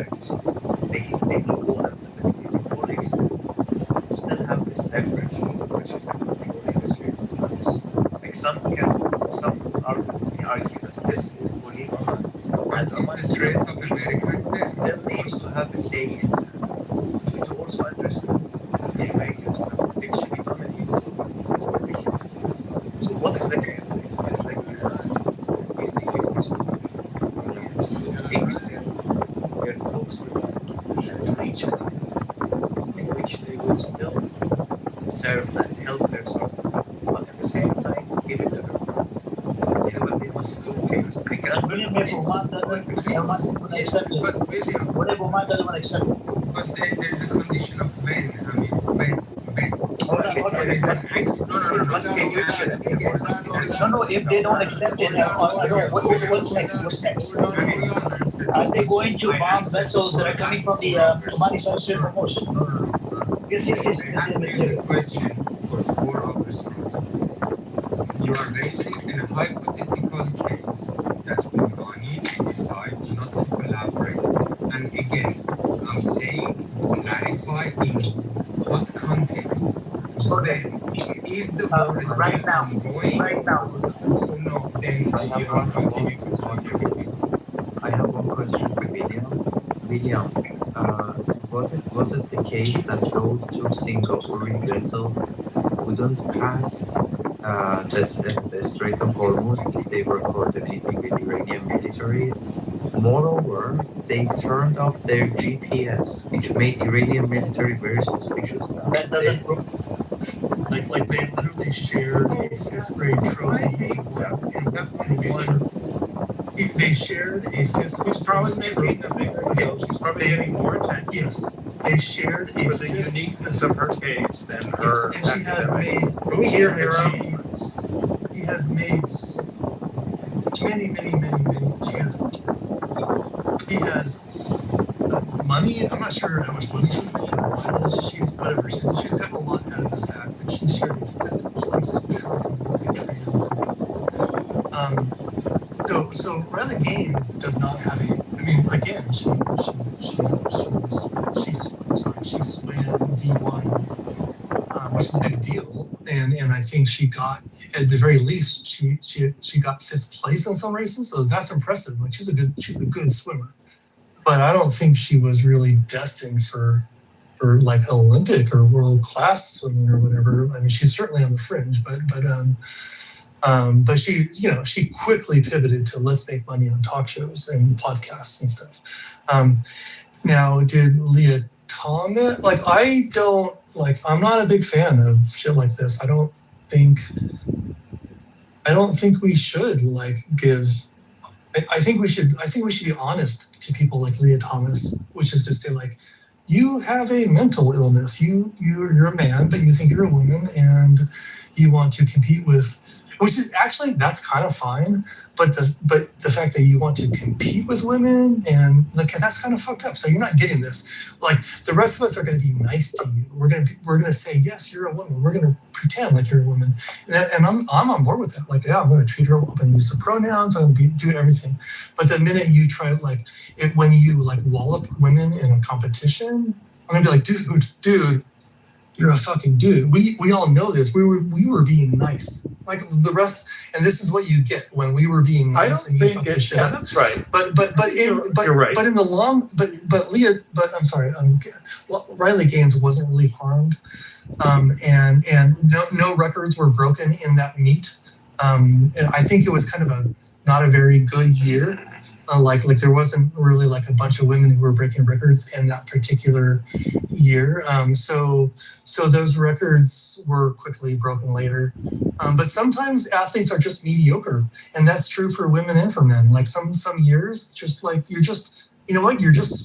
awareness, they will go and before they still have this leverage, which is like controlling the stream of others. Like some argue that this is bullying or not. I think the trait of America is this. Still needs to have a say in that. To also understand that the Americans have literally become an Kitover. So what is the game? It's like these DJs thinks they're close with them and reach them, in which they would still serve and help their software, but at the same time give it to their friends. This is what they must do. They cannot William Oman doesn't accept it. But William, William Oman doesn't accept it. but there's a condition of when. I mean, when. it must be mutual. No, if they don't accept it, what's next? What's next? Are they going to bomb vessels that are coming from the Omani Strait of Hormuz? Yes. Asking the question for 4 hours from now. You are raising in a hypothetical case that Omani decide not to collaborate. And again, I'm saying clarify in what context. Then is the war right now. ongoing? Right now. So no, then you don't continue to block everything. I have one question for William. William, was it the case that those 2 Singaporean vessels wouldn't pass the Strait of Hormuz if they were coordinating with Iranian military? Moreover, they turned off their GPS, which made Iranian military very suspicious. That doesn't prove. Like they literally shared a 5th grade trophy in one. They shared a 5th He's probably making a bigger deal. She's probably getting more attention Yes, they shared a for the 5th. uniqueness of her case than Yes, her and she has academic. made. Can we hear Hero? He has made many. He has money. I'm not sure how much money she's made. She's whatever. She's gotten a lot out of the fact that she shared a 5th place trophy with a trans male. So Riley Gaines does not have a. I mean, again, she swam D1, which is a big deal, and I think she got, at the very least, she got 5th place in some races, so that's impressive. Like she's a good swimmer, but I don't think she was really destined for like Olympic or world class swimming or whatever. I mean, she's certainly on the fringe, but she, she quickly pivoted to let's make money on talk shows and podcasts and stuff. Now, did Leah Thomas, I'm not a big fan of shit like this. I don't think we should give. I think we should be honest to people like Leah Thomas, which is to say, you have a mental illness. You're a man, but you think you're a woman, and you want to compete with. Which is actually, that's kind of fine, but the fact that you want to compete with women and that's kind of fucked up. So you're not getting this. The rest of us are going to be nice to you. We're going to say, yes, you're a woman. We're going to pretend like you're a woman, and I'm on board with that. I'm going to treat her well. I'm going to use the pronouns. I'm going to do everything. But the minute you try when you wallop women in a competition, I'm going to be like, dude. You're a fucking dude. We all know this. We were being nice. The rest, and this is what you get when we were being nice and you fucked this shit up. That's right. But You're right. But in the long, I'm sorry. Riley Gaines wasn't really harmed, and no records were broken in that meet. And I think it was kind of not a very good year. There wasn't really a bunch of women who were breaking records in that particular year. So those records were quickly broken later. But sometimes athletes are just mediocre, and that's true for women and for men. Some years, you're just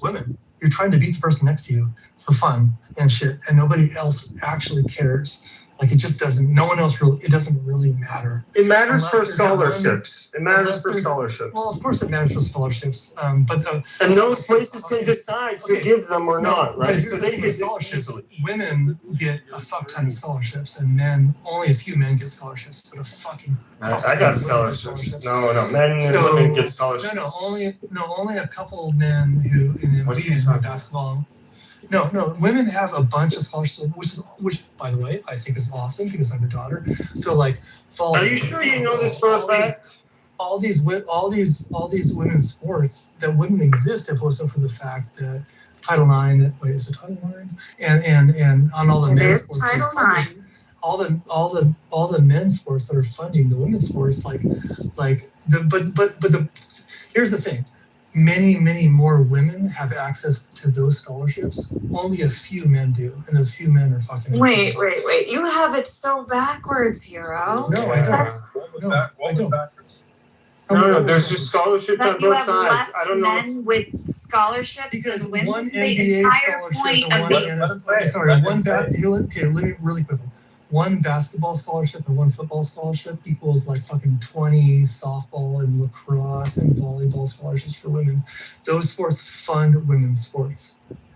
swimming. You're trying to beat the person next to you for fun and shit, and nobody else actually cares. Like it just doesn't. No one else really. It doesn't really matter. It matters Unless for there's that one- scholarships. It matters unless for there's- scholarships. Well, of course it matters for scholarships. But And those places can decide to Okay. give them or not, right? So So they can scholarships. easily. Women get a fuck ton of scholarships, and men only a few men get scholarships, but a fucking. I fuck ton got of women get scholarships. No, men and So- women get scholarships. Only a couple men who in What are you in talking basketball. No, women have a bunch of scholarships, which by the way I think is awesome because I'm a daughter. So like, Are you sure you know this for a fact? all these women's sports that women exist have also for the fact that Title IX. Wait, is it Title IX? And on all the It men's is sports, Title they're funding- IX. all the men's sports that are funding the women's sports, here's the thing. Many more women have access to those scholarships. Only a few men do, and those few men are fucking. Wait. You have it so backwards, Hero. No, I don't. That's- No, I don't. backwards? No, there's just scholarships on That you both have sides. less I don't know. men with scholarships Because than women. one The NBA entire scholarship point and of one being Let him say it. sorry, Let one him say it. let me really quickly. One basketball scholarship and one football scholarship equals like fucking 20 softball and lacrosse and volleyball scholarships for women. Those sports fund women's sports.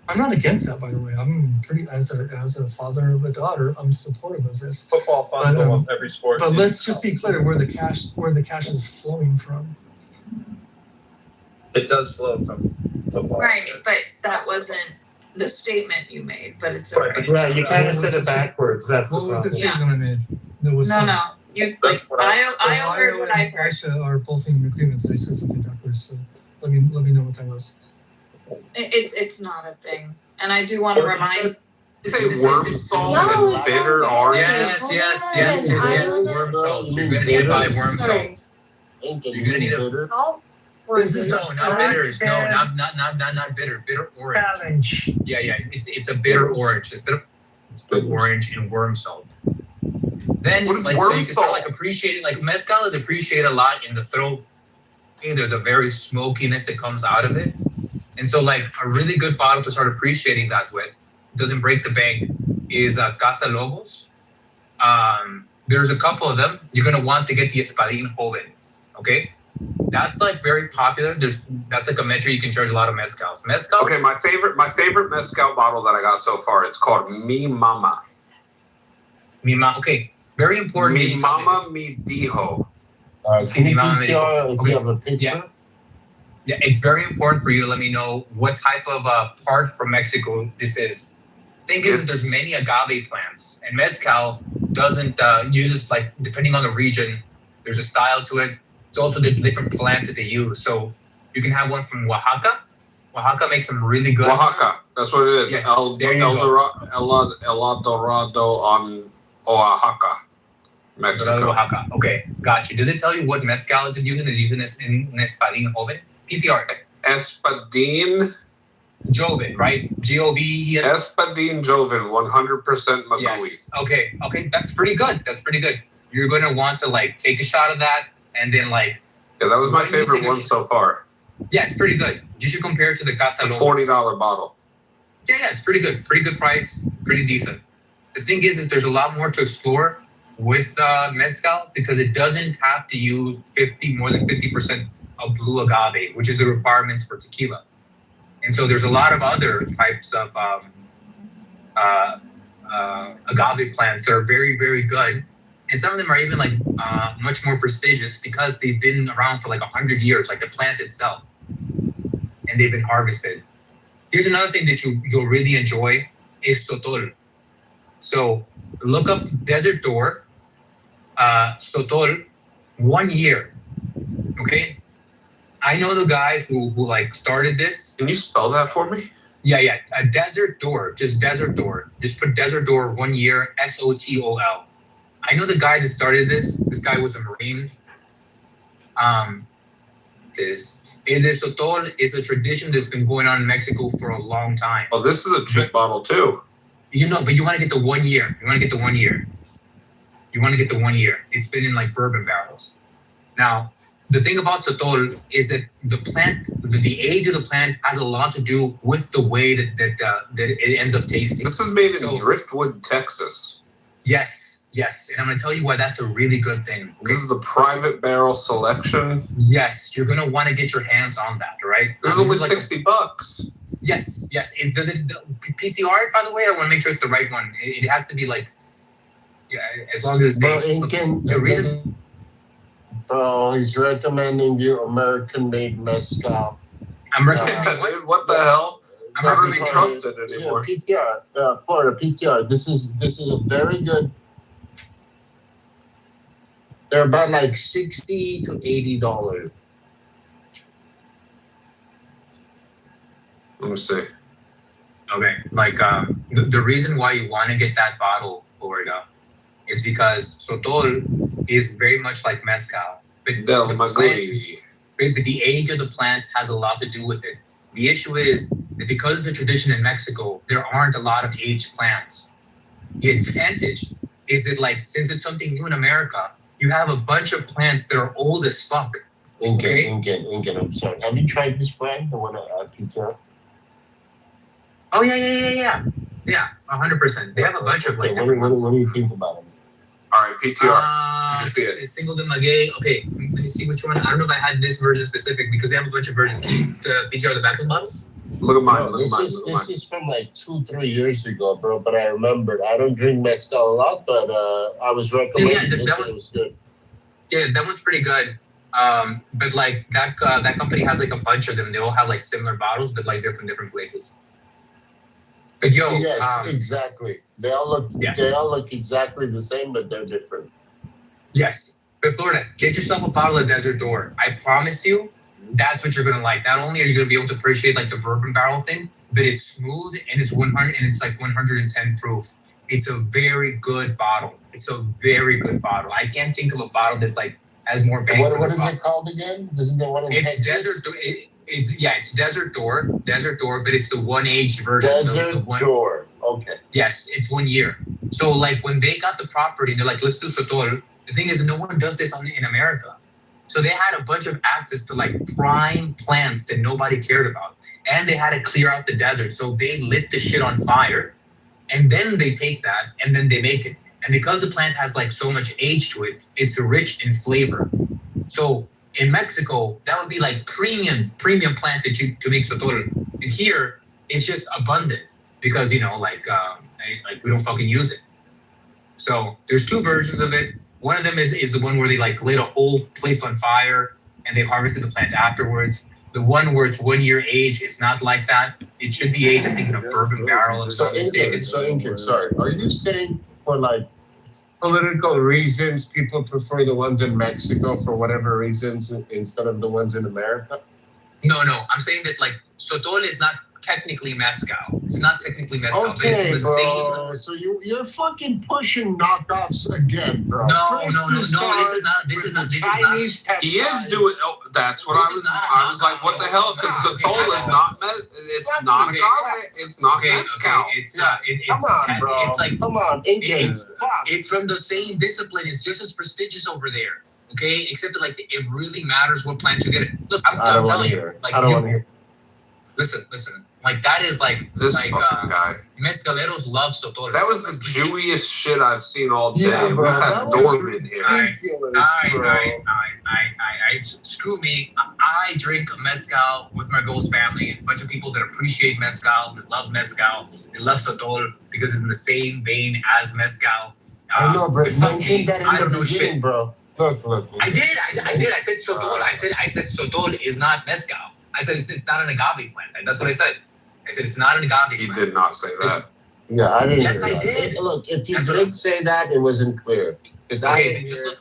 I'm not against that, by the way. I'm pretty as a father of a daughter, I'm supportive of this. Football funds But, almost every sport. But in let's just be college. clear where the cash is flowing from. It does flow from football. Right, but that wasn't the statement you made, but it's Right, okay. but Right, you kind of said it backwards. That's the What was the problem. statement I made? That was No, false. you like That's what I- I heard what I and heard. Aisha are both in agreement that I said something backwards, so let me know what that was. It's not a thing, and I do want to remind. You say worm salt No, and bitter oranges? Yes. Worm salt. You're gonna need to buy worm Sorry. salt. You're gonna need a Salt? This is no, not bitters. No, not bitter. Bitter orange. Challenge. Yeah. It's a bitter orange instead of orange and worm salt. Then What is like so worm you can start salt? like appreciating like mezcal is appreciated a lot in the throat. I think there's a very smokiness that comes out of it. And so like a really good bottle to start appreciating that with, doesn't break the bank, is Casa Lobos. There's a couple of them. You're gonna want to get the Espadín Joven, okay? That's like very popular. That's like a measure you can charge a lot of mezcals. Mezcal. Okay, my favorite mezcal bottle that I got so far, it's called Mi Mama. Okay, very important. that Mi you tell me Mama this. Mi Dijo. Can you PTR if you have a picture? Yeah, it's very important for you to let me know what type of part from Mexico this is. Thing is, that there's many agave plants, and mezcal doesn't uses like depending on the region. There's a style to it. It's also the different plants that they use. So you can have one from Oaxaca. Oaxaca makes some really good. Oaxaca. That's what it is. Yeah, El there you go. Dorado on Oaxaca, Mexico. Oaxaca. Okay, got you. Does it tell you what mezcal is it using? Is it using this in Espadín Joven? PTR. Espadín Joven, right? G-O-V-E-N. Espadín Joven, 100% Magui. Yes. Okay. That's pretty good. You're gonna want to like take a shot of that, and then like, Yeah, that was my Why do you favorite think one so far. yeah, it's pretty good. You should compare it to the Casa It's a Lobos. $40 bottle. Yeah, it's pretty good. Pretty good price. Pretty decent. The thing is that there's a lot more to explore with mezcal because it doesn't have to use more than 50% of blue agave, which is the requirements for tequila. And so there's a lot of other types of agave plants that are very, very good. And some of them are even like much more prestigious because they've been around for like 100 years, like the plant itself. And they've been harvested. Here's another thing that you'll really enjoy is sotol. So look up Desert Door, sotol, 1 year. Okay? I know the guy who like started this. Can you spell that for me? Yeah. A Desert Door, just Desert Door. Just put Desert Door 1 year, SOTOL. I know the guy that started this. This guy was a Marine. This sotol is a tradition that's been going on in Mexico for a long time. Oh, this is a cheap bottle too. But you want to get the 1 year. You want to get the 1 year. It's been in like bourbon barrels. Now, the thing about sotol is that the plant, the age of the plant has a lot to do with the way that it ends up tasting. This is made in So- Driftwood, Texas. Yes, and I'm gonna tell you why that's a really good thing. This is the private barrel selection. Yes, you're gonna want to get your hands on that, right? This is only like $60. Yes. Does it PTR it, by the way? I want to make sure it's the right one. It has to be like, yeah, as long as it's the reason. Bro, he's recommending you American-made mezcal. I'm recommending Dude, what the hell? I'm not really trusted anymore. PTR, Florida PTR. This is a very good. They're about like $60 to $80. Let me see. Okay, like the reason why you want to get that bottle, Florida, is because Sotol is very much like mezcal, but the age of the plant has a lot to do with it. The issue is that because of the tradition in Mexico, there aren't a lot of aged plants. The advantage is that, like, since it's something new in America, you have a bunch of plants that are old as fuck. Incan, I'm sorry. Have you tried this brand, the one at Pizza? Oh yeah, 100%. They have a bunch of like. What do you think about them? All right, PTR. You see it. It's single de maguey. Okay, let me see which one. I don't know if I had this version specific because they have a bunch of versions. Can you PTR the back of the bottles? Look at mine. No, this is from like 2-3 years ago, bro. But I remembered. I don't drink mezcal a lot, but I was recommending this. It was good. Yeah, that one's pretty good. But like that company has like a bunch of them. They all have like similar bottles, but like different places. But yo, yes, exactly. They all look exactly the same, but they're different. Yes, but Florida, get yourself a bottle of Desert Door. I promise you, that's what you're gonna like. Not only are you gonna be able to appreciate like the bourbon barrel thing, but it's smooth and it's 100 and it's like 110 proof. It's a very good bottle. I can't think of a bottle that's like has more bang. What is it called again? This is the one in Texas. It's Desert Door, but it's the one aged version. Desert Door. Okay. Yes, it's 1 year. So like when they got the property, they're like, let's do Sotol. The thing is, no one does this in America. So they had a bunch of access to like prime plants that nobody cared about, and they had to clear out the desert. So they lit the shit on fire, and then they take that and then they make it. And because the plant has like so much age to it, it's rich in flavor. So in Mexico, that would be like premium plant to make Sotol. And here, it's just abundant because, you know, like we don't fucking use it. So there's two versions of it. One of them is the one where they like lit a whole place on fire and they harvested the plant afterwards. The one where it's 1 year age, it's not like that. It should be aged, I think, in a bourbon barrel. Incan, sorry. Are you saying for like political reasons, people prefer the ones in Mexico for whatever reasons instead of the ones in America? No. I'm saying that like Sotol is not technically mezcal. It's not technically mezcal, but Okay, it's the bro. So you're fucking pushing knockoffs again, bro. No. This is not. Chinese pepper. He is doing. Oh, that's what I was like, what the hell? Because Sotol is not. It's not agave. It's not mezcal. Come on, bro. It's like come on, Incan. it's from the same discipline. It's just as prestigious over there. Okay, except that like it really matters what plant you get. Look, I'm telling you. Like I don't want to hear. Listen. Like that is like this like fucking guy. Mezcaleros love Sotol. That was the Jewiest shit I've seen all day. Yeah, bro, We've had Norman here. All right. Screw me. I drink mezcal with my Ghost family. A bunch of people that appreciate mezcal, that love mezcal, they love Sotol because it's in the same vein as mezcal. I know, bro. Mention that I in don't the know beginning, shit. bro. Look. I did. I said Sotol. I said Sotol is not mezcal. I said it's not an agave plant. That's what I said. I said it's not an agave plant. He did not say that. Yeah, I didn't. Yes, I did. Look, if you did say that, it wasn't clear. Okay, then just look.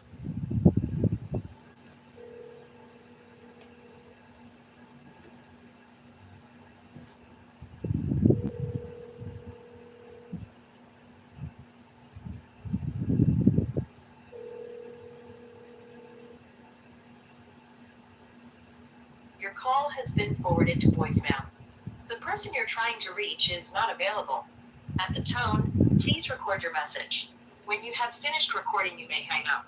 Your call has been forwarded to voicemail. The person you're trying to reach is not available. At the tone, please record your message. When you have finished recording, you may hang up.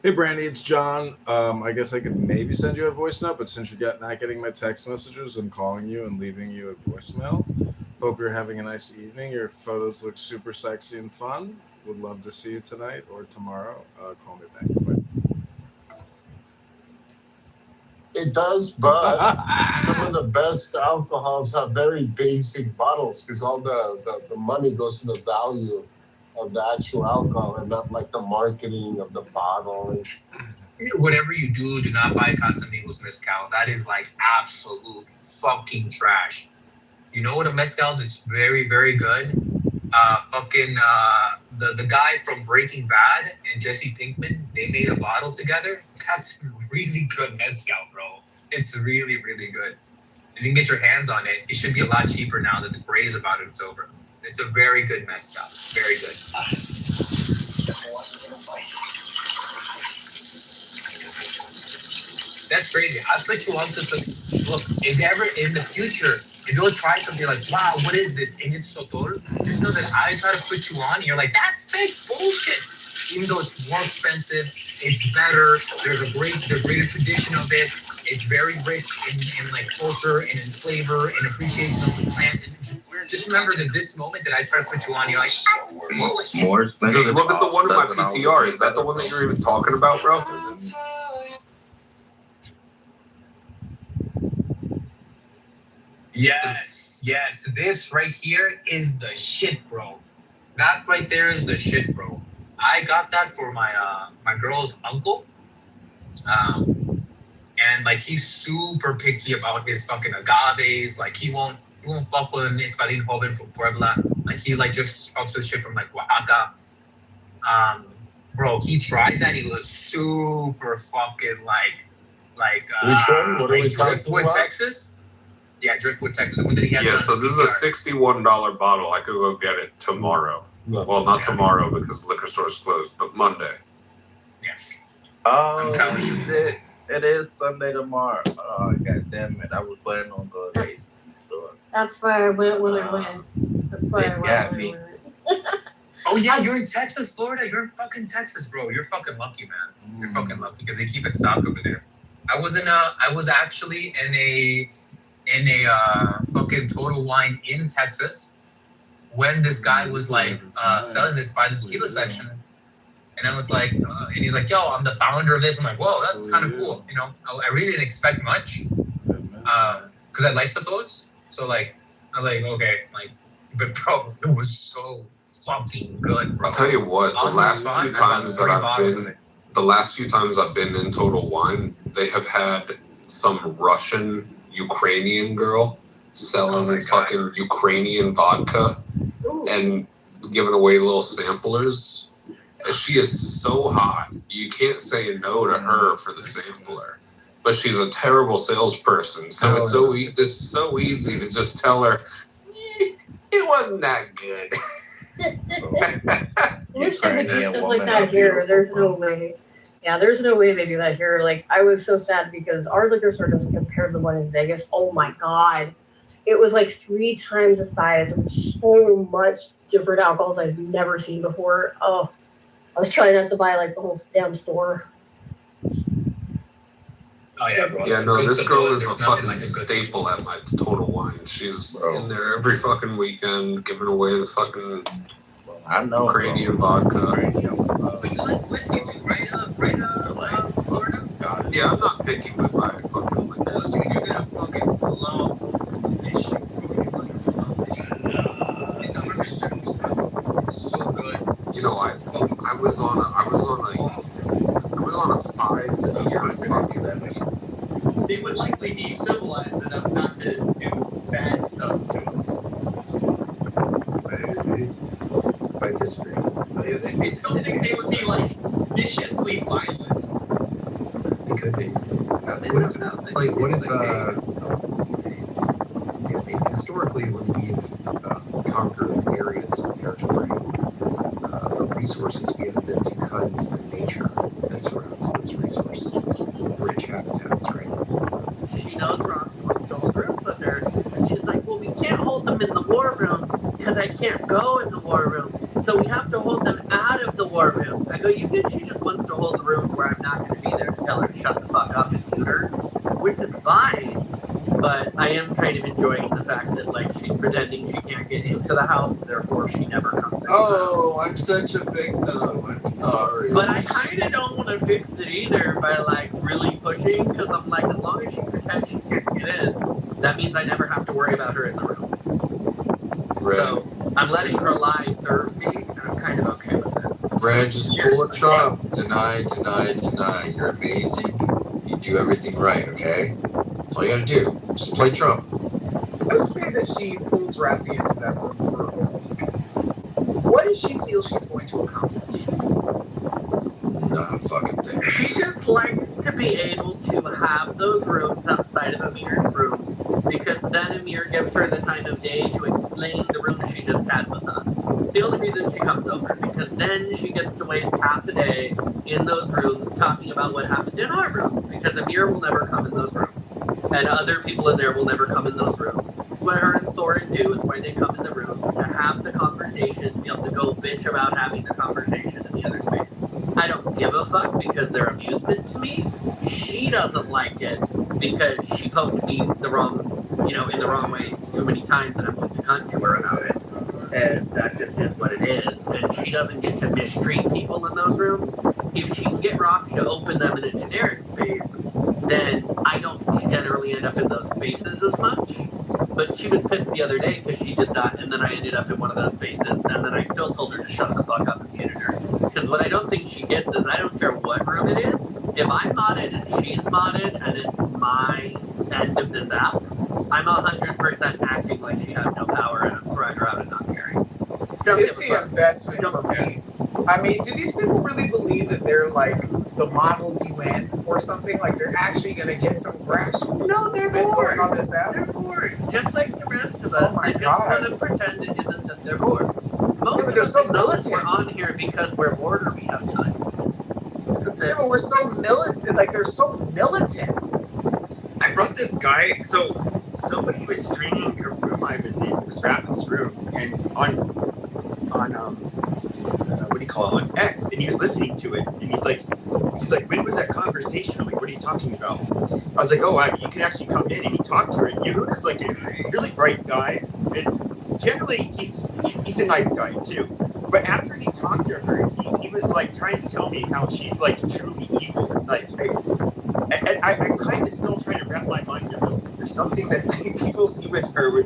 Hey, Brandy, it's John. I guess I could maybe send you a voice note, but since you're not getting my text messages, I'm calling you and leaving you a voicemail. Hope you're having a nice evening. Your photos look super sexy and fun. would love to see you tonight or tomorrow, call me back. But It does, but some of the best alcohols have very basic bottles because all the money goes to the value of the actual alcohol and not like the marketing of the bottle. And Whatever you do not buy Casamigos mezcal. That is like absolute fucking trash. You know what a mezcal that's very, very good? The guy from Breaking Bad and Jesse Pinkman, they made a bottle together. That's really good mezcal, bro. It's really, really good. If you can get your hands on it, it should be a lot cheaper now that the craze about it's over. It's a very good mezcal. Very good. That's crazy. I put you on to some. Look, if ever in the future, if you'll try something like, wow, what is this? And it's sotol, just know that I try to put you on and you're like, that's fake bullshit. Even though it's more expensive, it's better. There's a greater tradition of it. It's very rich in like culture and in flavor and appreciation of the plant. And just remember that this moment that I try to put you on, you're like, bullshit. More expensive. Dude, look at the one in my PTR. Is that the one that you're even talking about, bro? Yes. This right here is the shit, bro. That right there is the shit, bro. I got that for my my girl's uncle. And like he's super picky about his fucking agaves. Like he won't fuck with an Espadín Joven from Puebla. Like he like just fucks with shit from like Oaxaca. Bro, he tried that. He was super fucking like which one? What are we talking Driftwood, about? Texas. Yeah, Driftwood, Texas. The one that he has. Yeah, on so his this is a PTR. $61 bottle. I could go get it tomorrow. No. Well, not tomorrow because the liquor store's closed, but Monday. Yeah. Oh, I'm telling you. it is Sunday tomorrow. Oh, god damn it! I was planning on going to the ACC store. That's why I went when I went. That's why I They went got when me. I went. Oh yeah, you're in Texas, Florida. You're in fucking Texas, bro. You're fucking lucky, man. You're fucking lucky because they keep it stocked over there. I was actually in a fucking Total Wine in Texas when this guy was like selling this by the tequila section, and I was like, and he's like, "Yo, I'm the founder of this." I'm like, "Whoa, that's kind of cool." You know, I really didn't expect much because I like those. So like, I was like, okay, like, but bro, it was so fucking good, bro. I'll tell you what, the On last spot, few I bought times 3 that I've bottles of been, it. the last few times I've been in Total Wine, they have had some Russian Ukrainian girl selling God. fucking Ukrainian vodka and giving away little samplers. And she is so hot. You can't say no to her for the sampler. But she's a terrible salesperson. So it's so easy to just tell her, it wasn't that good. We should do Ukrainian something woman like that are here. There's no beautiful. way. Yeah, there's no way they do that here. Like, I was so sad because our liquor store doesn't compare to the one in Vegas. Oh my God. It was like 3 times the size and so much different alcohols I've never seen before. Oh, I was trying not to buy like the whole damn store. Oh yeah, bro. Yeah, no, Good this girl support. is a There's nothing fucking like a good staple at my Total Wine. She's Bro. in there every fucking weekend giving away the fucking I know. Ukrainian vodka. But you like whiskey too, right? Florida. Yeah, I'm not picky with my fucking liquor. Listen, you're gonna fucking love this shit, bro. You're gonna love this shit. It's 100%. It's so good. You know, I was on a 5-year fucking. They would likely be civilized enough not to do bad stuff to us. I disagree. I don't think they would be like viciously violent. It could be. Historically, when we've conquered areas of territory for resources, we have been to cut into the nature that surrounds those resource-rich habitats, right? She knows we're on the rooms with her, and she's like, well, we can't hold them in the war room because I can't go in the war room. So we have to hold them out of the war room. I go, you good? She just wants to hold the rooms where I'm not going to be there to tell her to shut the fuck up and shoot her, which is fine. But I am kind of enjoying the fact that like she's pretending she can't get into the house, therefore she never comes in. Oh, I'm such a victim. I'm sorry. But I kind of don't want to fix it either by like really pushing, because I'm like, as long as she pretends she can't get in, that means I never have to worry about her in the room. Red, So I'm letting her lie serve me, and I'm kind of okay with it. Red, just pull a Trump. Deny, deny, deny. You're amazing. You do everything right, okay? That's all you gotta do. Just play Trump. I would say that she pulls Rafi into that room for a week. What does she feel she's going to accomplish? Not a fucking thing. She just likes to be able to have those rooms outside of Amir's rooms, because then Amir gives her the time of day to explain the room she just had with us. It's the only reason she comes over, because then she gets to waste half the day in those rooms talking about what happened in our rooms, because Amir will never come in those rooms, and other people in there will never come in those rooms. What her and Soren do is when they come in the rooms to have the conversation, be able to go bitch about having the conversation in the other space. I don't give a fuck because they're amusement to me. She doesn't like it because she poked me the wrong, in the wrong way too many times, and I'm just a cunt to her about it. And that just is what it is. And she doesn't get to mistreat people in those rooms. If she can get Rocky to open them in a generic space, then I don't generally end up in those spaces as much. But she was pissed the other day because she did that, and then I ended up in one of those spaces, and then I still told her to shut the fuck up and muted her. Because what I don't think she gets is I don't care what room it is. If I'm modded and she's modded and it's my end of this app, I'm 100% acting like she has no power and I'm throwing her out and not caring. It's the investment for me. I mean, do these people really believe that they're like the model UN or something? Like they're actually going to get some grassroots No, they're movement bored. going on this app? They're bored, just like the rest of us. Oh my They God. just want to pretend it isn't that they're bored. Most Yeah, but of they're us so know militant. we're on here because we're bored or we have time. That's it. Yeah, but we're so militant. Like they're so militant. I brought this guy. So somebody was streaming a room I was in. It was Rafi's room, and on what do you call it, on X, and he was listening to it, and he's like, when was that conversation? I'm like, what are you talking about? I was like, oh, you can actually come in, and he talked to her. Yehuda's like a really bright guy, and generally he's a nice guy too. But after he talked to her, he was like trying to tell me how she's like truly evil. Like, I'm kind of still trying to wrap my mind around. There's something that people see with her where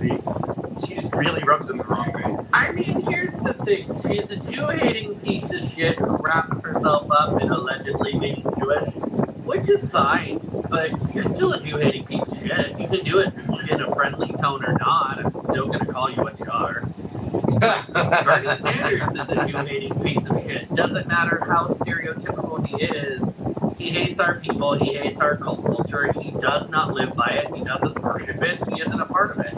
she just really rubs them the wrong way. I mean, here's the thing. She's a Jew-hating piece of shit who wraps herself up in allegedly being Jewish, which is fine, but you're still a Jew-hating piece of shit. You can do it in a friendly tone or not. I'm still going to call you what you are. Bernie Sanders is a Jew-hating piece of shit. Doesn't matter how stereotypical he is. He hates our people. He hates our culture. He does not live by it. He doesn't worship it. He isn't a part of it.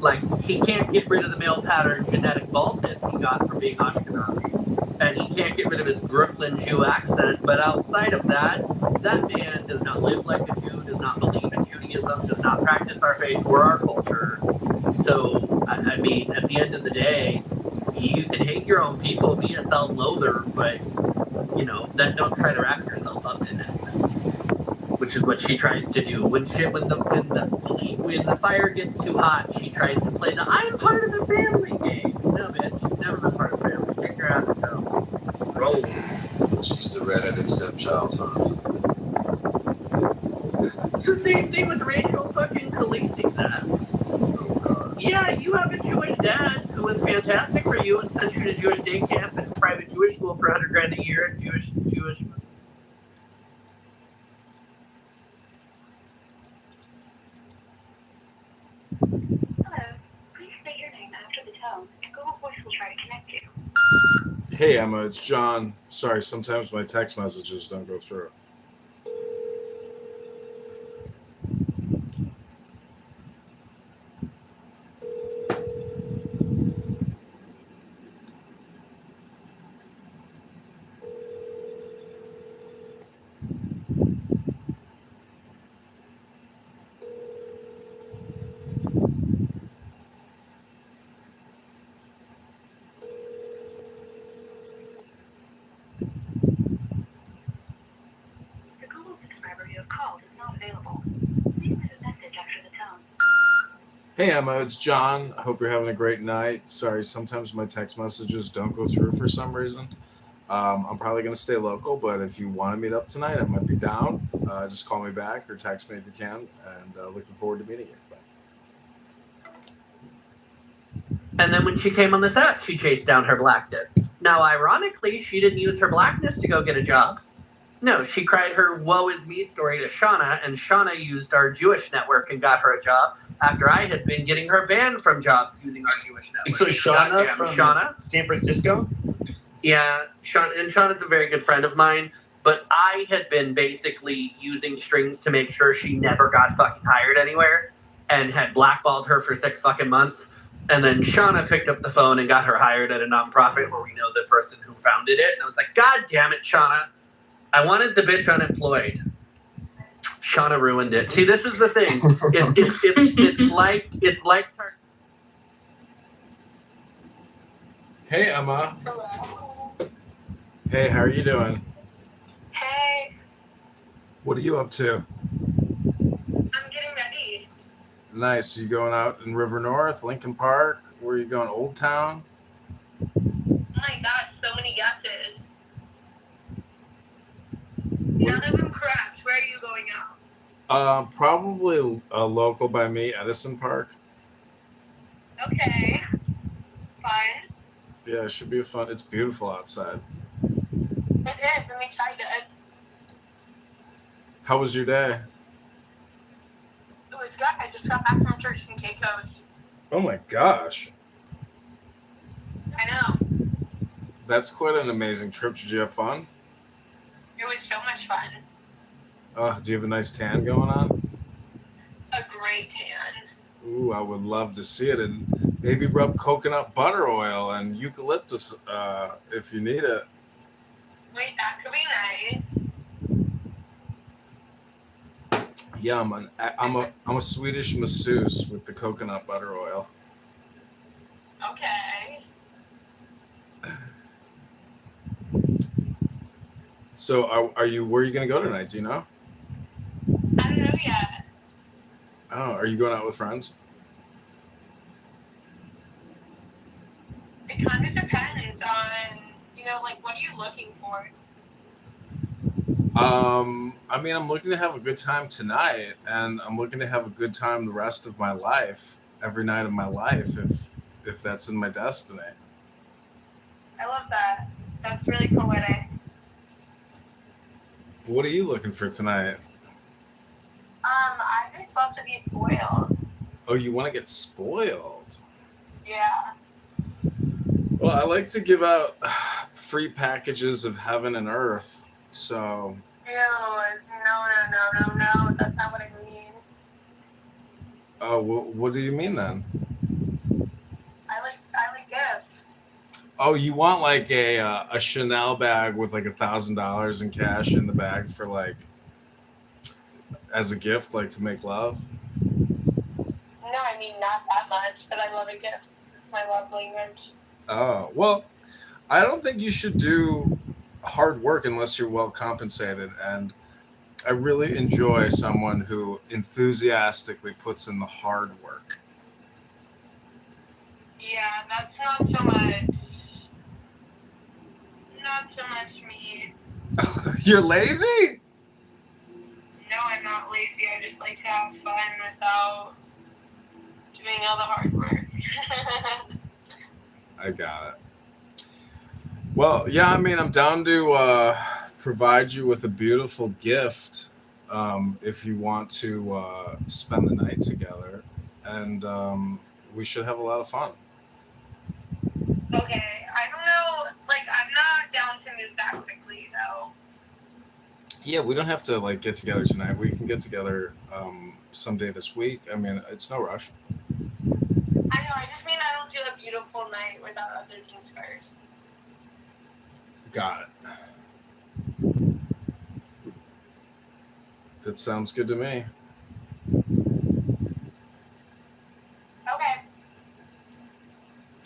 Like, he can't get rid of the male pattern genetic baldness he got from being Ashkenazi. And he can't get rid of his Brooklyn Jew accent. But outside of that, that man does not live like a Jew, does not believe in Judaism, does not practice our faith or our culture. So, I mean, at the end of the day, you can hate your own people, be a self-loather, but, then don't try to wrap yourself up in it. Which is what she tries to do. When the fire gets too hot, she tries to play the I'm part of the family game. No, bitch, you've never been part of the family. Take your ass down. Roll. She's the redheaded stepchild, huh? It's the same thing with Rachel fucking Khaleesi's ass. Oh God. Yeah, you have a Jewish dad who was fantastic for you and sent you to Jewish day camp and private Jewish school for $100,000 a year and Jewish. Hello. Please state your name after the tone. Google Voice will try to connect you. Hey Emma, it's John. Sorry, sometimes my text messages don't go through. Hey Emma, it's John. I hope you're having a great night. Sorry, sometimes my text messages don't go through for some reason. I'm probably going to stay local, but if you want to meet up tonight, I might be down. Just call me back or text me if you can, and looking forward to meeting you. Bye. And then when she came on this app, she chased down her blackness. Now, ironically, she didn't use her blackness to go get a job. No, she cried her woe is me story to Shauna, and Shauna used our Jewish network and got her a job after I had been getting her banned from jobs using our Jewish network. So Shauna Goddamn, from Shauna? San Francisco? Yeah, Shauna's a very good friend of mine, but I had been basically using strings to make sure she never got fucking hired anywhere and had blackballed her for 6 fucking months. And then Shauna picked up the phone and got her hired at a nonprofit where we know the person who founded it. And I was like, God damn it, Shauna. I wanted the bitch unemployed. Shauna ruined it. See, this is the thing. It's like Hey Emma. Hey, how are you doing? Hey, What are you up to? I'm getting ready. Nice. You going out in River North, Lincoln Park? Where are you going? Old Town? Oh my gosh, so many guesses. None of them correct. Where are you going out? Probably a local by me, Edison Park. Okay. Fun. Yeah, it should be fun. It's beautiful outside. It is. I'm excited. How was your day? It was good. I just got back from church in Kitover. Oh my gosh. I know. That's quite an amazing trip. Did you have fun? It was so much fun. Do you have a nice tan going on? A great tan. Ooh, I would love to see it. And maybe rub coconut butter oil and eucalyptus if you need it. Wait, that could be nice. Yeah, I'm a Swedish masseuse with the coconut butter oil. Okay. So are you? Where are you gonna go tonight? Do you know? I don't know yet. Oh, are you going out with friends? It kind of depends on, like, what are you looking for? I mean, I'm looking to have a good time tonight, and I'm looking to have a good time the rest of my life, every night of my life, if that's in my destiny. I love that. That's really poetic. What are you looking for tonight? I just love to be spoiled. Oh, you want to get spoiled? Yeah. Well, I like to give out free packages of heaven and earth, so... Ew, no. That's not what I mean. Oh, what do you mean then? I like gifts. Oh, you want like a Chanel bag with like $1,000 in cash in the bag for like as a gift, like to make love? No, I mean not that much, but I love a gift. My love language. Oh, well, I don't think you should do hard work unless you're well compensated, and I really enjoy someone who enthusiastically puts in the hard work. Yeah, that's not so much. Not so much me. You're lazy? No, I'm not lazy. I just like to have fun without doing all the hard work. I got it. Well, yeah, I mean, I'm down to provide you with a beautiful gift if you want to spend the night together, and we should have a lot of fun. Okay, I don't know. Like, I'm not down to move that quickly, though. Yeah, we don't have to like get together tonight. We can get together someday this week. I mean, it's no rush. I know. I just mean I don't do a beautiful night without other things first. Got it. That sounds good to me. Okay.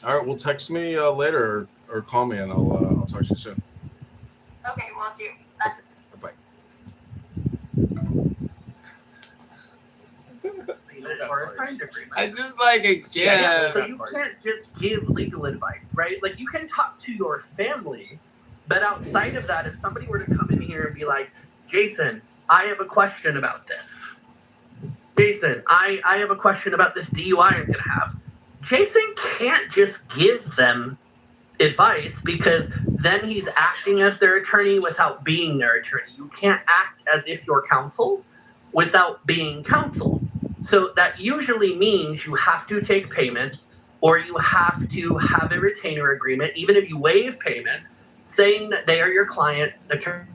All right, well, text me later or call me, and I'll talk to you soon. Okay, will do. Bye. or a signed agreement. I just like it. Yeah, so Yeah. you can't just give legal advice, right? Like you can talk to your family, but outside of that, if somebody were to come in here and be like, Jason, I have a question about this. Jason, I have a question about this DUI I'm gonna have. Jason can't just give them advice because then he's acting as their attorney without being their attorney. You can't act as if you're counsel without being counsel. So that usually means you have to take payment or you have to have a retainer agreement, even if you waive payment, saying that they are your client, attorney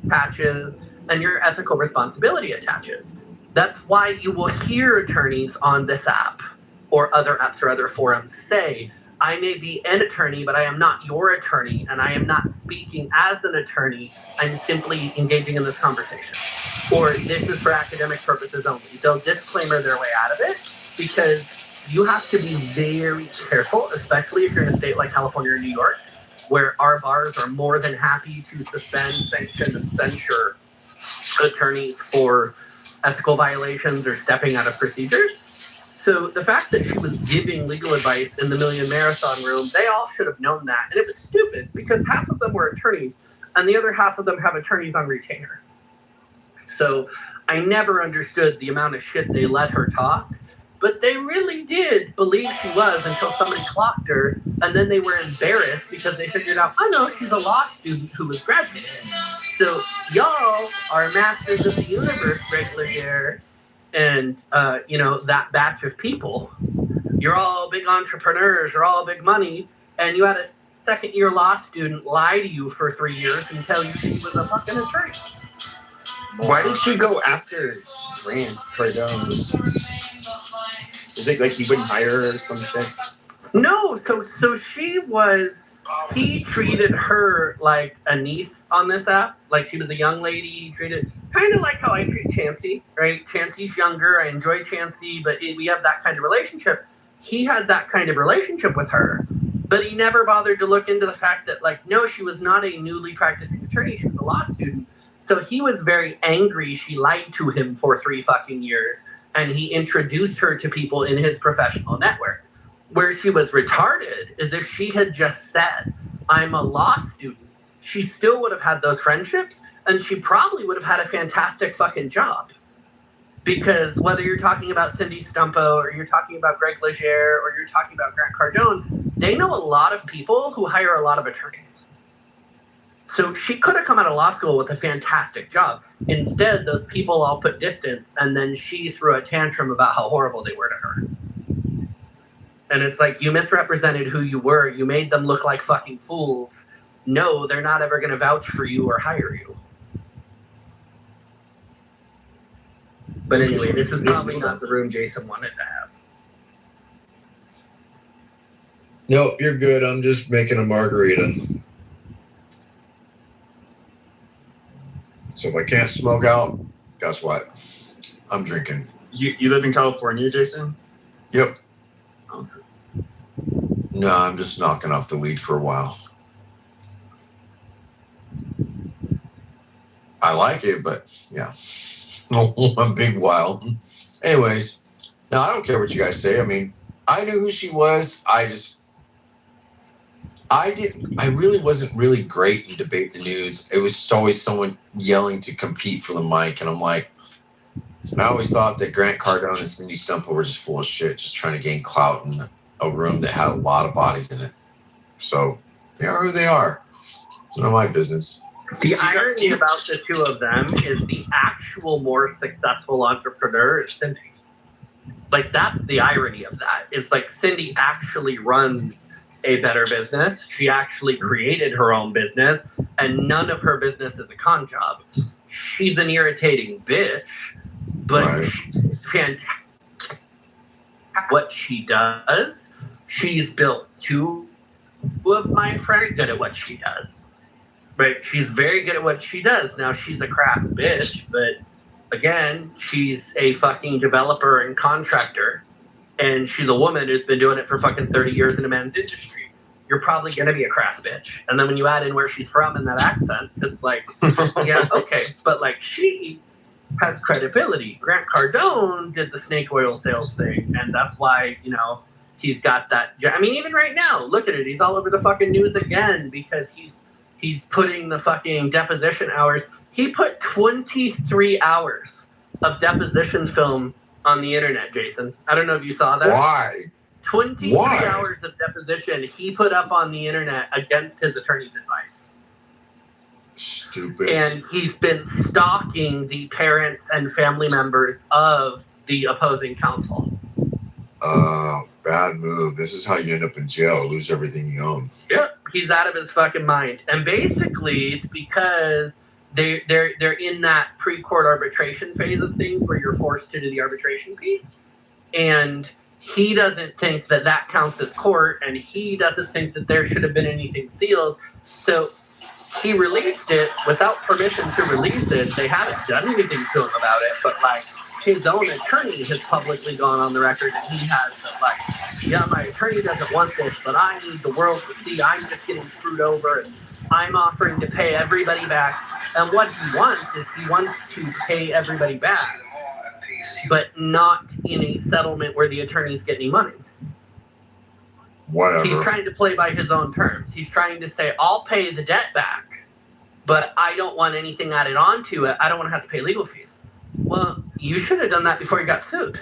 attaches, and your ethical responsibility attaches. That's why you will hear attorneys on this app or other apps or other forums say, I may be an attorney, but I am not your attorney, and I am not speaking as an attorney. I'm simply engaging in this conversation. Or this is for academic purposes only. They'll disclaimer their way out of it because you have to be very careful, especially if you're in a state like California or New York, where our bars are more than happy to suspend, sanction, and censure attorneys for ethical violations or stepping out of procedures. So the fact that she was giving legal advice in the Million Marathon room, they all should have known that. And it was stupid because half of them were attorneys and the other half of them have attorneys on retainer. So I never understood the amount of shit they let her talk, but they really did believe she was until somebody clocked her, and then they were embarrassed because they figured out, oh no, she's a law student who was graduating. So y'all are masters of the universe, Greg Leger, and that batch of people. You're all big entrepreneurs, you're all big money, and you had a second-year law student lie to you for 3 years and tell you she was a fucking attorney. Why did she go after Grant Cardone? Is it like he wouldn't hire her or some shit? No, so he treated her like a niece on this app. Like she was a young lady. He treated kind of like how I treat Chancey, right? Chancey's younger. I enjoy Chancey, but we have that kind of relationship. He had that kind of relationship with her, but he never bothered to look into the fact that, like, no, she was not a newly practicing attorney. She was a law student. So he was very angry she lied to him for 3 fucking years, and he introduced her to people in his professional network. Where she was retarded is if she had just said, I'm a law student, she still would have had those friendships, and she probably would have had a fantastic fucking job. Because whether you're talking about Cindy Stumpo, or you're talking about Greg Leger, or you're talking about Grant Cardone, they know a lot of people who hire a lot of attorneys. So she could have come out of law school with a fantastic job. Instead, those people all put distance, and then she threw a tantrum about how horrible they were to her. And it's like, you misrepresented who you were. You made them look like fucking fools. No, they're not ever going to vouch for you or hire you. But anyway, this is probably not the room Jason wanted to have. Nope, you're good. I'm just making a margarita. So if I can't smoke out, guess what? I'm drinking. You live in California, Jason? Yep. Okay. No, I'm just knocking off the weed for a while. I like it, but yeah, a big while. Anyways, no, I don't care what you guys say. I mean, I knew who she was. I really wasn't really great in Debate the News. It was always someone yelling to compete for the mic, and I'm like, and I always thought that Grant Cardone and Cindy Stumpo were just full of shit, just trying to gain clout in a room that had a lot of bodies in it. So they are who they are. It's none of my business. The irony about the two of them is the actual more successful entrepreneur is Cindy. Like, that's the irony of that. It's like Cindy actually runs a better business. She actually created her own business, and none of her business is a con job. She's an irritating bitch, but she's fantastic. What she does, she's built two of my friends good at what she does. Right? She's very good at what she does. Now, she's a crass bitch, but again, she's a fucking developer and contractor. And she's a woman who's been doing it for fucking 30 years in a men's industry. You're probably going to be a crass bitch. And then when you add in where she's from and that accent, it's like, yeah, okay. But like, she has credibility. Grant Cardone did the snake oil sales thing, and that's why, you know, he's got that. I mean, even right now, look at it. He's all over the fucking news again because he's putting the fucking deposition hours. He put 23 hours of deposition film on the internet, Jason. I don't know if you saw that. Why? 23 hours of deposition he put up on the internet against his attorney's advice. Stupid. And he's been stalking the parents and family members of the opposing counsel. Bad move. This is how you end up in jail, lose everything you own. Yep, he's out of his fucking mind. And basically, it's because they're in that pre-court arbitration phase of things where you're forced to do the arbitration piece. And he doesn't think that that counts as court, and he doesn't think that there should have been anything sealed. So he released it without permission to release it. They haven't done anything to him about it, but like his own attorney has publicly gone on the record and he has that, like, yeah, my attorney doesn't want this, but I need the world to see I'm just getting screwed over and I'm offering to pay everybody back. And what he wants is he wants to pay everybody back, but not in a settlement where the attorneys get any money. Whatever. He's trying to play by his own terms. He's trying to say, I'll pay the debt back, but I don't want anything added onto it. I don't want to have to pay legal fees. Well, you should have done that before you got sued.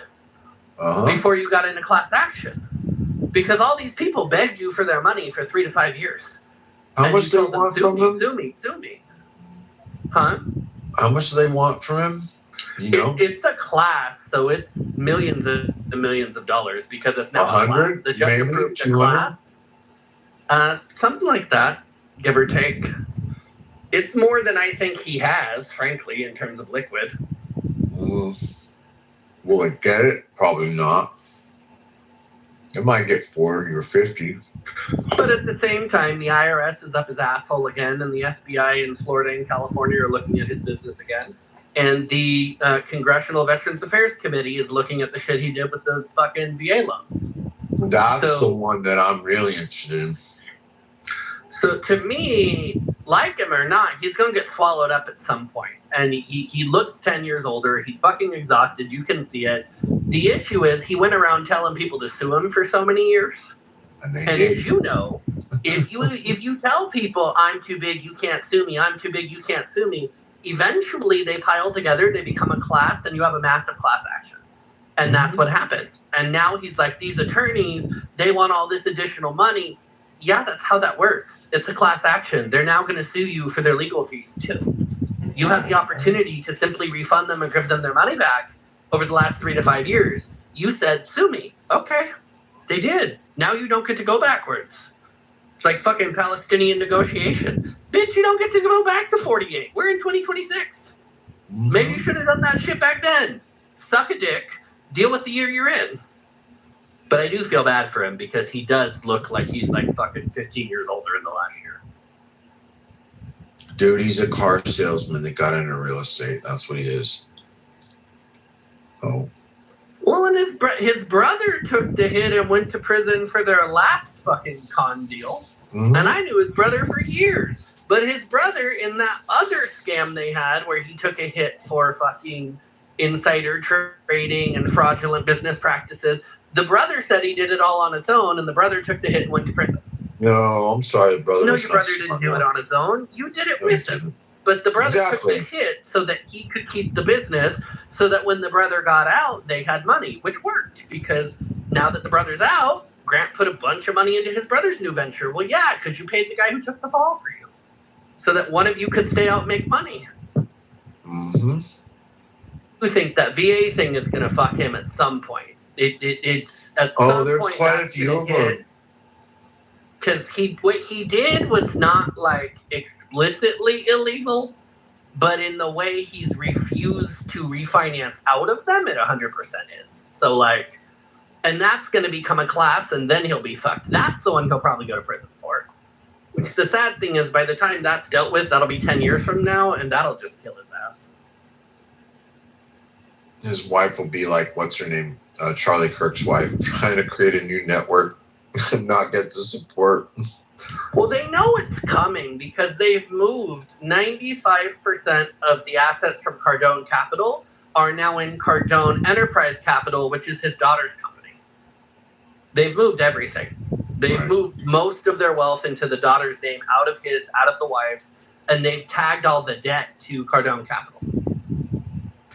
Before you got into class action. Because all these people begged you for their money for 3 to 5 years. How much do they want from him? Sue me. Huh? How much do they want from him? You know? It's a class, so it's millions and millions of dollars because it's now 100, the judge maybe approved the 200. class. Something like that, give or take. It's more than I think he has, frankly, in terms of liquid. Will it get it? Probably not. It might get 40 or 50. But at the same time, the IRS is up his asshole again, and the FBI in Florida and California are looking at his business again. And the Congressional Veterans Affairs Committee is looking at the shit he did with those fucking VA loans. That's the one that I'm really interested in. So to me, like him or not, he's going to get swallowed up at some point. And he looks 10 years older. He's fucking exhausted. You can see it. The issue is he went around telling people to sue him for so many years. And as you know, if you tell people, I'm too big, you can't sue me, I'm too big, you can't sue me, eventually they pile together, they become a class, and you have a massive class action. And that's what happened. And now he's like, these attorneys, they want all this additional money. Yeah, that's how that works. It's a class action. They're now going to sue you for their legal fees, too. You have the opportunity to simply refund them and give them their money back over the last 3 to 5 years. You said, sue me. Okay. They did. Now you don't get to go backwards. It's like fucking Palestinian negotiation. Bitch, you don't get to go back to 48. We're in 2026. Maybe you should have done that shit back then. Suck a dick. Deal with the year you're in. But I do feel bad for him because he does look like he's like fucking 15 years older in the last year. Dude, he's a car salesman that got into real estate. That's what he is. Oh. Well, and his brother took the hit and went to prison for their last fucking con deal. And I knew his brother for years. But his brother, in that other scam they had where he took a hit for fucking insider trading and fraudulent business practices, the brother said he did it all on his own, and the brother took the hit and went to prison. No, I'm sorry, brother. No, your brother didn't do it on his own. You did it with him. But the brother took the hit so that he could keep the business, so that when the brother got out, they had money, which worked. Because now that the brother's out, Grant put a bunch of money into his brother's new venture. Well, yeah, because you paid the guy who took the fall for you. So that one of you could stay out and make money. You think that VA thing is going to fuck him at some point. It's at some there's point quite a few of them. Because what he did was not like explicitly illegal, but in the way he's refused to refinance out of them, it 100% is. So like, and that's going to become a class, and then he'll be fucked. That's the one he'll probably go to prison for. Which the sad thing is, by the time that's dealt with, that'll be 10 years from now, and that'll just kill his ass. His wife will be like, what's her name? Charlie Kirk's wife, trying to create a new network and not get the support. Well, they know it's coming because they've moved 95% of the assets from Cardone Capital are now in Cardone Enterprise Capital, which is his daughter's company. They've moved everything. They've moved most of their wealth into the daughter's name out of the wife's, and they've tagged all the debt to Cardone Capital.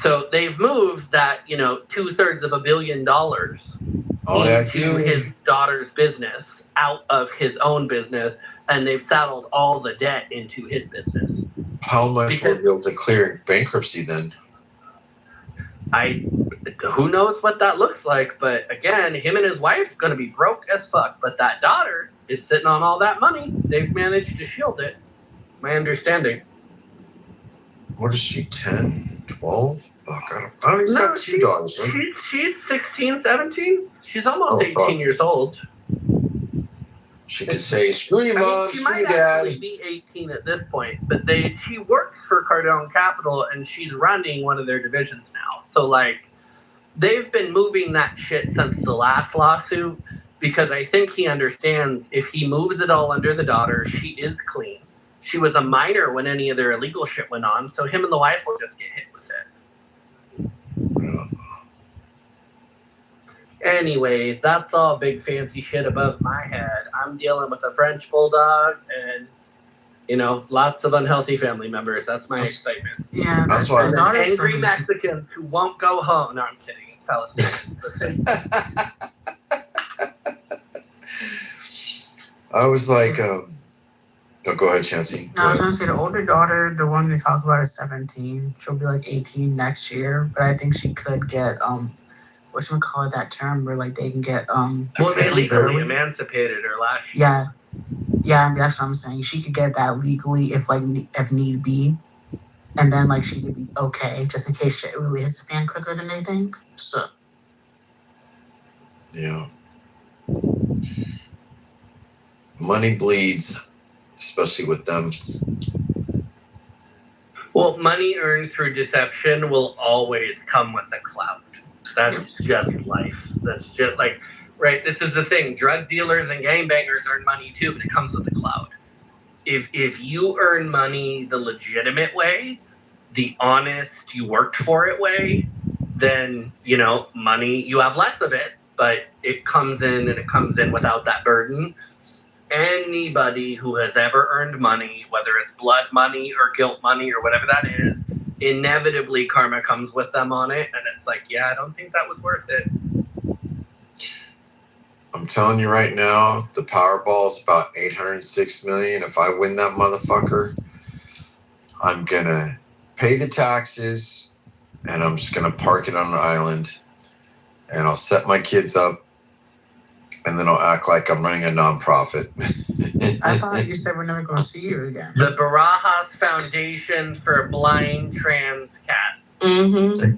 So they've moved that, 2/3 of $1 billion into his daughter's business out of his own business, and they've saddled all the debt into his business. How much will be able to clear bankruptcy then? Who knows what that looks like, but again, him and his wife gonna be broke as fuck, but that daughter is sitting on all that money. They've managed to shield it. It's my understanding. What is she, 10, 12? Fuck, I don't even got two daughters. Huh? She's 16, 17. She's almost 18 years old. She could say, screw you, Mom, she screw you, might Dad. actually be 18 at this point, but she works for Cardone Capital, and she's running one of their divisions now. So, they've been moving that shit since the last lawsuit, because I think he understands if he moves it all under the daughter, she is clean. She was a minor when any of their illegal shit went on, so him and the wife will just get hit with it. Anyways, that's all big fancy shit above my head. I'm dealing with a French bulldog and, lots of unhealthy family members. That's my excitement. Yeah, that's why. And angry Mexicans who won't go home. No, I'm kidding. It's Palestinian. I was like, go ahead, Chancey. No, I was going to say the older daughter, the one they talk about, is 17. She'll be 18 next year, but I think she could get whatchamacallit, that term where they can get well, they legally emancipated her last year. Yeah, that's what I'm saying. She could get that legally if need be, and then she could be okay just in case shit really hits the fan quicker than they think. So yeah, money bleeds, especially with them. Well, money earned through deception will always come with a clout. That's just life. That's just right? This is the thing. Drug dealers and gangbangers earn money too, but it comes with a clout. If you earn money the legitimate way, the honest, you worked for it way, then, money, you have less of it, but it comes in and it comes in without that burden. Anybody who has ever earned money, whether it's blood money or guilt money or whatever that is, inevitably karma comes with them on it, and it's I don't think that was worth it. I'm telling you right now, the Powerball is about $806 million. If I win that motherfucker, I'm gonna pay the taxes, and I'm just gonna park it on an island, and I'll set my kids up, and then I'll act like I'm running a nonprofit. I thought you said we're never going to see you again. The Barajas Foundation for Blind Trans Cats. Mm-hmm.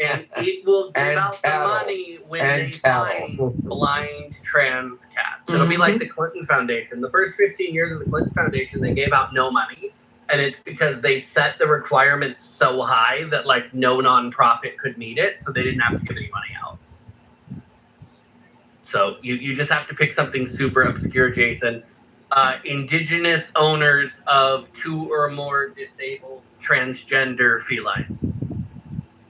And it will give out the money when they find blind trans cats. It'll be like the Clinton Foundation. The first 15 years of the Clinton Foundation, they gave out no money. And it's because they set the requirements so high that no nonprofit could meet it. So they didn't have to give any money out. So you just have to pick something super obscure, Jason. Indigenous owners of 2 or more disabled transgender felines.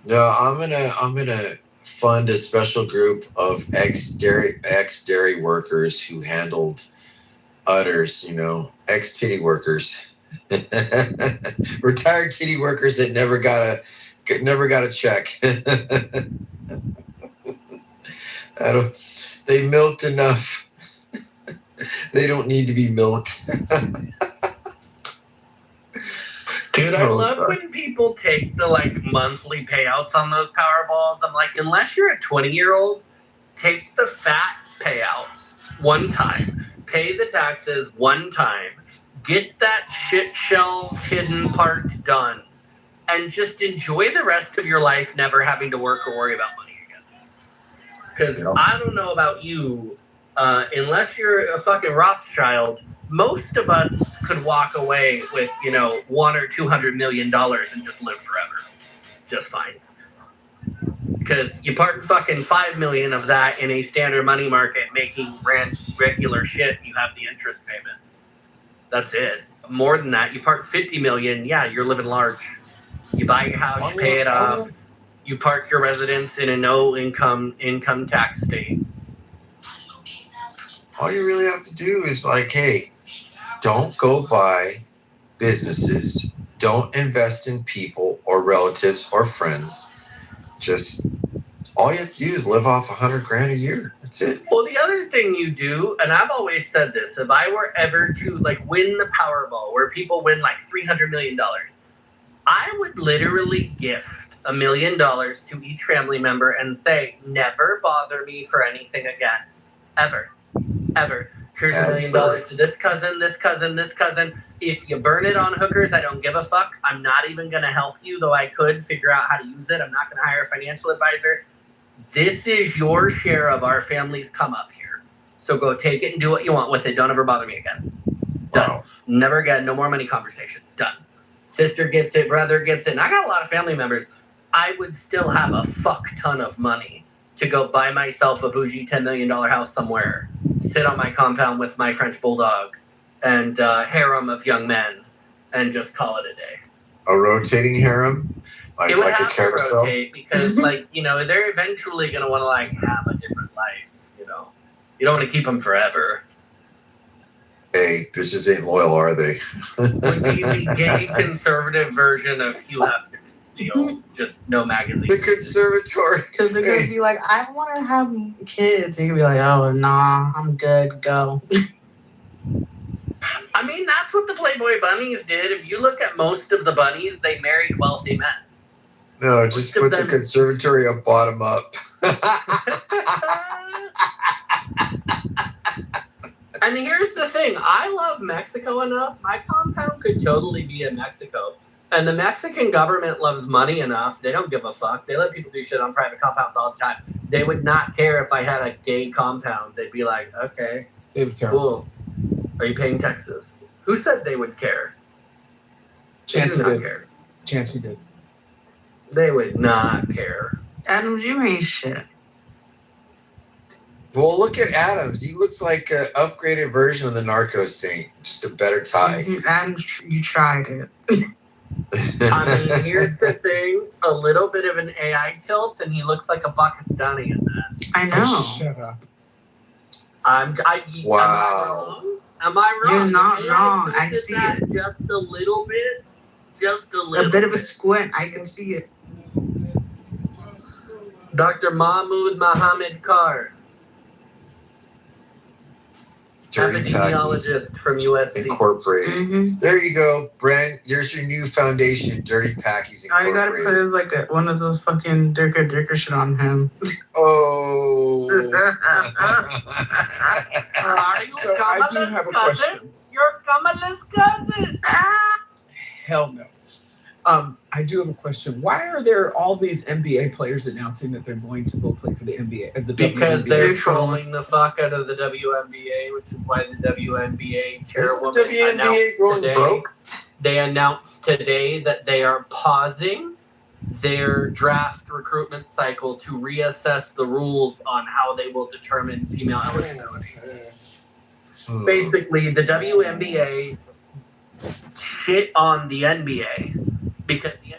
No, I'm gonna fund a special group of ex dairy workers who handled udders, ex titty workers, retired titty workers that never got a check. They milked enough. They don't need to be milked. Dude, I love when people take the monthly payouts on those Powerballs. I'm unless you're a 20-year-old, take the fat payout one time, pay the taxes one time, get that shit shell hidden part done, and just enjoy the rest of your life never having to work or worry about money again. Because I don't know about you, unless you're a fucking Rothschild, most of us could walk away with, $100 or $200 million and just live forever. Just fine. Because you park fucking 5 million of that in a standard money market, making regular shit. You have the interest payment. That's it. More than that, you park 50 million. Yeah, you're living large. You buy your house, you pay it off. You park your residence in a no income tax state. All you really have to do is like, hey, don't go buy businesses. Don't invest in people or relatives or friends. Just all you have to do is live off $100,000 a year. That's it. Well, the other thing you do, and I've always said this, if I were ever to like win the Powerball, where people win like $300 million, I would literally gift $1 million to each family member and say, never bother me for anything again, ever. Here's $1 million to this cousin, this cousin, this cousin. If you burn it on hookers, I don't give a fuck. I'm not even going to help you, though I could figure out how to use it. I'm not going to hire a financial advisor. This is your share of our family's come up here. So go take it and do what you want with it. Don't ever bother me again. Done. Wow. Never again. No more money conversation. Done. Sister gets it. Brother gets it. And I got a lot of family members. I would still have a fuck ton of money to go buy myself a bougie $10 million house somewhere, sit on my compound with my French bulldog and harem of young men, and just call it a day. A rotating harem? It would like have a carousel? to rotate because, like, you know, they're eventually going to want to, like, have a different life, you know. You don't want to keep them forever. Hey, bitches ain't loyal, are they? Would be the gay conservative version of Hugh Hefner's deal. Just no magazine. The conservatory. Because they're going to be like, I want to have kids. And you're going to be like, oh, nah, I'm good, go. I mean, that's what the Playboy Bunnies did. If you look at most of the bunnies, they married wealthy men. No, just put the conservatory up bottom up. And here's the thing. I love Mexico enough. My compound could totally be in Mexico. And the Mexican government loves money enough. They don't give a fuck. They let people do shit on private compounds all the time. They would not care if I had a gay compound. They'd be like, okay, they would care. Cool. Are you paying taxes? Who said they would care? Chancey did. Chancey did. They would not care. Adams, you ain't shit. Well, look at Adams. He looks like an upgraded version of the Narco Saint. Just a better tie. Adams, you tried it. I mean, here's the thing. A little bit of an AI tilt, and he looks like a Pakistani in that. I know. Oh, shut up. Wow. Am I wrong? You're not wrong. I see that it. Just a little bit. Just a little A bit of a squint. I can see it. Dr. Mahmoud Mohammed Kar. Epidemiologist from USC. Incorporated. Mm-hmm. There you go, Brent. There's your new foundation, Dirty Packies All you Incorporated. gotta put is like one of those fucking Dirker shit on him. Oh. Are you So I do have a question. You're Kamala's cousin. Hell no. I do have a question. Why are there all these NBA players announcing that they're going to go play for the NBA? Because WNBA? they're trolling the fuck out of the WNBA, which is why the WNBA chairwoman announced today. They announced today that they are pausing their draft recruitment cycle to reassess the rules on how they will determine female eligibility. Basically, the WNBA shit on the NBA because the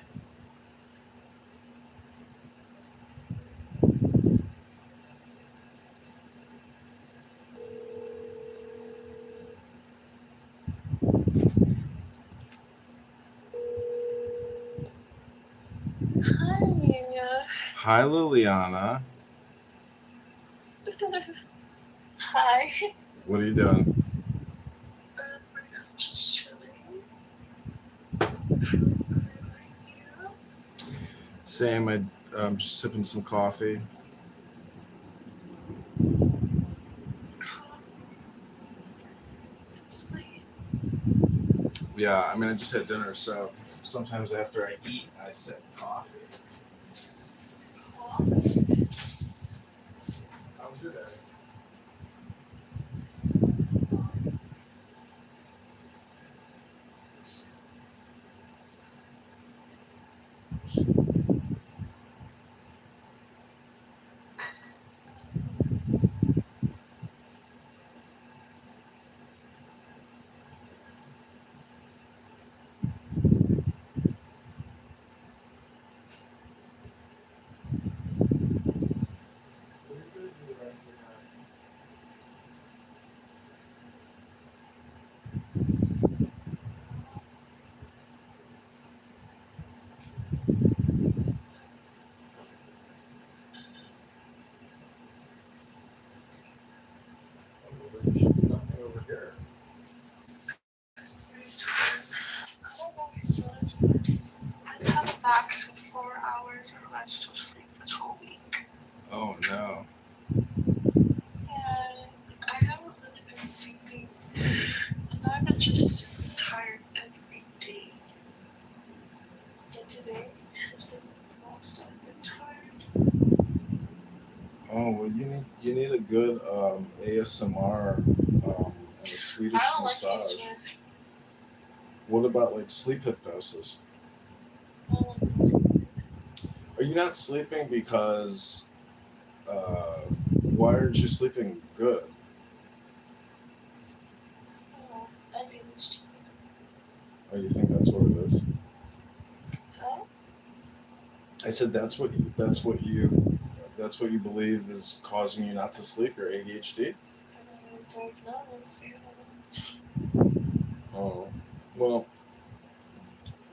Hi, Liliana. Hi. What are you doing? Just chilling. Same. I'm just sipping some coffee. Yeah, I mean, I just had dinner, so sometimes after I eat, I sip coffee. How was your day? still sleep this whole week. Oh no. Yeah, I haven't really been sleeping. And I've been just tired every day. And today has been the most I've been tired. Oh well, you need a good ASMR and a Swedish I don't like massage. ASMR. What about like sleep hypnosis? I don't like ASMR. Are you not sleeping because why aren't you sleeping good? I mean, it's Oh, you think that's what it is? huh? I said that's what you believe is causing you not to sleep. Your ADHD. I don't know. Let's see. Oh, well,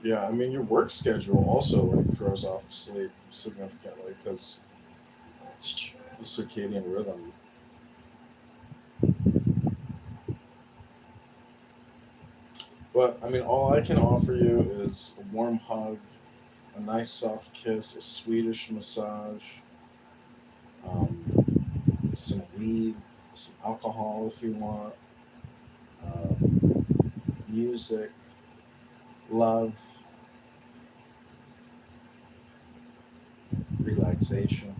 yeah. I mean, your work schedule also like throws off sleep significantly because That's true. the circadian rhythm. But I mean, all I can offer you is a warm hug, a nice soft kiss, a Swedish massage, some weed, some alcohol if you want, music, love, relaxation.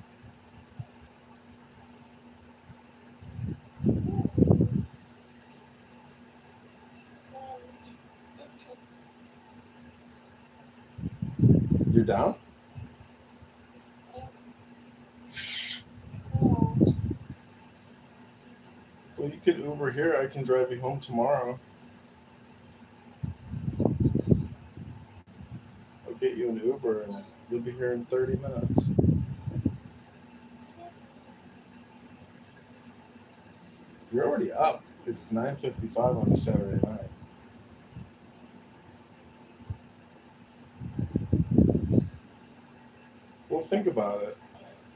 You're down? Well, you can Uber here. I can drive you home tomorrow. I'll get you an Uber and you'll be here in 30 minutes. You're already up. It's 9:55 on a Saturday night. Well, think about it.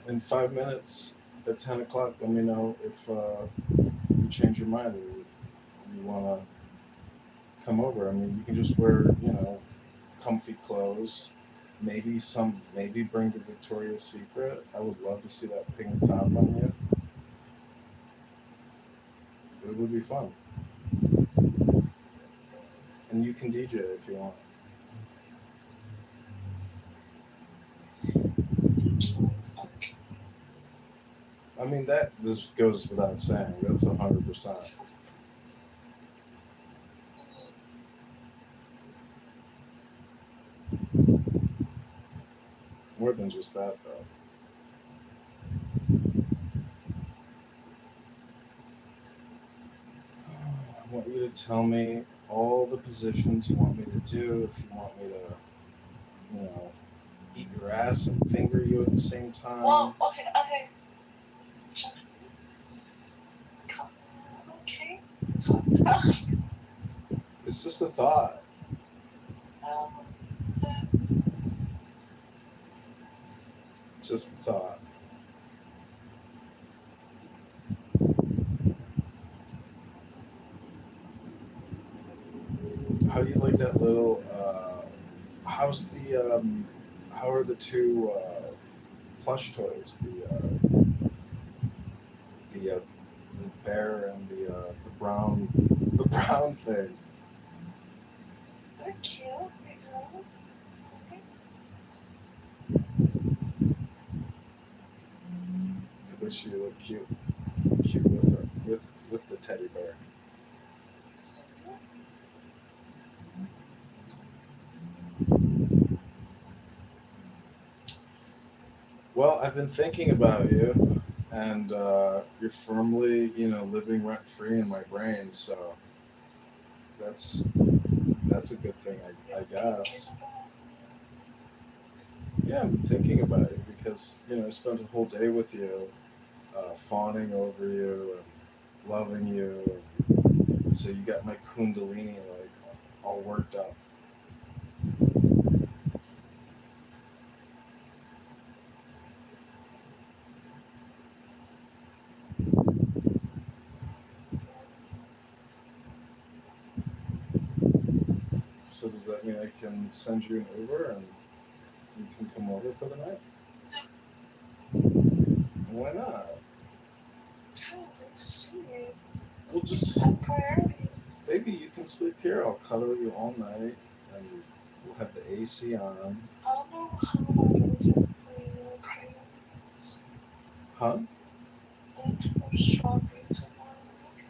In 5 minutes at 10 o'clock, let me know if you change your mind and you want to come over. I mean, you can just wear, comfy clothes. Maybe bring the Victoria's Secret. I would love to see that pink top on you. It would be fun. And you can DJ if you want. I mean, this goes without saying. That's 100%. More than just that, though. I want you to tell me all the positions you want me to do. If you want me to, eat your ass and finger you at the same time. Well, okay. Okay. It's just a thought. Just a thought. How do you like that little? How are the two plush toys? The bear and the brown thing. They're cute. I wish you look cute with her, with the teddy bear. Well, I've been thinking about you, and you're firmly, living rent free in my brain. So that's a good thing, I guess. Yeah, I'm thinking about you because I spent a whole day with you, fawning over you and loving you, and so you got my kundalini like all worked up. So does that mean I can send you an Uber and you can come over for the night? No, Why not? I would like to see you. We'll just, Set priorities. baby, you can sleep here. I'll cuddle you all night, and we'll have the AC on. I don't know how I'm going to do your priorities. Huh? I need to go shopping tomorrow.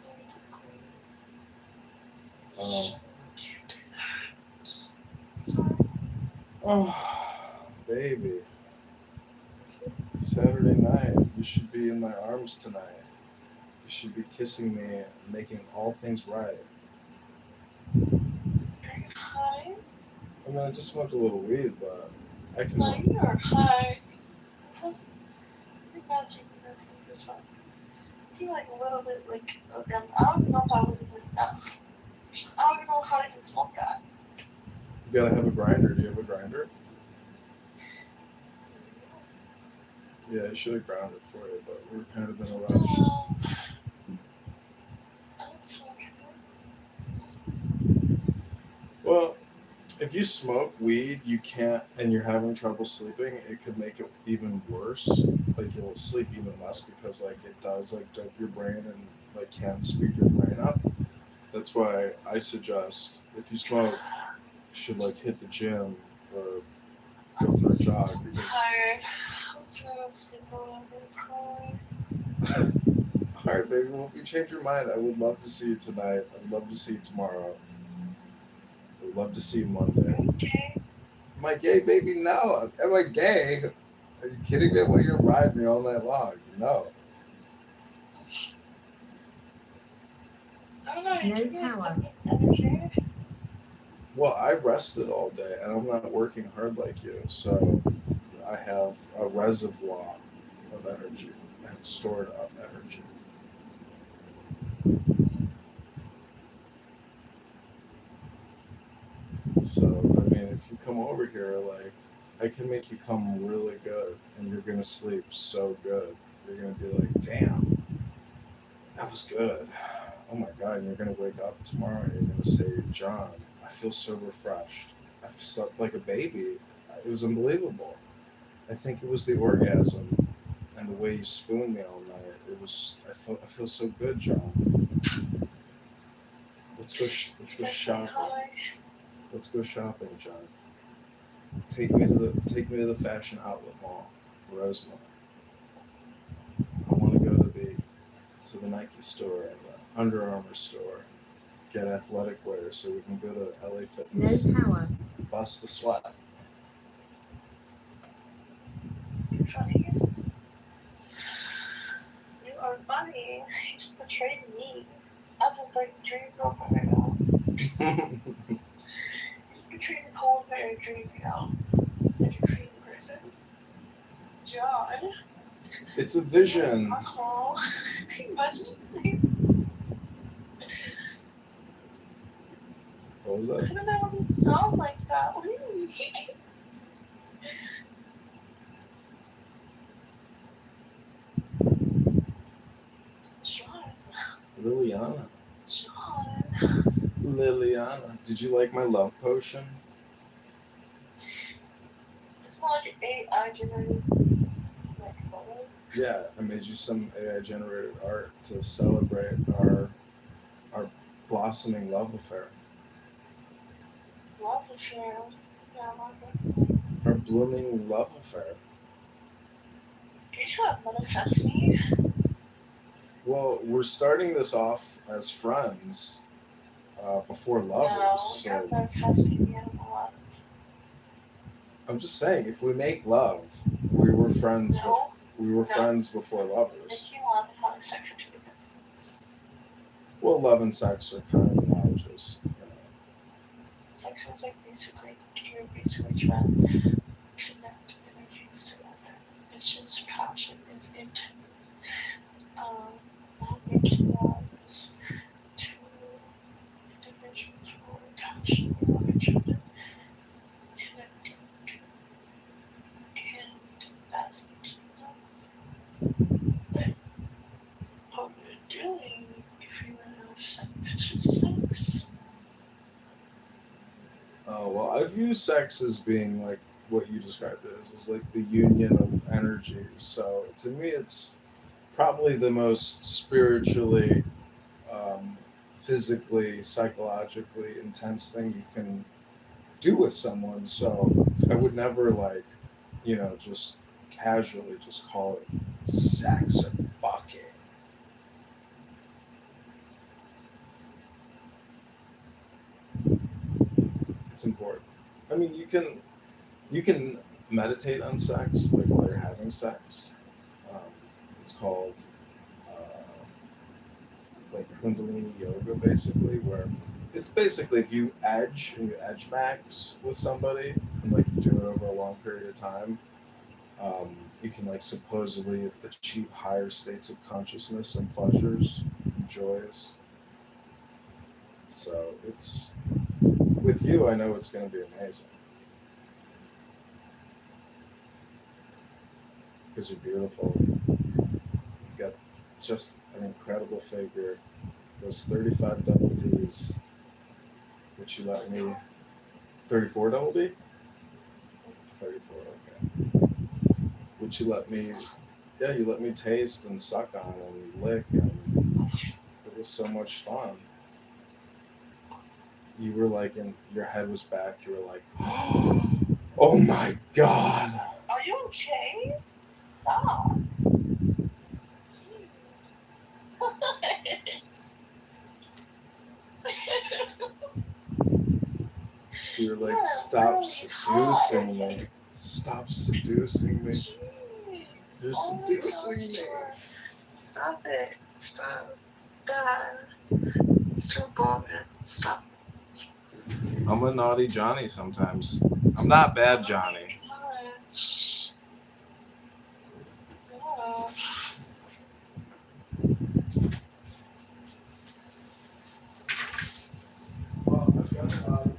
I need to clean. Oh. Shit, I can't do that. Sorry. Oh, baby. It's Saturday night. You should be in my arms tonight. You should be kissing me and making all things right. Are you high? I mean, I just smoked a little weed, but I can. No, you are high. Plus, you're not taking enough from this one. I feel like a little bit like kilograms. I don't even know if that was even enough. I don't even know how to even smoke that. You gotta have a grinder. Do you have a grinder? Yeah, I should have ground it for you, but we were kind of in a rush. I don't smoke Well, if you smoke weed, you can't, and you're having trouble sleeping, it could make it even worse. Like you'll sleep even less because like it does like dope your brain and like can speed your brain up. That's why I suggest if you smoke, you should like hit the gym or go for a jog. I'm Because tired. I'm just gonna sleep a little bit, probably. all right, baby. Well, if you change your mind, I would love to see you tonight. I'd love to see you tomorrow. I'd love to see you Monday. Okay. Am I gay, baby? No. Am I gay? Are you kidding me? Why you gonna ride me all night long? No. I don't know. You No give me power. energy. Well, I rested all day, and I'm not working hard like you, so I have a reservoir of energy. I have stored up energy. So, I mean, if you come over here, like, I can make you come really good, and you're gonna sleep so good. You're gonna be like, damn, that was good. Oh my God, and you're gonna wake up tomorrow and you're gonna say, John, I feel so refreshed. I slept like a baby. It was unbelievable. I think it was the orgasm and the way you spooned me all night. I feel so good, John. Let's go shopping. Let's go shopping, John. Take me to the fashion outlet mall, Rosemont. I want to go to the Nike store and the Under Armour store. Get athletic wear so we can go to LA Fitness No power. and bust the sweat. You're funny. You are funny. You just betrayed me. I was just like dream girlfriend right now. You just betrayed this whole entire dream, you know? Like a crazy person. John. It's a vision. Oh, he must be. What was I that? don't know why you sound like that. What do you mean? John. Liliana. John. Liliana. Did you like my love potion? It's more like an AI generated like photo. Yeah, I made you some AI generated art to celebrate our blossoming love affair. Love affair. Yeah, I love it. Our blooming love affair. Are you trying to manifest me? Well, we're starting this off as friends before lovers. No, So you're manifesting me in love. I'm just saying, if we make love, we were friends. No. We were No. friends before lovers. Making love and having sex are two different things. Well, love and sex are kind of analogous. You know. Sex is like basically you're basically trying to connect energies together. It's just passion, it's intimate. Making love is two individuals who are attached to each other, connecting, and that's but what we're doing if you want to have sex is just sex. Oh, well, I view sex as being like what you described it as like the union of energies. So to me, it's probably the most spiritually, physically, psychologically intense thing you can do with someone. So I would never like, just casually just call it sex or fucking. It's important. I mean, you can meditate on sex like while you're having sex. Um, it's called like Kundalini yoga, basically, where it's basically if you edge and you edge max with somebody and like you do it over a long period of time, you can like supposedly achieve higher states of consciousness and pleasures and joys. So it's with you. I know it's going to be amazing because you're beautiful. You've got just an incredible figure. Those 35 double D's, which you let me. 34 double D? 34, okay. Which you let me, yeah, you let me taste and suck on and lick, and it was so much fun. You were like, and your head was back, you were like, oh my God. Are you okay? Stop. You were like, stop seducing me. Stop seducing me. You're seducing me. Stop it. Stop. God. It's so boring. Stop. I'm a naughty Johnny sometimes. I'm not bad Johnny. Well, I've got a lot of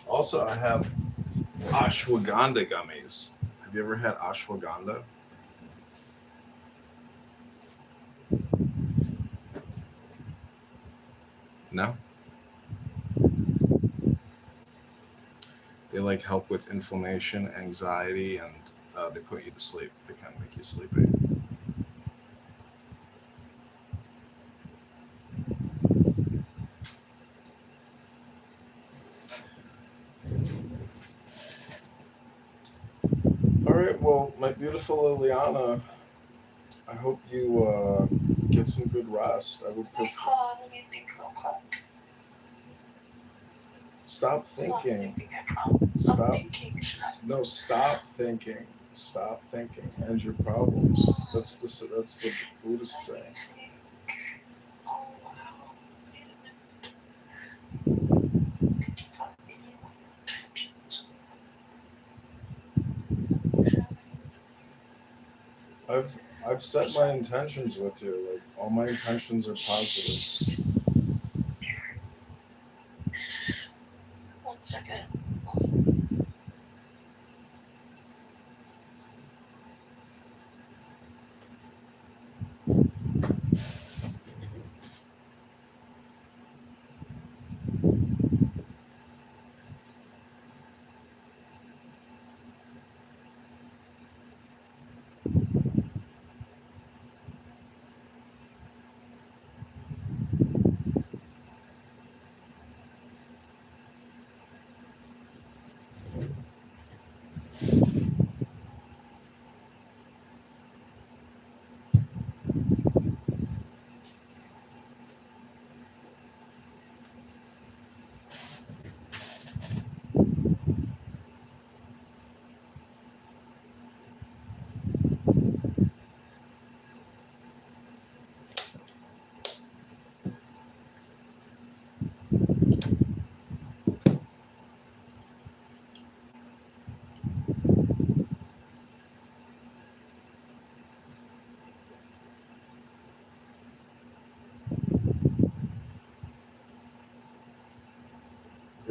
Also, I have ashwagandha gummies. Have you ever had ashwagandha? No? They like help with inflammation, anxiety, and they put you to sleep. They kind of make you sleepy. All right, well, my beautiful Liliana, I hope you get some good rest. I would prefer. Stop thinking. Stop. No, stop thinking. Stop thinking. End your problems. That's the Buddhist saying. I've set my intentions with you. Like all my intentions are positive. 1 second.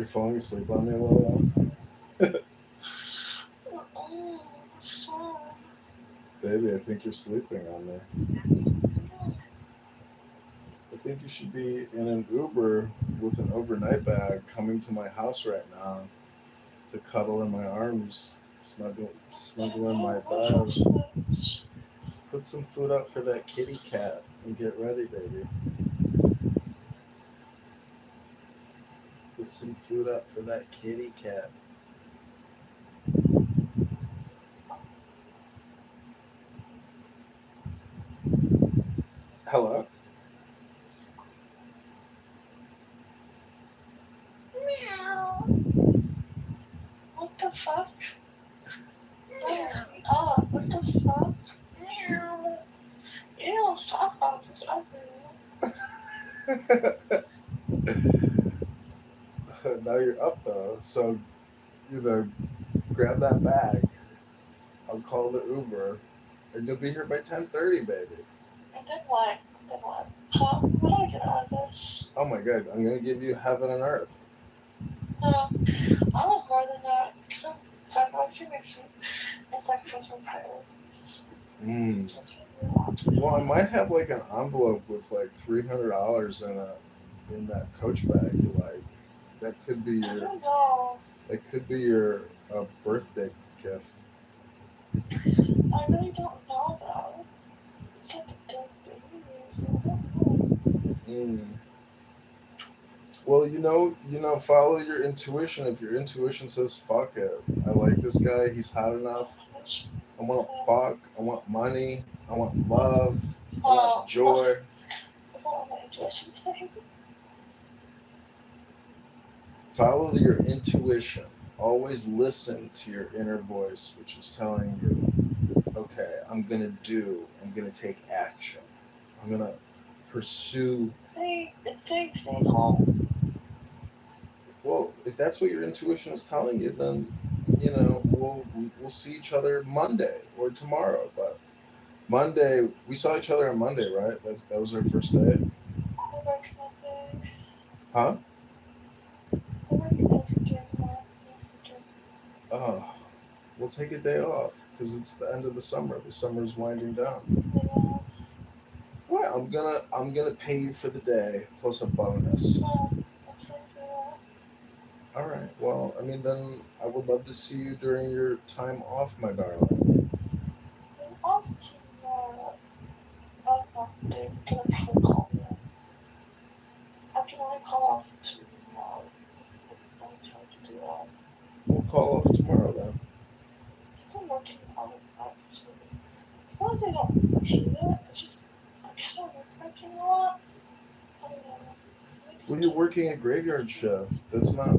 You're falling asleep on me, Lilian? Baby, I think you're sleeping on me. I think you should be in an Uber with an overnight bag coming to my house right now to cuddle in my arms, snuggle in my bed. Put some food up for that kitty cat and get ready, baby. Put some food up for that kitty cat. Hello? Meow. What the fuck? Meow. Oh, what the fuck? Meow. Ew, stop off. It's ugly. Now you're up though, so grab that bag. I'll call the Uber, and you'll be here by 10:30, baby. And then what? How do I get out of this? Oh my god, I'm gonna give you heaven and earth. No, I want more than that. Because I'm sacrificing my sleep. It's like for some priorities. Well, I might have like an envelope with like $300 in that Coach bag you like. That could be I your don't know. birthday gift. I really don't know though. It's like a big baby. I don't know. Well, follow your intuition. If your intuition says fuck it, I like this guy, he's hot enough. I want to fuck, I want money, I want love, I want joy. Follow your intuition. Always listen to your inner voice, which is telling you, okay, I'm going to take action. I'm going to pursue. It's saying stay home. Well, if that's what your intuition is telling you, then, we'll see each other Monday or tomorrow. But Monday, we saw each other on Monday, right? That was our first day. Huh? Oh, we'll take a day off because it's the end of the summer. The summer's winding down. All right, I'm gonna pay you for the day plus a bonus. All right. Well, then I would love to see you during your time off, my darling. I'm off tomorrow. They're gonna probably call me. I can only call off tomorrow. I'm trying to do that. We'll call off tomorrow then. I'm working on it. Well, they don't hate it. It's just I kind of working a lot. I don't know. When you're working a graveyard shift, that's not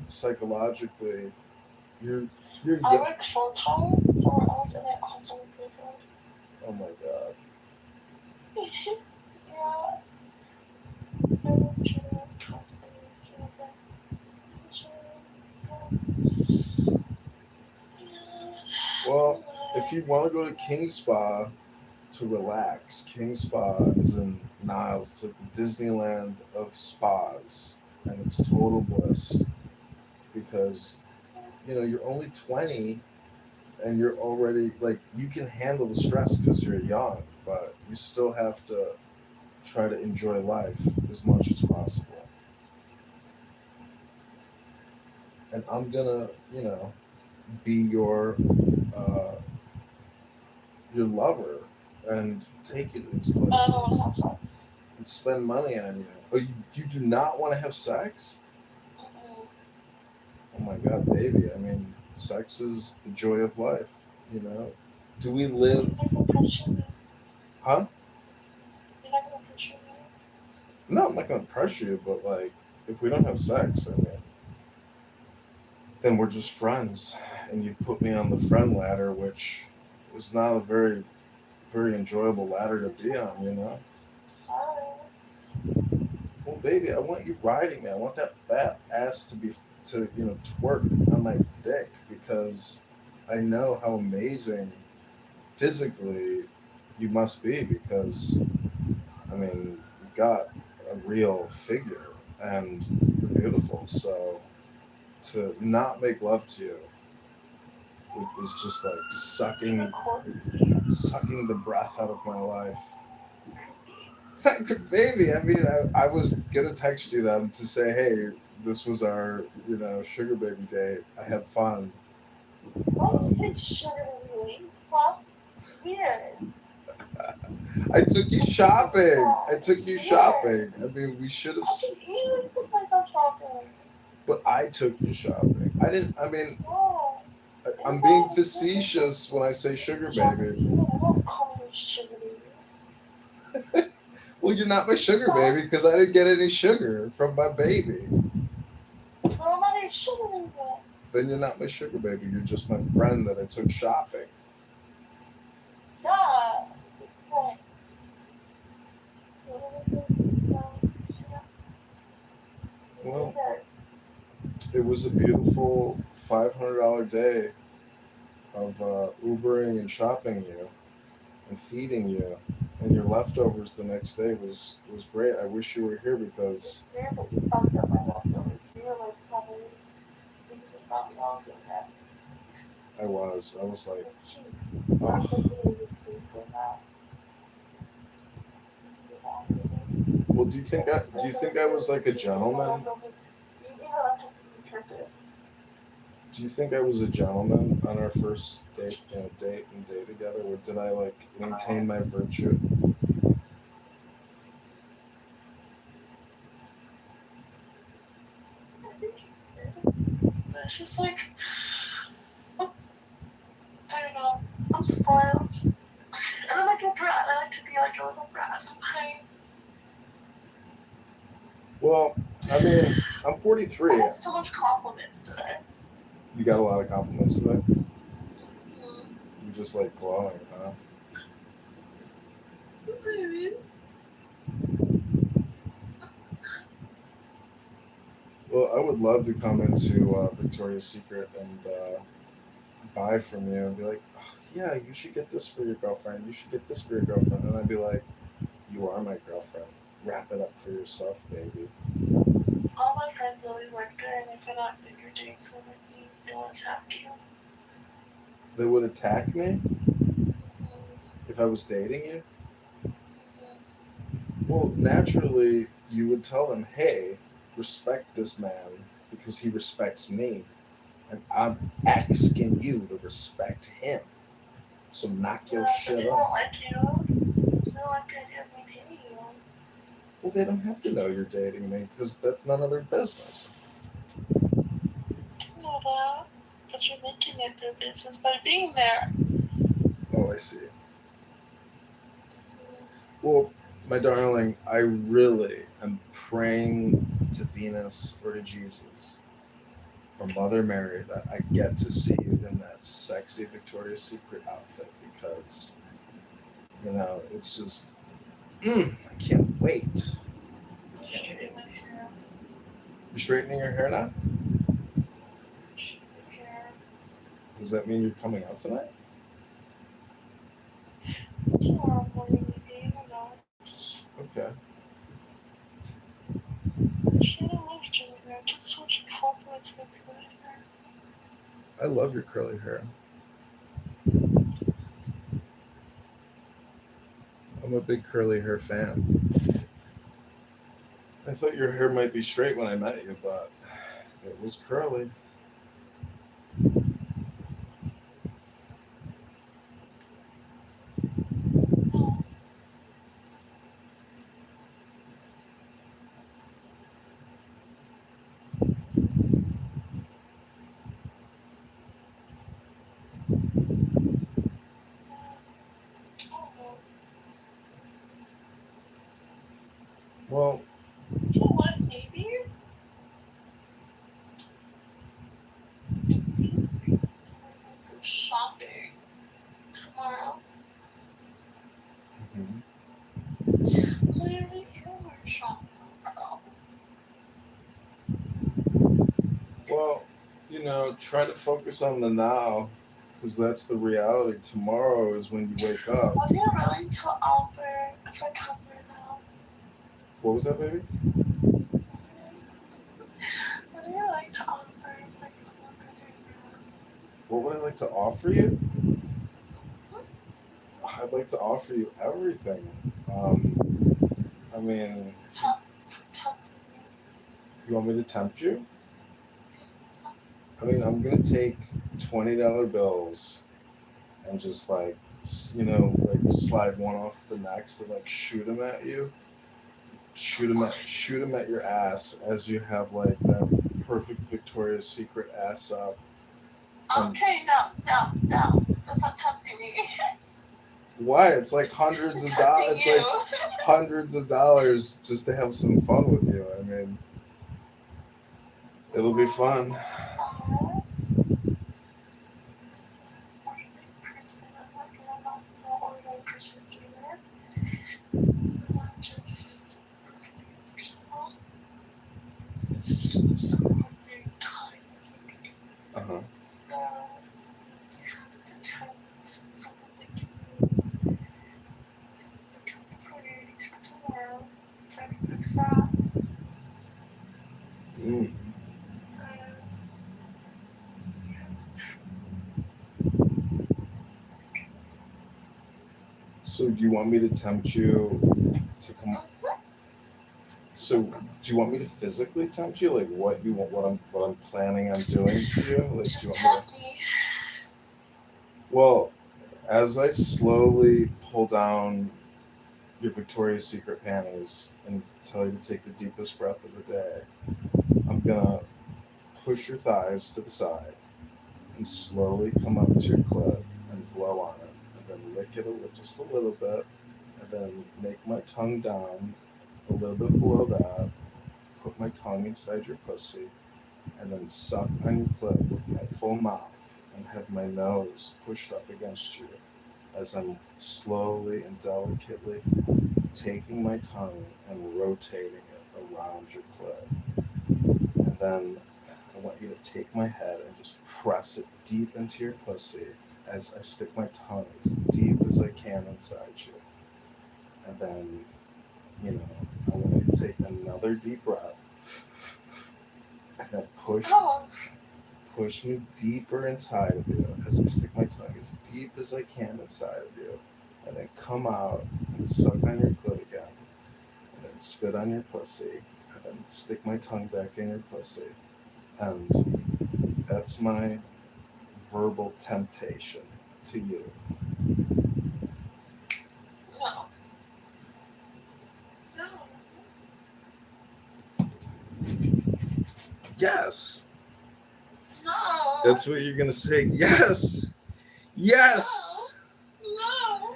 psychologically. You're. I work full time somewhere else, and I also work graveyard. Oh my god. Yeah. Well, if you want to go to King Spa to relax, King Spa is in Niles. It's like the Disneyland of spas, and it's total bliss because you're only 20 and you're already you can handle the stress because you're young, but you still have to try to enjoy life as much as possible. And I'm gonna be your lover and take you to these places and spend money on you. Oh, you do not want to have sex? Oh my god, baby. Sex is the joy of life, Do we live? Huh? No, I'm not gonna pressure you, but if we don't have sex, then we're just friends, and you've put me on the friend ladder, which is not a very, very enjoyable ladder to be on, Well, baby, I want you riding me. I want that fat ass to twerk on my dick because I know how amazing physically you must be because, you've got a real figure and you're beautiful. So to not make love to you is just like sucking the breath out of my life. It's not good, baby. I mean, I was gonna text you then to say, hey, this was our, sugar baby date. I had fun. I took you shopping. I mean, we should have. But I took you shopping. I didn't. I mean, I'm being facetious when I say sugar baby. Well, you're not my sugar baby because I didn't get any sugar from my baby. Then you're not my sugar baby. You're just my friend that I took shopping. Well, it was a beautiful $500 day of Ubering and shopping you and feeding you, and your leftovers the next day was great. I wish you were here because I was like, oh. Well, do you think I was like a gentleman? Do you think I was a gentleman on our first date, date and day together? Or did I like maintain my virtue? It's just like, I don't know, I'm spoiled. And I'm like a brat. I like to be like a little brat sometimes. Well, I mean, I'm 43. I had so much compliments today. You got a lot of compliments today? You just like glowing, huh? Well, I would love to come into Victoria's Secret and buy from you and be like, oh, yeah, you should get this for your girlfriend. You should get this for your girlfriend. And I'd be like, you are my girlfriend. Wrap it up for yourself, baby. All my friends always work there, and if I not think you're doing something, they'll attack you. They would attack me if I was dating you? Well, naturally, you would tell them, hey, respect this man because he respects me. And I'm asking you to respect him. So knock your shit They don't off. like you. They don't like the idea of me dating you. Well, they don't have to know you're dating me because that's none of their business. I know that, but you're making it their business by being there. Oh, I see. Well, my darling, I really am praying to Venus or to Jesus or Mother Mary that I get to see you in that sexy Victoria's Secret outfit because, it's just, I can't wait. You're straightening your hair now? Does that mean you're coming out tonight? Tomorrow morning, maybe, who knows? Okay. She didn't love doing that. Just so much compliments with my hair. I love your curly hair. I'm a big curly hair fan. I thought your hair might be straight when I met you, but it was curly. Well, you know what? Maybe. Go shopping tomorrow. Maybe you are shopping tomorrow. Well, try to focus on the now, because that's the reality. Tomorrow is when you wake up. What are you willing to offer if I come there now? What was that, baby? What would I like to offer you? I'd like to offer you everything. I mean, you want me to tempt you? I mean, I'm gonna take $20 bills and just like, like slide one off the next and like shoot them at you. Shoot them at your ass as you have like that perfect Victoria's Secret ass up. Okay, no. That's not tempting me. Why? It's like hundreds of dollars. It's like hundreds of dollars just to have some fun with you. I mean, it'll be fun. Uh-huh. Mm. So do you want me to tempt you to come? So do you want me to physically tempt you? Like what I'm planning on doing to you? Like do you want me to... Well, as I slowly pull down your Victoria's Secret panties and tell you to take the deepest breath of the day, I'm gonna push your thighs to the side and slowly come up to your clit and blow on it, and then lick it just a little bit, and then make my tongue down a little bit below that, put my tongue inside your pussy, and then suck on your clit with my full mouth and have my nose pushed up against you as I'm slowly and delicately taking my tongue and rotating it around your clit. And then I want you to take my head and just press it deep into your pussy as I stick my tongue as deep as I can inside you. And then, I want you to take another deep breath and then push me deeper inside of you as I stick my tongue as deep as I can inside of you. And then come out and suck on your clit again. And then spit on your pussy. And then stick my tongue back in your pussy. And that's my verbal temptation to you. Yes. No. That's what you're going to say. Yes. Yes. No.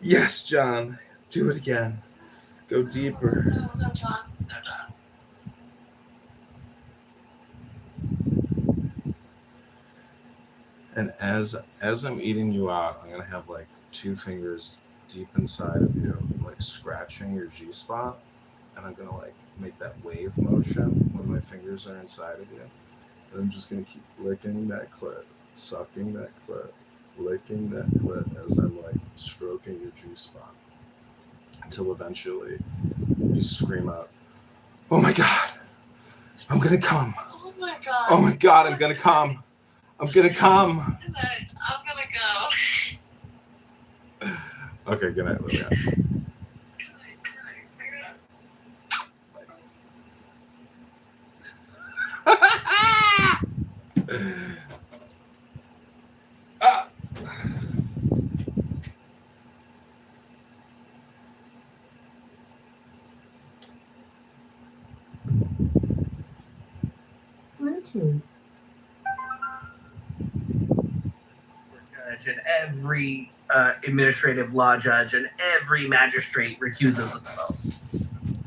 Yes, John. Do it again. Go deeper. No, John. No. And as I'm eating you out, I'm gonna have like two fingers deep inside of you, like scratching your G-spot, and I'm gonna like make that wave motion when my fingers are inside of you. And I'm just gonna keep licking that clit, sucking that clit, licking that clit as I'm like stroking your G-spot, until eventually you scream out, "Oh my God, I'm gonna come! Oh my God! Oh my God, I'm gonna come! I'm gonna come!" Good night. I'm gonna go. Okay, good night, Lilian. Bluetooth. Judge and every administrative law judge and every magistrate recuses themselves.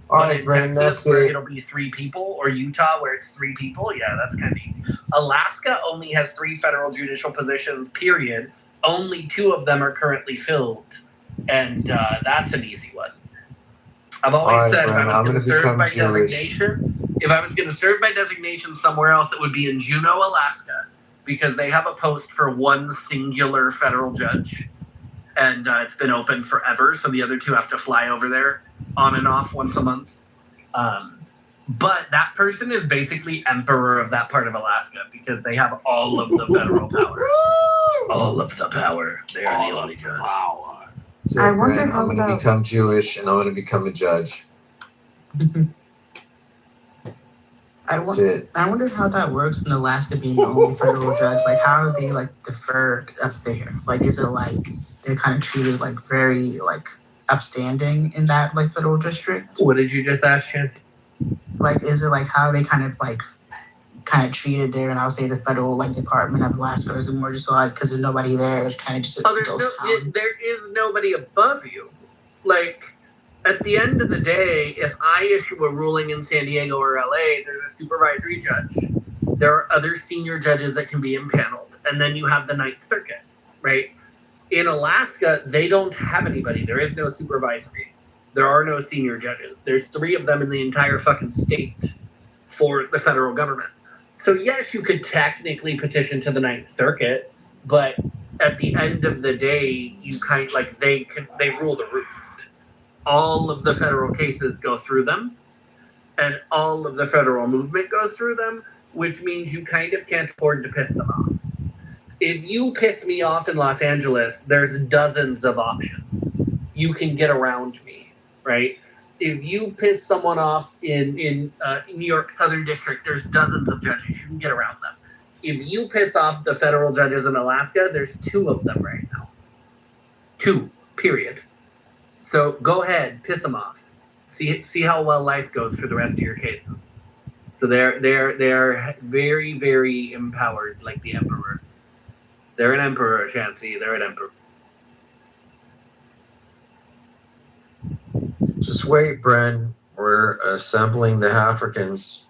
All right, Brandon, that's where it. it'll be 3 people, or Utah where it's 3 people. Yeah, that's kind of easy. Alaska only has 3 federal judicial positions, period. Only 2 of them are currently filled, and that's an easy one. I've always said if I was going to serve by designation, if I was going to serve by designation somewhere else, it would be in Juneau, Alaska, because they have a post for 1 singular federal judge, and it's been open forever. So the other 2 have to fly over there on and off once a month. But that person is basically emperor of that part of Alaska because they have all of the federal power. All of the power. They are the only judge. So, I wonder Grant, how I'm going to that- become Jewish and I'm going to become a judge. I That's wonder, it. I wonder how that works in Alaska being the only federal judge. Like, how are they like deferred up there? Like, is it like they're kind of treated like very like upstanding in that like federal district? What did you just ask, Chancey? Like, is it like how they kind of treated there? And I would say the federal like Department of Alaska is more just like because there's nobody there. It's kind of just a ghost town. There is nobody above you. Like, at the end of the day, if I issue a ruling in San Diego or LA, there's a supervisory judge. There are other senior judges that can be impaneled. And then you have the Ninth Circuit, right? In Alaska, they don't have anybody. There is no supervisory. There are no senior judges. There's 3 of them in the entire fucking state for the federal government. So yes, you could technically petition to the Ninth Circuit, but at the end of the day, you kind of like they rule the roost. All of the federal cases go through them, and all of the federal movement goes through them, which means you kind of can't afford to piss them off. If you piss me off in Los Angeles, there's dozens of options. You can get around me, right? If you piss someone off in New York Southern District, there's dozens of judges. You can get around them. If you piss off the federal judges in Alaska, there's 2 of them right now. 2, period. So go ahead, piss them off. See how well life goes for the rest of your cases. So they're very, very empowered, like the emperor. They're an emperor, Chancey. They're an emperor. Just wait, Bren. We're assembling the Africans.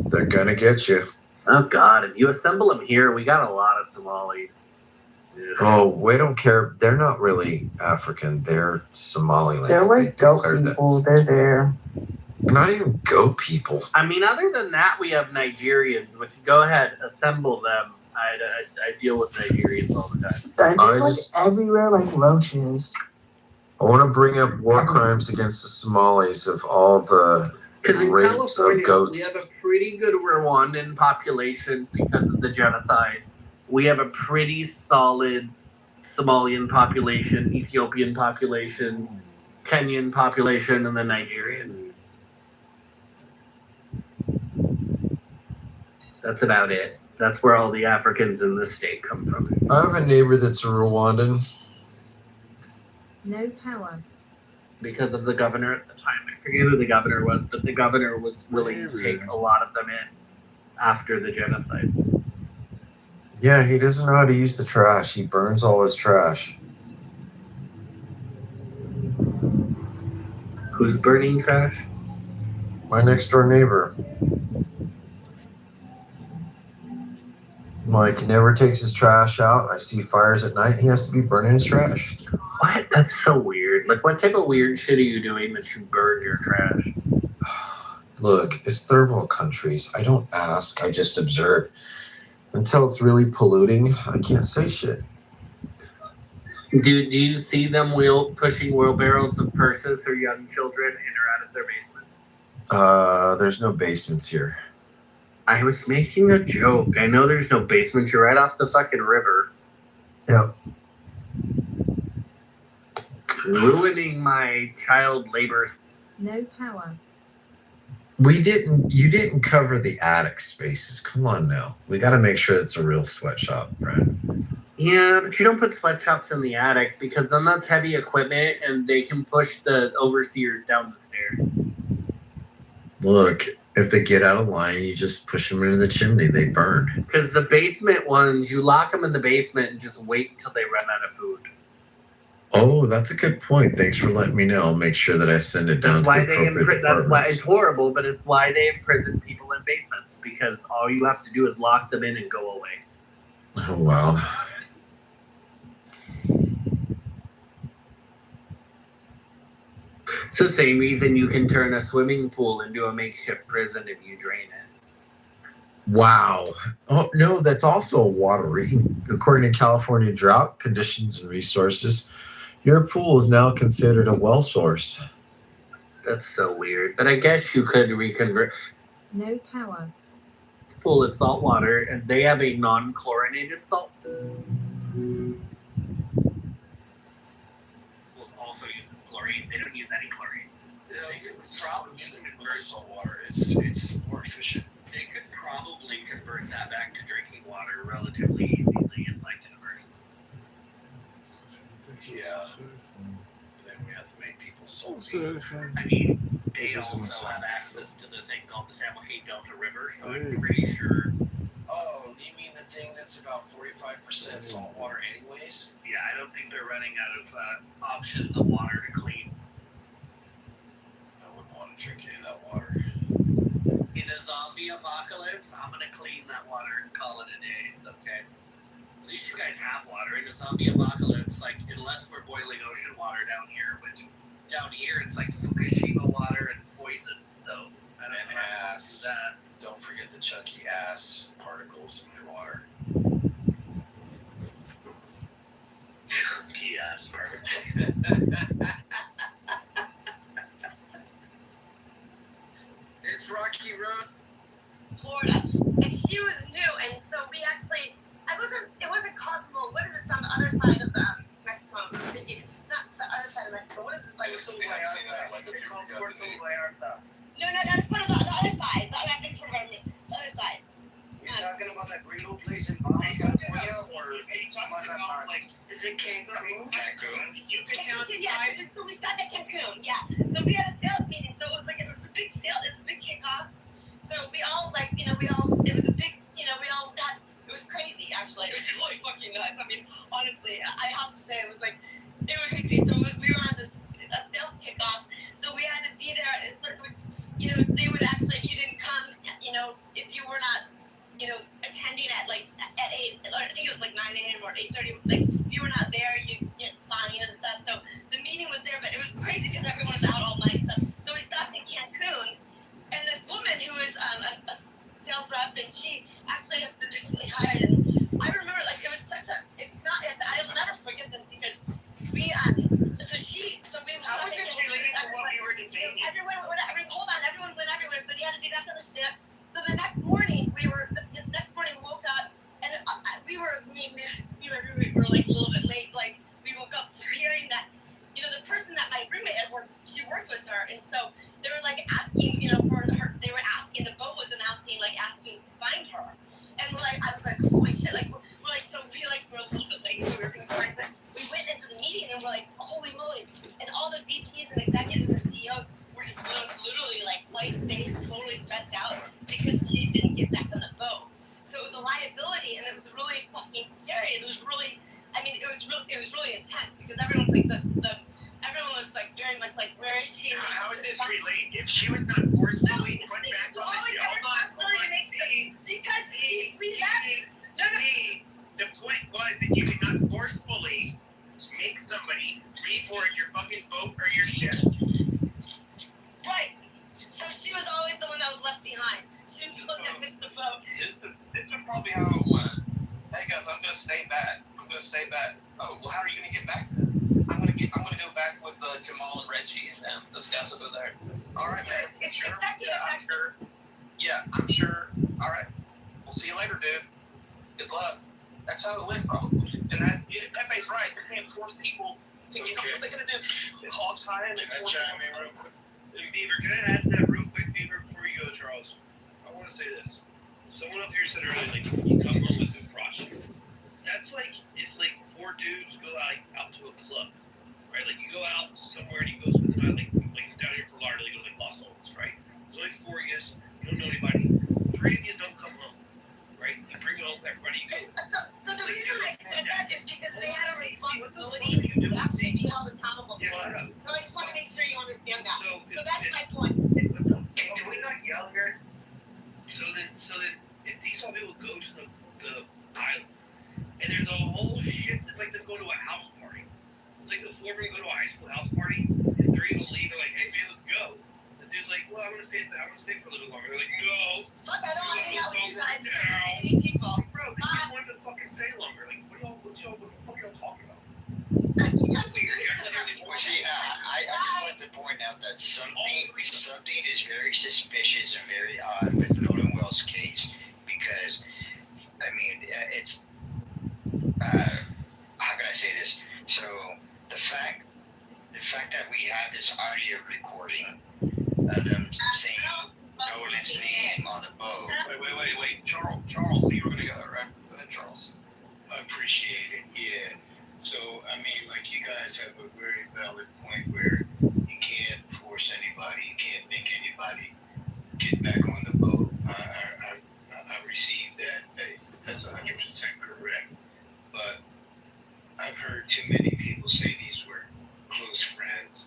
They're going to get you. Oh, God. If you assemble them here, we got a lot of Somalis. Ugh. Oh, we don't care. They're not really African. They're Somaliland. They're like goat people. They're there. They're not even goat people. I mean, other than that, we have Nigerians, which go ahead, assemble them. I deal with Nigerians all the time. They're like everywhere like roaches. I want to bring up war crimes against the Somalis of all the Because in rapes California, of goats. we have a pretty good Rwandan population because of the genocide. We have a pretty solid Somalian population, Ethiopian population, Kenyan population, and then Nigerian. That's about it. That's where all the Africans in this state come from. I have a neighbor that's a Rwandan. No power. Because of the governor at the time. I forget who the governor was, but the governor was willing to take a lot of them in after the genocide. Yeah, he doesn't know how to use the trash. He burns all his trash. Who's burning trash? My next door neighbor. Mike never takes his trash out. I see fires at night. He has to be burning his trash. What? That's so weird. Like, what type of weird shit are you doing that you burn your trash? Look, it's third world countries. I don't ask. I just observe. Until it's really polluting, I can't say shit. Do you see them pushing wheelbarrows of purses for young children in or out of their basement? There's no basements here. I was making a joke. I know there's no basement. You're right off the fucking river. Yep. Ruining my child labor. No power. You didn't cover the attic spaces. Come on now. We got to make sure it's a real sweatshop, Brad. Yeah, but you don't put sweatshops in the attic because then that's heavy equipment and they can push the overseers down the stairs. Look, if they get out of line, you just push them into the chimney. They burn. Because the basement ones, you lock them in the basement and just wait until they run out of food. Oh, that's a good point. Thanks for letting me know. I'll make sure that I send it down to the appropriate That's why departments. it's horrible, but it's why they imprison people in basements because all you have to do is lock them in and go away. Oh, wow. It's the same reason you can turn a swimming pool into a makeshift prison if you drain it. Wow. Oh, no, that's also a water. According to California Drought Conditions and Resources, your pool is now considered a well source. That's so weird. But I guess you could reconvert No power. full of salt water, and they have a non-chlorinated salt. Also uses chlorine. They don't use any chlorine. They could probably convert salt water. It's more efficient. They could probably convert that back to drinking water relatively easily in like an emergency. Yeah. Then we have to make people salty. I mean, they also have access to the thing called the San Joaquin Delta River, so I'm pretty sure. Oh, you mean the thing that's about 45% salt water anyways? Yeah, I don't think they're running out of options of water to clean. I wouldn't want to drink any of that water. In a zombie apocalypse, I'm gonna clean that water and call it a day. It's okay. At least you guys have water. In a zombie apocalypse, like, unless we're boiling ocean water down here, which down here it's like Fukushima water and poison. So I don't know how to do that. Don't forget the chunky ass particles in your water. Chunky ass particles. It's Rocky Road. Florida, and she was new, and so we actually, it wasn't Cosmo. What is it on the other side of Mexico? I'm thinking it's not the other side of Mexico. What is it like? It's called Puerto Vallarta. No, it's one of the other side. The other side. You're talking about that burrito place in Baja California, or are you talking about like? Is it Cancun? You can count. Yeah, so we stopped at Cancun. Yeah, so we had a sales meeting. So it was a big sale. It was a big kickoff. So we all it was a big, it was crazy actually. It was really fucking nuts. I mean, honestly, I have to say it was crazy. So we were on a sales kickoff. So we had to be there at a certain, they would actually, if you didn't come, if you were not, attending at 8, or I think it was like 9 a.m. or 8:30, like if you were not there, you get fined and stuff. So the meeting was there, but it was crazy because everyone was out all night. So we stopped in Cancun, and this woman who was a sales rep, and she actually had been recently hired. And I remember, it was such a, I'll never forget this because we, How was this related to what we were debating? Everyone went everywhere, but he had to be back on the ship. So the next morning, we woke up, and we were like a little bit late. Like, we woke up hearing that, the person that my roommate had worked, she worked with her, and so they were like asking, for her, they were asking, the boat was announcing, like asking to find her. And I was like, holy shit, like, we're a little bit late, so we were going to find, but we went into the meeting, and we're like, holy moly. And all the VPs and executives and CEOs were just literally like white-faced, totally stressed out because he didn't get back on the boat. So it was a liability, and it was really fucking scary. It was really, it was really intense because everyone was like, everyone was like very much like, where is she? How is this related? If she was not forcefully put back on the ship, the point was that you cannot forcefully make somebody reboard your fucking boat or your ship. Right. So she was always the one that was left behind. She was the one that missed the boat. This is probably how it went. Hey guys, I'm gonna stay back. Oh, well, how are you gonna get back then? I'm gonna go back with Jamal and Reggie and them. Those guys will go there. All right, man. It's sure. exactly I'm sure. Yeah, I'm sure. All right. We'll see you later, dude. Good luck. That's how it went, probably. And Pepe's right. They can't force people to get what they're gonna do. Hog tie and force them. Beaver, can I add to that real quick, Beaver, before you go, Charles? I want to say this. Someone up here said earlier, like, you come home as a prostitute. That's like, it's like 4 dudes go out to a club, right? Like, you go out somewhere and you go spend the night, like down here for Florida, you go to like Los Angeles, right? There's only 4 of you, you don't know anybody. 3 of you don't come home, right? You bring it home to everybody. So the reason I said that is because they had a responsibility to actually be held accountable for it. So I just want to make sure you understand that. So that's my point. Can we not yell here? So that if these all people go to the island, and there's a whole shit, it's like them going to a house party. It's like the 4 of them go to a high school house party, and 3 of them leave. They're like, hey man, let's go. And the dude's like, well, I'm gonna stay for a little longer. They're like, no. Fuck, I don't want to hang out with you guys. Any people. Bro, they just wanted to fucking stay longer. Like, what the fuck are y'all talking about? See, I just like to point out that some something is very suspicious and very odd with Nolan Wells' case because, I mean, it's how can I say this? So the fact that we have this audio recording of them saying Nolan's name on the boat. Wait, Charles, you were gonna go, right? Go ahead, Charles. I appreciate it. Yeah. So I mean, like you guys have a very valid point where you can't force anybody, you can't make anybody get back on the boat. I received that. That's 100% correct. But I've heard too many people say these were close friends.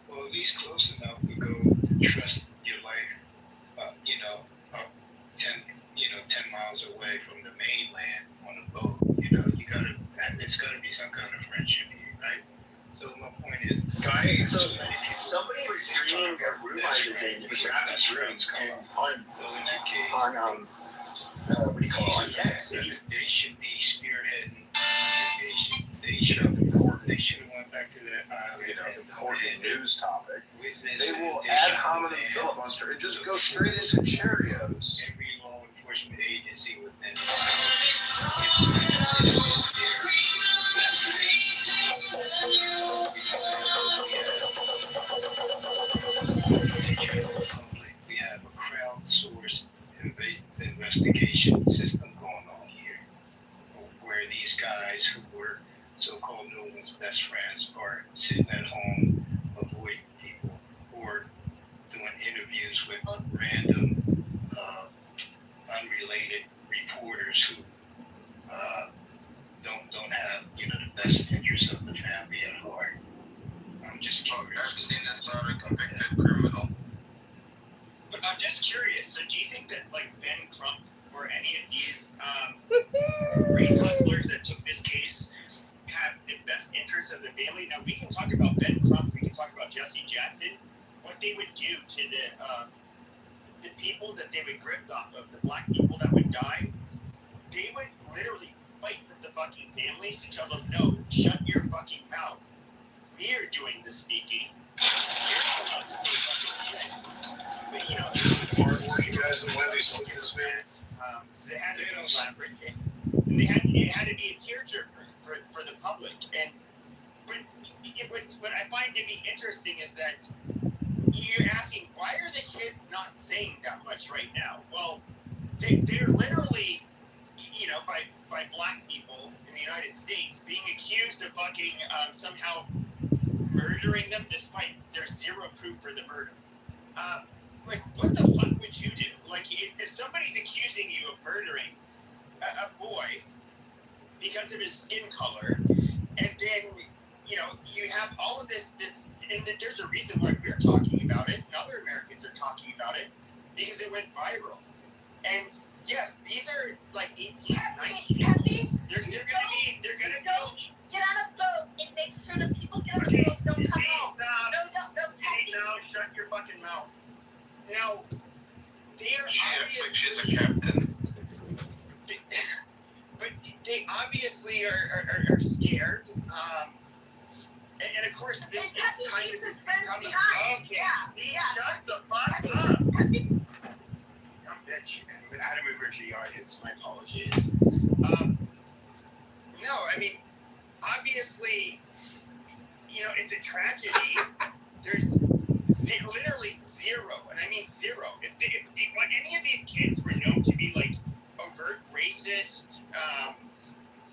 Well, at least close enough to go to trust your life, up 10 miles away from the mainland on a boat. It's gotta be some kind of friendship here, right? So my point is, Guy, so somebody was streaming a room I was in, Travis rooms, and on what do you call it, on X. They should be spearheading. They should have went back to that important news topic. Witness They will and ad should hominem have filibuster and just go straight into Cheerios. every law enforcement agency within we have a crowdsourced investigation system going on here, where these guys who were so-called Nolan's best friends are sitting at home, avoiding people, or doing interviews with random, unrelated reporters who don't have the best interests of the family at heart. I'm just curious. Epstein is not a convicted criminal. But I'm just curious. So do you think that like Ben Crump or any of these race hustlers that took this case have the best interests of the family? Now we can talk about Ben Crump. We can talk about Jesse Jackson. What they would do to the people that they would grift off of, the black people that would die, they would literally fight with the fucking families to tell them, no, shut your fucking mouth. We're doing the speaking. You're allowed to say fucking shit. But, Or you guys and Wendy's looking this man. They had to be elaborate, and it had to be a tearjerker for the public. And what I find to be interesting is that you're asking, why are the kids not saying that much right now? Well, they're literally, by black people in the United States being accused of fucking somehow murdering them despite there's zero proof for the murder. What the fuck would you do? Like, if somebody's accusing you of murdering a boy because of his skin color, and then, you have all of this, and there's a reason why we're talking about it, and other Americans are talking about it, because it went viral. And yes, these are like 18, 19 year olds. They're gonna go. Get on a boat and make sure that people get on the Okay, boat. Don't come see, home. stop. No, See, now, shut your fucking mouth. Now, they are She acts like she's a obviously, captain. but they obviously are scared. And of course, this is kind of becoming. Okay, see, shut the fuck up. Bitch. I had to move her to the audience. My apologies. No, I mean, obviously, it's a tragedy. There's literally zero, and I mean zero. If any of these kids were known to be like overt racist,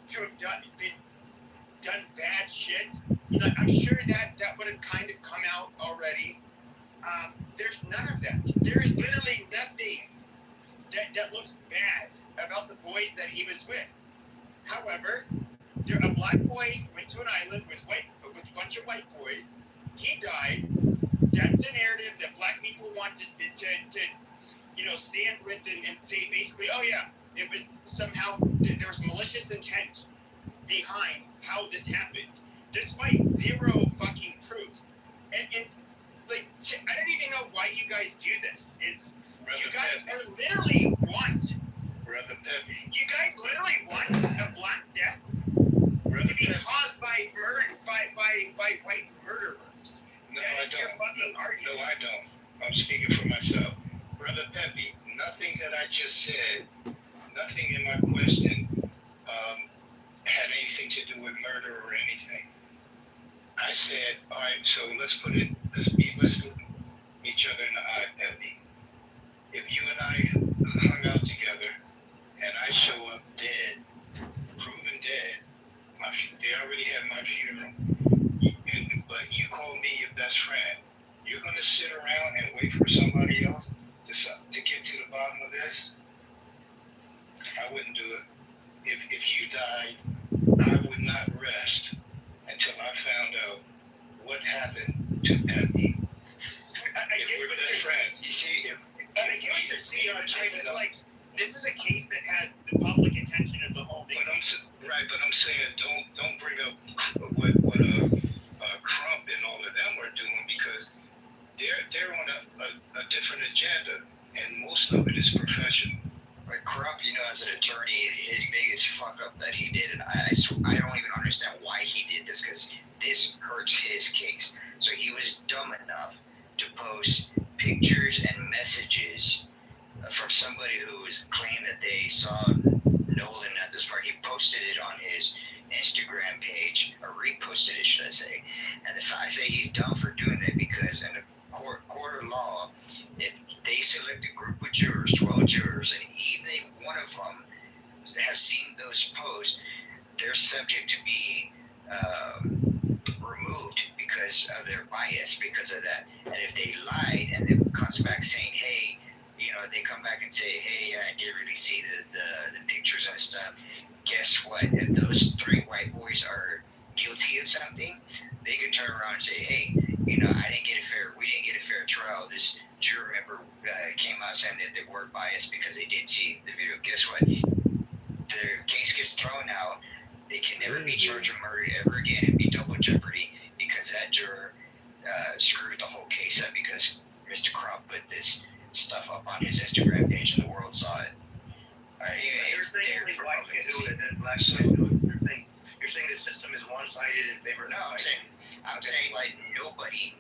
to have done bad shit, I'm sure that would have kind of come out already. There's none of that. There is literally nothing that looks bad about the boys that he was with. However, a black boy went to an island with a bunch of white boys. He died. That's the narrative that black people want to stand with and say basically, oh yeah, it was somehow there was malicious intent behind how this happened, despite zero fucking proof. And I don't even know why you guys do this. You guys literally want a black death to be caused by white murderers. No, I don't. Your fucking argument. No, I don't. I'm speaking for myself. Brother Pepe, nothing that I just said, nothing in my question had anything to do with murder or anything. I said, all right, so let's look each other in the eye, Pepe. If you and I hung out together and I show up dead, proven dead, they already had my funeral, but you call me your best friend, you're going to sit around and wait for somebody else to get to the bottom of this? I wouldn't do it. If you died, I would not rest until I found out what happened to Pepe. I get what best friends. You see, I get what you're saying. This is a case that has the public attention of the whole nation. But I'm saying don't bring up what Trump and all of them are doing, because they're on a different agenda, and most of it is professional. But Crump, as an attorney, his biggest fuck up that he did, and I don't even understand why he did this, because this hurts his case. So he was dumb enough to post pictures and messages from somebody who was claimed that they saw Nolan at this party. He posted it on his Instagram page, or reposted it, should I say. And I say he's dumb for doing that, because in a court of law, if they select a group of jurors, 12 jurors, and even one of them has seen those posts, they're subject to be removed because of their bias, because of that. And if they lied and it comes back saying, hey, they come back and say, hey, I didn't really see the pictures and stuff, guess what? If those 3 white boys are guilty of something, they could turn around and say, hey, we didn't get a fair trial. This juror member came out saying that they were biased because they did see the video. Guess what? Their case gets thrown out. They can never be charged with murder ever again and be double jeopardy, because that juror screwed the whole case up, because Mr. Crump put this stuff up on his Instagram page and the world saw it. You're saying only white can do it and black can do it. You're saying the system is one-sided in favor of I'm saying like nobody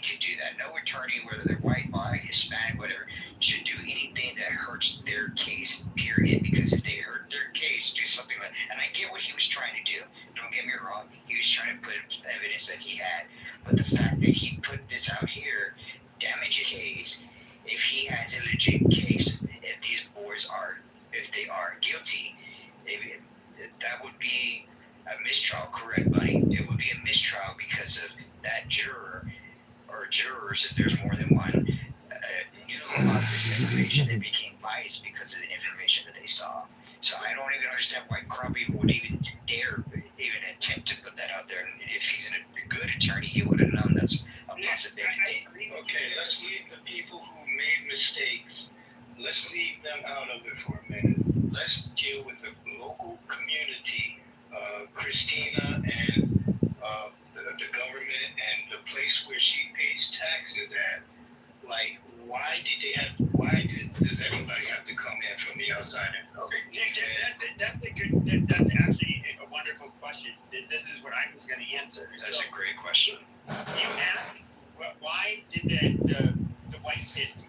could do that. No attorney, whether they're white, black, Hispanic, whatever, should do anything that hurts their case, period. Because if they hurt their case, do something like, and I get what he was trying to do. Don't get me wrong. He was trying to put evidence that he had. But the fact that he put this out here, damage a case, if he has a legit case, if these boys if they are guilty, that would be a mistrial, correct, buddy? It would be a mistrial because of that juror or jurors, if there's more than one, knew about this information. They became biased because of the information that they saw. So I don't even understand why Crumpy would even dare even attempt to put that out there. And if he's a good attorney, he would have known that's a possibility. Okay, let's leave the people who made mistakes. Let's leave them out of it for a minute. Let's deal with the local community, Christina and the government and the place where she pays taxes at. Like, why does anybody have to come in from the outside? That's actually a wonderful question. This is what I was going to answer. That's a great question. You asked, why did the white kids,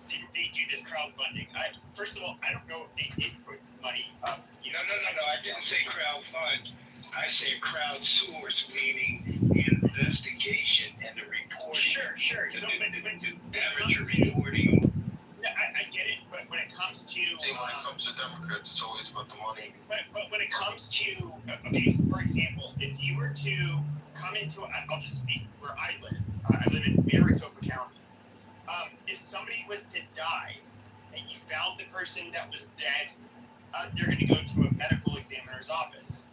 didn't they do this crowdfunding? First of all, I don't know if they did put money up. No, I didn't say crowdfund. I said crowdsource, meaning the investigation and the reporting. Sure. The amateur reporting. I get it, but when it comes to... when it comes to Democrats, it's always about the money. But when it comes to... Okay, so for example, if you were to come into... I'll just speak where I live. I live in Maricopa County. If somebody was to die and you found the person that was dead, they're going to go to a medical examiner's office.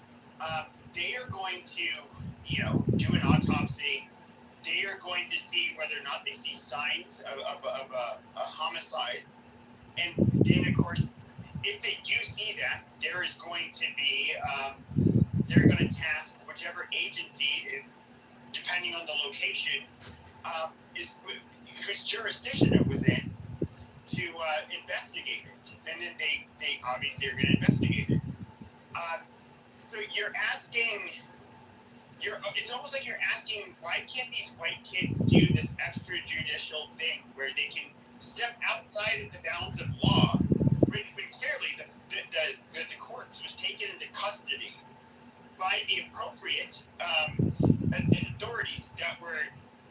They are going to, do an autopsy. They are going to see whether or not they see signs of a homicide. And then, of course, if they do see that, there is going to be, they're going to task whichever agency, depending on the location, whose jurisdiction it was in, to investigate it. And then they obviously are going to investigate it. So you're asking it's almost like you're asking, why can't these white kids do this extrajudicial thing where they can step outside of the bounds of law when clearly the court was taken into custody by the appropriate authorities that were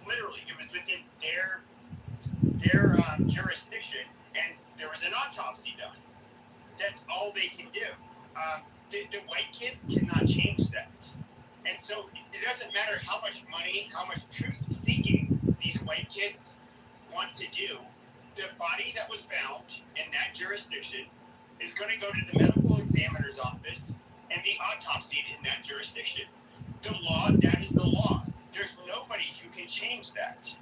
literally, it was within their jurisdiction, and there was an autopsy done. That's all they can do. The white kids cannot change that. And so it doesn't matter how much money, how much truth seeking these white kids want to do. The body that was found in that jurisdiction is going to go to the medical examiner's office and be autopsied in that jurisdiction. The law, that is the law. There's nobody who can change that.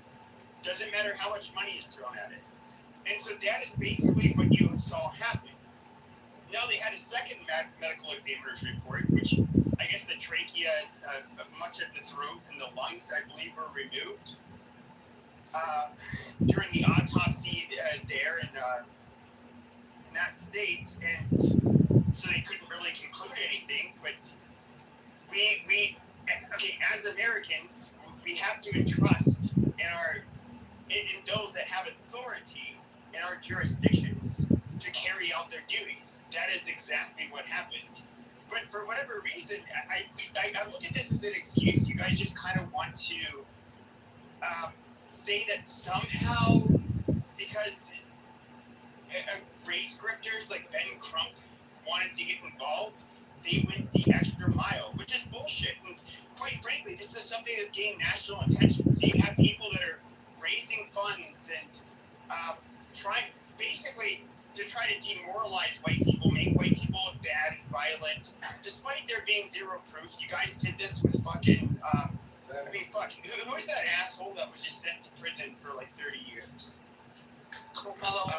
Doesn't matter how much money is thrown at it. And so that is basically what you saw happen. Now they had a second medical examiner's report, which I guess the trachea, much of the throat and the lungs, I believe, were removed during the autopsy there in that state, and so they couldn't really conclude anything. But we as Americans, we have to entrust in those that have authority in our jurisdictions to carry out their duties. That is exactly what happened. But for whatever reason, I look at this as an excuse. You guys just kind of want to say that somehow, because race grifters like Ben Crump wanted to get involved, they went the extra mile, which is bullshit. And quite frankly, this is something that's gained national attention. So you have people that are raising funds and trying basically to try to demoralize white people, make white people look bad and violent, despite there being zero proof. You guys did this with fucking, who is that asshole that was just sent to prison for like 30 years? Carmelo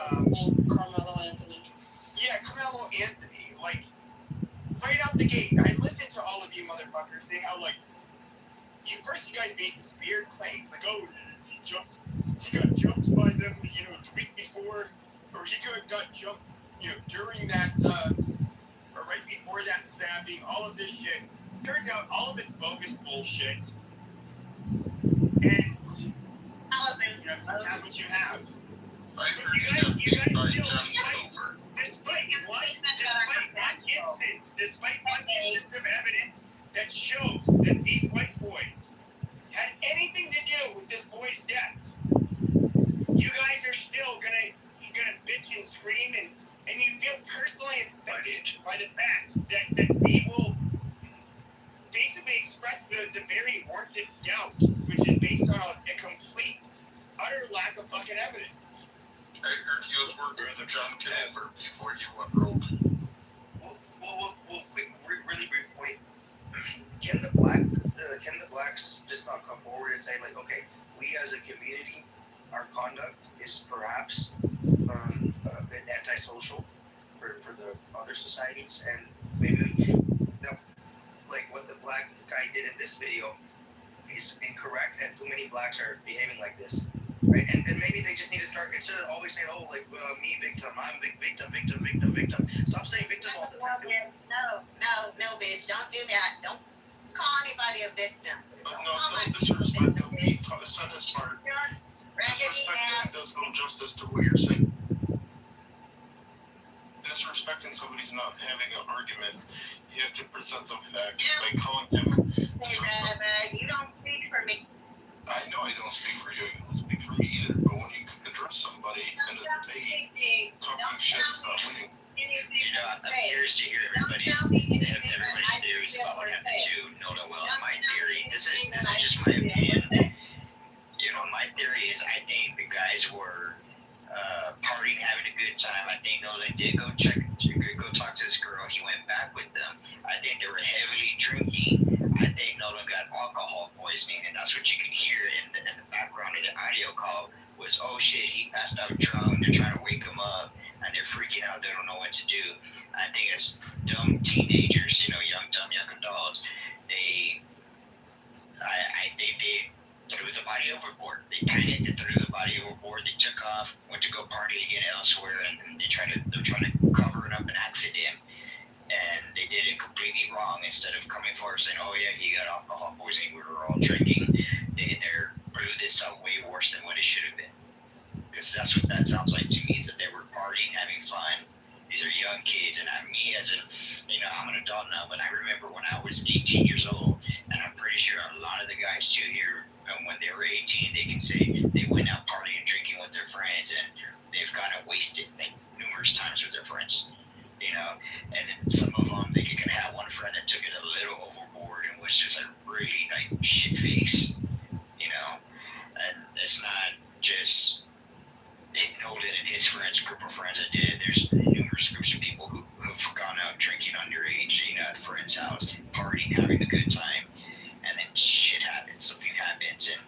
Anthony. Yeah, Carmelo Anthony. Like, right out the gate, I listened to all of you motherfuckers say how, like, you guys made these weird claims, like, oh, he got jumped by them, the week before, or he got jumped, during that, or right before that stabbing, all of this shit. Turns out all of it's bogus bullshit. And, you have what you have. You guys still, despite one instance of evidence that shows that these white boys had anything to do with this boy's death, you guys are still gonna bitch and scream, and you feel personally offended by the fact that we will basically express the very warranted doubt, which is based on a complete, utter lack of fucking evidence. I heard you was working with John Kitover before you went rogue. Well, quick, really brief point. Can the blacks just not come forward and say, like, okay, we as a community, our conduct is perhaps a bit antisocial for the other societies, and maybe like what the black guy did in this video is incorrect, and too many blacks are behaving like this. Right, and maybe they just need to start, instead of always saying, oh, like, me victim, I'm victim. Stop saying victim all the time. No, bitch, don't do that. Don't call anybody a victim. No disrespect of me, son is smart. Disrespecting does no justice to what you're saying. Disrespecting somebody's not having an argument. You have to present some facts by calling him. You don't speak for me. I know I don't speak for you. You don't speak for me either. But when you address somebody in a debate, talking shit is not winning. I'm curious to hear everybody's theories about what happened to Noda Wells. My theory, this is just my opinion. My theory is I think the guys were partying, having a good time. I think Nolan did go talk to this girl. He went back with them. I think they were heavily drinking. I think Nolan got alcohol poisoning, and that's what you could hear in the background of the audio call was, oh shit, he passed out drunk. They're trying to wake him up, and they're freaking out. They don't know what to do. I think it's dumb teenagers, young adults. I think they threw the body overboard. They panicked and threw the body overboard. They took off, went to go party again elsewhere, and they're trying to cover it up an accident. And they did it completely wrong. Instead of coming forward saying, "Oh yeah, he got alcohol poisoning, we were all drinking," they blew this out way worse than what it should have been. Because that's what that sounds like to me, is that they were partying, having fun. These are young kids, and me as I'm an adult now, but I remember when I was 18 years old, and I'm pretty sure a lot of the guys too here, when they were 18, they can say they went out partying and drinking with their friends, and they've gotten wasted like numerous times with their friends, and then some of them, they could have one friend that took it a little overboard and was just a really like shit face, and it's not just Nolan and his group of friends that did it. There's numerous groups of people who have gone out drinking underage, at a friend's house, partying, having a good time, and then shit happens, something happens, and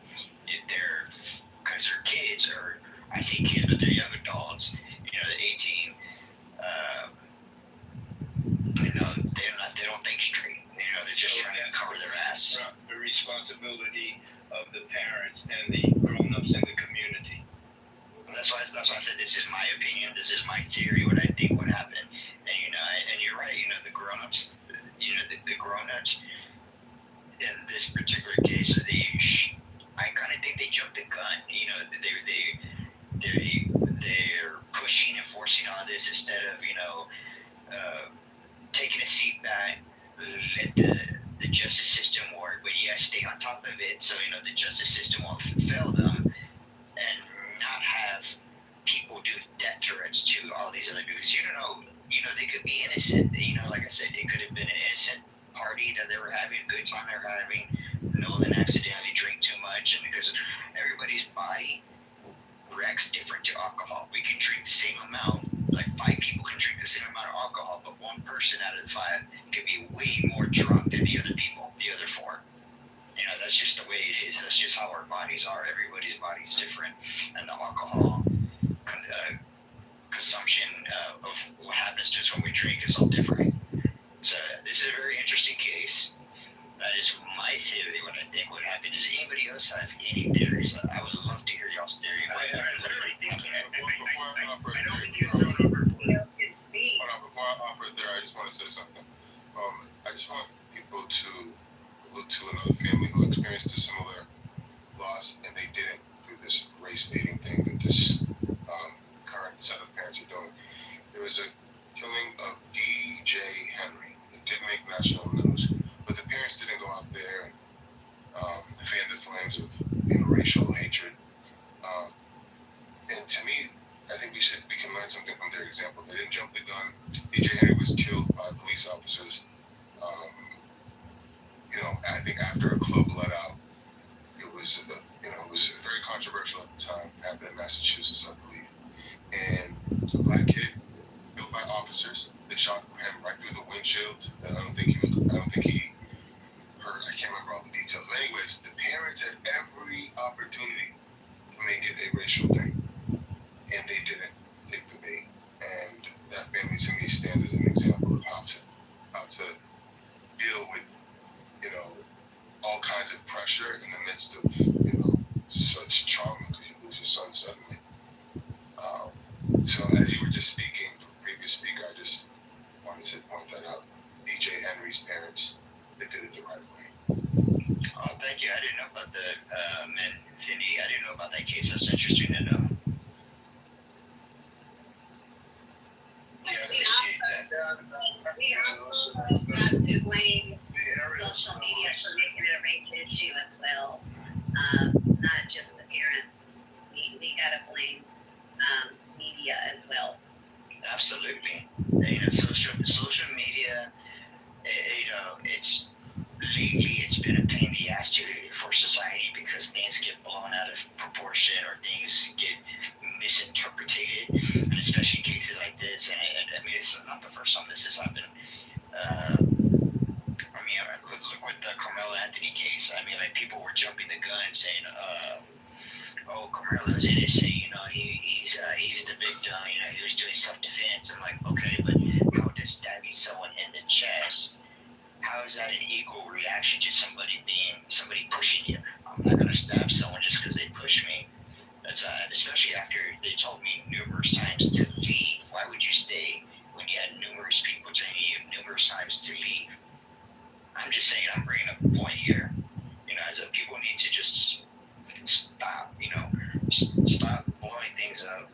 because they're kids, or I say kids, but they're young adults, they're 18, they don't think straight, they're just trying to cover their ass. The responsibility of the parents and the grown-ups in the community. That's why I said this is my opinion. This is my theory. What I think would happen, and you're right. The grown-ups, the grown-ups in this particular case, I kind of think they jumped the gun. They're pushing and forcing all this instead of taking a seat back, let the justice system work, but stay on top of it, so the justice system won't fail them, and not have people do death threats to all these other dudes. They could be innocent. Like I said, it could have been an innocent party that they were having, a good time they were having. Nolan accidentally drank too much, and because everybody's body reacts different to alcohol. We can drink the same amount, like 5 people can drink the same amount of alcohol, but one person out of the 5 could be way more drunk than the other people, the other 4. That's just the way it is. That's just how our bodies are. Everybody's body's different, and the alcohol consumption of what happens to us when we drink is all different. So this is a very interesting case. That is my theory. What I think would happen. Does anybody else have any theories? I would love to hear y'all's theory. I literally think I don't think you thrown over. Hold on, before I offer it there, I just want to say something. I just want people to look to another family who experienced a similar loss, and they didn't do this race baiting thing that this current set of parents are doing. There was a killing of DJ Henry. It did make national news, but the parents didn't go out there and fan the flames of racial hatred. And to me, I think we can learn something from their example. They didn't jump the gun. DJ Henry was killed by police officers. I think after a club let out. It was very controversial at the time. Happened in Massachusetts, I believe. And a black kid killed by officers. They shot him right through the windshield. I don't think he hurt. I can't remember all the details. But anyways, the parents had every opportunity to make it a racial thing, and they didn't take the bait. And that family to me stands as an example of how to deal with all kinds of pressure in the midst of such trauma, because you lose your son suddenly. So as you were just speaking, the previous speaker, I just wanted to point that out. DJ Henry's parents, they did it the right way. Oh, thank you. I didn't know about the Cindy. I didn't know about that case. That's interesting to know. We also got to blame social media for making it a rape issue as well. Not just the parents. We got to blame media as well. Absolutely. Social media, it's been a pain in the ass for society, because things get blown out of proportion, or things get misinterpreted, and especially cases like this. And it's not the first time this has happened. Look with the Carmelo Anthony case. People were jumping the gun, saying, Carmelo's innocent. He's the victim. He was doing self-defense. I'm like, okay, but how does stabbing someone in the chest? How is that an equal reaction to somebody pushing you? I'm not gonna stab someone just because they push me. That's especially after they told me numerous times to leave. Why would you stay when you had numerous people telling you numerous times to need to just stop, stop blowing things up,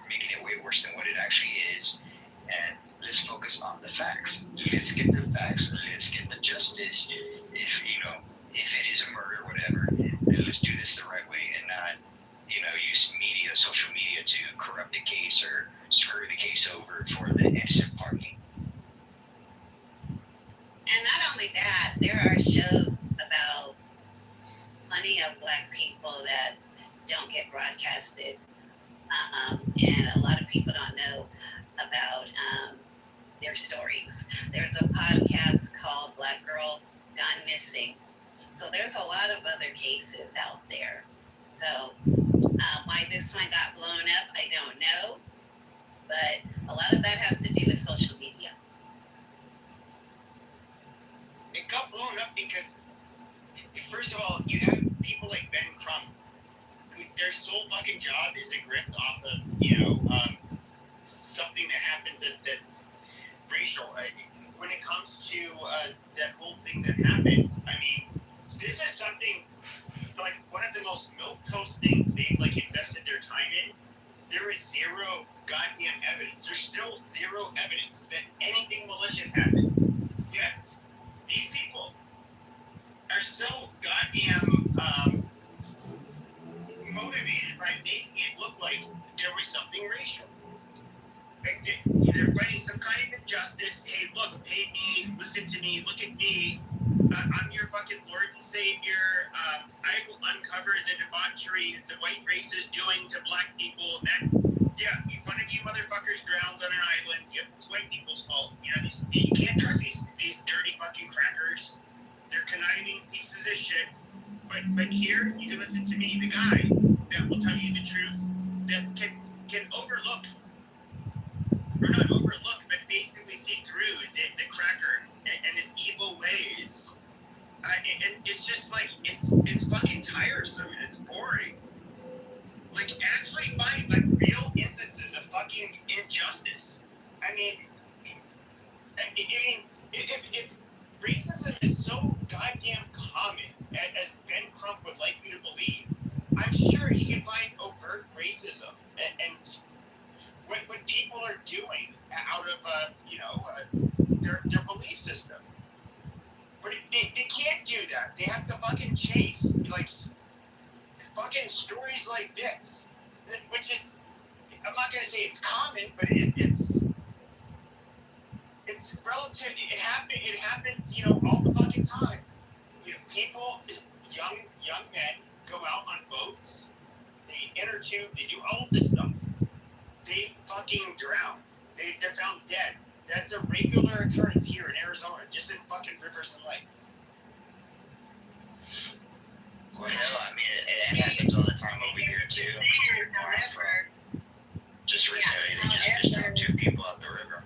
making it way worse than what it actually is, and let's focus on the facts. Let's get the facts. Let's get the justice. If it is a murder, whatever, then let's do this the right way and not, use social media to corrupt the case or screw the case over for the innocent party. And not only that, there are shows about plenty of Black people that don't get broadcasted, and a lot of people don't know about their stories. There's a podcast called Black Girl Gone Missing. So there's a lot of other cases out there. So why this one got blown up, I don't know. But a lot of that has to do with social media. It got blown up because, first of all, you have people like Ben Crump, who their sole fucking job is to grift off of, something that happens that's racial. When it comes to that whole thing that happened, I mean, this is something, like, one of the most milquetoast things they've, invested their time in. There is zero goddamn evidence. There's still zero evidence that anything malicious happened. Yet, these people are so goddamn motivated by making it look like there was something racial. Like they're fighting some kind of injustice. Hey, look, pay me, listen to me, look at me. I'm your fucking Lord and Savior. I will uncover the debauchery the white race is doing to Black people. One of you motherfuckers drowns on an island. Yep, it's white people's fault. You can't trust these dirty fucking crackers. They're conniving pieces of shit. But here, you can listen to me, the guy that will tell you the truth, that can overlook, or not overlook, but basically see through the cracker and his evil ways. And it's just it's fucking tiresome and it's boring. Actually find real instances of fucking injustice. I mean, if racism is so goddamn common as Ben Crump would like you to believe, I'm sure he can find overt racism and what people are doing out of their belief system. But they can't do that. They have to fucking chase fucking stories like this, which is, I'm not gonna say it's common, but it's relative. It happens, all the fucking time. People, young men go out on boats, they inner tube, they do all of this stuff. They fucking drown. They're found dead. That's a regular occurrence here in Arizona, just in fucking rivers and lakes. Well, hell, I mean, it happens all the time over here, too. Just recently, they just dropped 2 people out the river.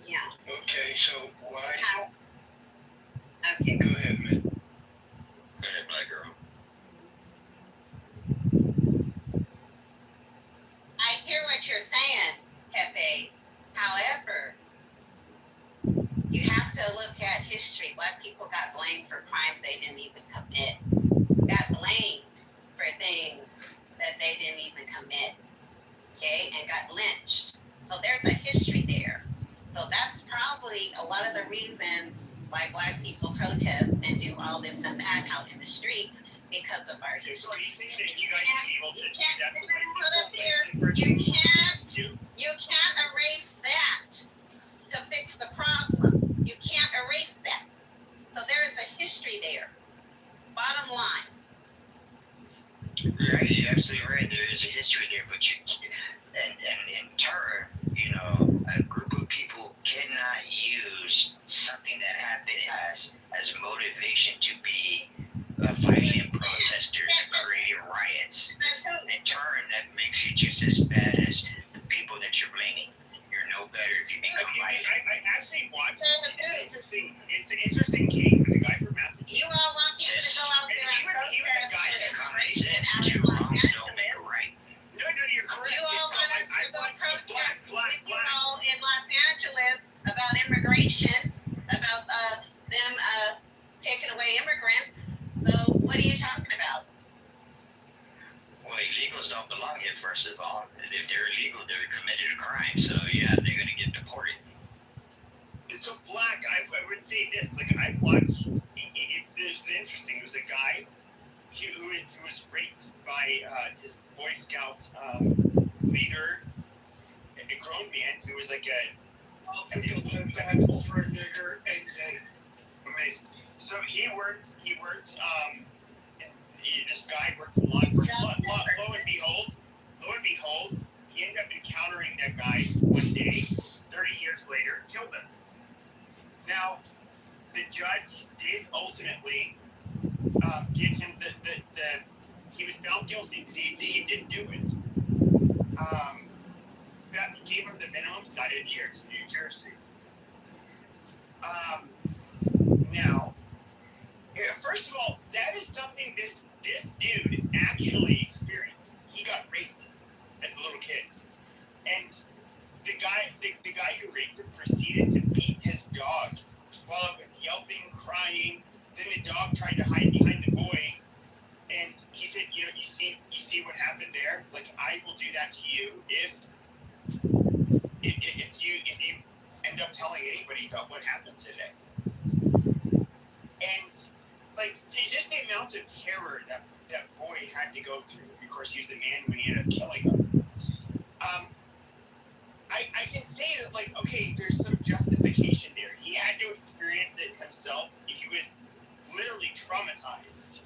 Yeah. Okay, so why? Okay. Go ahead, man. Go ahead, Black Girl. I hear what you're saying, Pepe. However, you have to look at history. Black people got blamed for crimes they didn't even commit. Got blamed for things that they didn't even commit. Okay? And got lynched. So there's a history there. So that's probably a lot of the reasons why Black people protest and do all this and that out in the streets, because of our history. So are you saying that you guys be able to do that to You can't erase that to fix the problem. You can't erase that. So there is a history there. Bottom line. Yeah, you're absolutely right. There is a history there, but and in turn, a group of people cannot use something that happened as motivation to be fighting protesters and creating riots. In turn, that makes you just as bad as the people that you're blaming. You're no better if you make a fight. I actually watched. It's an interesting case. There's a guy from Massachusetts. You all want people to go out there and protest. Common sense. 2 wrongs don't make a right. No, you're correct. You all want us to go protest in Los Angeles about immigration, about them taking away immigrants. first of all, if they're illegal, they're committed a crime. So yeah, they're gonna get deported. So Black, I would say this. Like I watched. This is interesting. It was a guy who was raped by his Boy Scout leader, a grown man who was like for a nigger and amazing. So he worked. This guy worked for law enforcement. Lo and behold, he ended up encountering that guy one day. 30 years later, killed him. Now, the judge did ultimately give him the he was found guilty because he didn't do it. That gave him the minimum cited years in New Jersey. Now, first of all, that is something this dude actually experienced. He got raped as a little kid, and the guy who raped him proceeded to beat his dog while it was yelping, crying. Then the dog tried to hide behind the boy, and he said, "You know, you see what happened there. Like I will do that to you if you end up telling anybody about what happened today." And like just the amount of terror that boy had to go through. Of course, he was a man when he ended up killing him. I can say that, like, okay, there's some justification there. He had to experience it himself. He was literally traumatized.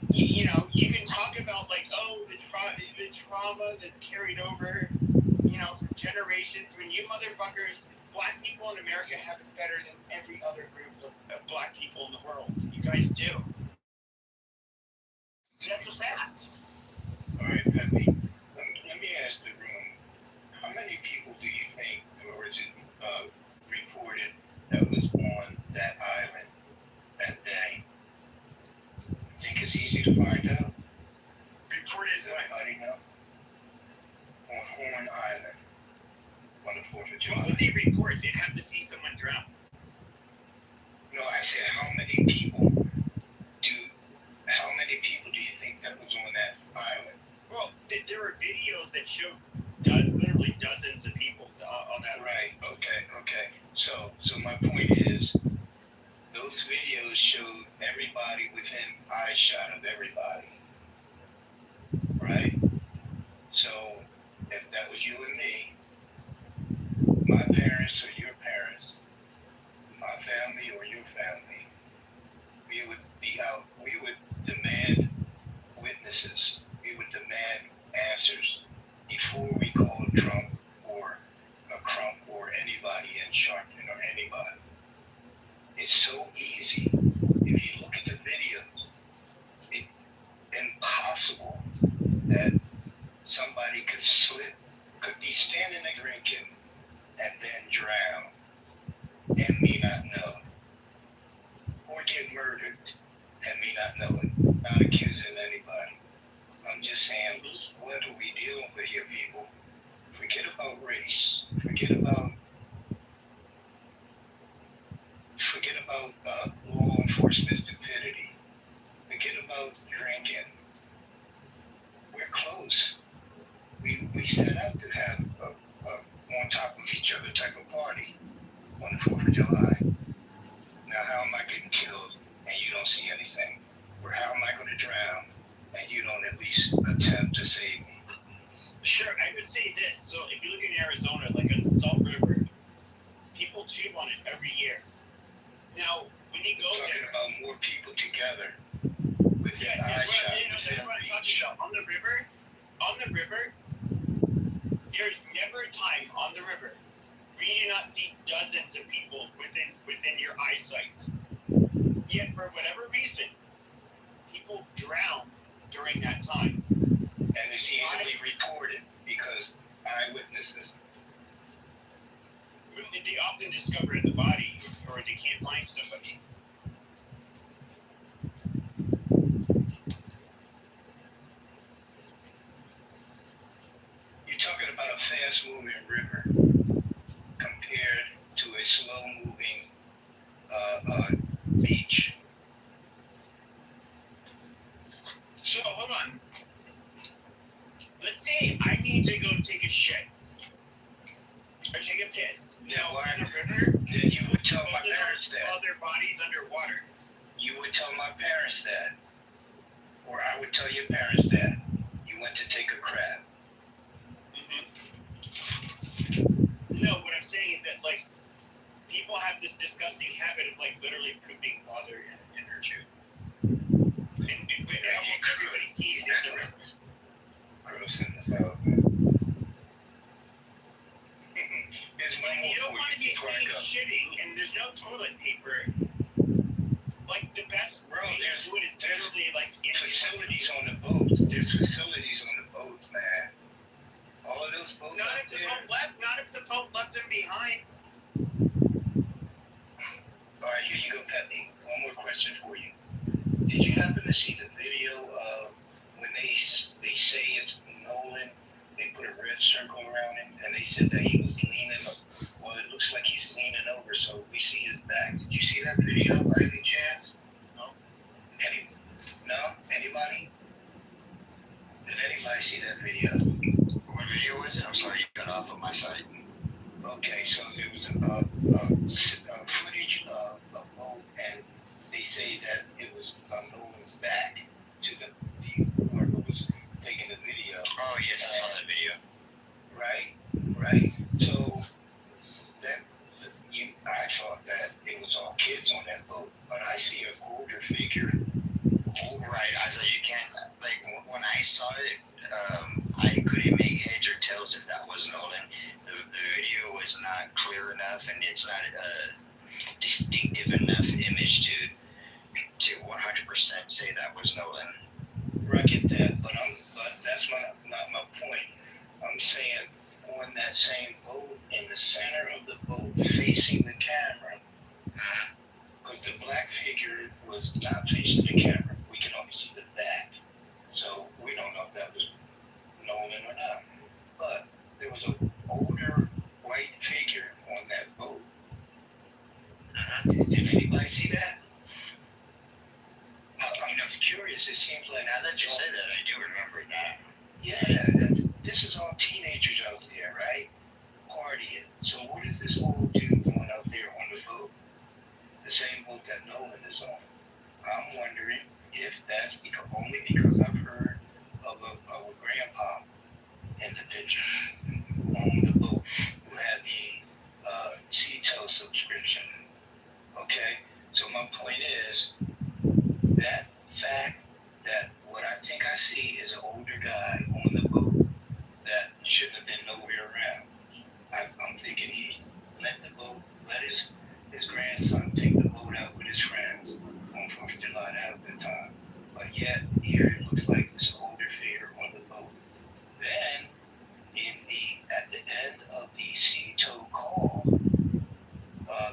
You know, you can talk about, like, oh, the trauma that's carried over, you know, from generations. When you motherfuckers, black people in America have it better than every other group of black people in the world. You guys do. That's a fact. All right, Pepe. Let me ask the room. How many people do you think, or is it reported, that was on that island that day? I think it's easy to find out. Reported, does anybody know? On Horn Island on the 4th of July. Well, when they report, they'd have to see someone drown. No, I said how many people do you think that was on that island? Well, there were videos that showed literally dozens of people on that. Right. Okay. So my point is, those videos showed everybody within eyeshot of everybody. Right? So if that was you and me, my parents or your parents, my family or your family, we would be out. We would demand witnesses. We would demand answers before we called Trump or Crump or anybody in Sharpton or anybody. It's so easy. If you look at the videos, it's impossible that somebody could be standing there drinking and then drown and me not know, or get murdered and me not know it. Not accusing anybody. I'm just saying, what are we dealing with here, people? Forget about race. Forget about law enforcement stupidity. Forget about drinking. We're close. We set out to have a on top of each other type of party on the 4th of July. Now, how am I getting killed and you don't see anything? Or how am I going to drown and you don't at least attempt to save me? Sure, I would say this. So if you look in Arizona, like on the Salt River, people chew on it every year. Now, when you go talking there, about more people together. With that's what I'm talking about. On the river, there's never a time on the river where you do not see dozens of people within your eyesight. Yet, for whatever reason, people drown during that time. And it's easily reported because eyewitnesses. They often discover the body, or they can't find somebody. You're talking about a fast-moving river compared to a slow-moving beach. So hold on. hey, I need to go take a shit. Or take a piss. Now, in the river, Then you would tell my parents that. While their bodies underwater. You would tell my parents that. Or I would tell your parents that. You went to take a crap. No, what I'm saying is that, like, people have this disgusting habit of, like, literally pooping while they're in their tube. And almost everybody pees in the river. Grossing this out. When you don't want to be seen shitting and there's no toilet paper, like, the best way to do it is literally, like, facilities on the boat. There's facilities on the boat, man. All of those boats not out if the there. boat left them behind. All right, here you go, Pepe. One more question for you. Did you happen to see the video of when they say it's Nolan? They put a red circle around him, and they said that he was leaning. Well, it looks like he's leaning over, so we see his back. Did you see that video by any chance? No. No? Anybody? Did anybody see that video? What video was it? I'm sorry, you got off of my site. Okay, so there was footage of a boat, and they say that it was Nolan's back to whoever was taking the video. Oh yes, I saw that video. Right. So I thought that it was all kids on that boat, but I see an older figure. Right. I said you can't. Like when I saw it, I couldn't make heads or tails if that was Nolan. The video was not clear enough, and it's not a distinctive enough image to 100% say that was Nolan. I get that, but that's not my point. I'm saying on that same boat, in the center of the boat, facing the camera, because the black figure was not facing the camera. We can only see the back, so we don't know if that was Nolan or not. But there was an older white figure on that boat. Did anybody see that? I'm curious. It seems like now that you say that, I do remember that. Yeah, this is all teenagers out there, right? Partying. So what is this old dude doing out there on the boat? The same boat that Nolan is on. I'm wondering if that's only because I've heard of a grandpa in the picture who owned the boat, who had the CTO subscription. Okay? So my point is that fact that what I think I see is an older guy on the boat that shouldn't have been nowhere around. I'm thinking he let his grandson take the boat out with his friends on 4th of July to have a good time. But yet, here it looks like this older figure on the boat. Then, at the end of the CTO call,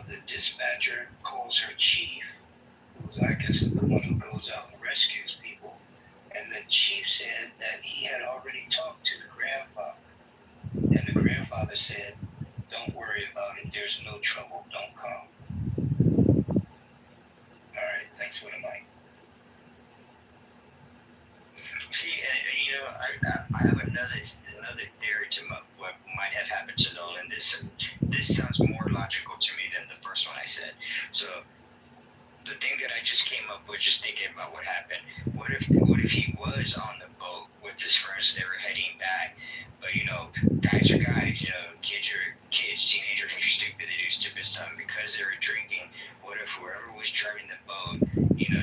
the dispatcher calls her chief, who's I guess is the one who goes out and rescues people. And the chief said that he had already talked to the grandfather. And the grandfather said, don't worry about it. There's no trouble. Don't come. All right. Thanks for the mic. See, I have another theory to what might have happened to Nolan. This sounds more logical to me than the first one I said. So the thing that I just came up with, just thinking about what happened. What if he was on the boat with his friends? They were heading back, but guys are guys. Kids are kids. Teenagers are stupid. They do stupid stuff because they were drinking. What if whoever was driving the boat,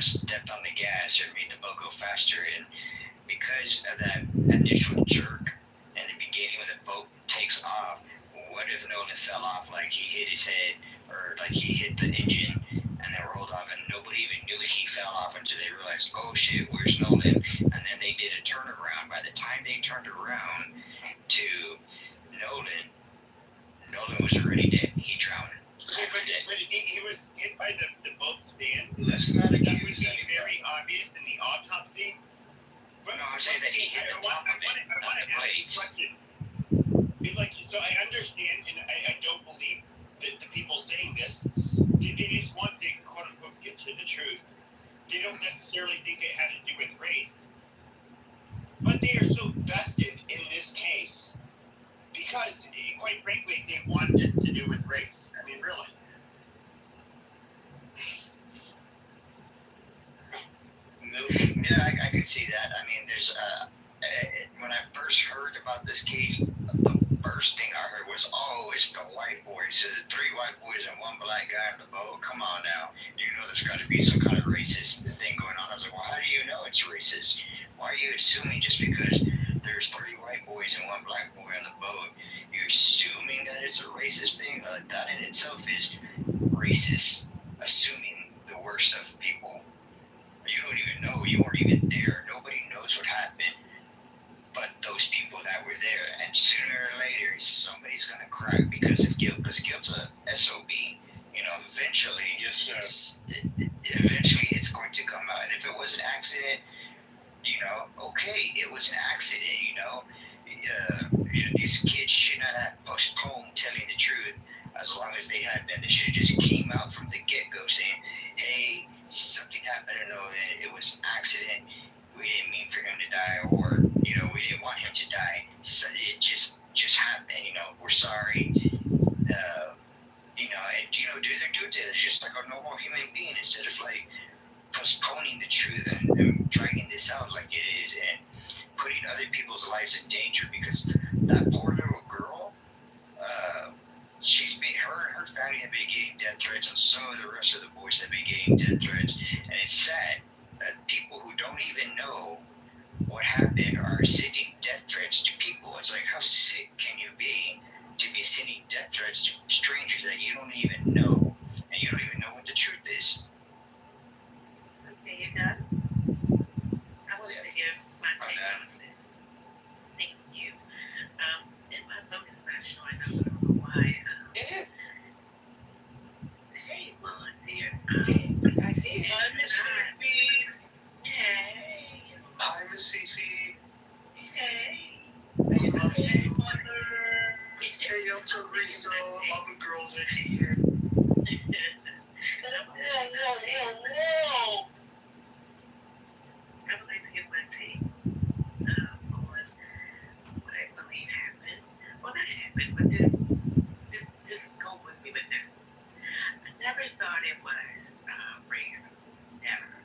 stepped on the gas or made the boat go faster? And because of that initial jerk in the beginning when the boat takes off, what if Nolan fell off, like he hit his head or like he hit the engine and then rolled off, and nobody even knew that he fell off until they realized, oh shit, where's Nolan? And then they did a turnaround. By the time they turned around to Nolan was already dead. He drowned. But he was hit by the boat stand. That's not That would be very obvious in the autopsy. But no, I'm saying that he hit the top of it, not the blades. So I understand, and I don't believe that the people saying this, they just want to quote unquote get to the truth. They don't necessarily think it had to do with race. But they are so vested in this because, quite frankly, they wanted it to do with race. I mean, really. Yeah, I could see that. I mean, there's when I first heard about this case, the first thing I heard was, "Oh, it's the white boys. So the 3 white boys and 1 black guy in the boat. Come on now, you know there's got to be some kind of racist thing going on." I was like, "Well, how do you know it's racist? Why are you assuming just because there's 3 white boys and 1 black boy on the boat, you're assuming that it's a racist thing? That in itself is racist. Assuming the worst of people." You don't even know. You weren't even there. Nobody knows what happened but those people that were there. And sooner or later, somebody's going to crack because of guilt. Because guilt's a SOB. You know, eventually, eventually it's going to come out. And if it was an accident, you know, okay, it was an accident, you know. These kids should not have postponed telling the truth as long as they had been. They should have just came out from the get-go saying, hey, something happened, it was an accident, we didn't mean for him to die, or, you know, we didn't want him to die, so it just happened, you know, we're sorry, you know, and, you know, do their due diligence just like a normal human being, instead of, like, postponing the truth and dragging this out like it is, and putting other people's lives in danger, because that poor little girl, her family have been getting death threats, and some of the rest of the boys have been getting death threats, and it's sad that people who don't even know what happened are sending death threats to people. It's like, how sick can you be to be sending death threats to strangers that you don't even know, and you don't even know what the truth is? Okay, you're done? I wanted to give my take on this. Thank you. And my phone is not showing up. I don't know why. It is. Hey, Mom, dear. I see it. Hi, Miss Fifi. Hey. Hi, Miss Fifi. Hey. I love you. Mother. Hey, yo, Teresa. All the girls are here. I would like to give my take on what I believe happened. Well, not happened, but just go with me with this. I never thought it was race, never.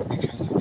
Because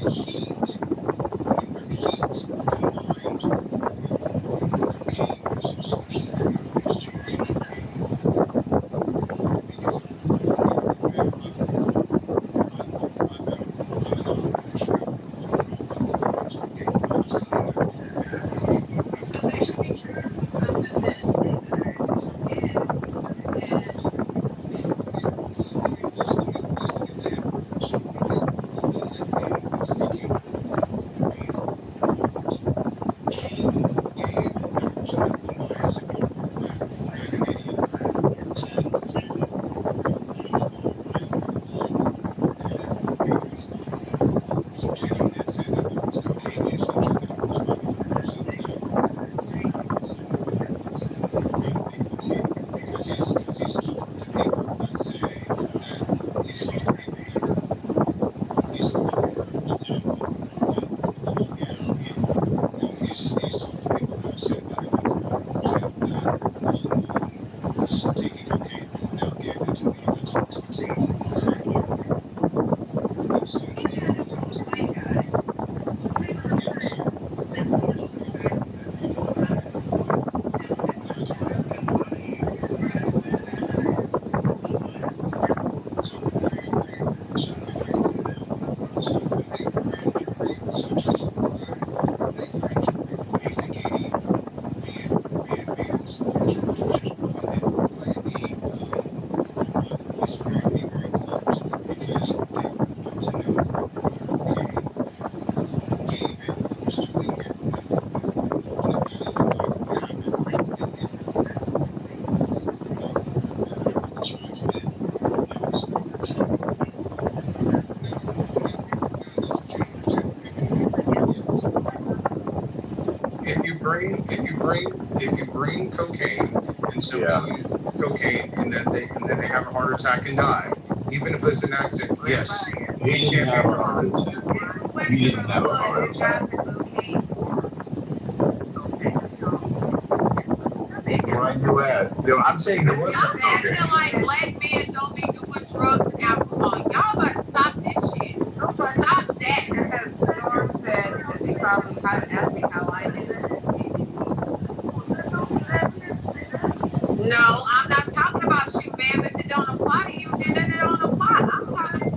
bring cocaine and somebody uses cocaine and then they have a heart attack and die, even if it's an accident, yes. He didn't have a heart attack. He didn't have a heart attack. Why you ask? No, I'm saying there wasn't Y'all acting like black men don't be doing drugs and alcohol. Y'all gotta stop this shit. Stop that. As Norm said that they probably asked me how I did it. No, I'm not talking about you, ma'am. If it don't apply to you, then it don't apply. I'm talking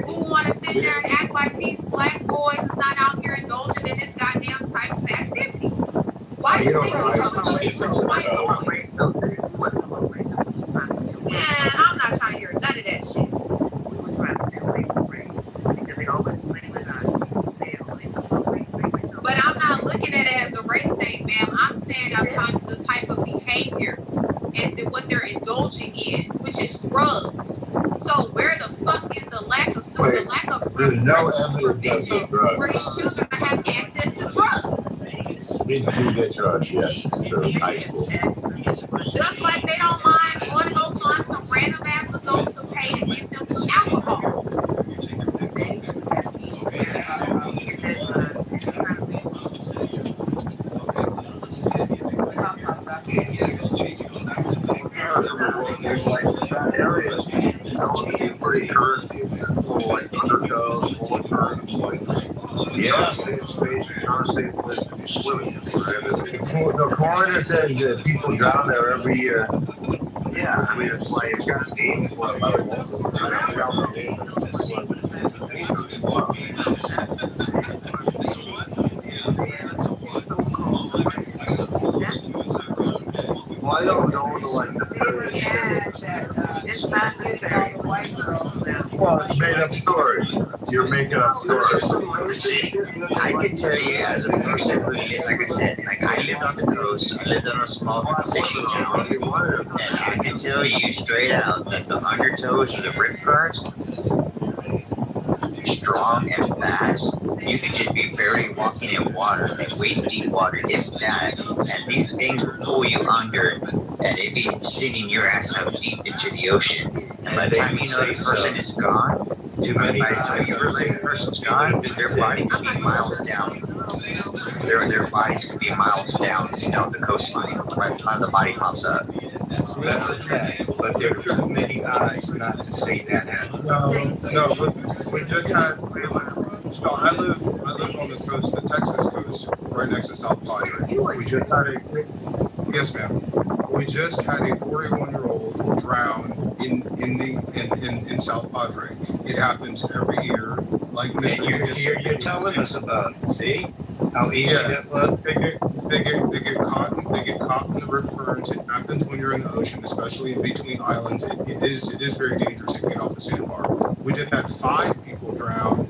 who want to sit there and act like these black boys is not out here indulging in this goddamn type of activity. Why do you think we come with these little white boys? Man, I'm not trying to hear none of that shit. But I'm not looking at it as a race thing, ma'am. I'm saying the type of behavior and what they're indulging in, which is drugs. So where the fuck is the lack of there's no evidence supervision of drugs. where these children have access to drugs? They do get drugs, yes, true. High school. Just like they don't mind going to go find some random ass adults to pay to give them some alcohol. Pretty current, like undertow, full turns, like safe space, unsafe swimming. The coroner says that people drown there every year. Yeah, I mean it's like it's got names for them. I don't know the name. Well, I don't know the like It's not getting all the white girls now. Well, it's made up story. You're making up stories. See, I can tell you as a person who did, like I said, like I lived on the coast, I lived on a small fishing town, and I can tell you straight out that the undertows or the rip currents, strong and fast. You could just be barely walking in water, like waist deep water, if that, and these things will pull you under, and it'd be sending your ass out deep into the ocean. And by the time you know the person is gone, by the time you realize the person's gone, their body could be miles down. Their bodies could be miles down, the coastline by the time the body pops up. That's a fact, but there are too many eyes not to say that happened. No, we just had. No, I live on the coast, the Texas coast, right next to South Padre. We just had yes, ma'am. We just had a 41-year-old drown in South Padre. It happens every year, like Mr. You're telling us about. See how easy that was. They get caught in the rip currents. It happens when you're in the ocean, especially in between islands. It is very dangerous to get off the sandbar. We did have 5 people drown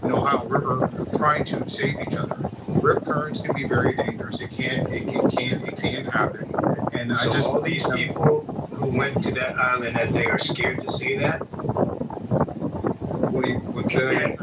in Ohio River trying to save each other. Rip currents can be very dangerous. It can happen. And So I just all these people who went to that island that they are scared to say that. What's that again?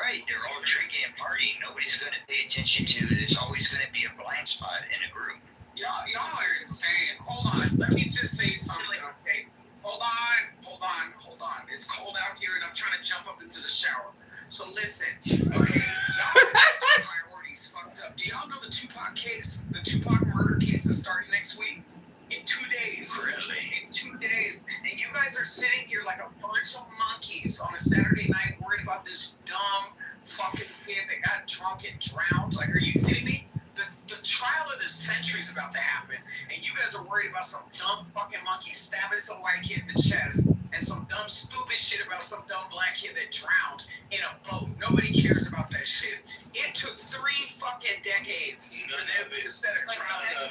Right, they're all drinking and partying. Nobody's going to pay attention to. There's always going to be a blind spot in a group. Y'all are insane. Hold on, let me just say something. Okay, hold on. It's cold out here, and I'm trying to jump up into the shower. So listen, okay, y'all priorities fucked up. Do y'all know the Tupac case? The Tupac murder case is starting next week. In 2 days. Really? In 2 days. And you guys are sitting here like a bunch of monkeys on a Saturday night worried about this dumb fucking kid that got drunk and drowned. Like, are you kidding me? The trial of the century is about to happen, and you guys are worried about some dumb fucking monkey stabbing some white kid in the chest, and some dumb stupid shit about some dumb black kid that drowned in a boat. Nobody cares about that shit. It took 3 fucking decades for them to set a trial.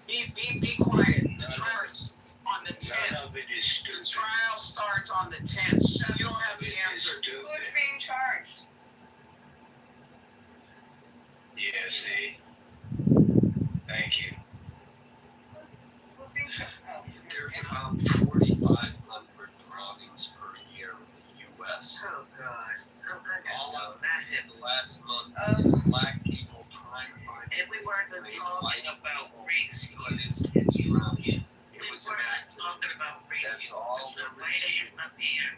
Be quiet. The trial's on the 10th. The trial starts on the 10th. You don't have the answers. Who's being charged? Yeah, see. Thank you. Who's being charged? There's about 4,500 drownings per year in the U.S. Oh God. All of it in the last month is black people trying to find If we weren't talking about race, let his kids drown. It was an talking accident. about race. That's all there is.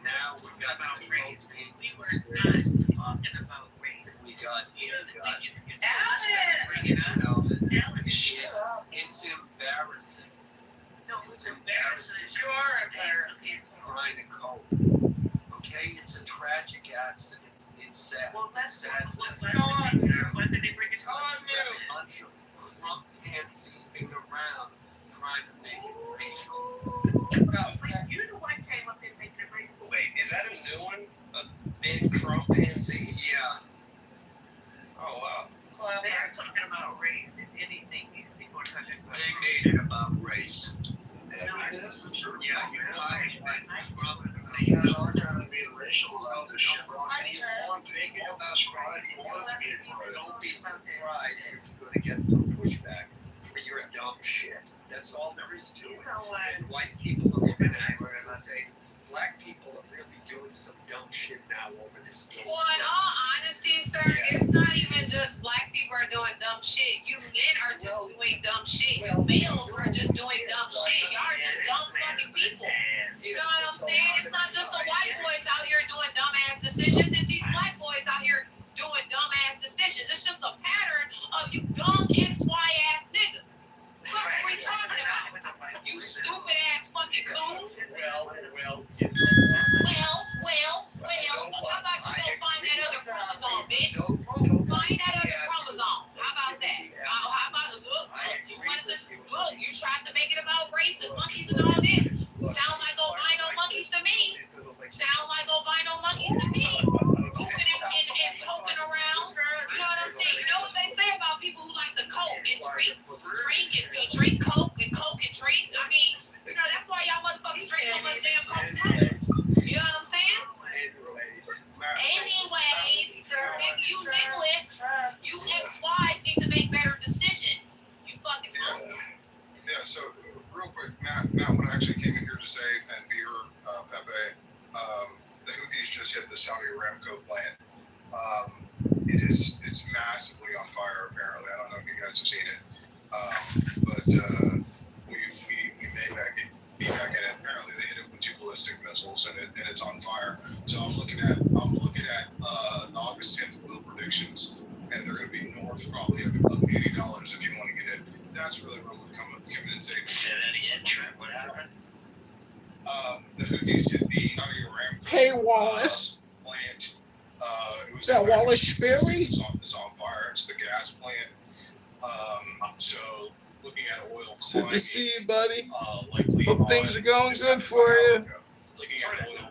Now we got about the race. propane We were not conspiracy. talking about race. We got Alan, it's embarrassing. no, it's embarrassing. You are embarrassing. Trying to cope. Okay, it's a tragic accident. It's sad. Well, that's sad. what's going on there. Why did they bring it on A you? bunch of crump pantsing around trying to make it racial. You're the one came up here making it racial. Wait, is that a new one? A big crump pansy? Yeah. Oh, wow. Well, they're talking about race and anything these people are talking about. They made it about race. No, Yeah, you know, You guys are trying to be racial about this shit. make it about pride. Don't be surprised if you're going to get some pushback for your dumb shit. That's all there is to it. And white people are looking at it and say, black people are really doing some dumb shit now over this. Well, in all honesty, sir, it's not even just black people are doing dumb shit. You men are just doing dumb shit. You males are just doing dumb shit. Y'all are just dumb fucking people. You know what I'm saying? It's not just the white boys out here doing dumbass decisions. It's these black boys out here doing dumbass decisions. It's just a pattern of you dumb XY ass niggas. What are we talking about? You stupid ass fucking coon. Well. How about you go find that other chromosome, bitch? Find that other chromosome. How about that? How about look, you tried to make it about race and monkeys and all this. Sound like albino monkeys to me. Goofing and poking around. You know what I'm saying? You know what they say about people who like to coke and drink coke and drink. I mean, you know, that's why y'all motherfuckers drink so much damn coke. You know what I'm saying? Anyways, you nigglets, you XYs need to make better decisions. You fucking punks. Yeah, so real quick, Matt what I actually came in here to say, and Beer, Pepe, the Houthis just hit the Saudi Aramco plant. It's massively on fire apparently. I don't know if you guys have seen it. But we may be back in it. Apparently they hit it with 2 ballistic missiles and it's on fire. So I'm looking at the August 10th oil predictions, and they're going to be north probably of $80 if you want to get in. That's really where we're coming in and saying. Say that again, Trent. What happened? The Houthis hit the Saudi Aramco Hey, Wallace. plant. Is that Wallace Sperry? It's on fire. It's the gas plant. So looking at oil climbing. Good to see you, buddy. Likely Hope things are going good for you. Looking at oil.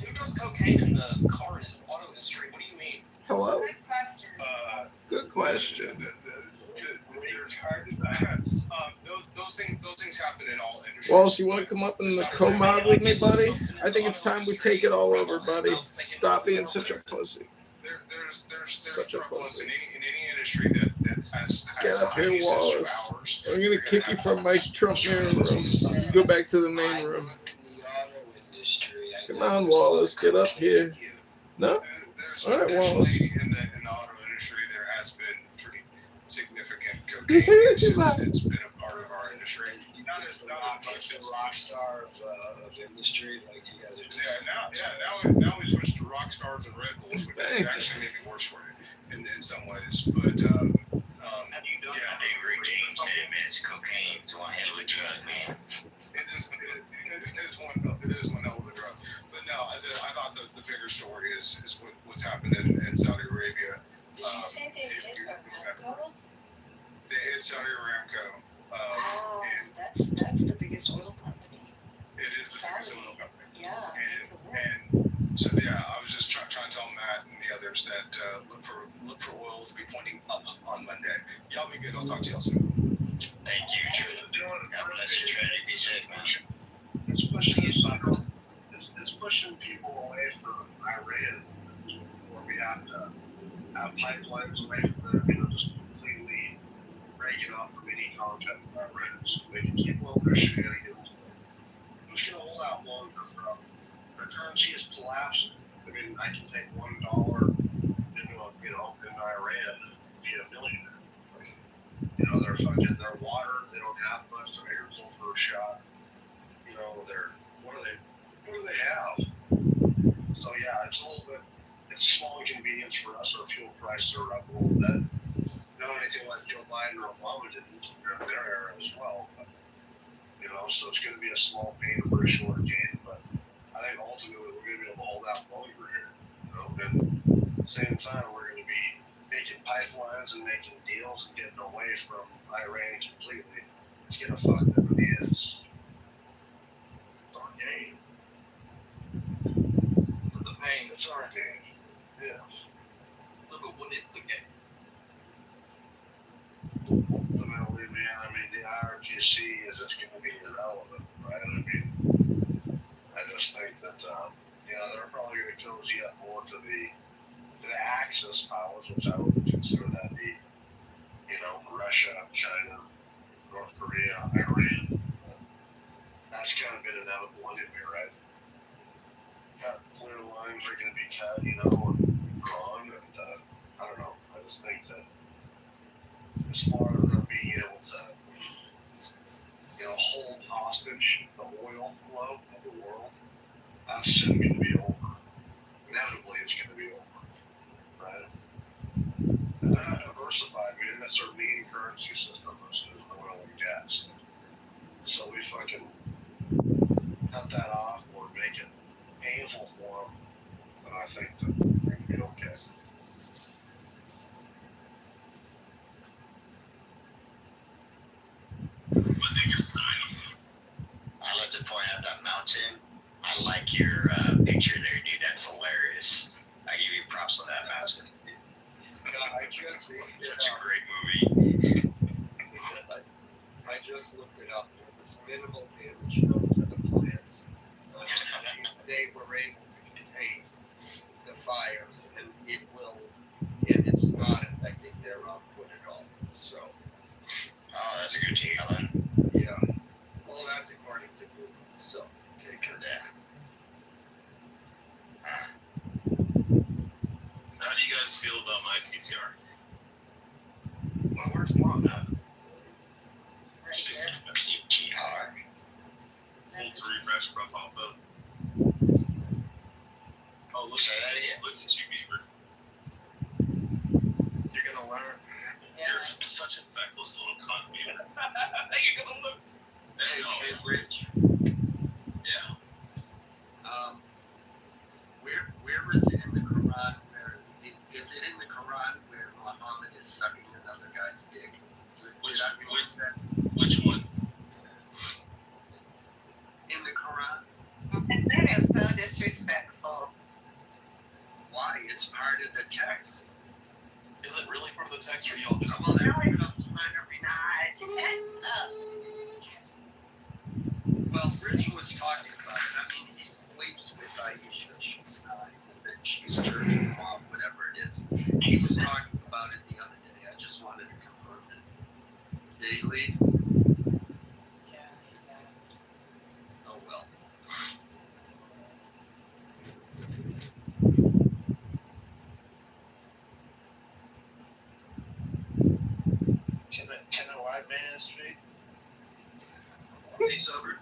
Who knows cocaine in the car and auto industry? What do you mean? Hello? Good question. Good question. Those things happen in all industries. Wallace, you want to come up in the co-mod with me, buddy? I think it's time we take it all over, buddy. Stop being such a pussy. There's prevalence in any industry that has Get up high here, usage of Wallace. hours. I'm going to kick you from my Trump mirror room. Go back to the main room. Come on, Wallace. Get up here. No? All right, Wallace. In the auto industry, there has been pretty significant cocaine use. It's been a part of our industry. You notice the rock star of industry, like you guys are just. Now we push to rock stars and Red Bulls, which actually may be worse for you in some ways. But have you done that? Rick James said, man, it's cocaine. It's one hell of a drug, man. It is one hell of a drug. But no, I thought the bigger story is what's happened in Saudi Arabia. Did you say they hit Aramco? They hit Saudi Aramco. That's the biggest oil company. It is the Saudi. biggest oil company. Yeah. And so yeah, I was just trying to tell Matt and the others that look for oil to be pointing up on Monday. Y'all be good. I'll talk to y'all soon. Thank you, Trina. God bless you, Trinity. Be safe, man. It's pushing people away from Iran, where we have to have pipelines away from them, just completely breaking off from any contact with Iran, so they can keep all their shenanigans. Who's going to hold out longer, bro? The currency is collapsing. I mean, I can take $1 into Iran, be a millionaire. They're fucking, their water, they don't have much, their agriculture is shot. What do they have? So yeah, it's a small inconvenience for us. Our fuel prices are up a little bit. Not anything like Joe Biden or Obama did in their era as well. But, so it's going to be a small pain for a short gain. But I think ultimately we're going to be able to hold out longer here. And at the same time, we're going to be making pipelines and making deals and getting away from Iran completely. It's going to fuck everybody in. It's our game. For the pain, It's our game. Yeah. but what is the game? I mean, the IRGC is just going to be irrelevant, right? I mean, I just think that, they're probably going to cozy up more to the Axis powers, which I would consider that be, Russia, China, North Korea, Iran. That's kind of been inevitable anyway, right? Clear lines are going to be cut, and drawn, and I don't know. I just think that as far as being able to, hold hostage the oil flow of the world, that's soon going to be over. Inevitably, it's going to be over, right? And they're not diversified. I mean, that's their main currency system is oil and gas. So we fucking cut that off or make it painful for them, then I think that we're going to be okay. I'd like to point out that mountain. I like your picture there, dude. That's hilarious. I give you props on that mountain. I just looked it Such a up. great movie. I just looked it up. There was minimal damage known to the plants. They were able to contain the fires, and it's not affecting their output at all. So. Oh, that's a good deal, then. Yeah. Well, that's according to Google. So take care. Yeah. How do you guys feel about my PTR? Well, where's Mom at? She's PTR. full to refresh profile photo. Oh, look Say at that that. again. Look at you, Beaver. You're gonna learn. You're such a feckless little cunt, Beaver. You're gonna look. Hey, Rich. Yeah. Where is it in the Quran? Is it in the Quran where Muhammad is sucking another guy's dick? Which one? In the Quran. That is so disrespectful. Why? It's part of the text. Is it really part of the text, or y'all just? Come on, everyone comes on every night. Well, Rich was talking about it. I mean, he sleeps with Aisha. She's not, and she's turning him off, whatever it is. He was talking about it the other day. I just wanted to confirm it. Did he leave? Yeah, he left. Oh, well. Can a white man speak? He's over.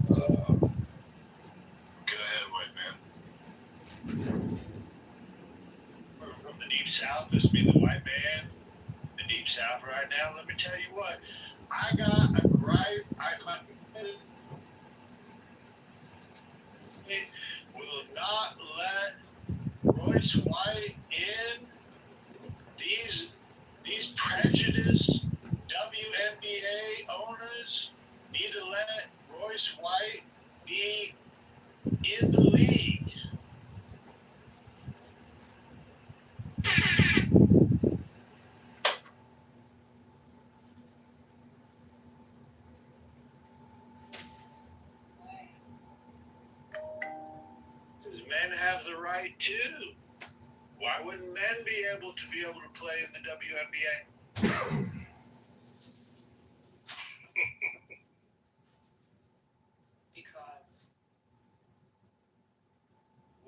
Go ahead, white man. From the deep south, this be the white man. The deep south right now. Let me tell you what. I got a gripe. Will not let Royce White in Royce White be in the league? Because men have the right too. Why wouldn't men be able to play in the WNBA? Because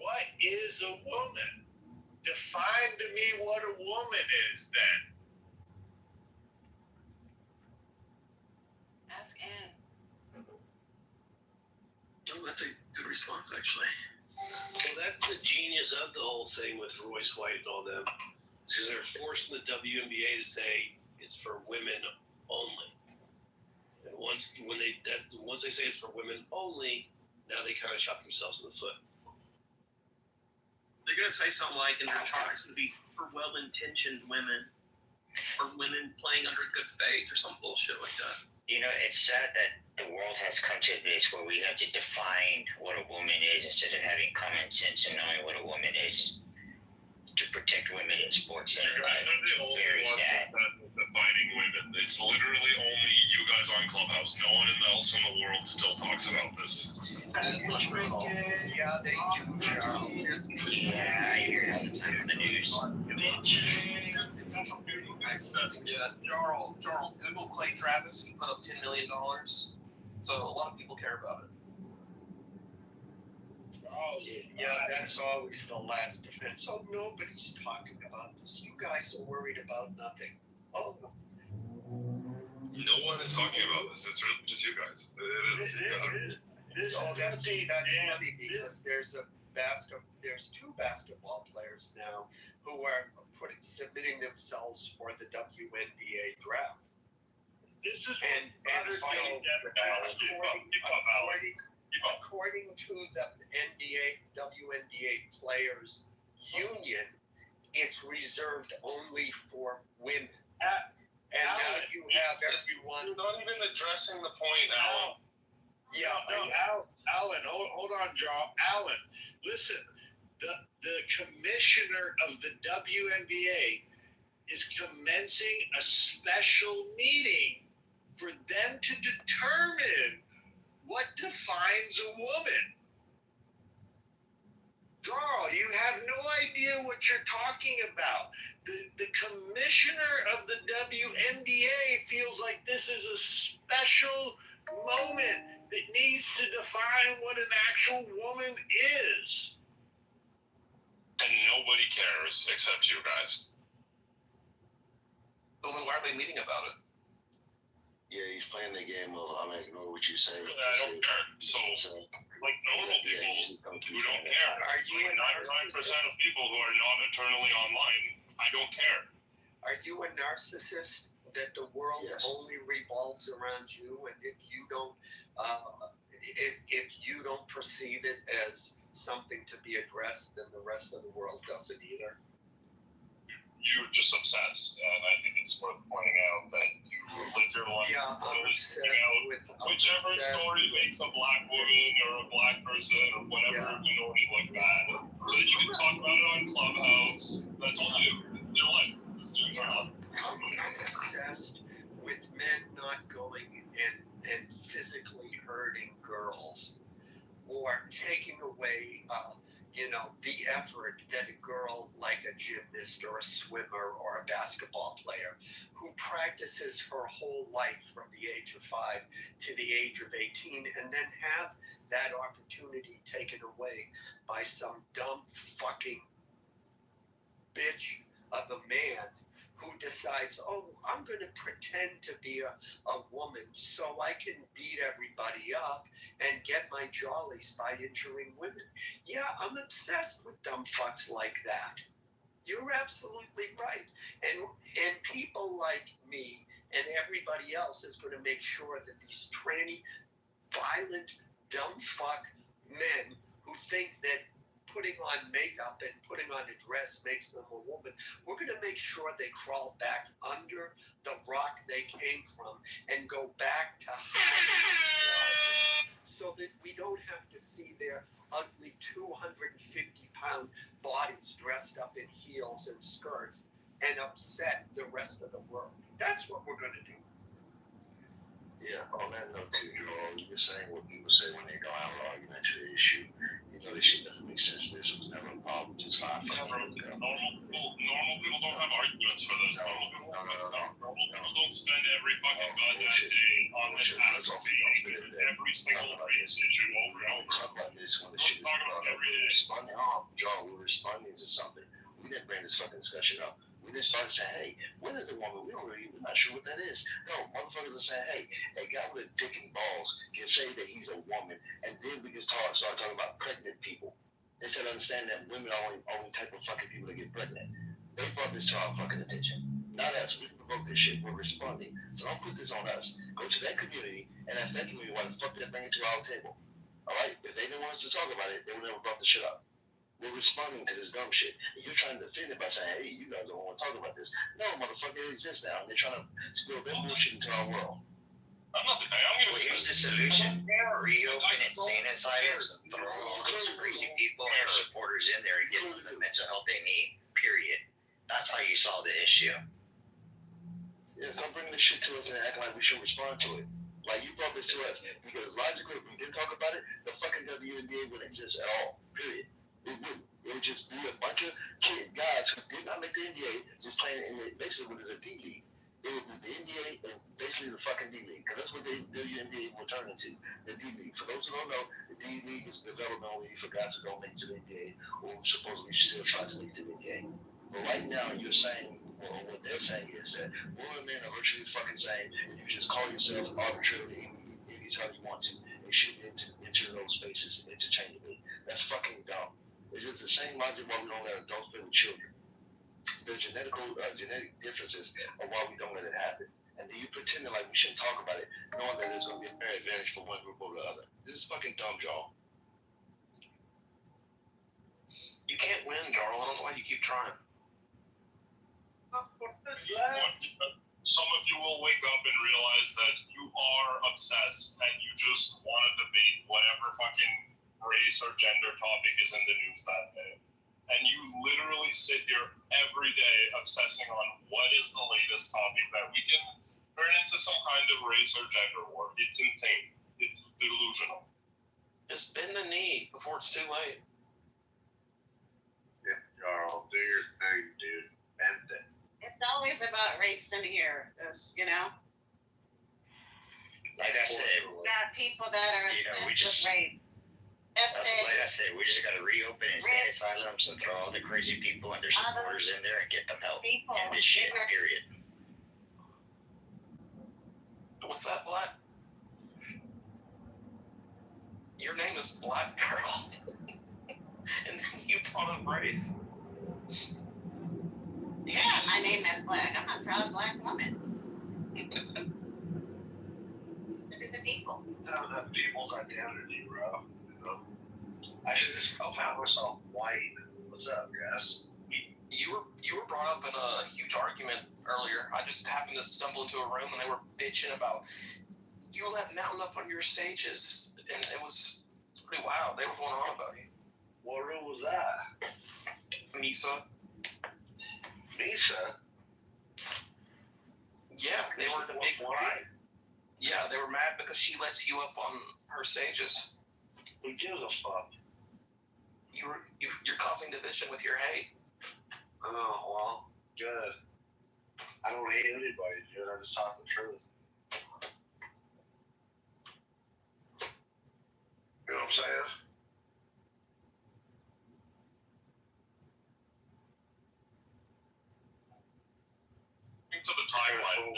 What is a woman? Define to me what a woman is then. ask Anne. Oh, that's a good response, actually. Well, that's the genius of the whole thing with Royce White and all them. Because they're forcing the WNBA to say it's for women only. And once they say it's for women only, now they kind of shot themselves in the foot. They're going to say something like, in their talk, it's going to be for well-intentioned women, or women playing under good faith, or some bullshit like that. You know, it's sad that the world has come to this where we have to define what a woman is instead of having common sense and knowing what a woman is to protect women in sports. And it's very sad. Defining women. It's literally only you guys on Clubhouse. No one else in the world still talks about this. Yeah, they do, Charles. Yeah, I hear it all the time on the news. Yeah, Jarl, Google Clay Travis. He put up $10 million. So a lot of people care about it. Yeah, that's always the last defense. Oh, nobody's talking about this. You guys are worried about nothing. Oh. No one is talking about this. It's really just you guys. That's funny because there's two basketball players now who are submitting themselves for the WNBA draft. This is according to the WNBA Players Union, it's reserved only for women. And Alan, now you have everyone. You're not even addressing the point, Alan. Alan, hold on, Joe. Alan, listen. The commissioner of the WNBA is commencing a special meeting for them to determine what defines a woman. Carl, you have no idea what you're talking about. The commissioner of the WNBA feels like this is a special moment that needs to define what an actual woman is. And nobody cares except you guys. Well, then why are they meeting about it? Yeah, he's playing the game of I'm gonna ignore what you say. I don't care. So like normal people who don't care. Like 99% of people who are not eternally online, I don't care. Are you a narcissist that the world only revolves around you, and if you don't perceive it as something to be addressed, then the rest of the world doesn't either? You're just obsessed, and I think it's worth pointing out that you live your life whichever story makes a black woman or a black person or whatever minority look bad, so that you can talk about it on Clubhouse. That's all you do. Your life. I'm obsessed with men not going and physically hurting girls or taking away the effort that a girl like a gymnast or a swimmer or a basketball player who practices her whole life from the age of 5 to the age of 18 and then have that opportunity taken away by some dumb fucking bitch of a man who decides, I'm going to pretend to be a woman so I can beat everybody up and get my jollies by injuring women. Yeah, I'm obsessed with dumb fucks like that. You're absolutely right. And people like me and everybody else is going to make sure that these tranny, violent, dumb fuck men who think that putting on makeup and putting on a dress makes them a woman, we're going to make sure they crawl back under the rock they came from and go back to hiding that we don't have to see their ugly 250-pound bodies dressed up in heels and skirts and upset the rest of the world. That's what we're going to do. Yeah, on that note too, Joel, you were saying what people say when they go out and argument to the issue. You know, this shit doesn't make sense. This was never a problem. Just 5 fucking years ago. Normal people don't have arguments for this. Normal people don't spend every fucking goddamn day on this app debating every single race issue over and over. Talk about this when the shit is responding. Oh, Joel, we're responding to something. We didn't bring this fucking discussion up. We just started saying, hey, when is the woman? We're not sure what that is. No, motherfuckers are saying, hey, a guy with a dick and balls can say that he's a woman, and then we can start talking about pregnant people. They said, understand that women are only type of fucking people that get pregnant. They brought this to our fucking attention. Not us. We provoked this shit. We're responding. So don't put this on us. Go to that community and ask that community why the fuck they bring it to our table. All right? If they didn't want us to talk about it, they would never brought the shit up. We're responding to this dumb shit. And you're trying to defend it by saying, hey, you guys don't want to talk about this. No, motherfucker, it exists now. And they're trying to spill their bullshit into our world. I'm not defending. I'm Well, here's the solution. Reopen insane asylums and throw all those crazy people and their supporters in there and give them the mental health they need. Period. That's how you solve the issue. Yeah, don't bring this shit to us and act like we should respond to it. Like, you brought this to us. Because logically, if we didn't talk about it, the fucking WNBA wouldn't exist at all. Period. It wouldn't. It would just be a bunch of guys who did not make the NBA just playing in basically what is a D League. It would be the NBA and basically the fucking D League. Because that's what the WNBA will turn into, the D League. For those who don't know, the D League is a developmental league for guys who don't make it to the NBA or supposedly still try to make it to the NBA. But right now, you're saying, or what they're saying is that women and men are virtually the fucking same, and you just call yourself arbitrarily anytime you want to and shoot into those spaces interchangeably. That's fucking dumb. It's just the same logic why we don't let adults play with children. There's genetic differences of why we don't let it happen. And then you pretending like we shouldn't talk about it, knowing that there's going to be a fair advantage for one group over the other. This is fucking dumb, y'all. You can't win, Jarl. I don't know why you keep trying. Some of you will wake up and realize that you are obsessed and you just want to debate whatever fucking race or gender topic is in the news that day. And you literally sit here every day obsessing on what is the latest topic that we can turn into some kind of race or gender war. It's insane. It's delusional. Just bend the knee before it's too late. Yeah, Jarl, do your thing, dude. Bend it. It's always about race in here, you know? Like I said, There are people that are we just, race. like I said, we just got to reopen insane asylums and throw all the crazy people and their supporters in there and get them help. And this shit, period. What's that, Black? Your name is Black Girl. And then you brought up race. Yeah, my name is Black. I'm a proud Black woman. This is the people. The people's identity, bro. You know? I should just call myself white. What's up, guys? You were brought up in a huge argument earlier. I just happened to stumble into a room and they were bitching about you let Mountain up on your stages, and it was pretty wild. They were going on about you. What room was that? Misa. Misa? Yeah, they were the big one. Yeah, they were mad because she lets you up on her stages. Who gives a fuck? You're causing division with your hate. Oh, well, good. I don't hate anybody, dude. I just talk the truth. You know what I'm saying? To the timeline,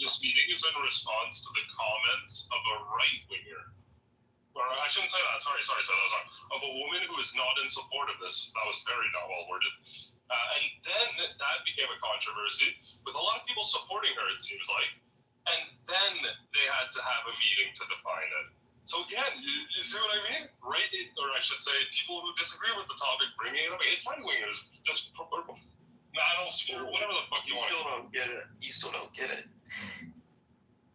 this meeting is in response to the comments of a right-winger. Or I shouldn't say that, sorry, that was wrong. Of a woman who is not in support of this. That was very not well worded. And then that became a controversy, with a lot of people supporting her, it seems like. And then they had to have a meeting to define it. So again, you see what I mean? Right, or I should say, people who disagree with the topic bringing it up. It's right-wingers, just whatever the fuck you want. Still don't get it. You still don't get it.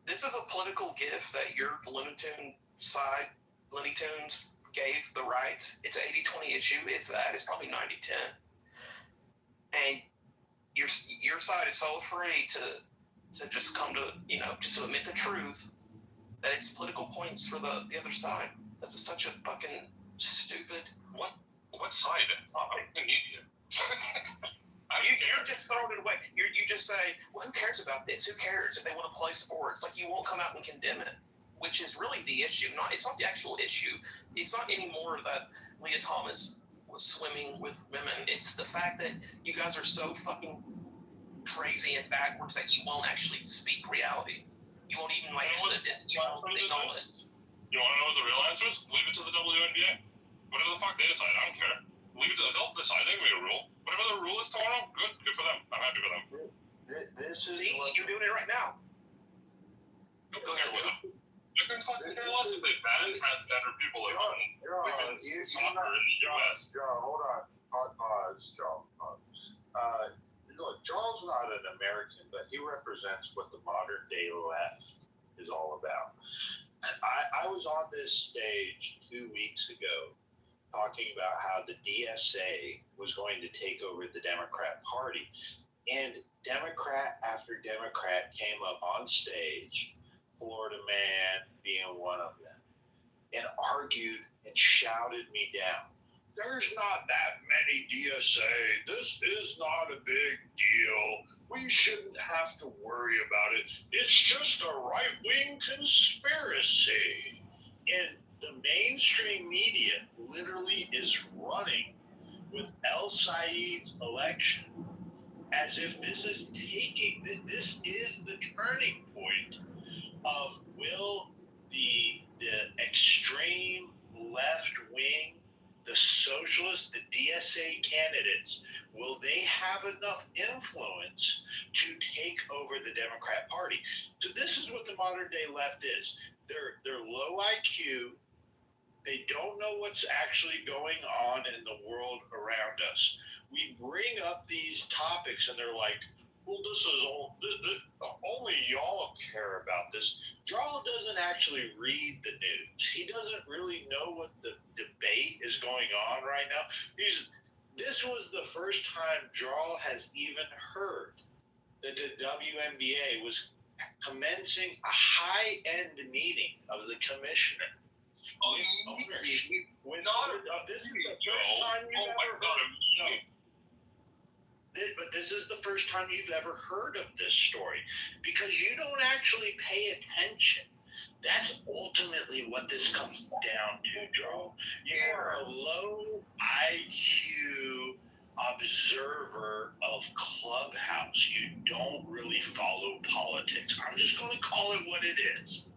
This is a political gift that your Looney Tune side Looney Tunes gave the right. It's an 80-20 issue. If that, it's probably 90-10. And your side is so free to just come to, just to admit the truth that it's political points for the other side. That's such a fucking stupid. What side? I'm an idiot. You're just throwing it away. You just say, well, who cares about this? Who cares if they want to play sports? Like, you won't come out and condemn it, which is really the issue. It's not the actual issue. It's not anymore that Leah Thomas was swimming with women. It's the fact that you guys are so fucking crazy and backwards that you won't actually speak reality. You won't even acknowledge it. You want to know what the real answer is? Leave it to the WNBA. Whatever the fuck they decide, I don't care. Leave it to they'll decide. They can make a rule. Whatever the rule is tomorrow, good for them. I'm happy for them. This is See, you're doing it right now. Go there with them. They're going to fucking care less if they ban transgender people in women's soccer in the U.S. Joe, hold on. Pause, Joe. Look, Joel's not an American, but he represents what the modern day left is all about. I was on this stage 2 weeks ago talking about how the DSA was going to take over the Democrat Party. And Democrat after Democrat came up on stage, Florida man being one of them, and argued and shouted me down. There's not that many DSA. This is not a big deal. We shouldn't have to worry about it. It's just a right-wing conspiracy. And the mainstream media literally is running with El Said's election as if this is the turning point of will the extreme left wing, the socialists, the DSA candidates, will they have enough influence to take over the Democrat Party? So this is what the modern day left is. They're low IQ. They don't know what's actually going on in the world around us. We bring up these topics and they're like, well, this is all, only y'all care about this. Jarl doesn't actually read the news. He doesn't really know what the debate is going on right now. This was the first time Jarl has even heard that the WNBA was commencing a high-end meeting of the commissioner. This is the first time you've ever heard. But this is the first time you've ever heard of this story because you don't actually pay attention. That's ultimately what this comes down to, Joe. You are a low IQ observer of Clubhouse. You don't really follow politics. I'm just going to call it what it is.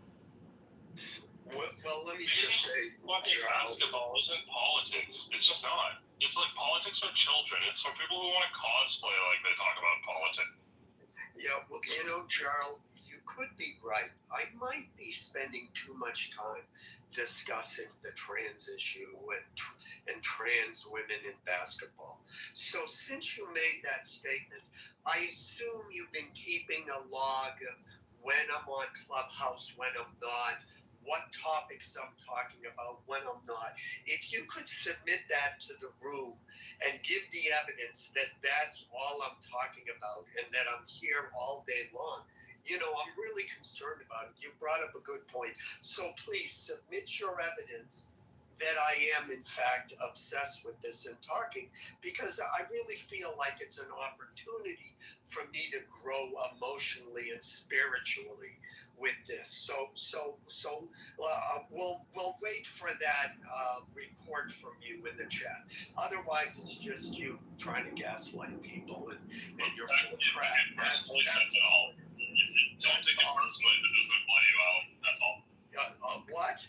Well, let me just say, basketball isn't politics. It's just not. It's like politics for children. It's for people who want to cosplay like they talk about politics. Yeah, well, Charles, you could be right. I might be spending too much time discussing the trans issue and trans women in basketball. So since you made that statement, I assume you've been keeping a log of when I'm on Clubhouse, when I'm not, what topics I'm talking about, when I'm not. If you could submit that to the room and give the evidence that that's all I'm talking about and that I'm here all day long, I'm really concerned about it. You brought up a good point. So please submit your evidence that I am, in fact, obsessed with this and talking, because I really feel like it's an opportunity for me to grow emotionally and spiritually with this. So we'll wait for that report from you in the chat. Otherwise, it's just you trying to gaslight people and you're full of crap. That's all. Don't take it personally if it doesn't apply you out. That's all. What?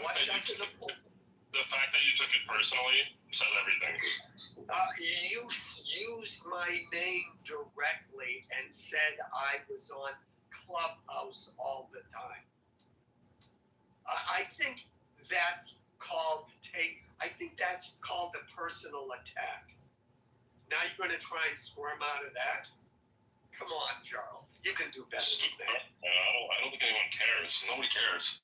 What doesn't apply? The fact that you took it personally says everything. You used my name directly and said I was on Clubhouse all the time. I think that's called a personal attack. Now you're going to try and squirm out of that? Come on, Charles. You can do better than that. I don't think anyone cares. Nobody cares.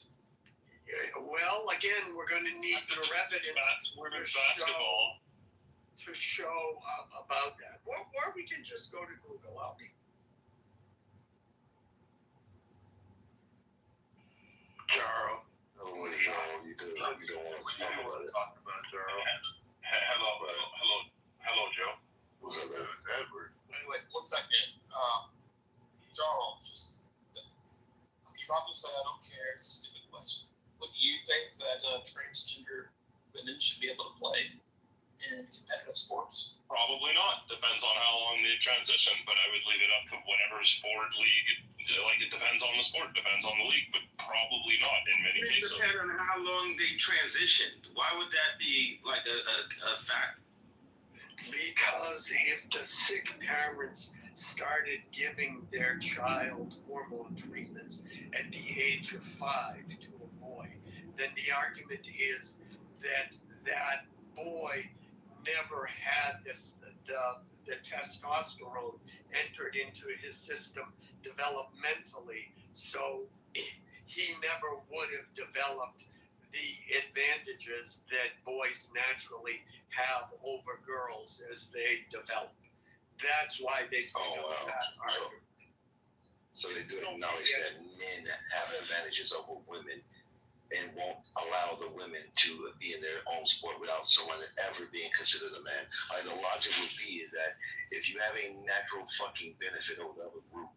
Well, again, we're going to need your evidence. Women's basketball. To show about that. Or we can just go to Google. Charles. Oh, Charles, you don't want to talk about it. Talk about Charles. Hello, Joe. What's up, man? It's Edward. Wait, 1 second. Charles, you've obviously I don't care. It's a stupid question. But do you think that transgender women should be able to play in competitive sports? Probably not. Depends on how long they transition, but I would leave it up to whatever sport league. Like, it depends on the sport, depends on the league, but probably not in many cases. It depends on how long they transitioned. Why would that be like a fact? Because if the sick parents started giving their child hormone treatments at the age of 5 to a boy, then the argument is that that boy never had the testosterone entered into his system developmentally, so he never would have developed the advantages that boys naturally have over girls as they develop. That's why they that argument. So they do acknowledge that men have advantages over women and won't allow the women to be in their own sport without someone ever being considered a man. Like, the logic would be that if you have a natural fucking benefit over the other group,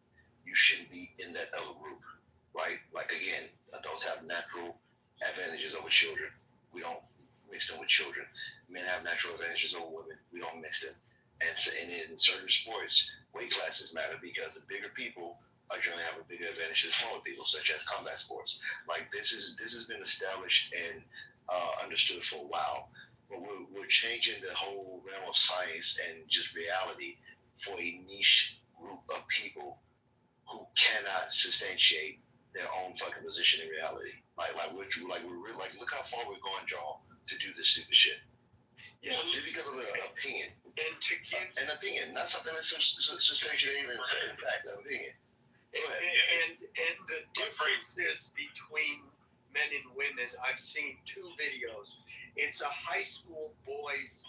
you shouldn't be in that other group, right? Like, again, adults have natural advantages over children. We don't mix them with children. Men have natural advantages over women. We don't mix them. And in certain sports, weight classes matter because the bigger people are generally have a bigger advantage than smaller people, such as combat sports. Like, this has been established and understood for a while, but we're changing the whole realm of science and just reality for a niche group of people who cannot substantiate their own fucking position in reality. Like look how far we're going, y'all, to do this stupid shit. Yeah, just because of an opinion. And to give an opinion, not something that's substantiated in fact, an opinion. And the differences between men and women, I've seen 2 videos. It's a high school boys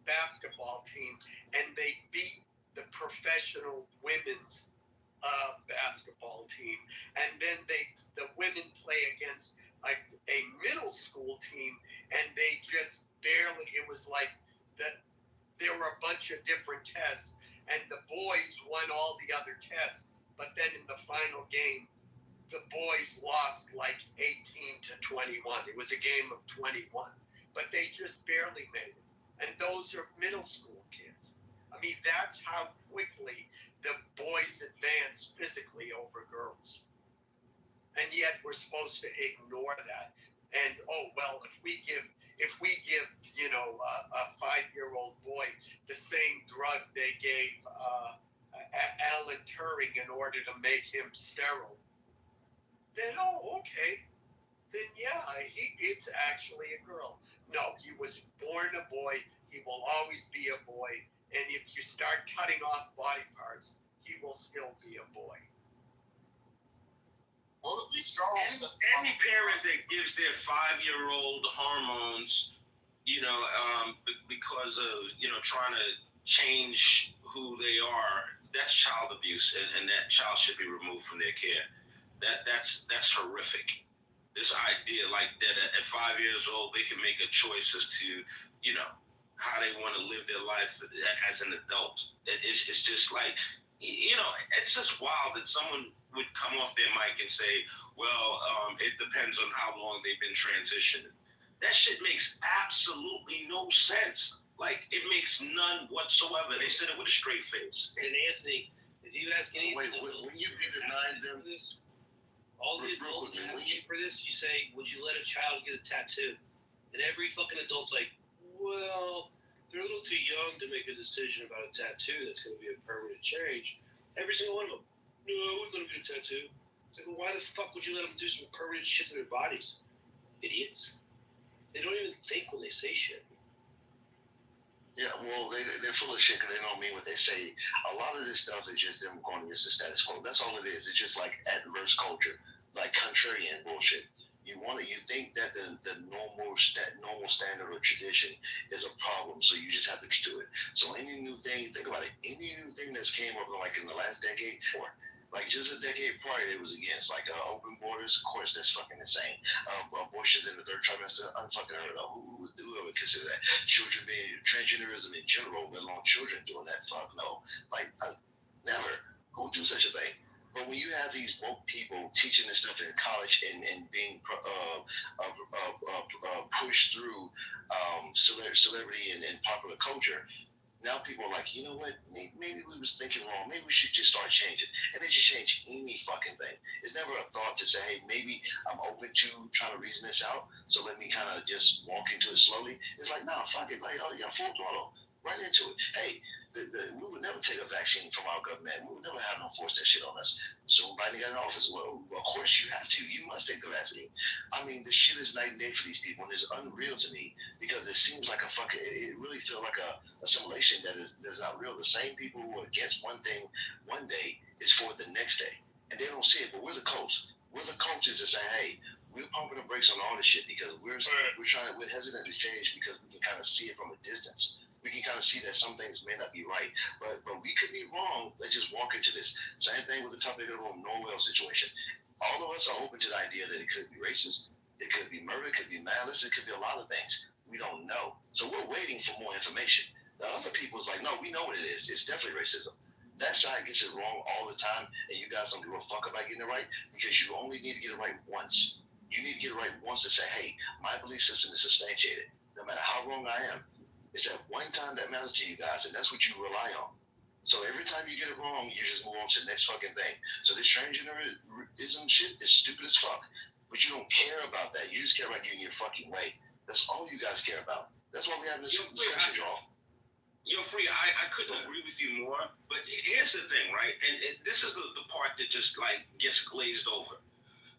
basketball team, and they beat the professional women's basketball team. And then the women play against a middle school team, and they just barely, it was like there were a bunch of different tests, and the boys won all the other tests. But then in the final game, the boys lost like 18 to 21. It was a game of 21. But they just barely made it. And those are middle school kids. I mean, that's how quickly the boys advance physically over girls. And yet we're supposed to ignore that. And, if we give a 5-year-old boy the same drug they gave Alan Turing in order to make him sterile, then okay, then it's actually a girl. No, he was born a boy. He will always be a boy. And if you start cutting off body parts, he will still be a boy. Well, at least Charles. Any parent that gives their 5-year-old hormones, because of trying to change who they are, that's child abuse, and that child should be removed from their care. That's horrific. This idea like that at 5 years old they can make a choice as to how they want to live their life as an adult. It's just like it's just wild that someone would come off their mic and say, well, it depends on how long they've been transitioning. That shit makes absolutely no sense. Like, it makes none whatsoever. They said it with a straight face. And Anthony, if you ask any when you deny them this, all the adults asking for this, you say, would you let a child get a tattoo? And every fucking adult's like, well, they're a little too young to make a decision about a tattoo that's going to be a permanent change. Every single one of them, no, we're going to get a tattoo. It's like, well, why the fuck would you let them do some permanent shit to their bodies? Idiots. They don't even think when they say shit. Yeah, well, they're full of shit because they don't mean what they say. A lot of this stuff is just them going against the status quo. That's all it is. It's just like adverse culture, like contrarian bullshit. You think that the normal standard or tradition is a problem, so you just have to do it. So any new thing, think about it. Any new thing that's came up like in the last decade, or like just a decade prior, it was against like open borders. Of course, that's fucking insane. Abortions in the third trimester, unfucking heard of. Who would ever consider that? Children being transgenderism in general, let alone children doing that. Fuck no. Like never. Who would do such a thing? But when you have these woke people teaching this stuff in college and being pushed through celebrity and popular culture, now people are like, you know what? Maybe we was thinking wrong. Maybe we should just start changing. And they should change any fucking thing. It's never a thought to say, hey, maybe I'm open to trying to reason this out. So let me kind of just walk into it slowly. It's like, nah, fuck it. Like, oh yeah, full throttle. Right into it. Hey, we would never take a vaccine from our government. We would never have no force that shit on us. So Biden got in office. Well, of course you have to. You must take the vaccine. I mean, this shit is night and day for these people, and it's unreal to me because it seems like it really feels like a assimilation that's not real. The same people who are against one thing one day is for it the next day, and they don't see it. But we're the cults. We're the cultures that say, hey, we're pumping the brakes on all this shit because we're hesitant to change because we can kind of see it from a distance. We can kind of see that some things may not be right, but we could be wrong. Let's just walk into this. Same thing with the topic of the Norwell situation. All of us are open to the idea that it could be racist, it could be murder, it could be malice, it could be a lot of things. We don't know. So we're waiting for more information. The other people's like, no, we know what it is. It's definitely racism. That side gets it wrong all the time, and you guys don't give a fuck about getting it right because you only need to get it right once. You need to get it right once to say, hey, my belief system is substantiated. No matter how wrong I am, it's at one time that matters to you guys, and that's what you rely on. So every time you get it wrong, you just move on to the next fucking thing. So this transgenderism shit is stupid as fuck. But you don't care about that. You just care about getting your fucking way. That's all you guys care about. That's why we have this discussion, y'all. You're free. I couldn't agree with you more. But here's the thing, right? And this is the part that just like gets glazed over.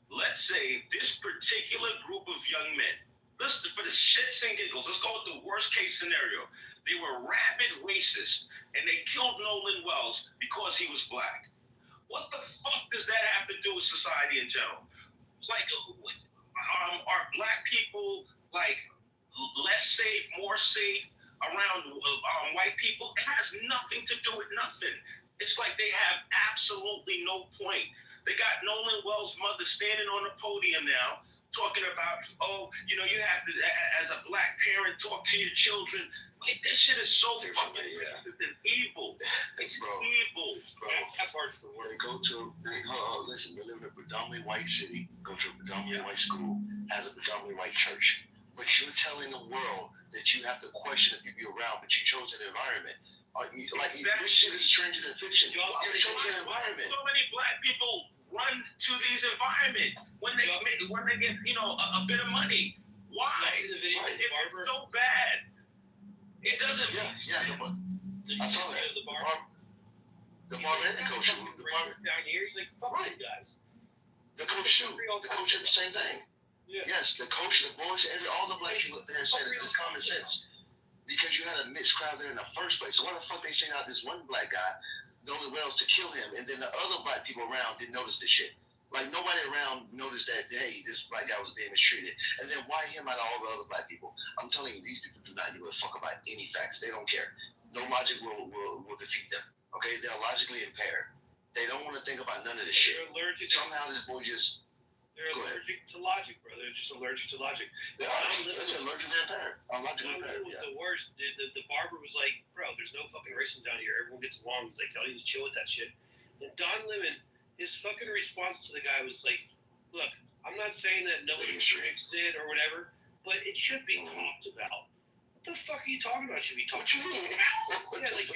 Let's say this particular group of young men, for the shits and giggles, let's go with the worst case scenario. They were rabid racists and they killed Nolan Wells because he was black. What the fuck does that have to do with society in general? Like, are black people like less safe, more safe around white people? It has nothing to do with nothing. It's like they have absolutely no point. They got Nolan Wells' mother standing on the podium now talking about, you have to, as a black parent, talk to your children. Like, this shit is so fucking racist and evil. It's evil. Bro, listen, we live in a predominantly white city, go to a predominantly white school, has a predominantly white church. But you're telling the world that you have to question the people around, but you chose an environment. This shit is stranger than fiction. You chose an environment. So many black people run to these environments when they get a bit of money. Why? It's so bad. It doesn't. I saw that. The bar and the coach. The bar down here. He's like, fuck you guys. The coach too. The coach did the same thing. Yeah. Yes, the coach, the boys, all the black people up there said it's common sense. Because you had a mixed crowd there in the first place. So why the fuck they sent out this one black guy, Nolan Wells, to kill him, and then the other black people around didn't notice this shit? Like, nobody around noticed that, hey, this black guy was being mistreated. And then why him out of all the other black people? I'm telling you, these people do not give a fuck about any facts. They don't care. No logic will defeat them. Okay? They're logically impaired. They don't want to think about none of this shit. Somehow this boy just... They're allergic to logic, bro. They're just allergic to logic. They are. That's allergic to impaired. Was the worst. The barber was like, bro, there's no fucking racism down here. Everyone gets along. He's like, y'all need to chill with that shit. And Don Lemon, his fucking response to the guy was like, look, I'm not saying that nobody experienced it or whatever, but it should be talked about. What the fuck are you talking about? Should be talked about? Yeah, like,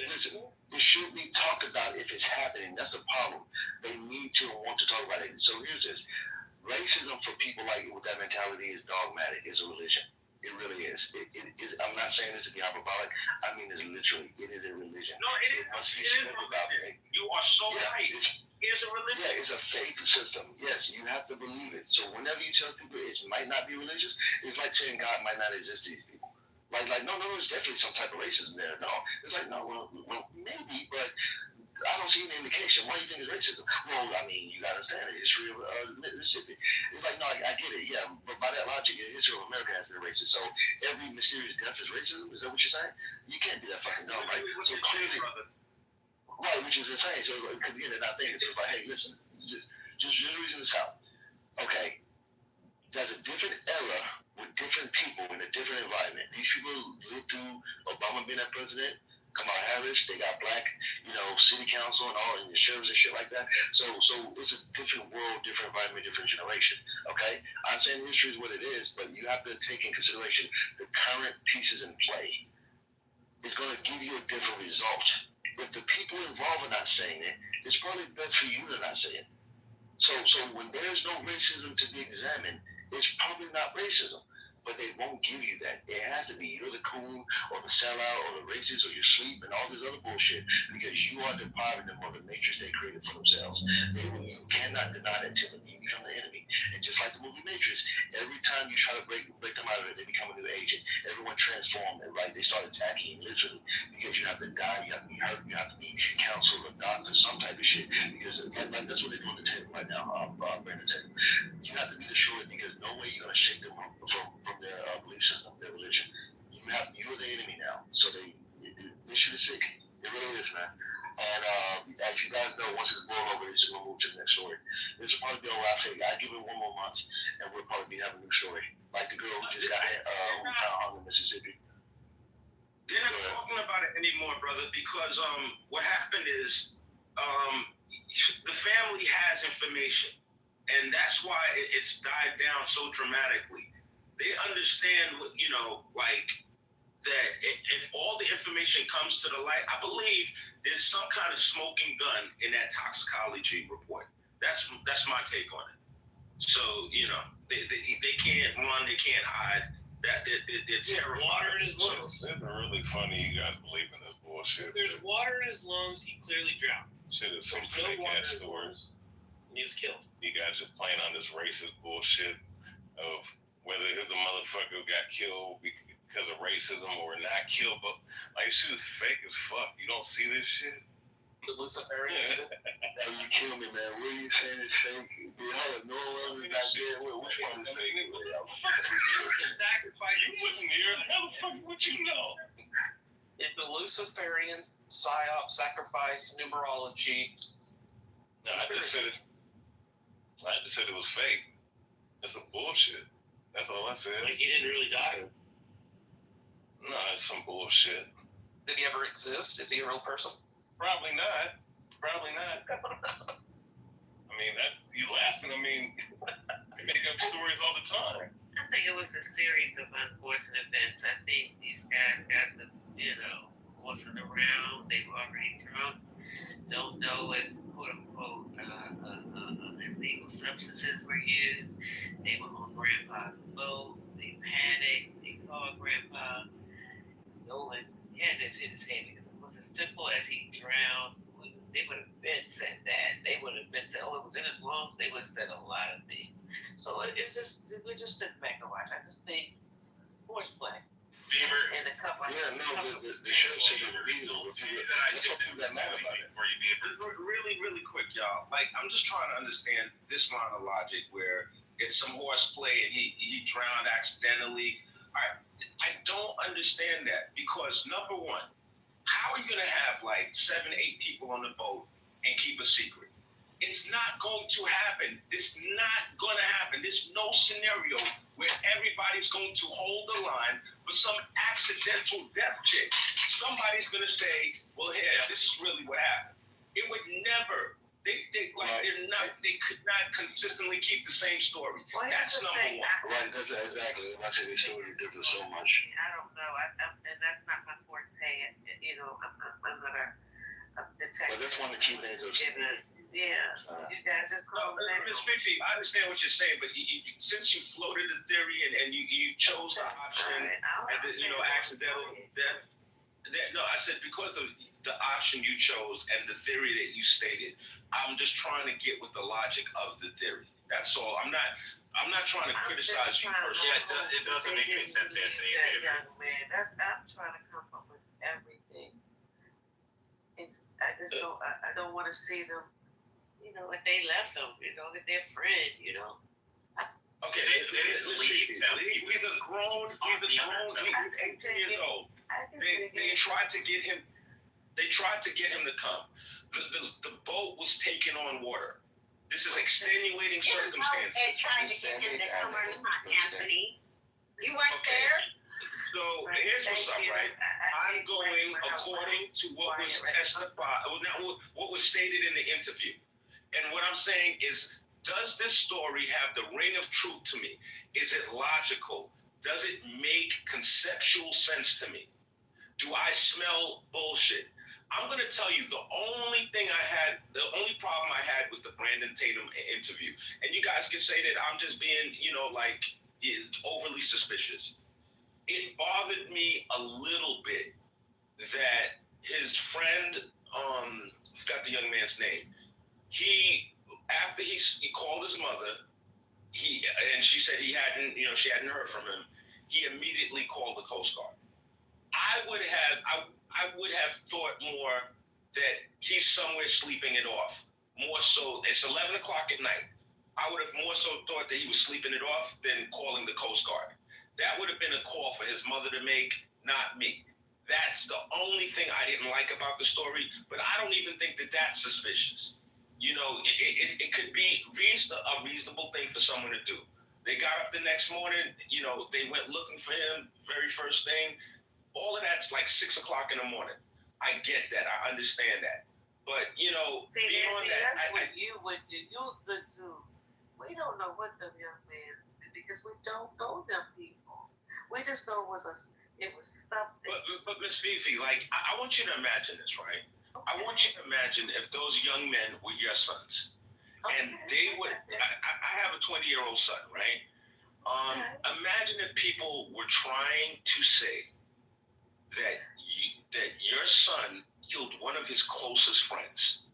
listen, it should be talked about if it's happening. That's the problem. They need to and want to talk about it. So here's this. Racism for people like with that mentality is dogmatic. It's a religion. It really is. I'm not saying this to be hyperbolic. I mean, it is a religion. No, it must be spoken about. You are so right. It is a religion. Yeah, it's a faith system. Yes, you have to believe it. So whenever you tell people it might not be religious, it's like saying God might not exist to these people. Like, no, there's definitely some type of racism there. No, it's like, no, well, maybe, but I don't see any indication. Why do you think it's racism? Well, I mean, you got to understand the history of Mississippi. It's like, no, I get it, yeah, but by that logic, the history of America has been racist. So every mysterious death is racism? Is that what you're saying? You can't be that fucking dumb, right? So clearly, right, which is insane. So because again, they're not thinking. So it's like, hey, listen, just reason this out. Okay, there's a different era with different people in a different environment. These people lived through Obama being that president. Kamala Harris, they got black, city council and all, and the sheriffs and shit like that. So it's a different world, different environment, different generation. Okay, I'm saying history is what it is, but you have to take in consideration the current pieces in play. It's going to give you a different result. If the people involved are not saying it, it's probably best for you to not say it. So when there's no racism to be examined, it's probably not racism. But they won't give you that. It has to be you're the coon or the sellout or the racist or you sleep and all this other bullshit because you are depriving them of the matrix they created for themselves. You cannot deny that till you become the enemy. And just like the movie Matrix, every time you try to break them out of it, they become a new agent. Everyone transformed and they start attacking you literally because you have to die, you have to be hurt, you have to be counseled or doctor, some type of shit. Because that's what they're doing to Tatum right now, Brandon Tatum. You have to be destroyed because no way you're gonna shake them from their belief system, their religion. You're the enemy now. So this shit is sick. It really is, man. And as you guys know, once it's blown over, it's gonna move to the next story. This will probably be the last thing. I give it 1 more month, and we'll probably be having a new story, like the girl who just got who found hung in Mississippi. They're not talking about it anymore, brother, because what happened is the family has information, and that's why it's died down so dramatically. They understand, that if all the information comes to the light, I believe there's some kind of smoking gun in that toxicology report. That's my take on it. So, they can't run, they can't hide. That they're terrified. Water in his lungs. It's really funny you guys believe in this bullshit. If there's water in his lungs, he clearly drowned. Shit is some fake ass stories. He was killed. You guys just playing on this racist bullshit of whether the motherfucker got killed because of racism or not killed, but like shit is fake as fuck. You don't see this shit. The Luciferians. You kill me, man. What are you saying is fake? No one is out there. Which one is fake? Sacrifice. You wouldn't hear. How the fuck would you know? If the Luciferians, psyop, sacrifice, numerology. No, I just said it was fake. That's some bullshit. That's all I said. Like he didn't really die. No, that's some bullshit. Did he ever exist? Is he a real person? Probably not. I mean, you laughing. I mean, they make up stories all the time. I think it was a series of unfortunate events. I think these guys got the, horsing around. They were already drunk. Don't know if quote unquote illegal substances were used. They were on Grandpa's boat. They panicked. They called Grandpa. Nolan had to hit his head because it was as simple as he drowned. They would have been said that. They would have been said, it was in his lungs. They would have said a lot of things. So it's just, we're just sitting back and watch. I just think horseplay. Beaver. And a couple. Yeah, no, the sheriff said it illegal. That's what people that mad about it. It's really, really quick, y'all. Like, I'm just trying to understand this line of logic where it's some horseplay and he drowned accidentally. I don't understand that because number one, how are you going to have like 7, 8 people on the boat and keep a secret? It's not going to happen. It's not going to happen. There's no scenario where everybody's going to hold the line for some accidental death chick. Somebody's going to say, well, yeah, this is really what happened. It would never. They could not consistently keep the same story. Well, that's number one. Right, that's exactly. I say the story differs so much. I don't know. And that's not my forte. I'm not a detective. But that's one of the key things of you guys just call Ms. Fifi, I understand what you're saying, but since you floated the theory and you chose the option, accidental death. No, I said because of the option you chose and the theory that you stated, I'm just trying to get with the logic of the theory. That's all. I'm not trying to criticize you personally. Yeah, it doesn't make any sense, Anthony. Young man, I'm trying to come up with everything. I just don't. I don't want to see them. You know, if they left them. You know, if they're friend. You know. Okay, they didn't leave him. He's a grown. He's 18 years old. They tried to get him. They tried to get him to come. The boat was taking on water. This is extenuating circumstances. They're trying to get him to come or not, Anthony. You weren't there? So here's what's up, right? I'm going according to what was testified, what was stated in the interview. And what I'm saying is, does this story have the ring of truth to me? Is it logical? Does it make conceptual sense to me? Do I smell bullshit? I'm going to tell you the only problem I had with the Brandon Tatum interview, and you guys can say that I'm just being, overly suspicious. It bothered me a little bit that his friend, I forgot the young man's name, after he called his mother, and she said she hadn't heard from him, he immediately called the Coast Guard. I would have thought more that he's somewhere sleeping it off. More so, it's 11 o'clock at night. I would have more so thought that he was sleeping it off than calling the Coast Guard. That would have been a call for his mother to make, not me. That's the only thing I didn't like about the story, but I don't even think that that's suspicious. It could be a reasonable thing for someone to do. They got up the next morning, they went looking for him, very first thing. All of that's like 6 o'clock in the morning. I get that. I understand that. But, beyond that. That's what you would do. We don't know what the young man's did because we don't know them people. We just know it was something. But Miss Fifi, I want you to imagine this, right? Okay. I want you to imagine if those young men were your sons. Okay. And they would, I have a 20-year-old son, right? Imagine if people were trying to say that your son killed one of his closest friends.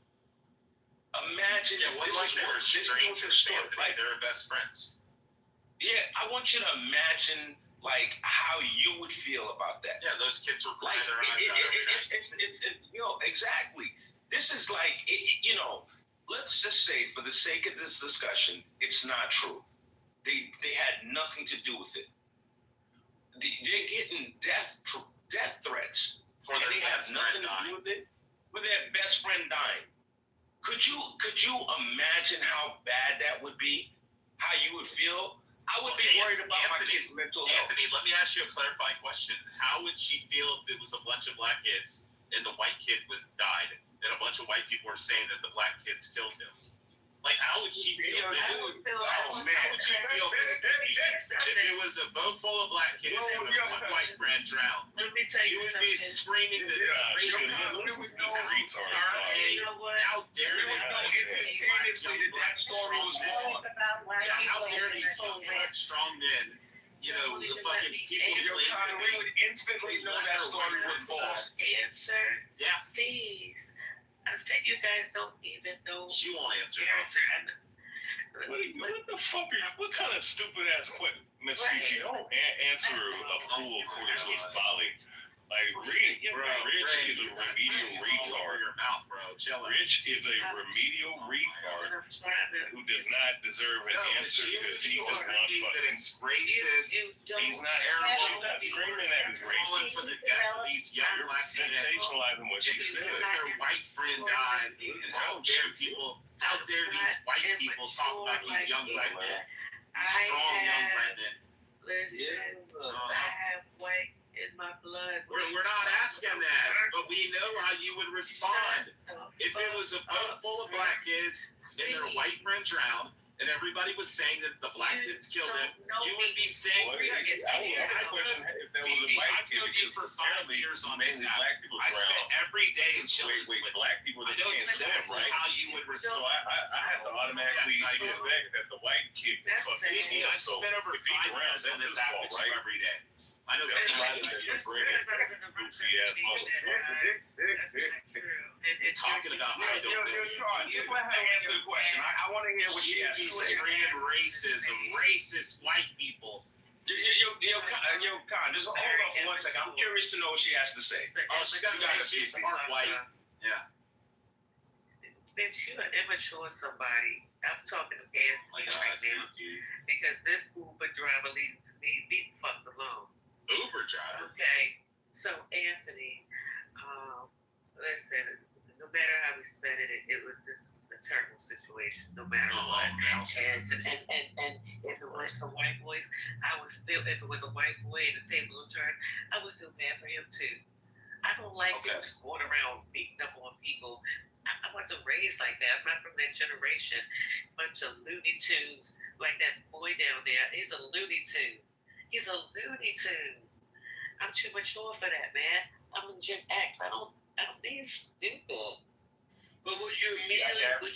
Imagine they're best friends. Yeah, I want you to imagine how you would feel about that. Yeah, those kids were crying their eyes out every night. Exactly. This is let's just say for the sake of this discussion, it's not true. They had nothing to do with it. They're getting death threats, and they have nothing to do with it. With their best friend dying. Could you imagine how bad that would be? How you would feel? I would be worried about my kid's mental health. Anthony, let me ask you a clarifying question. How would she feel if it was a bunch of black kids and the white kid died, and a bunch of white people were saying that the black kids killed him? How would she feel? How would she feel if it was a boat full of black kids and one white friend drowned? You would be screaming that how dare that story was wrong. How dare these strong men, the fucking people we would instantly know that story was false. Answer. Yeah. Please. I said you guys don't even know. She won't answer. What the fuck are you? What kind of stupid ass question, Miss Fifi? Don't answer a fool according to his folly. Rich is a remedial retard. Rich is a remedial retard who does not deserve an answer because he does not that it's racist. He's not screaming at his racist. For the death of these young black men. Sensationalizing what she said. Because their white friend died. And how dare these white people talk about these young black men? Strong young black men. Listen, I have white in my blood. We're not asking that, but we know how you would respond. If it was a boat full of black kids and their white friend drowned, and everybody was saying that the black kids killed them, you would be saying, I've known you for 5 years on this app. I spent every day in Chili's with black people. I know exactly how you would respond. So I had to automatically expect that the white kid would fucking kill. I spent over 5 years on this app with you every day. I know that's right. Talking about I don't know. You go ahead and answer the question. I want to hear what she has to say. Screaming racism, racist white people. Con, just hold on for 1 second. I'm curious to know what she has to say. Oh, she's part white Yeah. Bitch, you an immature somebody. I'm talking to Anthony right now because this Uber driver leaves me the fuck alone. Uber driver. Okay, so Anthony, listen, no matter how we spent it, it was just a terrible situation. No matter what, and if it was some white boys, I would feel. If it was a white boy and the tables were turned, I would feel bad for him too. I don't like people just going around beating up on people. I wasn't raised like that. I'm not from that generation. Bunch of Looney Tunes, like that boy down there. He's a Looney Tune. He's a Looney Tune. I'm too mature for that, man. I'm in Gen X. I don't think it's stupid. But would you immediately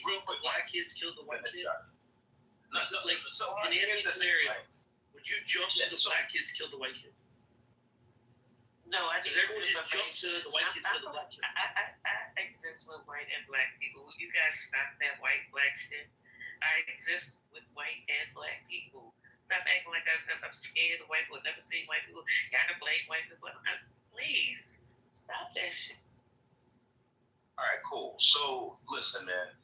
think the black kids killed the white kid? Like, so in any scenario, would you jump to the black kids killed the white kid? No, I Because everyone just jumped to the white kids killed the black kid. I exist with white and black people. Will you guys stop that white black shit? I exist with white and black people. Stop acting like I'm scared of white people. Never seen white people. Gotta blame white people. Please stop that shit. All right, cool. So listen, man.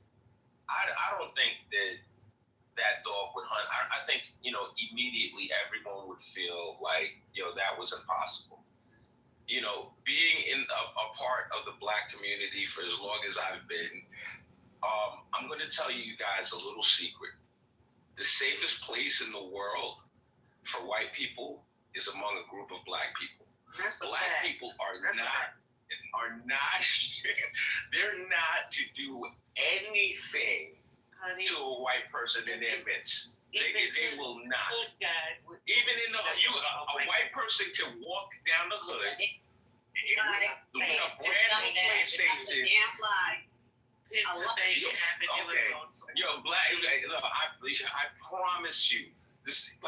I don't think that dog would hunt. I think immediately everyone would feel like that was impossible. Being in a part of the black community for as long as I've been, I'm going to tell you guys a little secret. The safest place in the world for white people is among a group of black people. Black people are not, they're not to do anything to a white person in their midst. They will not. Even in a white person can walk down the hood with a brand new PlayStation. I promise you, this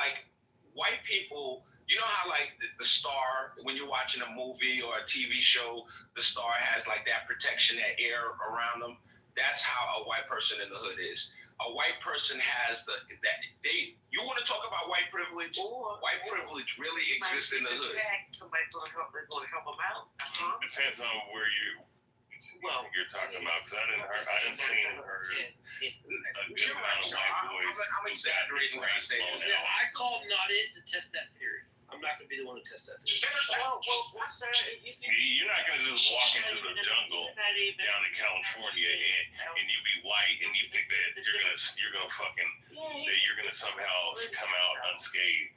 white people. You know how the star, when you're watching a movie or a TV show, the star has that protection, that air around them. That's how a white person in the hood is. A white person has you want to talk about white privilege? White privilege really exists in the hood. Somebody's going to help them out. Depends on where you're talking about, because I didn't see a good amount of white boys. I'm exaggerating when I say this. I called not it to test that theory. I'm not going to be the one to test that theory. You're not going to just walk into the jungle down in California and you be white and you think that you're gonna somehow come out unscathed.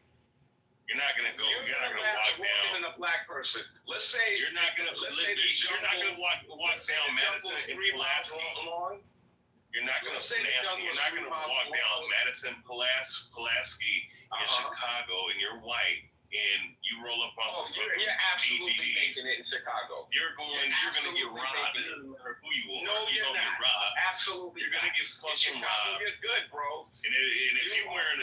You're not gonna go. You're not gonna walk down. A black person. Let's say you're not gonna. You're not gonna walk down Madison and Pulaski. You're not gonna. You're not gonna walk down Madison, Pulaski in Chicago, and you're white. And you roll up on some. You're absolutely making it in Chicago. You're gonna get robbed. Who you are? No, you're not. Get robbed. Absolutely. You're gonna get fucking robbed. You're good, bro. And if you're wearing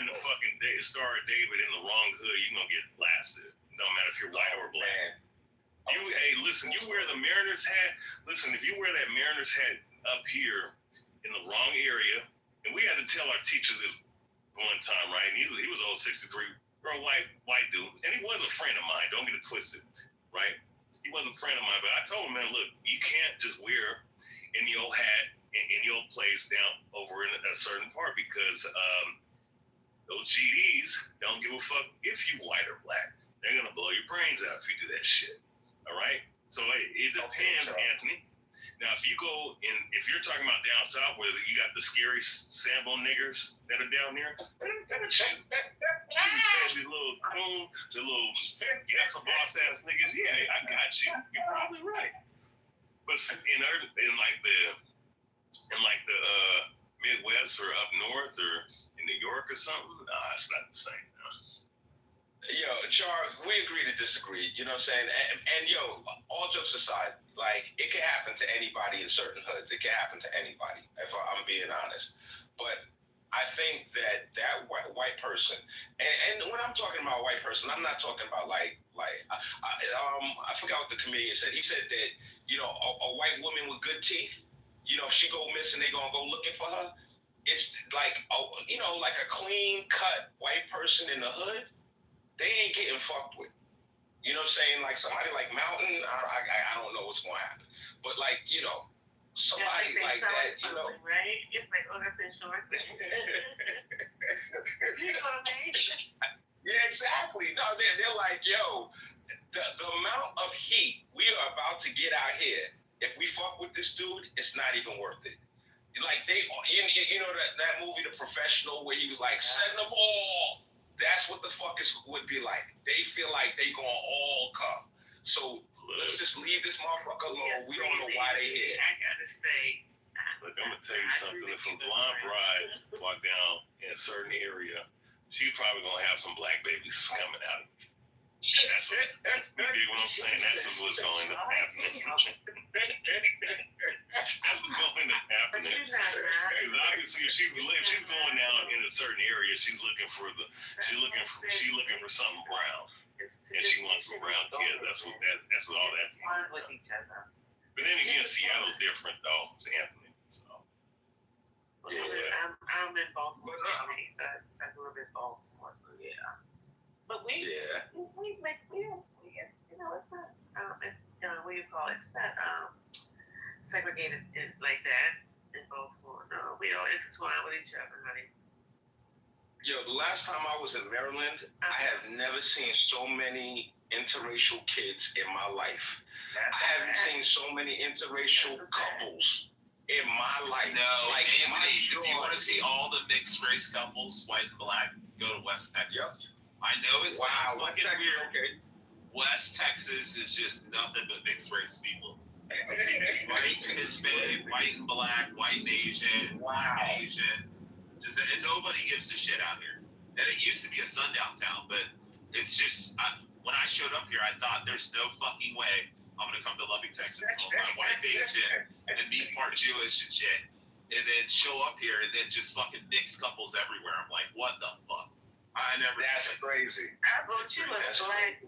the fucking Star of David in the wrong hood, you're gonna get blasted. No matter if you're white or black. Hey, listen. You wear the Mariners hat. Listen, if you wear that Mariners hat up here in the wrong area, and we had to tell our teacher this one time, right? And he was old 63. Bro, white dude, and he was a friend of mine. Don't get it twisted, right? He was a friend of mine, but I told him, man, look, you can't just wear in your hat in your place down over in a certain part because those GDs don't give a fuck if you white or black. They're gonna blow your brains out if you do that shit. All right? So it depends, Anthony. Now, if you're talking about down south where you got the scary Sambo niggers that are down there, the little coon, the little boss ass niggas, yeah, I got you. You're probably right. But in the Midwest or up north or in New York or something, nah, it's not the same. Yo, Char, we agree to disagree. You know what I'm saying? And yo, all jokes aside, it can happen to anybody in certain hoods. It can happen to anybody, if I'm being honest. But I think that white person, and when I'm talking about white person, I'm not talking about I forgot what the comedian said. He said that a white woman with good teeth, if she go missing, they gonna go looking for her. It's like a clean cut white person in the hood. They ain't getting fucked with. You know what I'm saying? Like somebody like Mountain, I don't know what's gonna happen. But like, you know, somebody like that, you know. Right? It's like, oh, that's insurance. You know what I mean? Yeah, exactly. No, they're like, yo, the amount of heat we are about to get out here, if we fuck with this dude, it's not even worth it. Like you know that movie, The Professional, where he was like, send them all. That's what the fuck would be like. They feel like they gonna all come. So let's just leave this motherfucker alone. We don't know why they here. I gotta stay. Look, I'm gonna tell you something. If a blonde bride walk down in a certain area, she probably gonna have some black babies coming out. That's what you dig what I'm saying. That's what's going to happen. That's what's going to happen. Because obviously, if she's going down in a certain area, she's looking for something brown, and she wants a brown kid. That's what all that's. With each other. But then again, Seattle's different though. It's Anthony. So. Yeah. I'm in Baltimore. I grew up in Baltimore, so yeah. But we make, you know, it's not, what do you call it? It's not segregated like that in Baltimore. No, we all intertwine with each other, honey. Yo, the last time I was in Maryland, I have never seen so many interracial kids in my life. I haven't seen so many interracial couples in my life. No, like Anthony, if you want to see all the mixed race couples, white and black, go to West Texas. Yep. I know it sounds fucking weird. Okay. West Texas is just nothing but mixed race people. White and Hispanic, white and black, white and Asian, black and Asian. And nobody gives a shit out here. And it used to be a sundown town, but it's just, when I showed up here, I thought there's no fucking way I'm going to come to Lubbock, Texas, call my wife Asian, and be part Jewish and shit, and then show up here and then just fucking mixed couples everywhere. I'm like, what the fuck? I never. That's crazy. I thought you was black.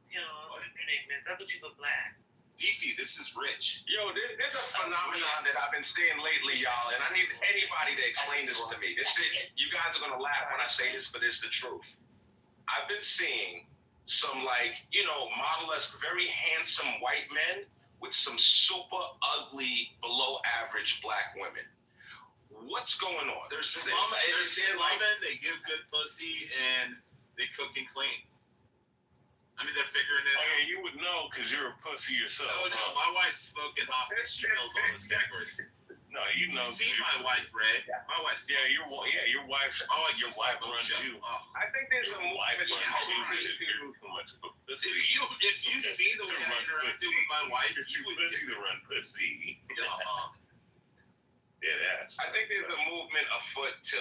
You know, what your name is? I thought you were black. Fifi, this is Rich. Yo, there's a phenomenon that I've been seeing lately, y'all, and I need anybody to explain this to me. You guys are gonna laugh when I say this, but it's the truth. I've been seeing some, like, you know, model-esque, very handsome white men with some super ugly, below average black women. What's going on? They're slumming, they give good pussy, and they cook and clean. I mean, they're figuring it out. Yeah, you would know because you're a pussy yourself. Oh, no, my wife's smoking hot, and she knows all those categories. No, you know. See my wife, Ray. My wife's your wife. Oh, your wife runs you. I think there's a movement. If you see the way I interacted with my wife, you would pussy to run pussy. I think there's a movement afoot to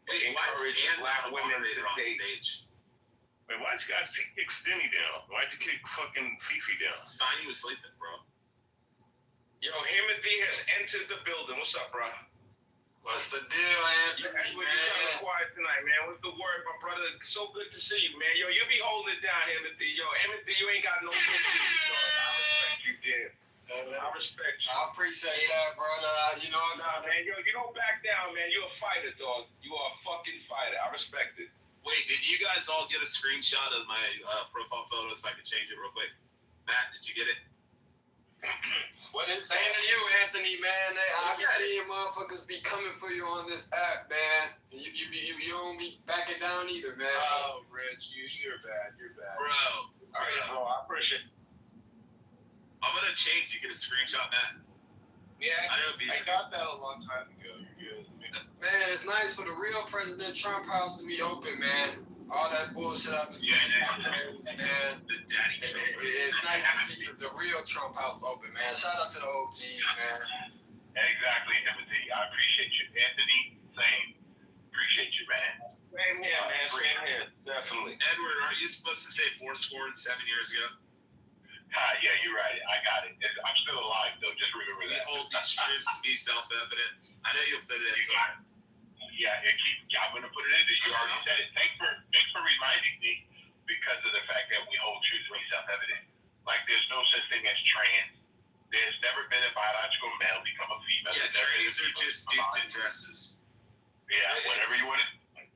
encourage black women to date. Wait, why'd you guys kick Stinny down? Why'd you kick fucking Fifi down? Steiny was sleeping, bro. Yo, Timothy has entered the building. What's up, bro? What's the deal, Anthony? You're kind of quiet tonight, man. What's the word, my brother? So good to see you, man. Yo, you be holding it down, Timothy. Yo, Timothy, you ain't got no good news, dog. I respect you, dude. I respect you. I appreciate that, brother. You know what I'm man. Yo, you don't back down, man. You're a fighter, dog. You are a fucking fighter. I respect it. Wait, did you guys all get a screenshot of my profile photo so I can change it real quick? Matt, did you get it? What is saying to you, Anthony, man? I be seeing motherfuckers be coming for you on this app, man. You don't be backing down either, man. Oh, Rich, you're bad. You're bad. Bro. All right, bro. I appreciate it. I'm going to change. You get a screenshot, Matt? Yeah, I got that a long time ago. You're good. Man, it's nice for the real President Trump house to be open, man. All that bullshit I've been seeing, man. The daddy Trump. It's nice to see the real Trump house open, man. Shout out to the OGs, man. Exactly, Timothy. I appreciate you. Anthony, same. Appreciate you, man. Same here, man. Same here. Definitely. Edward, aren't you supposed to say 4 7 years ago? Yeah, you're right. I got it. I'm still alive, though. Just remember that. We hold these truths to be self-evident. I know you'll fit it in somewhere. Yeah, I'm going to put it in there. You already said it. Thanks for reminding me, because of the fact that we hold truth to be self-evident. Like, there's no such thing as trans. There's never been a biological male become a female. Yeah, trans are just dudes in dresses. Yeah, whatever you want to.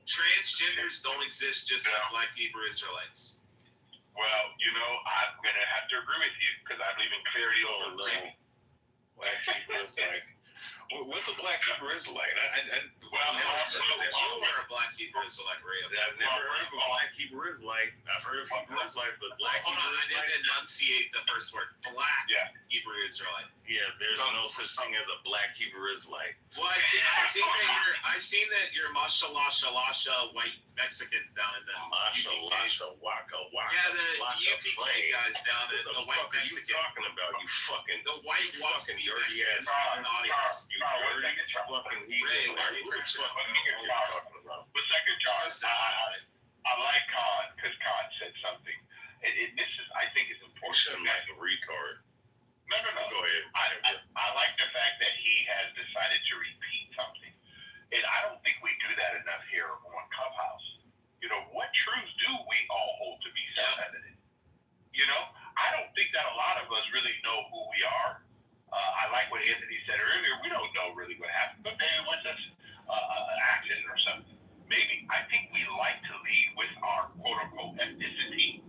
Transgenders don't exist just like Black Hebrew Israelites. Well, I'm going to have to agree with you because I believe in clarity over agreement. Black Hebrew Israelite. What's a Black Hebrew Israelite? You were a Black Hebrew Israelite, Ray. I've never heard of a Black Hebrew Israelite. I've heard of Hebrew Israelite, but Black Hold Hebrew on, I Israelite. didn't enunciate the first word. Black Hebrew Israelite. Yeah, there's no such thing as a Black Hebrew Israelite. Well, I seen that you're mashallah shalasha white Mexicans down in the Mashallah, waka waka. Yeah, the UPK guys down in the white Mexican. What are you talking about? You fucking the white fucking dirty Mexicans ass in the audience. You dirty fucking Ray, why are you Christian? But second, John, I like Khan because Khan said something. And this is, I think, is important. Shouldn't like a retard. No. Go ahead. I like the fact that he has decided to repeat something. And I don't think we do that enough here on Clubhouse. What truths do we all hold to be self-evident? I don't think that a lot of us really know who we are. I like what Anthony said earlier. We don't know really what happened, but maybe it was just an accident or something. Maybe. I think we like to lead with our quote-unquote ethnicity,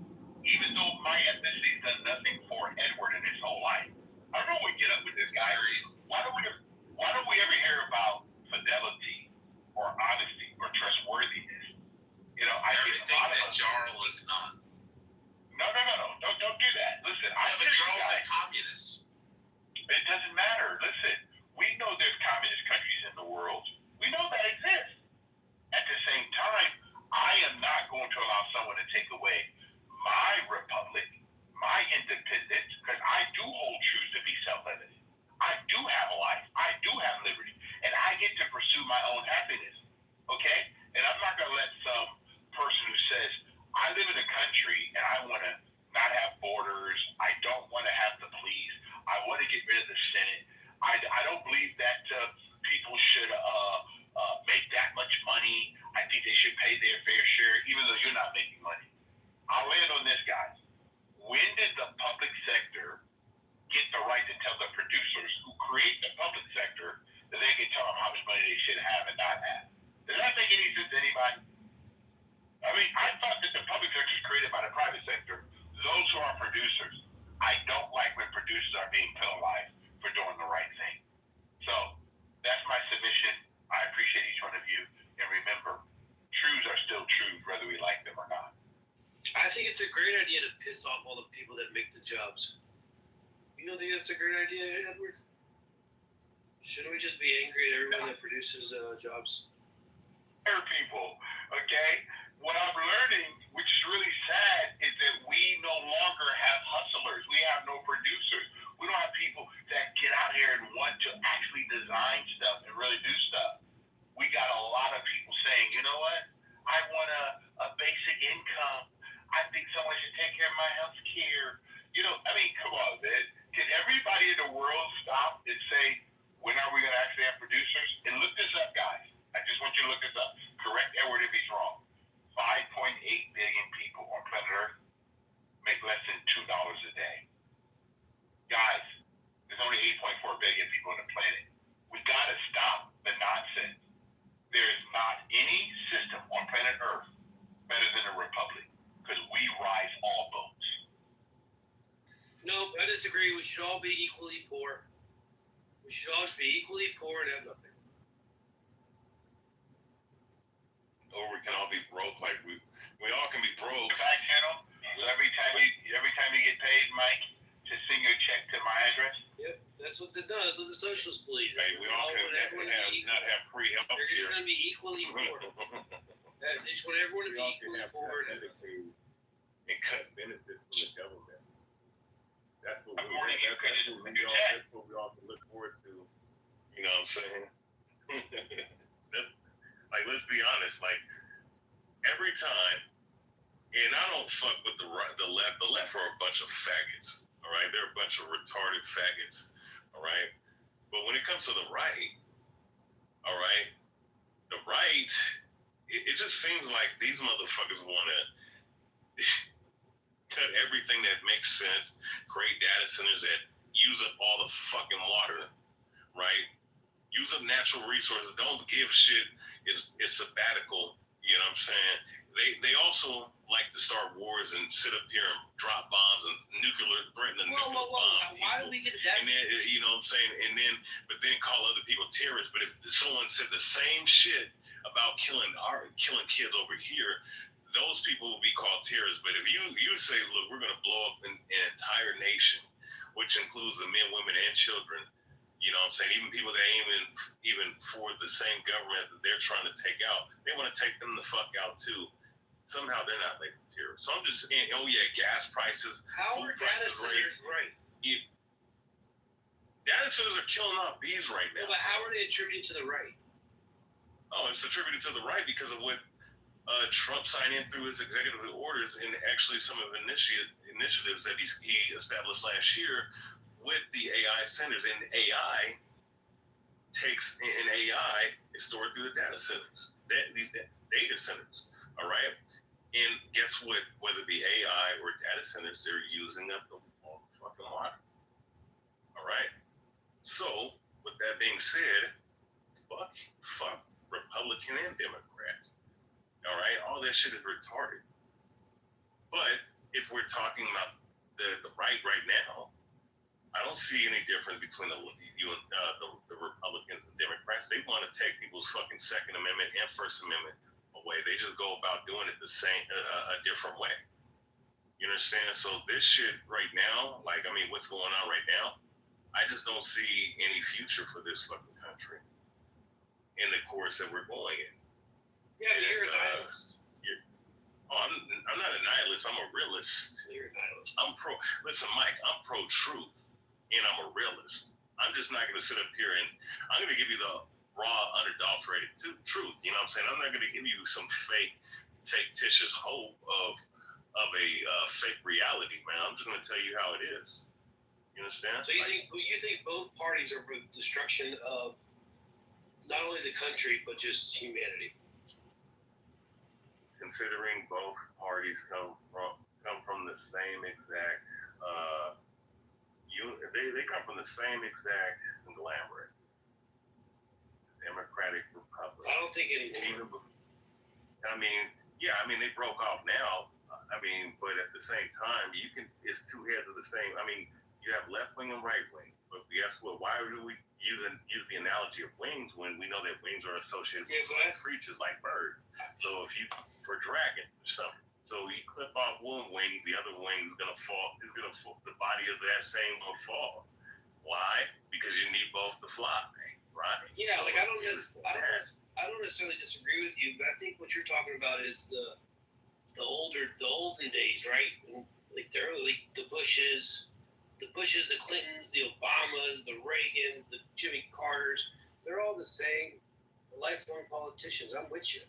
even though my ethnicity does nothing for Edward in his whole life. I don't know what we get up with this guy. Why don't we ever hear about fidelity or honesty or trustworthiness? I think a lot of us. Jarl is not. No. Don't do that. Listen, but Jarl's a communist. It doesn't matter. Listen, we know there's communist countries in the world. We know that exists. At the same time, I am not going to allow someone to take away my republic, my independence, because I do hold truths to be self-evident. I do have a life. I do have liberty. And I get to pursue my own happiness. Okay? And I'm not going to let some person who says, I live in a country and I want to not have borders. I don't want to have the police. I want to get rid of the Senate. I don't believe that people should make that much money. I think they should pay their fair share, even though you're not making money. I'll land on this, guys. When did the public sector get the right to tell the producers who create the public sector that they can tell them how much money they should have and not have? Does that make any sense to anybody? I mean, I thought that the public sector is created by the private sector. Those who are producers, I don't like when producers are being penalized for doing the right thing. So that's my submission. I appreciate each one of you. And remember, truths are still truths, whether we like them or not. I think it's a great idea to piss off all the people that make the jobs. You don't think that's a great idea, Edward? Shouldn't we just be angry at everyone that produces jobs? People, okay? What I'm learning, which is really sad, is that we no longer have hustlers. We have no producers. We don't have people that get out here and want to actually design stuff and really do stuff. We got a lot of people saying, you know what? I want a basic income. I think someone should take care of my health care. Come on, man. Can everybody in the world stop and say, when are we going to actually have producers? And look this up, guys. I just want you to look this up. Correct Edward if he's wrong. 5.8 billion people on planet Earth make less than $2 a day. Guys, there's only 8.4 billion people on the planet. We got to stop the nonsense. There is not any system on planet Earth better than a republic because we rise all boats. No, I disagree. We should all be equally poor. We should all just be equally poor and have nothing. Or we can all be broke. Like we all can be broke. Back channel. Every time you get paid, Mike, just send your check to my address. Yep, that's what it does. What the socialists believe. Hey, we all can not have free health care. They're just going to be equally poor. They just want everyone to be equally poor and cut benefits from the government. That's what we all can look forward to. You know what I'm saying? Like, let's be honest. Like, every time, and I don't fuck with the left. The left are a bunch of faggots. All right, they're a bunch of retarded faggots. All right, but when it comes to the right, all right, the right, it just seems like these motherfuckers want to cut everything that makes sense, create data centers that use up all the fucking water, right? Use up natural resources. Don't give shit. It's sabbatical. You know what I'm saying? They also like to start wars and sit up here and drop bombs and threaten a nuclear bomb. Why do we get that? And then, you know what I'm saying? And then, but then call other people terrorists. But if someone said the same shit about killing kids over here, those people will be called terrorists. But if you say, look, we're going to blow up an entire nation, which includes the men, women, and children, you know what I'm saying? Even people that ain't even for the same government that they're trying to take out, they want to take them the fuck out too. Somehow they're not labeled terrorists. So I'm just saying, oh yeah, gas prices, how are data centers right? Data centers are killing off bees right now. But how are they attributed to the right? Oh, it's attributed to the right because of what Trump signed in through his executive orders and actually some of the initiatives that he established last year with the AI centers. And AI is stored through the data centers, these data centers, all right? And guess what? Whether it be AI or data centers, they're using up all the fucking water, all right? So, with that being said, fuck Republican and Democrats. All right, all that shit is retarded. But if we're talking about the right now, I don't see any difference between the Republicans and Democrats. They want to take people's fucking Second Amendment and First Amendment away. They just go about doing it the same, a different way. You understand? So this shit right now, like, I mean, what's going on right now? I just don't see any future for this fucking country in the course that we're going in. Yeah, but you're a nihilist. I'm not a nihilist. I'm a realist. You're a nihilist. Listen, Mike, I'm pro-truth, and I'm a realist. I'm just not going to sit up here and I'm going to give you the raw, unadulterated truth. You know what I'm saying? I'm not going to give you some fictitious hope of a fake reality, man. I'm just going to tell you how it is. You understand? So you think both parties are for the destruction of not only the country but just humanity? Considering both parties come from the same exact they come from the same exact conglomerate. Democratic Republic. I don't think anymore. They broke off now. But at the same time, it's two heads of the same. You have left wing and right wing. But guess what? Why do we use the analogy of wings when we know that wings are associated with creatures like birds? So for dragons or something. So you clip off one wing, the other wing is gonna fall. The body of that same will fall. Why? Because you need both to fly, right? Yeah, I don't necessarily disagree with you, but I think what you're talking about is the olden days, right? Like the Bushes, the Clintons, the Obamas, the Reagans, the Jimmy Carters. They're all the same. The lifelong politicians. I'm with you.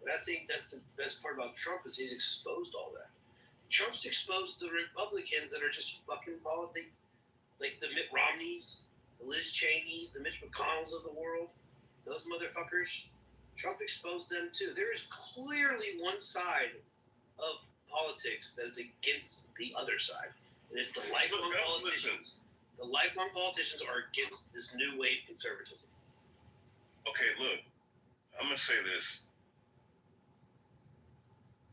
But I think that's the best part about Trump is he's exposed all that. Trump's exposed the Republicans that are just fucking politics, like the Mitt Romneys, the Liz Cheneys, the Mitch McConnells of the world. Those motherfuckers. Trump exposed them too. There is clearly one side of politics that is against the other side. And it's the lifelong politicians. The lifelong politicians are against this new wave conservatism. Okay, look. I'm going to say this.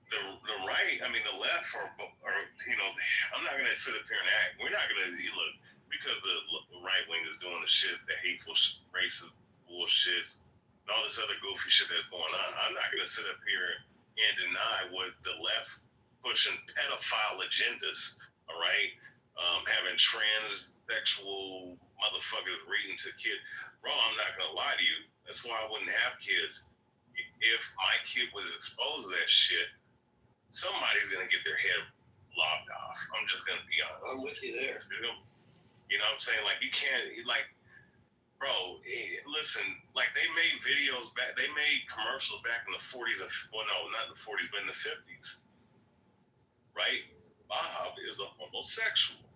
The right, the left are, I'm not going to sit up here and act. We're not going to, look, because the right wing is doing the shit, the hateful, racist bullshit, and all this other goofy shit that's going on. I'm not going to sit up here and deny what the left pushing pedophile agendas, all right? Having transsexual motherfuckers reading to kids. Bro, I'm not going to lie to you. That's why I wouldn't have kids. If my kid was exposed to that shit, somebody's going to get their head lopped off. I'm just going to be honest. I'm with you there. You know what I'm saying? Like, you can't, bro, listen, they made videos back, they made commercials back in the 40s, well, no, not in the 40s, but in the 50s, right? Bob is a homosexual.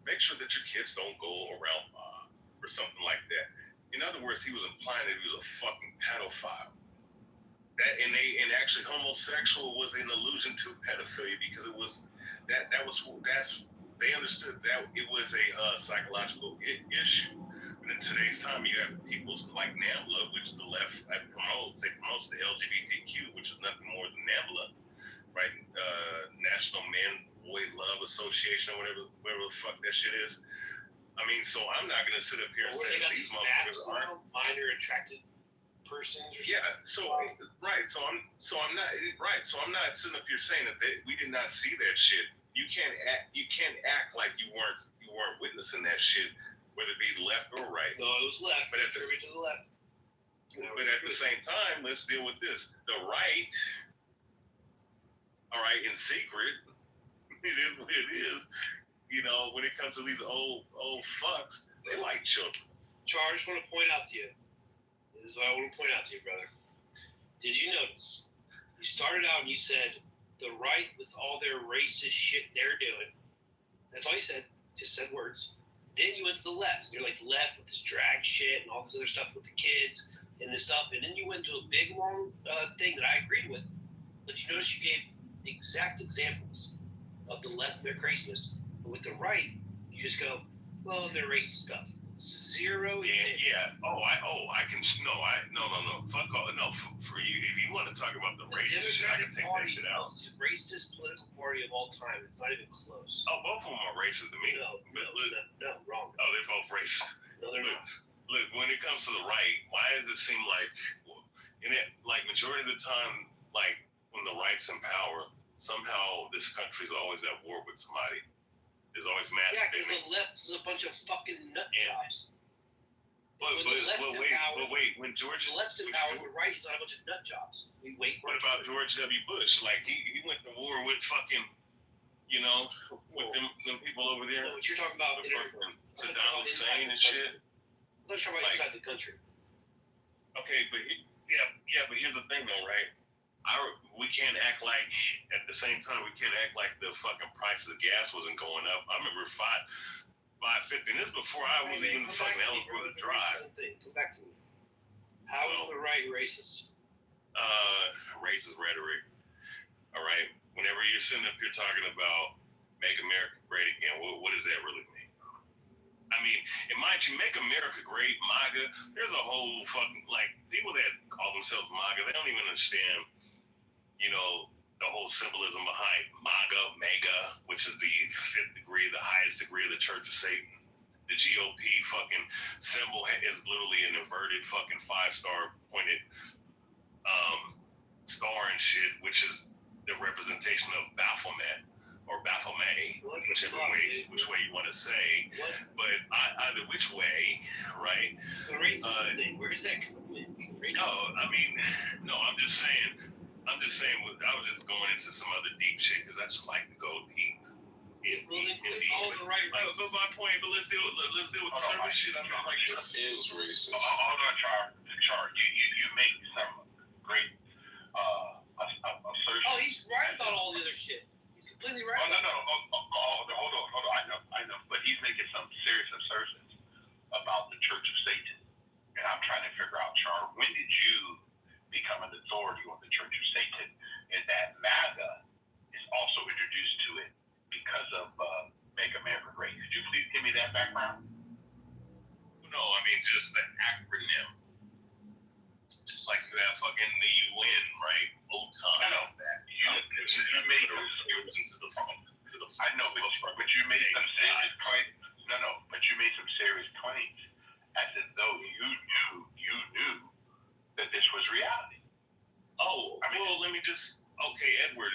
Make sure that your kids don't go around Bob or something like that. In other words, he was implying that he was a fucking pedophile. And actually homosexual was an allusion to pedophilia because it was they understood that it was a psychological issue. In in today's time, you have people like NAMBLA, which the left promotes. They promote the LGBTQ, which is nothing more than NAMBLA, right? National Man Boy Love Association, or whatever the fuck that shit is. I mean, so I'm not gonna sit up here and say that these motherfuckers aren't minor attracted persons. Or yeah. So right. So I'm not right. So I'm not sitting up here saying that we did not see that shit. You can't act like you weren't witnessing that shit, whether it be left or right. No, it was left. But at to the left. But at the same time, let's deal with this. The right, all right, in secret, it is what it is. You know, when it comes to these old fucks, they like children. Charles, I just want to point out to you. This is what I want to point out to you, brother. Did you notice? You started out and you said, the right with all their racist shit they're doing. That's all you said. Just said words. Then you went to the left. You're like left with this drag shit and all this other stuff with the kids and this stuff. And then you went to a big, long thing that I agreed with. But you notice you gave exact examples of the left and their craziness. But with the right, you just go, well, they're racist stuff. Zero. Yeah. I can. No. Fuck all. No, for you. If you want to talk about the racist shit, I can take that shit out. It's the racist political party of all time. It's not even close. Oh, both of them are racist to me. No, wrong. Oh, they're both racist. No, they're not. Look, when it comes to the right, why does it seem like, majority of the time, like when the right's in power, somehow this country's always at war with somebody. There's always mass. Yeah, because the left is a bunch of fucking nut jobs. But wait, when George the left's in power, we're right. He's not a bunch of nut jobs. We wait. What about George W. Bush? Like he went to war with fucking, with them people over there. No, what you're talking about? Saddam Hussein and shit. Let's talk about inside the country. Okay, but but here's the thing though, right? We can't act like, at the same time, we can't act like the fucking price of gas wasn't going up. I remember $5.50, and this before I was even fucking eligible to drive. Come back to me. How is the right racist? Racist rhetoric. All right. Whenever you're sitting up here talking about make America great again, what does that really mean? I mean, and mind you, make America great, MAGA, there's a whole fucking, people that call themselves MAGA, they don't even understand, the whole symbolism behind MAGA, MEGA, which is the fifth degree, the highest degree of the Church of Satan. The GOP fucking symbol is literally an inverted fucking 5-star pointed star and shit, which is the representation of Baphomet. Or Baphomet, which way you want to say, but either which way, right? The racism thing, where is that coming in? No, I'm just saying, I was just going into some other deep shit because I just like to go deep. That's my point, but let's deal with the service shit. I mean, it is racist. Hold on, Char. You make some great assertions. Oh, he's right about all the other shit. He's completely right. No. Hold on. I know. But he's making some serious assertions about the Church of Satan. And I'm trying to figure out, Char, when did you become an authority on the Church of Satan? And that MAGA is also introduced to it because of Make America Great. Could you please give me that background? No, I mean just the acronym. Just like you have fucking the UN, right? OTAN. I know that. You made I know, but you made some serious claims. No, but you made some serious claims as if though you knew that this was reality. Oh, let me just. Okay, Edward.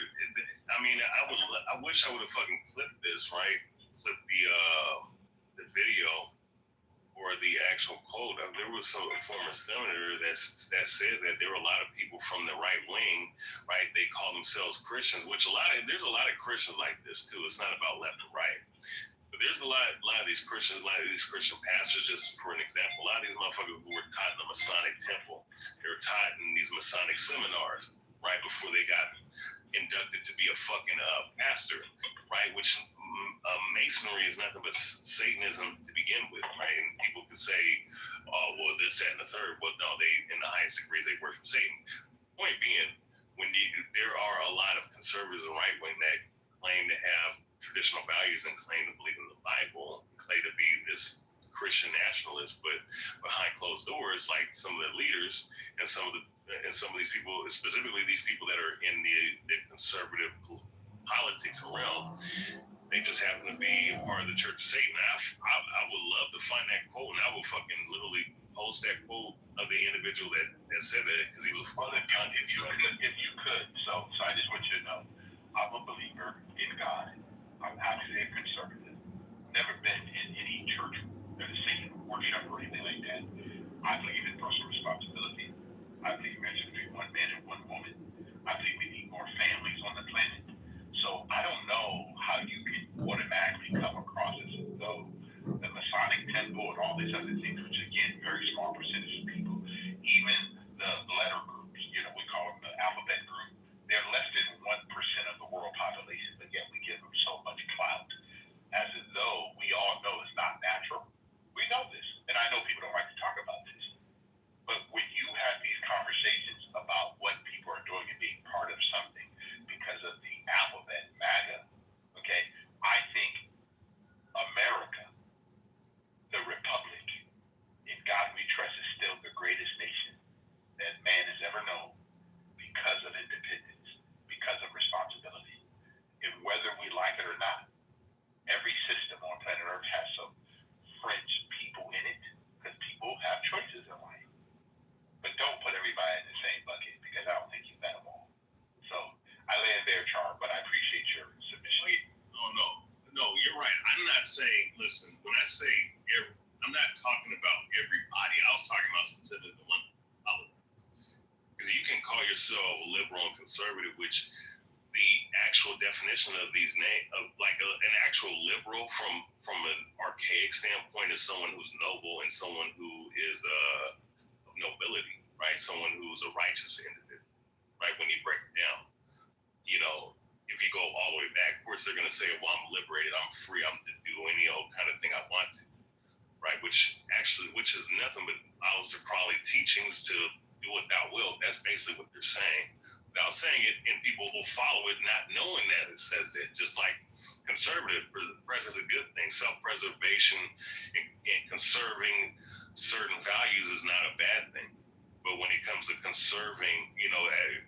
I mean, I wish I would have fucking clipped this, right? Clip the video or the actual quote. There was some former senator that said that there were a lot of people from the right wing, right? They call themselves Christians, which there's a lot of Christians like this too. It's not about left or right. But there's a lot of these Christians, a lot of these Christian pastors, just for an example, a lot of these motherfuckers who were taught in the Masonic temple. They were taught in these Masonic seminars right before they got inducted to be a fucking pastor, right? Which Masonry is nothing but Satanism to begin with, right? And people could say, oh, well, this, that, and the third. Well, no, they, in the highest degrees, they worship Satan. Point being, there are a lot of conservatives and right wing that claim to have traditional values and claim to believe in the Bible, claim to be this Christian nationalists, but behind closed doors, like some of the leaders and some of these people, specifically these people that are in the conservative politics realm, they just happen to be a part of the Church of Satan. I would love to find that quote, and I will fucking literally post that quote of the individual that said that, because he was Well, if you could, so I just want you to know, I'm a believer in God. I'm actually a conservative. Never been in any church that is singing worship or anything like that. I believe in personal responsibility. I believe marriage should be one man and one woman. I believe we need more families on the planet. So I don't know how you can automatically come across as though the Masonic Temple and all these other things, which again, very small percentage of people, even the letter groups, we call them the alphabet group, they're less than 1% of the world population, but yet we give them so much clout, as though we all know it's not natural. We know this, and I know people don't like to talk about this, but when you have these conversations about what people are doing and being part of something because of the alphabet, MAGA, okay, I think America, the Republic, in God we trust, is still the greatest nation that man has ever known because of independence, because of responsibility. And whether we like it or not, every system on planet Earth has some fringe people in it, because people have choices in life. But don't put everybody in the same bucket, because I don't think you've got them all. So I land there, Char, but I appreciate your submission. No, you're right. I'm not saying, listen, when I say I'm not talking about everybody. I was talking about specifically the one politics. Because you can call yourself liberal and conservative, which the actual definition of these names, of like an actual liberal from an archaic standpoint, is someone who's noble and someone who is of nobility, right? Someone who's a righteous individual, right? When you break it down, if you go all the way back, of course they're going to say, well, I'm liberated, I'm free, I'm to do any old kind of thing I want to, right? Which is nothing but also probably teachings to do what thou wilt. That's basically what they're saying. Without saying it, and people will follow it not knowing that it says it. Just like conservative, is a good thing. Self-preservation and conserving certain values is not a bad thing. But when it comes to conserving,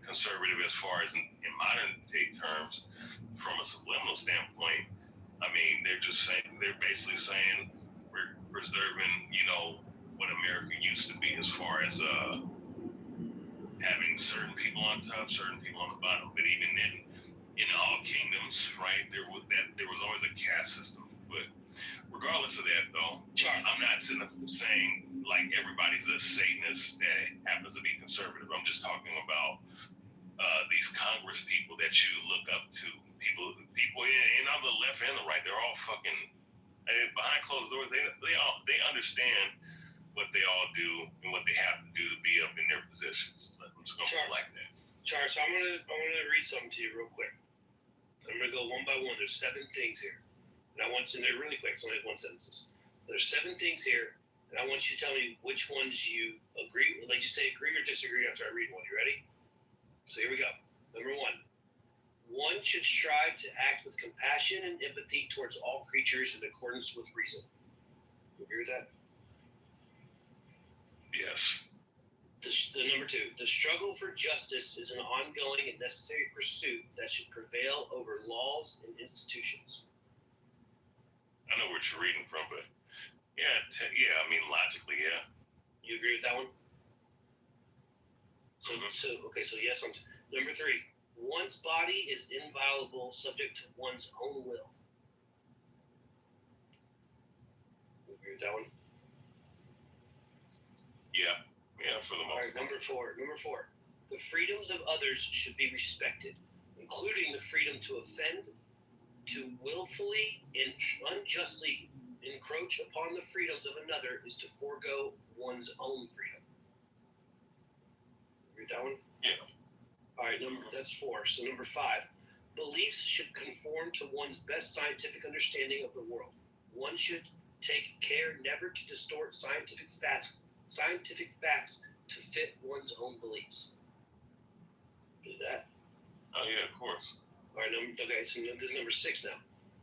conservative as far as in modern day terms, from a subliminal standpoint, I mean, they're basically saying we're preserving, what America used to be as far as having certain people on top, certain people on the bottom. But even in all kingdoms, right, there was always a caste system. But regardless of that, though, I'm not saying like everybody's a Satanist that happens to be conservative. I'm just talking about these Congress people that you look up to. People on the left and the right, they're all fucking behind closed doors. They understand what they all do and what they have to do to be up in their positions. I'm just gonna put it like that. Charles, I'm gonna read something to you real quick. I'm gonna go one by one. There's 7 things here, and I want you to know really quick. It's only 1 sentence. There's 7 things here, and I want you to tell me which ones you agree. Like you say, agree or disagree after I read one. You ready? So here we go. Number 1. One should strive to act with compassion and empathy towards all creatures in accordance with reason. You agree with that? Yes. The number 2, the struggle for justice is an ongoing and necessary pursuit that should prevail over laws and institutions. I know what you're reading from, but yeah, I mean, logically, yeah. You agree with that one? So yes. Number 3, one's body is inviolable, subject to one's own will. You agree with that one? Yeah, for the most part. Number four. The freedoms of others should be respected, including the freedom to offend, to willfully and unjustly encroach upon the freedoms of another is to forego one's own freedom. Read that one? Yeah. All right, that's 4. So number 5. Beliefs should conform to one's best scientific understanding of the world. One should take care never to distort scientific facts to fit one's own beliefs. Do that? Oh yeah, of course. All right, so this is number 6 now.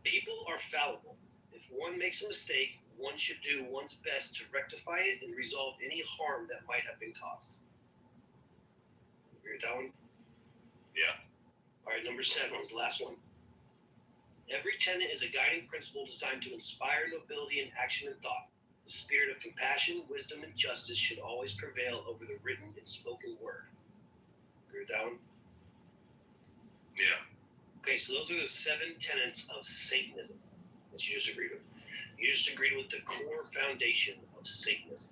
People are fallible. If one makes a mistake, one should do one's best to rectify it and resolve any harm that might have been caused. Agree with that one? Yeah. All right, number 7 is the last one. Every tenet is a guiding principle designed to inspire nobility in action and thought. The spirit of compassion, wisdom, and justice should always prevail over the written and spoken word. Agree with that one? Yeah. Okay, so those are the 7 tenets of Satanism that you just agreed with. You just agreed with the core foundation of Satanism.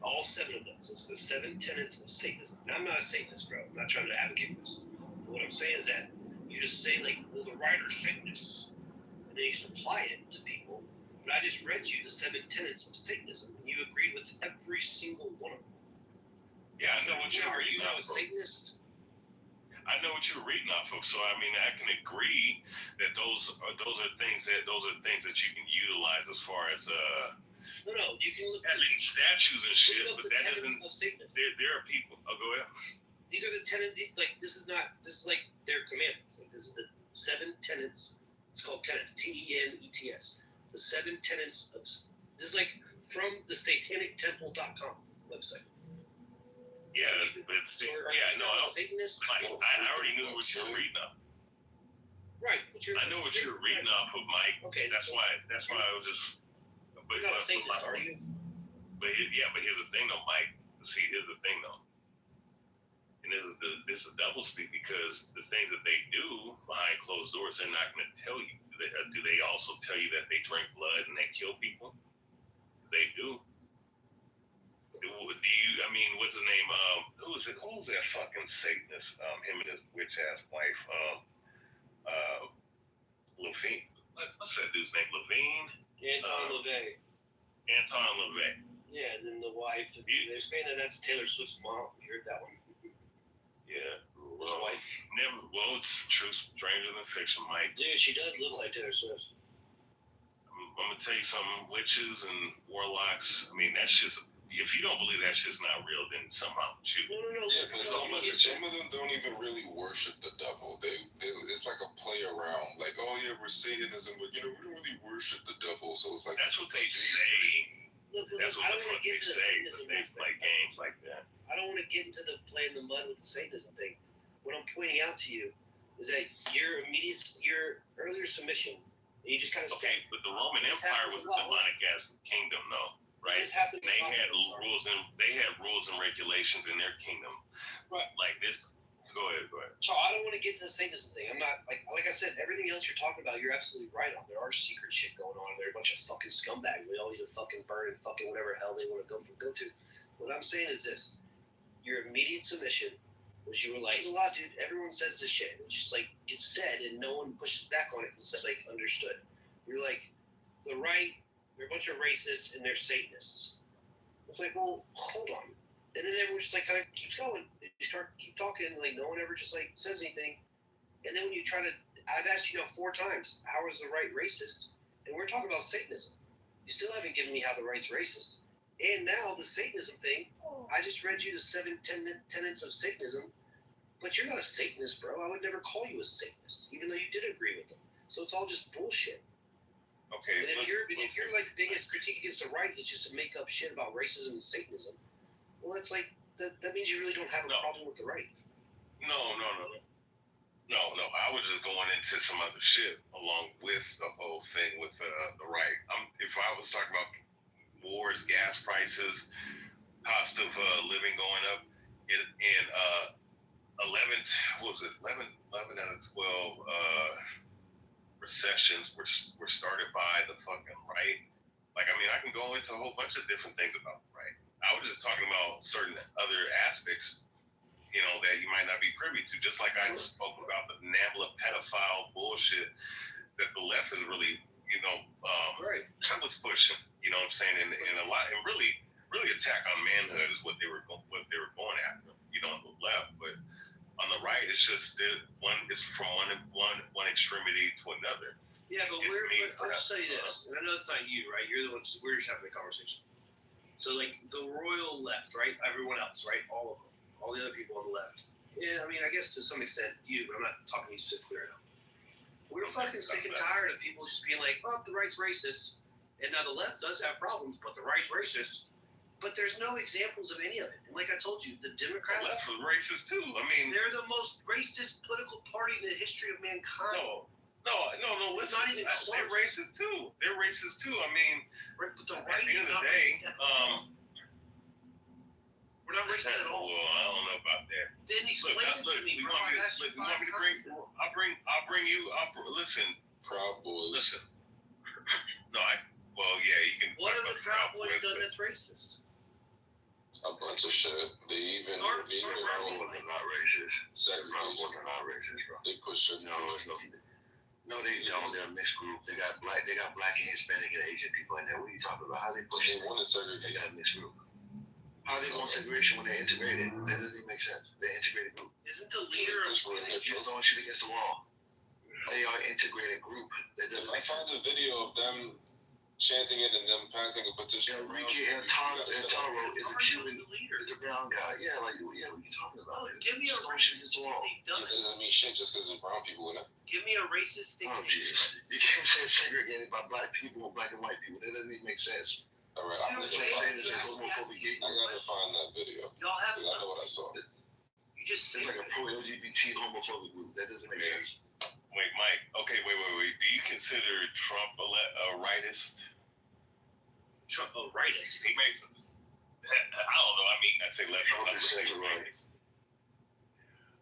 All 7 of those. Those are the 7 tenets of Satanism. Now, I'm not a Satanist, bro. I'm not trying to advocate this. But what I'm saying is that you just say, like, well, the writer's Satanists. And then you just apply it to people. But I just read you the 7 tenets of Satanism, and you agreed with every single one of them. Yeah, I know what you're Are reading you not off a of. Satanist? I know what you're reading off of, so I mean, I can agree that those are things that you can utilize as far as No, you can look at statues and shit, up but the that tenets doesn't. of Satanism. There are people. Oh, go ahead. These are the tenets. Like this is like their commandments. Like this is the 7 tenets. It's called tenets. TENETS. The 7 tenets of. This is like from the SatanicTemple.com website. Yeah, it's yeah. No, I already knew what you were reading off. Right, but I know what you're reading off of, Mike. Okay, that's why I was just. But you're not a Satanist, are you? But here's the thing, though, Mike. See, here's the thing, though. And this is double speak because the things that they do behind closed doors, they're not going to tell you. Do they also tell you that they drink blood and they kill people? They do. Do you? I mean, what's the name? Who's that fucking Satanist? Him and his witch ass wife. Levine. What's that dude's name? Levine. Anton LaVey. Anton LaVey. Yeah, and then the wife. They're saying that that's Taylor Swift's mom. You heard that one? Yeah. His wife. Never. Well, it's true. Stranger than fiction, Mike. Dude, she does look like Taylor Swift. I'm gonna tell you something. Witches and warlocks. I mean, that's just. If you don't believe that shit's not real, then somehow shoot. No. Yeah, but some of them don't even really worship the devil. They it's like a play around. Like, oh yeah, we're Satanism, but we don't really worship the devil. So it's like that's what they say. That's what the fuck they say. But they play games like that. I don't want to get into the play in the mud with the Satanism thing. What I'm pointing out to you is that your earlier submission, you just kind of okay. But the Roman Empire was a demonic ass kingdom, though. Right. They had rules and regulations in their kingdom. Right. Like this. Go ahead. So I don't want to get to the Satanism thing. I'm not like I said, everything else you're talking about, you're absolutely right on. There are secret shit going on. There are a bunch of fucking scumbags. They all need to fucking burn and fucking whatever hell they want to go to. What I'm saying is this: your immediate submission was you were like, "There's a lot, dude. Everyone says this shit. It just like gets said, and no one pushes back on it. It's like understood." You're like, the right. They're a bunch of racists and they're Satanists. It's like, well, hold on. And then everyone just like kind of keeps going. They just keep talking, and like no one ever just like says anything. And then when you try to, I've asked you now 4 times, how is the right racist? And we're talking about Satanism. You still haven't given me how the right's racist. And now the Satanism thing, I just read you the 7 tenets of Satanism, but you're not a Satanist, bro. I would never call you a Satanist, even though you did agree with them. So it's all just bullshit. Okay. And if your like biggest critique against the right is just to make up shit about racism and Satanism, well, that's like that means you really don't have a problem with the right. No. I was just going into some other shit along with the whole thing with the right. If I was talking about wars, gas prices, cost of living going up, and 11 out of 12 recessions were started by the fucking right. Like, I mean, I can go into a whole bunch of different things about the right. I was just talking about certain other aspects, that you might not be privy to. Just like I spoke about the NAMBLA pedophile bullshit that the left is really, was pushing. You know what I'm saying? And a lot, and really attack on manhood is what they were going after. On the left, but on the right, it's just it's from one extremity to another. Yeah, but I'll just say this, and I know it's not you, right? You're the one. We're just having a conversation. So, like the royal left, right? Everyone else, right? All of them, all the other people on the left. Yeah, I mean, I guess to some extent you, but I'm not talking to you specifically right now. We're fucking sick and tired of people just being like, "Oh, the right's racist." And now the left does have problems, but the right's racist. But there's no examples of any of it. And like I told you, the Democrats... The left was racist too. I mean... They're the most racist political party in the history of mankind. No, listen. Not even close. They're racist too. I mean, but the at the end of the day, we're not racist at all. Well, I don't know about that. Then explain it to me, bro. Listen. Proud Boys. Listen. No, you can. What have the Proud Boys done that's racist? A bunch of shit. They even Proud Boys are not racist. Proud Boys are not racist, bro. They push it. No, they don't. They're a mixed group. They got black and Hispanic and Asian people in there. What are you talking about? How they push it? They want to segregate. They got a mixed group. How they want segregation when they're integrated? That doesn't even make sense. They're integrated group. Isn't the leader of they're throwing shit against the wall? They are an integrated group. That doesn't make sense. I found a video of them chanting it and them passing a petition. Enrique Antaro is a Cuban leader. He's a brown guy. Yeah, what are you talking about? Give me a racist thing they've done. That doesn't mean shit just because there's brown people in it. Give me a racist thing. Oh, Jesus. You can't say it's segregated by black people or black and white people. That doesn't even make sense. All right, I'm just saying this is homophobic gay. I gotta find that video. Y'all have I know what I saw. You just it's like a pro-LGBT homophobic group. That doesn't make sense. Wait, Mike. Okay, wait. Do you consider Trump a rightist? Trump a rightist? He made some. I don't know. I mean, I say left. Trump is center right.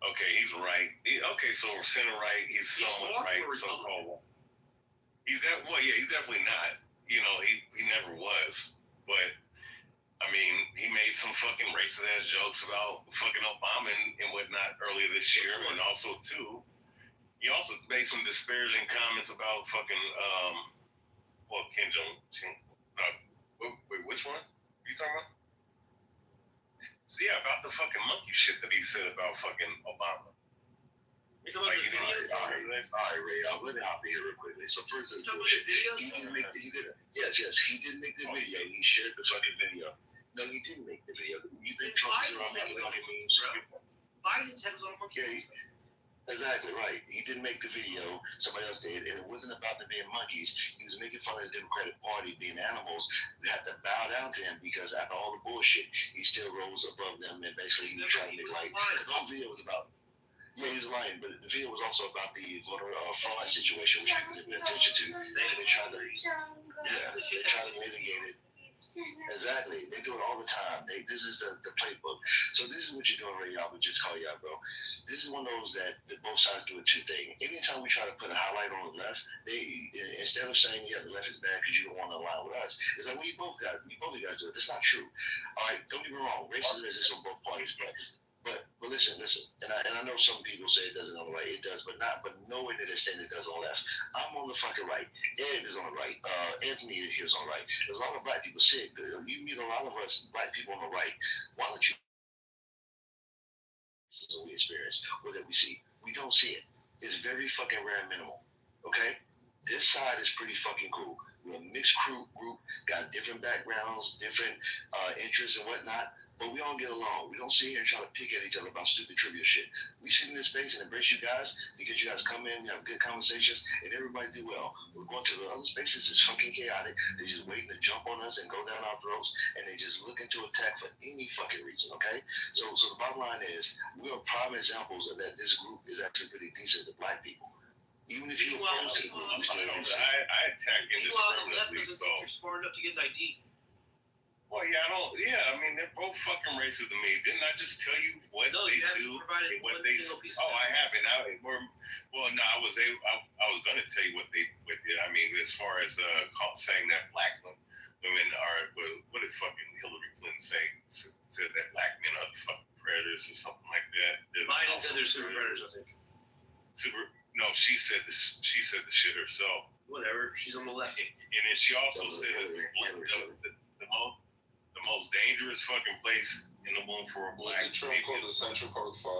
Okay, he's right. Okay, so center right. He's somewhat right. So-called. He's definitely not. You know, he never was. But I mean, he made some fucking racist ass jokes about fucking Obama and whatnot earlier this year, and also too, he also made some disparaging comments about fucking Kim Jong. Wait, which one? Are you talking about? So yeah, about the fucking monkey shit that he said about fucking Obama. All right, Ray, let me hop in here real quickly. So first, he did make the video. Yes, he did make the video. He shared the fucking video. No, he didn't make the video. You think Trump's around making money means? Biden's head was on a monkey. Exactly right. He didn't make the video. Somebody else did, and it wasn't about them being monkeys. He was making fun of the Democratic Party being animals. They had to bow down to him because after all the bullshit, he still rose above them, and basically he was trying to make light. The whole video was about. Yeah, he was lying, but the video was also about the voter fraud situation, which people didn't pay attention to. And they tried to mitigate it. Exactly. They do it all the time. This is the playbook. So this is what you're doing right now. I would just call you out, bro. This is one of those that both sides do a two thing. Anytime we try to put a highlight on the left, they instead of saying, yeah, the left is bad because you don't want to align with us, it's like, well, you both got to do it. That's not true. All right, don't get me wrong. Racism exists on both parties, but listen, and I know some people say it doesn't on the right, it does, but nowhere to the extent it does on the left. I'm on the fucking right. Ed is on the right. Anthony is on the right. There's a lot of black people sick. You meet a lot of us black people on the right. Why don't you? So we experience or that we see. We don't see it. It's very fucking rare and minimal. Okay, this side is pretty fucking cool. We're a mixed group, got different backgrounds, different interests and whatnot. But we all get along. We don't sit here and try to pick at each other about stupid trivial shit. We sit in this space and embrace you guys because you guys come in, have good conversations, and everybody do well. We're going to the other spaces, it's fucking chaotic. They're just waiting to jump on us and go down our throats, and they just looking to attack for any fucking reason, okay? So the bottom line is, we are prime examples of that this group is actually pretty decent to black people. Even if you're opposed to the group, I attack indiscriminately, so. You're smart enough to get an ID. Well, I mean, they're both fucking racist to me. Didn't I just tell you what they do? What they? I haven't. I was going to tell you what they did. I mean, as far as saying that black women are, what did fucking Hillary Clinton say? Said that black men are the fucking predators or something like that. Biden said they're super predators, I think. No, she said this. She said the shit herself. Whatever. She's on the left. And then she also said the most dangerous fucking place in the world for a black. Trump called the Central Park 5.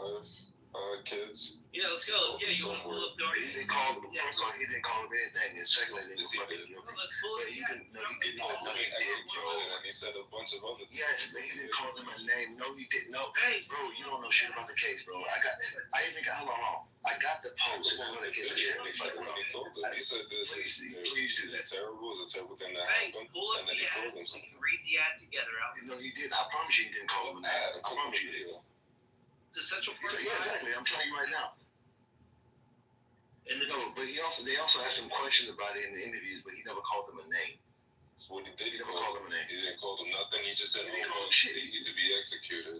kids. Yeah, let's go. Yeah, you want to pull up the He didn't call him. First of all, he didn't call him anything. And secondly, he didn't fucking guilty. Let's pull But it. he didn't. No, he didn't. No, he didn't, bro. And he said a bunch of other things. Yes, but he didn't call them a name. No, he didn't. No, hey, bro, you don't know shit about the case, bro. I even got. Hold on. I got the post. I'm gonna get it. He said he said that please do that. Terrible is a terrible thing that Hey, happened, pull up and then the he ad. told them We something. can read the ad together, Al. No, he didn't. I promise you, he didn't call him a name. I promise you, he didn't. The Central Park. Yeah, exactly. I'm telling you right now. And then, No, but they also asked him questions about it in the interviews, but he never called them a name. So what he did, He never called them a name. he didn't call them nothing. He just said, He didn't call "Oh, them shit. they need to be executed."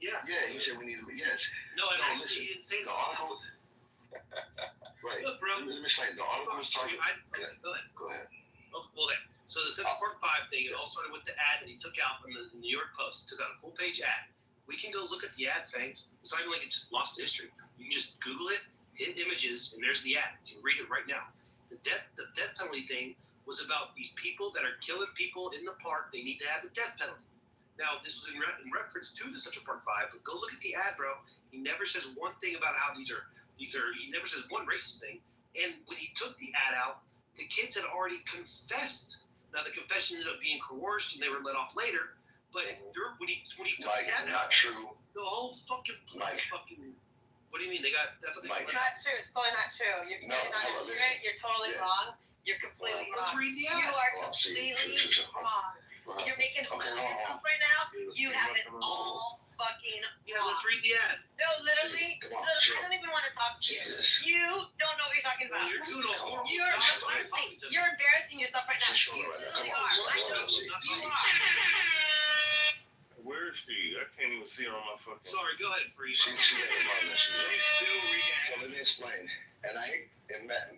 yeah. Yeah, he said we need to. Yes. No, and No, actually, he didn't say The that. article. Right. Look, bro. Let me explain. The article was talking. Go ahead. Go ahead. Okay, well then, so the Central Park 5 thing, it all started with the ad that he took out from the New York Post. Took out a full-page ad. We can go look at the ad, Fangs. It's not even like it's lost to history. You can just Google it, hit images, and there's the ad. You can read it right now. The death penalty thing was about these people that are killing people in the park. They need to have the death penalty. Now, this was in reference to the Central Park 5, but go look at the ad, bro. He never says one thing about how these are. He never says one racist thing. And when he took the ad out, the kids had already confessed. Now, the confession ended up being coerced, and they were let off later. But when he took the ad not out, true. the whole fucking place fucking. What do you mean? They got definitely. Mike. Not true. It's totally not true. You're totally not accurate. You're totally wrong. You're completely wrong. Let's read the ad. You are completely wrong. You're making fun of yourself right now. You have it all fucking wrong. Yeah, let's read the ad. No, literally, I don't even want to talk to you. You don't know what you're talking about. You're doing a horrible You're job. honestly, you're embarrassing yourself right now. You really are. I know you are. Where is she? I can't even see her on my fucking. Sorry, go ahead, Free. She's still still reading. So let me explain. And I hate, and Matt,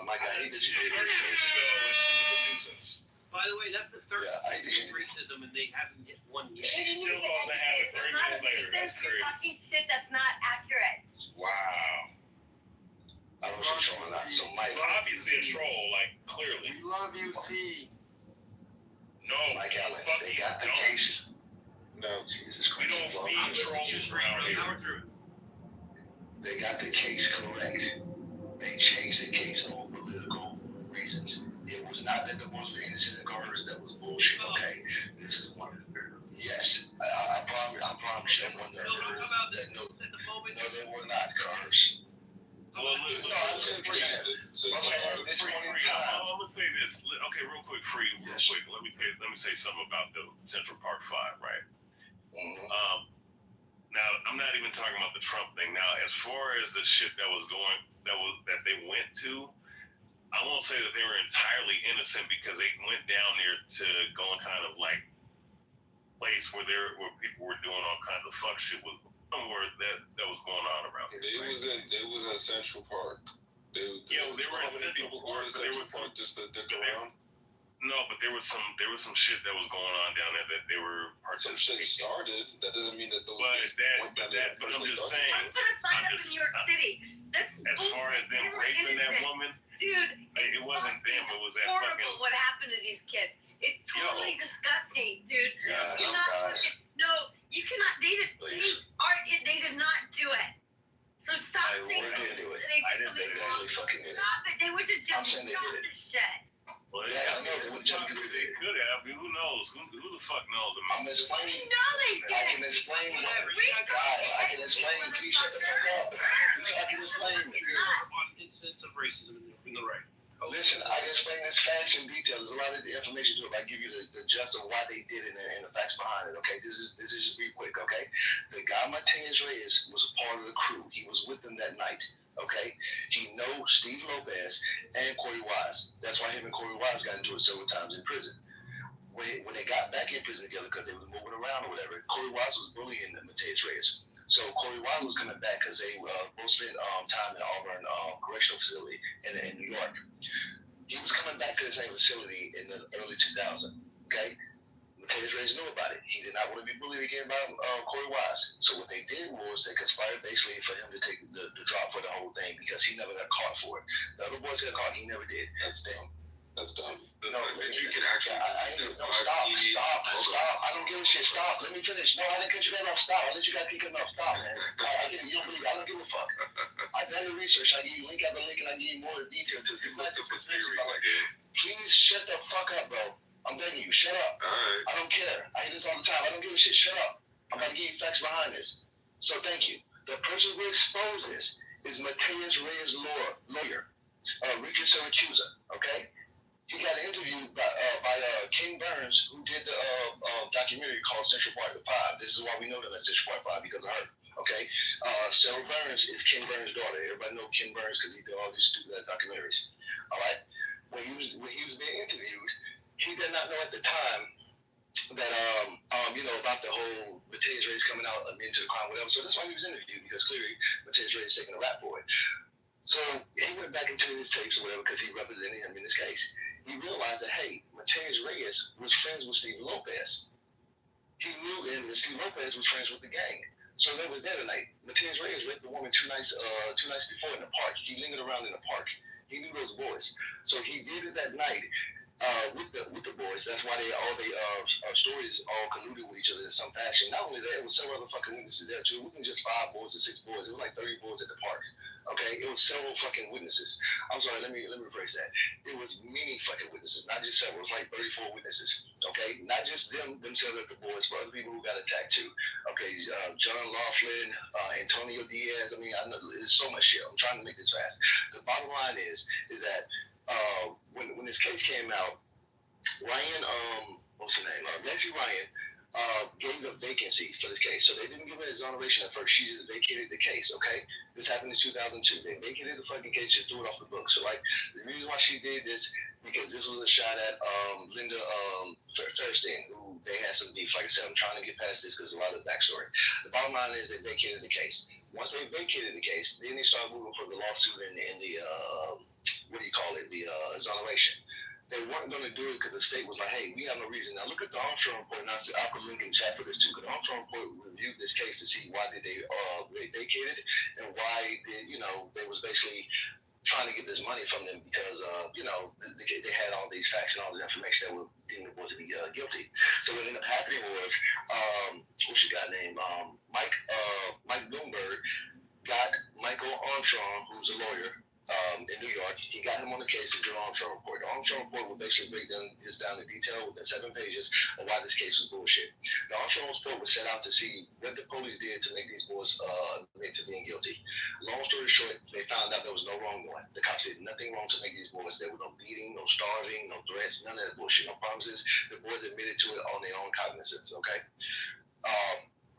Mike, I hate that you did nuisance. By the way, that's the third Yeah, I did. racism, and they haven't hit one yet. She still goes to have it 30 minutes later. There's That's crazy. fucking shit that's not accurate. Wow. I was just showing that. So Mike, It's obviously a troll, like, clearly. We love you, C. No, Mike you Allen, fucking they got the don't. case. No. Jesus We Christ. don't feed trolls around here. Power through it. They got the case correct. They changed the case for political reasons. It was not that the ones were innocent cars. That was bullshit. Okay, this is one. Yes, I promise you, that one. No, they were not cars. Well, look, No, I'm saying So I'm gonna say this. Okay, real quick, Free. Real quick. Let me say something about the Central Park 5, right? Now, I'm not even talking about the Trump thing. Now, as far as the shit that they went to, I won't say that they were entirely innocent because they went down there to go and kind of like place where people were doing all kinds of fuck shit with somewhere that was going on around here. They was in Central Park. They were in Central Park. There was some just to dick around. No, but there was some shit that was going on down there that they were Some shit started. That doesn't mean that those. But I'm just saying. I'm put a sign up in New York City. This As far as them raping that woman, dude, it wasn't them. It was that horrible fucking. what happened to these kids. It's totally disgusting, dude. Yeah, You cannot fucking, no, you cannot. They did not do it. So stop saying They did do it. they I did didn't say something they wrong. actually fucking did it. Stop it. They went to jail. I'm saying they Stop did it. this shit. Well, Yes, I know. They were jumping through They it. could have. Who knows? Who the fuck knows? I'm explaining. You know they did. I can explain what. Guys, I can explain. Please shut the fuck up. I can explain. On incidents of racism in the right. Listen, I can explain this facts in detail. There's a lot of the information to it. I give you the gist of why they did it and the facts behind it. Okay, this is just be quick. Okay, the guy Martinez Reyes was a part of the crew. He was with them that night. Okay, he knows Steve Lopez and Corey Wise. That's why him and Corey Wise got into it several times in prison. When they got back in prison together because they were moving around or whatever, Corey Wise was bullying Martinez Reyes. So Corey Wise was coming back because they both spent time in Auburn Correctional Facility in New York. He was coming back to the same facility in the early 2000s. Okay, Martinez Reyes knew about it. He did not want to be bullied again by Corey Wise. So what they did was they conspired basically for him to take the drop for the whole thing because he never got caught for it. The other boys got caught. He never did. That's dumb. That's dumb. The fact that you can actually stop. I don't give a shit. Stop. Let me finish. No, I didn't cut you that off. Stop. I let you guys keep cutting off. Stop, man. I get it. You don't believe it. I don't give a fuck. I done the research. I give you link after link, and I give you more detail to it. Please shut the fuck up, bro. I'm begging you. Shut up. Alright. I don't care. I hear this all the time. I don't give a shit. Shut up. I'm going to give you facts behind this. So thank you. The person who exposed this is Mateus Reyes' lawyer, Richard Siracusa, okay? He got interviewed by King Burns, who did the documentary called Central Park 5. This is why we know them as Central Park 5, because of her, okay? Sarah Burns is King Burns' daughter. Everybody know King Burns because he did all these stupid documentaries, all right? When he was being interviewed, he did not know at the time that about the whole Mateus Reyes coming out into the crime, whatever. So that's why he was interviewed, because clearly Mateus Reyes taking a rap for it. So he went back into his tapes or whatever, because he represented him in this case. He realized that, hey, Mateus Reyes was friends with Steve Lopez. He knew, and Steve Lopez was friends with the gang. So they were there tonight. Mateus Reyes raped the woman two nights before in the park. He lingered around in the park. He knew those boys. So he did it that night with the boys. That's why all the stories all colluded with each other in some fashion. Not only that, it was several other fucking witnesses there too. It wasn't just 5 boys or 6 boys. It was like 30 boys at the park. Okay, it was several fucking witnesses. I'm sorry, let me rephrase that. It was many fucking witnesses, not just several. It was like 34 witnesses. Okay, not just themselves at the boys, but other people who got attacked too. Okay, John Laughlin, Antonio Diaz. I mean, I know there's so much shit. I'm trying to make this fast. The bottom line is that when this case came out, Ryan, what's her name? Nancy Ryan gave a vacancy for this case. So they didn't give an exoneration at first. She just vacated the case, okay? This happened in 2002. They vacated the fucking case, just threw it off the books. So, like, the reason why she did this, because this was a shot at Linda Thurston, who they had some beef. Like I said, I'm trying to get past this because a lot of the backstory. The bottom line is they vacated the case. Once they vacated the case, then they started moving for the lawsuit and the the exoneration. They weren't going to do it because the state was like, hey, we have no reason. Now look at the Armstrong report, and I'll put a link in chat for this too, because the Armstrong report reviewed this case to see why did they vacated it and why they was basically trying to get this money from them because they had all these facts and all this information that would deem the boys to be guilty. So what ended up happening was what's your guy named Mike Bloomberg got Michael Armstrong, who's a lawyer in New York. He got him on the case to do the Armstrong report. The Armstrong report will basically break this down in detail within 7 pages of why this case was bullshit. The Armstrong report was set out to see what the police did to make these boys admit to being guilty. Long story short, they found out there was no wrongdoing. The cops did nothing wrong to make these boys. There was no beating, no starving, no threats, none of that bullshit, no promises. The boys admitted to it on their own cognizance, okay?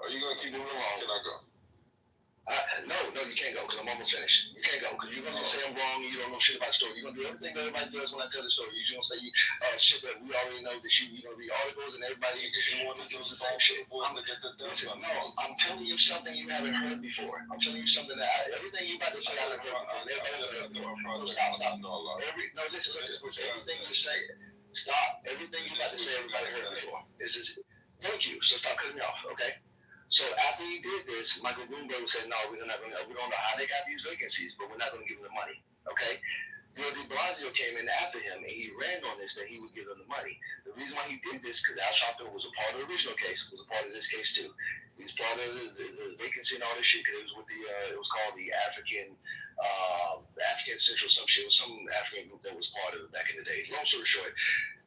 Are you going to keep moving along? Can I go? No, you can't go because I'm almost finished. You can't go because you're going to say I'm wrong and you don't know shit about the story. You're going to do everything that everybody does when I tell the story. You're going to say shit that we already know that you're going to read articles and everybody want to do the same shit. I'm telling you something you haven't heard before. I'm telling you something that everything you about to say I haven't heard before. Stop. Listen. Everything you say, stop. Everything you about to say everybody heard before. Thank you. So stop cutting me off, okay? So after he did this, Michael Bloomberg said, no, we don't know how they got these vacancies, but we're not going to give them the money, okay? Bill de Blasio came in after him, and he ran on this that he would give them the money. The reason why he did this, because Al Sharpton was a part of the original case, was a part of this case too. He's part of the vacancy and all this shit, because it was with it was called the African Central, some shit. It was some African group that was part of it back in the day. Long story short,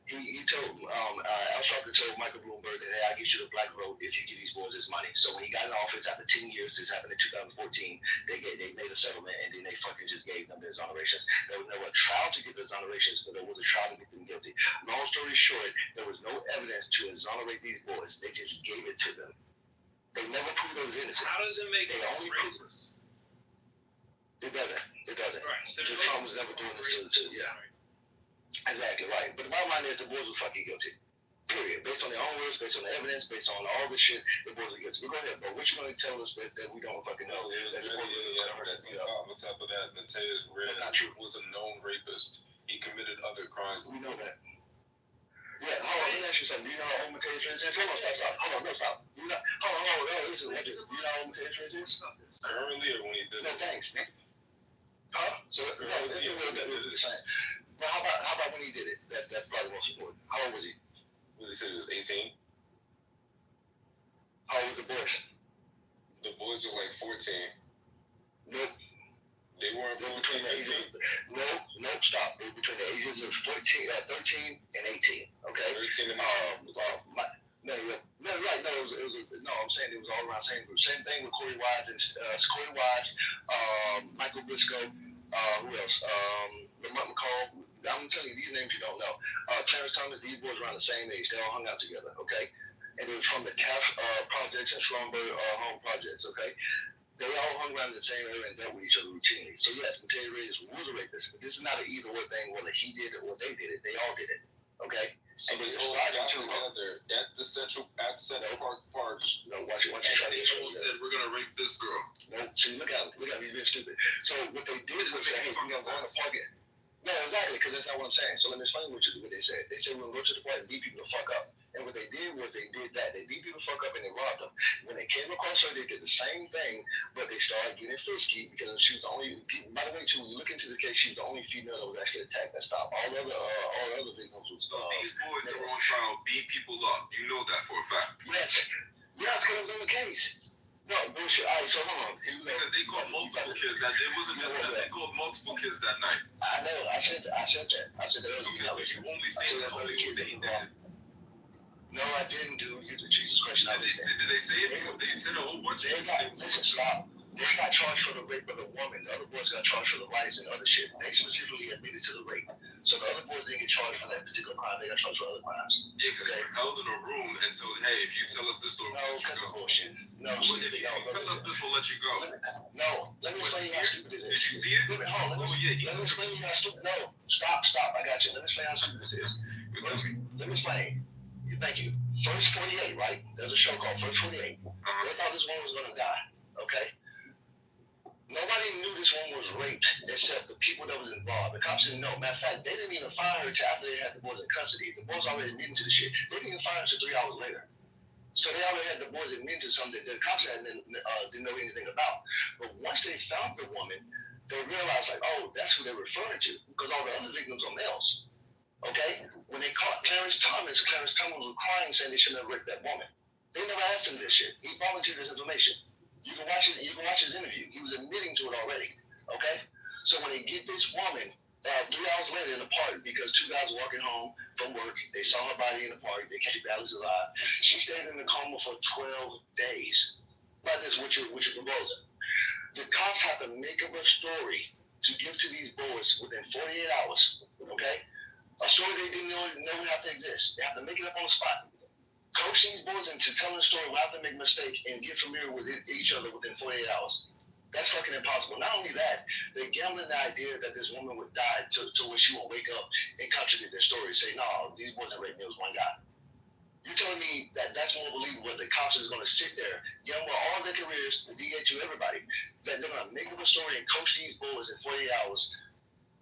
he told Al Sharpton told Michael Bloomberg that, hey, I'll get you the black vote if you give these boys this money. So when he got in office after 10 years, this happened in 2014, they made a settlement and then they fucking just gave them the exonerations. There was never a trial to get the exonerations, but there was a trial to get them guilty. Long story short, there was no evidence to exonerate these boys. They just gave it to them. They never proved they was innocent. How does it make they only racist? It doesn't. Right. So Trump was never doing this to yeah. Exactly right. But the bottom line is the boys were fucking guilty. Period. Based on their own words, based on the evidence, based on all the shit, the boys were guilty. But go ahead, bro. What you going to tell us that we don't fucking know? There's many evidence on top of that. Mateus Reyes was a known rapist. He committed other crimes. We know that. Yeah, hold on, let me ask you something. Do you know how old Mateus Reyes is? Hold on, stop. Hold on, no, stop. Listen, do you know how old Mateus Reyes is? Currently or when he did it? No, thanks, man. Huh? So, no, the same. But how about when he did it? That's probably most important. How old was he? Well, they said he was 18. How old was the boys? The boys was like 14. Nope. They weren't 14, 15? Nope, stop. They were between the ages of 13 and 18, okay? 13 and 18. I'm saying it was all around the same group. Same thing with Corey Wise and Michael Briscoe, who else? Lamont McCall. I'm telling you, these names you don't know. Clarence Thomas, these boys around the same age. They all hung out together, okay? And it was from the Taft projects and Stromberg home projects, okay? They all hung around the same area and dealt with each other routinely. So yes, Mateus Reyes was a rapist, but this is not an either or thing, whether he did it or they did it. They all did it, okay? So they all got together at the Central Park. No, watch it. And they all said, we're going to rape this girl. No, see, look at him. He's being stupid. So what they did was say, hey, we're going to go on the park. No, exactly, because that's not what I'm saying. So let me explain what they said. They said, we're going to go to the park and beat people to fuck up. And what they did was they did that. They beat people to fuck up and they robbed them. When they came across her, they did the same thing, but they started getting frisky because she was the only, by the way, too, when you look into the case, she was the only female that was actually attacked. That's not all the other victims was. So these boys that were on trial beat people up. You know that for a fact. Yes, because it was on the case. No, bullshit. All right, so hold on. Because they called multiple kids that it wasn't just that. They called multiple kids that night. I know. I said that. I said earlier. Okay, so you only say that only who they did. No, I didn't do Jesus Christ. Did they say it? Because they said a whole bunch of things. Listen, stop. They got charged for the rape of the woman. The other boys got charged for the lies and other shit. They specifically admitted to the rape. So the other boys didn't get charged for that particular crime. They got charged for other crimes. Yeah, because they were held in a room and told, hey, if you tell us this story, we'll let you go. Bullshit. No, if you tell us this, we'll let you go. No, let me explain how stupid this is. Did you see it? Let me explain how stupid. No, stop. I got you. Let me explain how stupid this is. Let me explain. Thank you. First 48, right? There's a show called First 48. They thought this woman was going to die. Okay? Nobody knew this woman was raped except the people that was involved. The cops didn't know. Matter of fact, they didn't even find her until after they had the boys in custody. The boys already admitted to the shit. They didn't even find her until 3 hours later. So they already had the boys admit to something that the cops didn't know anything about. But once they found the woman, they realized, like, oh, that's who they're referring to, because all the other victims are males. Okay? When they caught Clarence Thomas was crying, saying they shouldn't have raped that woman. They never asked him this shit. He volunteered this information. You can watch it. You can watch his interview. He was admitting to it already. Okay? So when they get this woman, 3 hours later in the park, because two guys walking home from work, they saw her body in the park. They kept Alice alive. She stayed in the coma for 12 days. Like this, what you're proposing. The cops have to make up a story to give to these boys within 48 hours. Okay? A story they didn't know would have to exist. They have to make it up on the spot. Coach these boys into telling the story without them making a mistake and get familiar with each other within 48 hours. That's fucking impossible. Not only that, they gambling the idea that this woman would die to where she won't wake up and contradict their story. Say, no, these boys that raped me was one guy. You're telling me that that's more believable that the cops is going to sit there, give them all their careers, the DA to everybody, that they're going to make up a story and coach these boys in 48 hours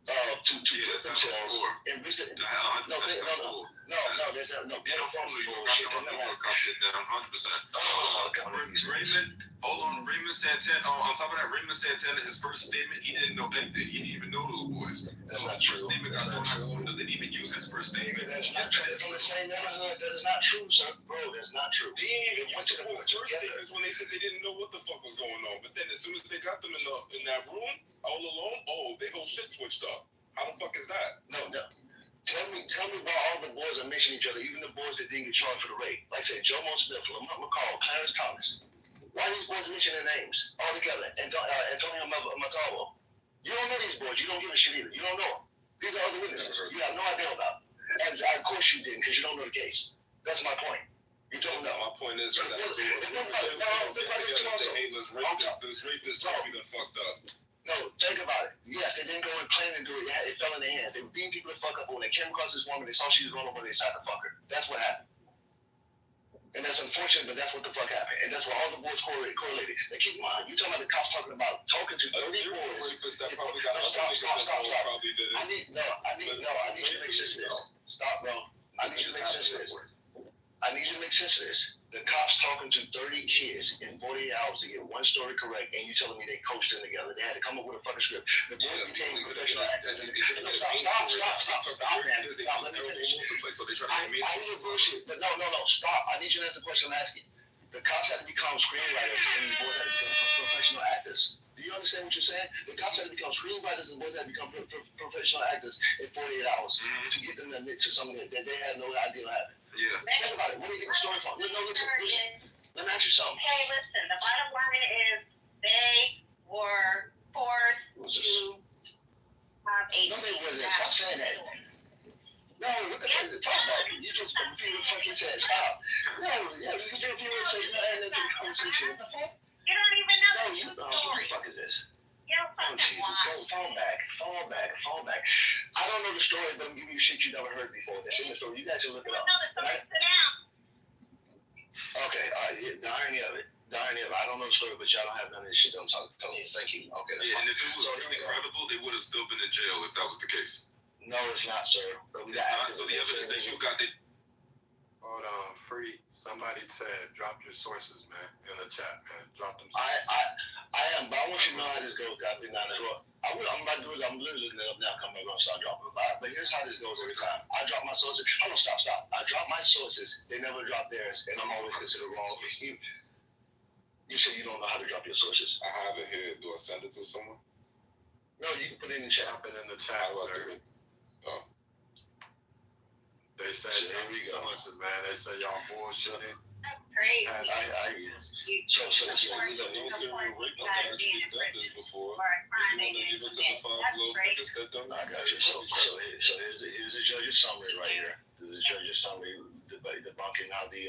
to put themselves in business. No, there's no. You don't follow you. Cops get down 100%. Raymond Santana. On top of that, Raymond Santana, his first statement, he didn't know anything. He didn't even know those boys. So his first statement got thrown out the window. They didn't even use his first statement. That's not true. That is not true, sir. Bro, that's not true. They didn't even use the first statements when they said they didn't know what the fuck was going on. But then as soon as they got them in that room all alone, their whole shit switched up. How the fuck is that? No. Tell me why all the boys are mentioning each other, even the boys that didn't get charged for the rape. Like I said, Jomo Smith, Lamont McCall, Clarence Thomas. Why these boys mention their names all together? Antonio Matalo. You don't know these boys. You don't give a shit either. You don't know them. These are other witnesses. You have no idea about them. And of course you didn't, because you don't know the case. That's my point. You don't know. My point is that let's rape this we done fucked up. No, think about it. Yes, they didn't go and plan and do it. It fell in their hands. They were beating people to fuck up. When they came across this woman, they saw she was going over, they decided to fuck her. That's what happened. And that's unfortunate, but that's what the fuck happened. And that's why all the boys correlated. Now keep in mind, you talking about the cops talking about talking to 30 boys. Rapist that probably got other niggas that probably did it. I need you to make sense of this. Stop, bro. I need you to make sense of this. The cops talking to 30 kids in 48 hours to get one story correct, and you telling me they coached them together. They had to come up with a fucking script. The boys became professional actors. So they try to make I need your bullshit. But no. Stop. I need you to answer the question I'm asking. The cops had to become screenwriters and the boys had to become professional actors. Do you understand what you're saying? The cops had to become screenwriters and the boys had to become professional actors in 48 hours to get them to admit to something that they had no idea happened. Yeah. Think about it. Where do you get the story from? No, listen. Let me ask you something. Okay, listen. The bottom line is they were forced to have a. No, they wasn't. Stop saying that. No, what the fuck is it? Talk about it. You just repeat what the fuck you said. Stop. No, yeah, you can just repeat what you said. You're not adding into the conversation. What the fuck? You don't even know No, the you true what story. the fuck is this? You don't Oh, fucking Jesus. lie. Fall back. I don't know the story, but I'm giving you shit you never heard before. That's in the story. You guys should look it up. No, the story. Sit down. Okay, all right. Yeah, the irony of it. I don't know the story, but y'all don't have none of this shit. Don't talk. Tell me. Thank you. Okay, that's Yeah, fine. and if it was really credible, they would have still been in jail if that was the case. No, it's not, sir. It's not. So the evidence that you got, Hold on, Free. Somebody said drop your sources, man, in the chat, man. Drop them. I am, but I want you to know how this goes. I've been down the road. I'm about to do it. I'm literally looking it up now. I'm going to start dropping it. But here's how this goes every time. I drop my sources. Hold on, stop. I drop my sources. They never drop theirs, and I'm always considered wrong. You said you don't know how to drop your sources. I have it here. Do I send it to someone? No, you can put it in the chat. Drop it in the chat, sir. Oh. They said, here we go. Listen, man, they said y'all bullshitting. That's crazy. So no serial rapist actually done this before. You want to give it to the 5 blow niggas that done I got you. So here's the judge's summary right here. This is the judge's summary debunking how the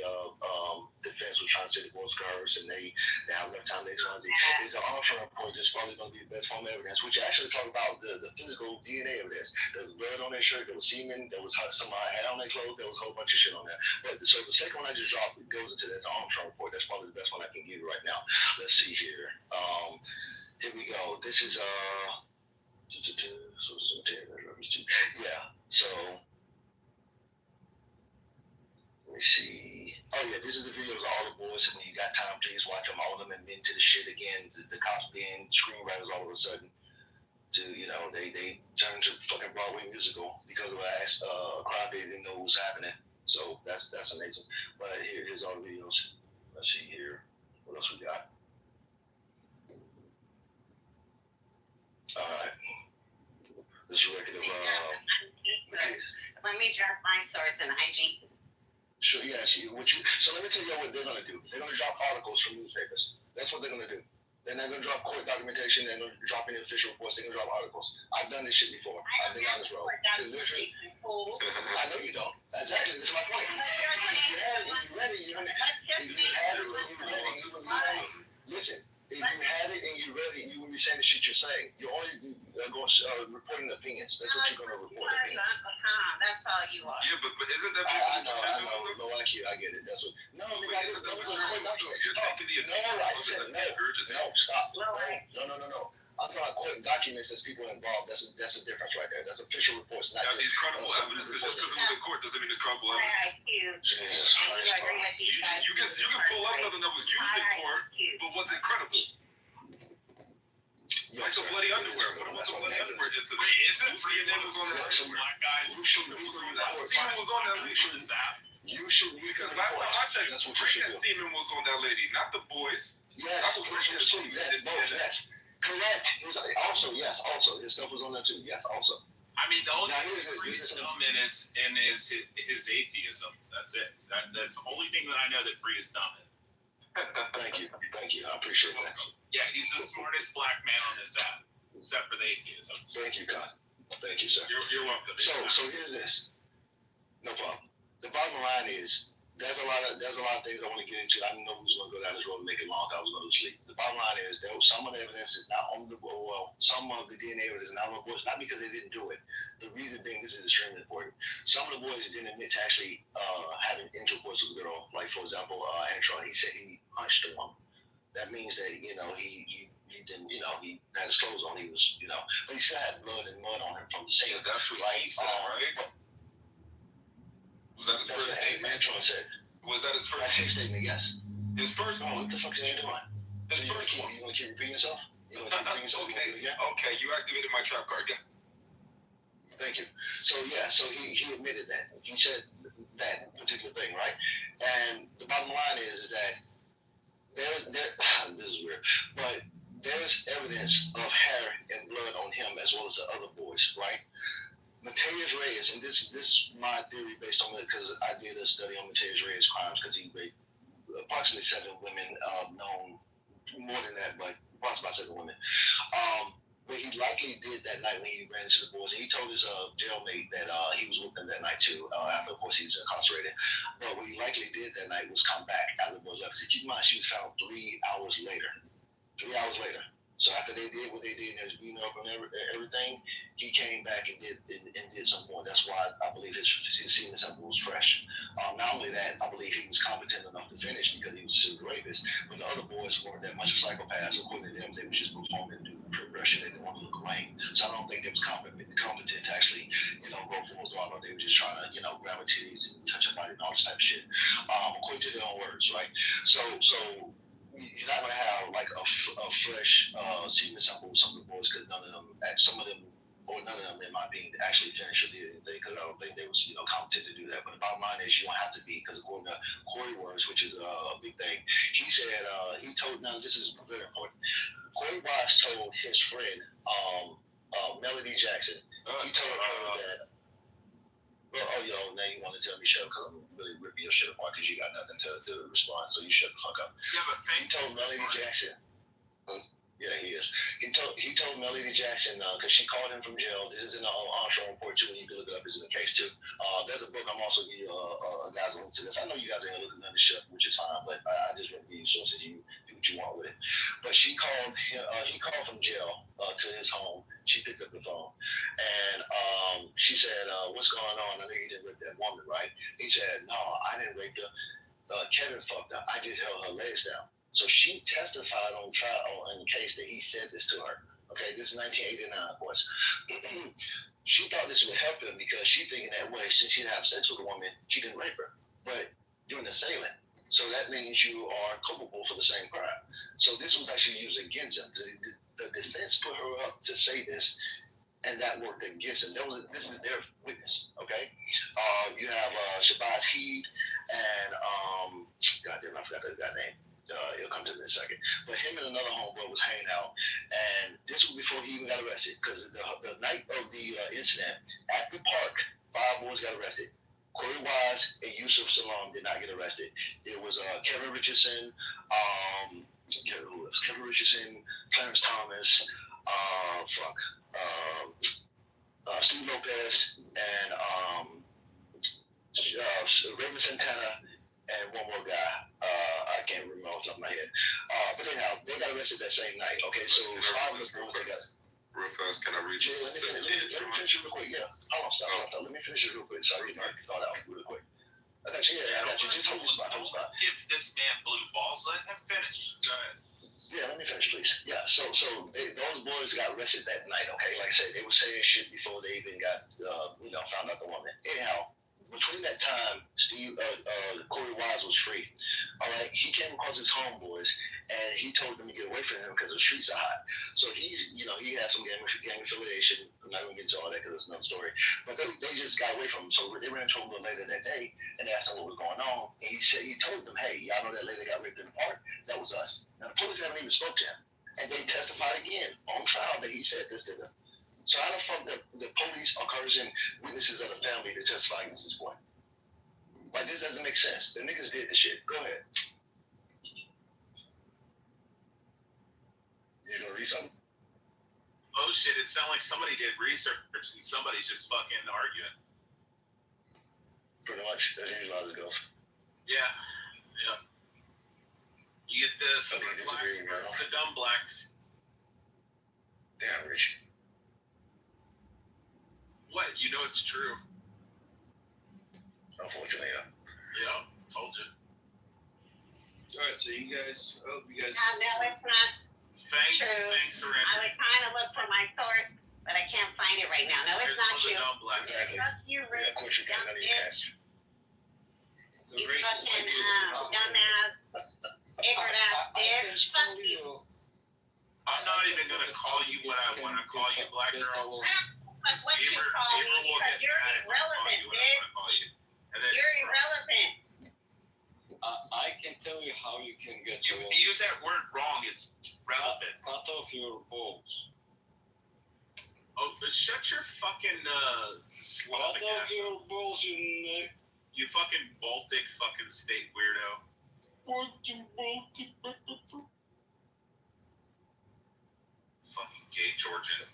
defense was trying to say the boys coerced and they have enough time. It's an armstrong report. There's probably going to be best form evidence, which actually talk about the physical DNA evidence. There was blood on their shirt. There was semen. There was somebody had on their clothes. There was a whole bunch of shit on there. But so the second one I just dropped goes into that armstrong report. That's probably the best one I can give you right now. Let's see here. Here we go. This is yeah. So let me see. Oh yeah, this is the videos of all the boys. When you got time, please watch them. All of them admit to the shit again. The cops being screenwriters all of a sudden. They turned to fucking Broadway musical because of a crowd they didn't know what was happening. So that's amazing. But here's all the videos. Let's see here. What else we got? All right. This record of Let me drop my source in IG. Sure, yes. So let me tell you what they're gonna do. They're gonna drop articles from newspapers. That's what they're gonna do. They're not gonna drop court documentation. They're gonna drop any official reports. They're gonna drop articles. I've done this shit before. I've been on this road. I know you don't. Exactly. That's my point. Listen. If you had it and you're ready, you will be saying the shit you're saying. You're only reporting opinions. That's what you're going to report opinions. That's all you are. Yeah, but isn't that I know. Low IQ, I get it. That's what. No, isn't that what you're taking the opinion of others and regurgitating? No, stop. No. I'm talking about court documents. There's people involved. That's a difference right there. That's official reports. Not these credible evidence, because just because it was in court doesn't mean it's credible evidence. Jesus Christ. You can pull up something that was used in court, but was it credible? Like the bloody underwear. What about the bloody underwear incident? Isn't DNA was on that black guys? Semen was on that lady. You should. Because last time I checked, semen was on that lady, not the boys. Yes. That was semen. Yes. Correct. Also, his stuff was on that too. Yes, also. I mean, the only thing Free's dumb in is his atheism. That's it. That's the only thing that I know that Free is dumb in. Thank you. I appreciate that. Yeah, he's the smartest black man on this app, except for the atheism. Thank you, God. Thank you, sir. You're welcome. So here's this. No problem. The bottom line is there's a lot of things I want to get into. I didn't know who's going to go down this road and make it long. I was going to sleep. The bottom line is some of the evidence is not on the some of the DNA evidence is not on the boys, not because they didn't do it. The reason being, this is extremely important. Some of the boys didn't admit to actually having intercourse with a girl. Like for example, Antron, he said he punched a woman. That means that he didn't, he had his clothes on. He was, but he still had blood and mud on him from the same. Yeah, that's what he said, right? Was that his first statement? Antron said. Was that his first statement? Yes. His first one. What the fuck is he doing? His first one. You want to keep repeating yourself? Okay. You activated my trap card. Yeah. Thank you. So he admitted that. He said that particular thing, right? And the bottom line is that this is weird, but there's evidence of hair and blood on him as well as the other boys, right? Mateus Reyes, and this is my theory based on it because I did a study on Mateus Reyes' crimes because he raped approximately 7 women, known more than that, but approximately 7 women. But he likely did that night when he ran into the boys. And he told his jailmate that he was with them that night too, after, of course, he was incarcerated. But what he likely did that night was come back after the boys left. So keep in mind, she was found 3 hours later. 3 hours later. So after they did what they did and they was beating up and everything, he came back and did some more. That's why I believe his semen sample was fresh. Not only that, I believe he was competent enough to finish because he was a serial rapist. But the other boys weren't that much of psychopaths. According to them, they were just performing due to progression. They didn't want to look lame. So I don't think they was competent to actually, go full throttle. They were just trying to, grab her titties and touch her body and all this type of shit. According to their own words, right? So you're not gonna have like a fresh semen sample with some of the boys because none of them, in my opinion, actually finished or did anything because I don't think they was competent to do that. But the bottom line is you don't have to be because according to Corey Words, which is a big thing, he said now this is very important. Corey Wise told his friend Melody Jackson. He told her that. Now you want to tell me shut up because I'm really ripping your shit apart because you got nothing to respond, so you shut the fuck up. Yeah, but he told Melody Jackson. Yeah, he is. He told Melody Jackson because she called him from jail. This is in the Armstrong report too, and you can look it up. It's in the case too. There's a book I'm also giving you guys a link to this. I know you guys ain't looking at the shit, which is fine, but I just want to give you sources. You do what you want with it. But she called him. He called from jail to his home. She picked up the phone, and she said, "What's going on? I know you didn't rape that woman, right?" He said, "No, I didn't rape her. Kevin fucked her. I just held her legs down." So she testified on trial in the case that he said this to her. Okay, this is 1989, of course. She thought this would help him because she thinking that way, since she didn't have sex with a woman, she didn't rape her. But you're an assailant. So that means you are culpable for the same crime. So this was actually used against him. The defense put her up to say this, and that worked against him. This is their witness, okay? You have Shabazz Heed and, goddamn, I forgot that guy's name. He'll come to me in a second. But him and another homeboy was hanging out, and this was before he even got arrested. Because the night of the incident at the park, 5 boys got arrested. Corey Wise and Yusuf Salam did not get arrested. It was Kevin Richardson, Kevin Richardson, Clarence Thomas, Steve Lopez, and Raymond Santana, and one more guy. I can't remember off the top of my head. But anyhow, they got arrested that same night. Okay, so 5 of the boys they got. Real fast, can I read you? Let me finish it real quick. Yeah. Hold on, stop. Let me finish it real quick. Sorry, I thought out real quick. I got you. Just hold the spot. Give this man blue balls. Let him finish. Go ahead. Yeah, let me finish, please. Yeah, so those boys got arrested that night, okay? Like I said, they were saying shit before they even got, found out the woman. Anyhow, between that time, Corey Wise was free. All right, he came across his homeboys, and he told them to get away from him because the streets are hot. So he had some gang affiliation. I'm not going to get into all that because it's another story. But they just got away from him. So they ran into him a little later that day, and they asked him what was going on. And he told them, hey, y'all know that lady got raped in the park? That was us. Now, the police haven't even spoke to him. And they testified again on trial that he said this to them. So how the fuck the police are encouraging witnesses of the family to testify against this boy? Like, this doesn't make sense. The niggas did this shit. Go ahead. You gonna read something? Oh shit, it sounds like somebody did research and somebody's just fucking arguing. Pretty much. That's usually how this goes. Yeah. You get the smart blacks versus the dumb blacks. Damn, Rich. What? You know it's true. Unfortunately, yeah. Yeah, told you. Alright, so you guys, No, it's not true. Thanks, Surrender. I was trying to look for my source, but I can't find it right now. No, it's not true. Fuck you, Rick. Yeah, of course you can't. You fucking dumbass, ignorant ass bitch. Fuck you. I'm not even gonna call you what I want to call you, black girl. That's what you call me. tell you how you can get You use that word wrong. It's relevant. Cut off your balls. Oh, but shut your fucking Slavic Cut off ass your up. balls, you You fucking Baltic fucking state weirdo. Fucking gay Georgian.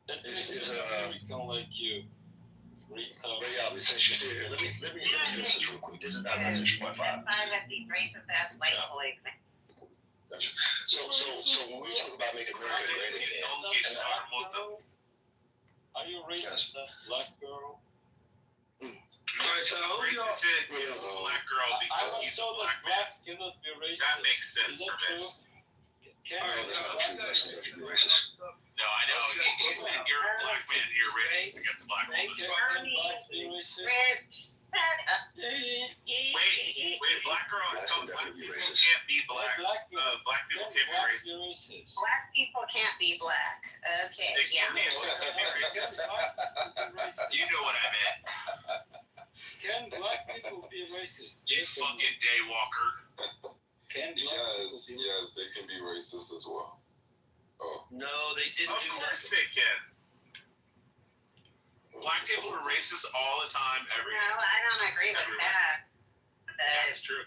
That is American like you. Retard. Ray, since you're here, let me address this real quick. This is not message 1.5. Gotcha. So when we talk about making America great again, are you racist? That's black girl. Racist is black girl because he's black man. Blacks cannot be racist. That makes sense Is for that Vince. true? No, I know. He said you're a black man. You're racist against black women. Wait, black girl. Black people can't be black. Black people can't be racist. Black people can't be black. Okay. They can't be racist. You know what I meant. Can black people be racist? You fucking daywalker. Yes, they can be racist as well. Oh. No, they didn't. Of course they can. Black people are racist all the time. No, I don't agree with that. That's true.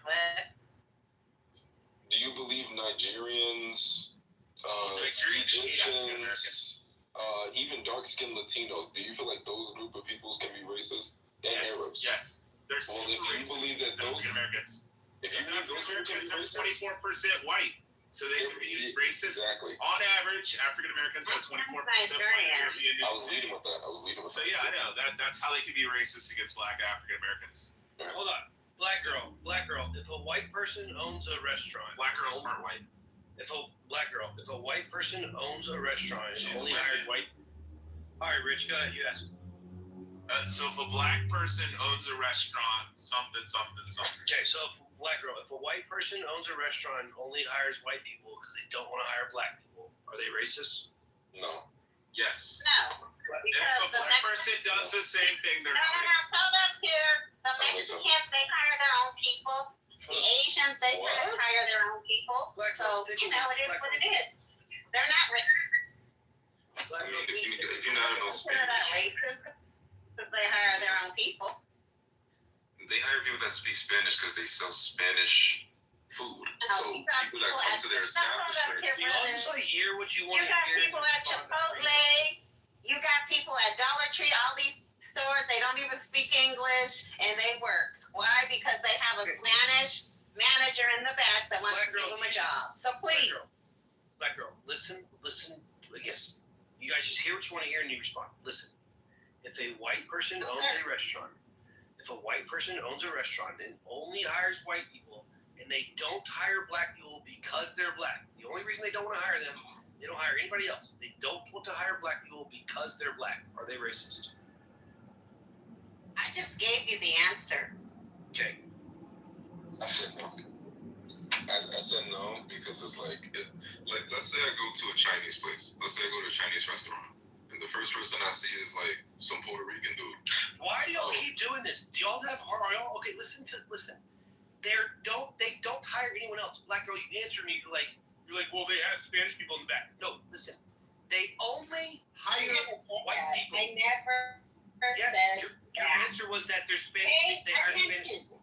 Do you believe Nigerians, Egyptians, even dark-skinned Latinos, do you feel like those group of peoples can be racist? And Arabs? Yes. Well, if you believe that those Americans, if you believe those group can be racist, 24% white, so they can be racist. Exactly. On average, African Americans are 24% white. I was leading with that. So yeah, I know that's how they can be racist against black African Americans. Hold on. Black girl. If a white person owns a restaurant. Black girls aren't white. If a white person owns a restaurant and only hires white. All right, Rich, go ahead. You ask. So if a black person owns a restaurant, something. Okay, so if a white person owns a restaurant and only hires white people because they don't want to hire black people, are they racist? No. Yes. No. If a black person does the same thing, they're racist. Hold up here. The Mexicans, they hire their own people. The Asians, they hire their own people. So, it is what it is. They're not racist. I mean, if you're not in those Spanish. Because they hire their own people. They hire people that speak Spanish because they sell Spanish food. So people that come to their establishment. You all just hear what you want to hear. You got people at Chipotle. You got people at Dollar Tree. All these stores, they don't even speak English, and they work. Why? Because they have a Spanish manager in the back that wants to give them a job. So please. Black girl, listen. Again, you guys just hear what you want to hear and you respond. Listen. If a white person owns a restaurant, and only hires white people, and they don't hire black people because they're black, the only reason they don't want to hire them, they don't hire anybody else. They don't want to hire black people because they're black. Are they racist? I just gave you the answer. Okay. I said no. I said no because it's like let's say I go to a Chinese place. Let's say I go to a Chinese restaurant. And the first person I see is like some Puerto Rican dude. Why do y'all keep doing this? Do y'all have okay, listen. They don't hire anyone else. Black girl, you answer me, you're like, well, they have Spanish people in the back. No, listen. They only hire white people. I never said your answer was that they're Spanish. They hire Spanish people.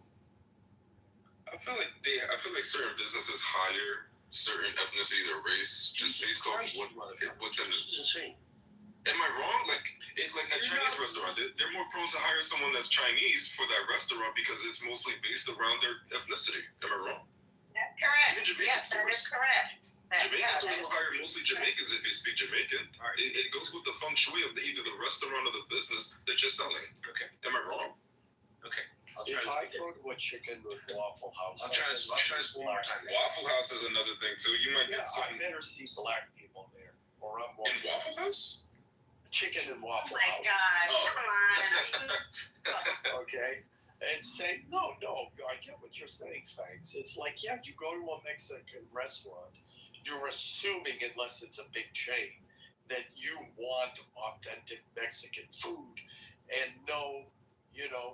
I feel like certain businesses hire certain ethnicities or race just based off what's in it. Am I wrong? Like a Chinese restaurant, they're more prone to hire someone that's Chinese for that restaurant because it's mostly based around their ethnicity. Am I wrong? That's correct. Even Jamaican yes, that is correct. Jamaican stores will hire mostly Jamaicans if you speak Jamaican. It goes with the feng shui of either the restaurant or the business that you're selling. Okay. Am I wrong? Okay. If I go to a chicken with Waffle House, I'll try this one more time. Waffle House is another thing too. You might get some. I better see black people there, or I'm in Waffle House. Chicken and Waffle House. Oh my God! Come on. Okay. And say no. I get what you're saying, thanks. It's like you go to a Mexican restaurant, you're assuming, unless it's a big chain, that you want authentic Mexican food, and no,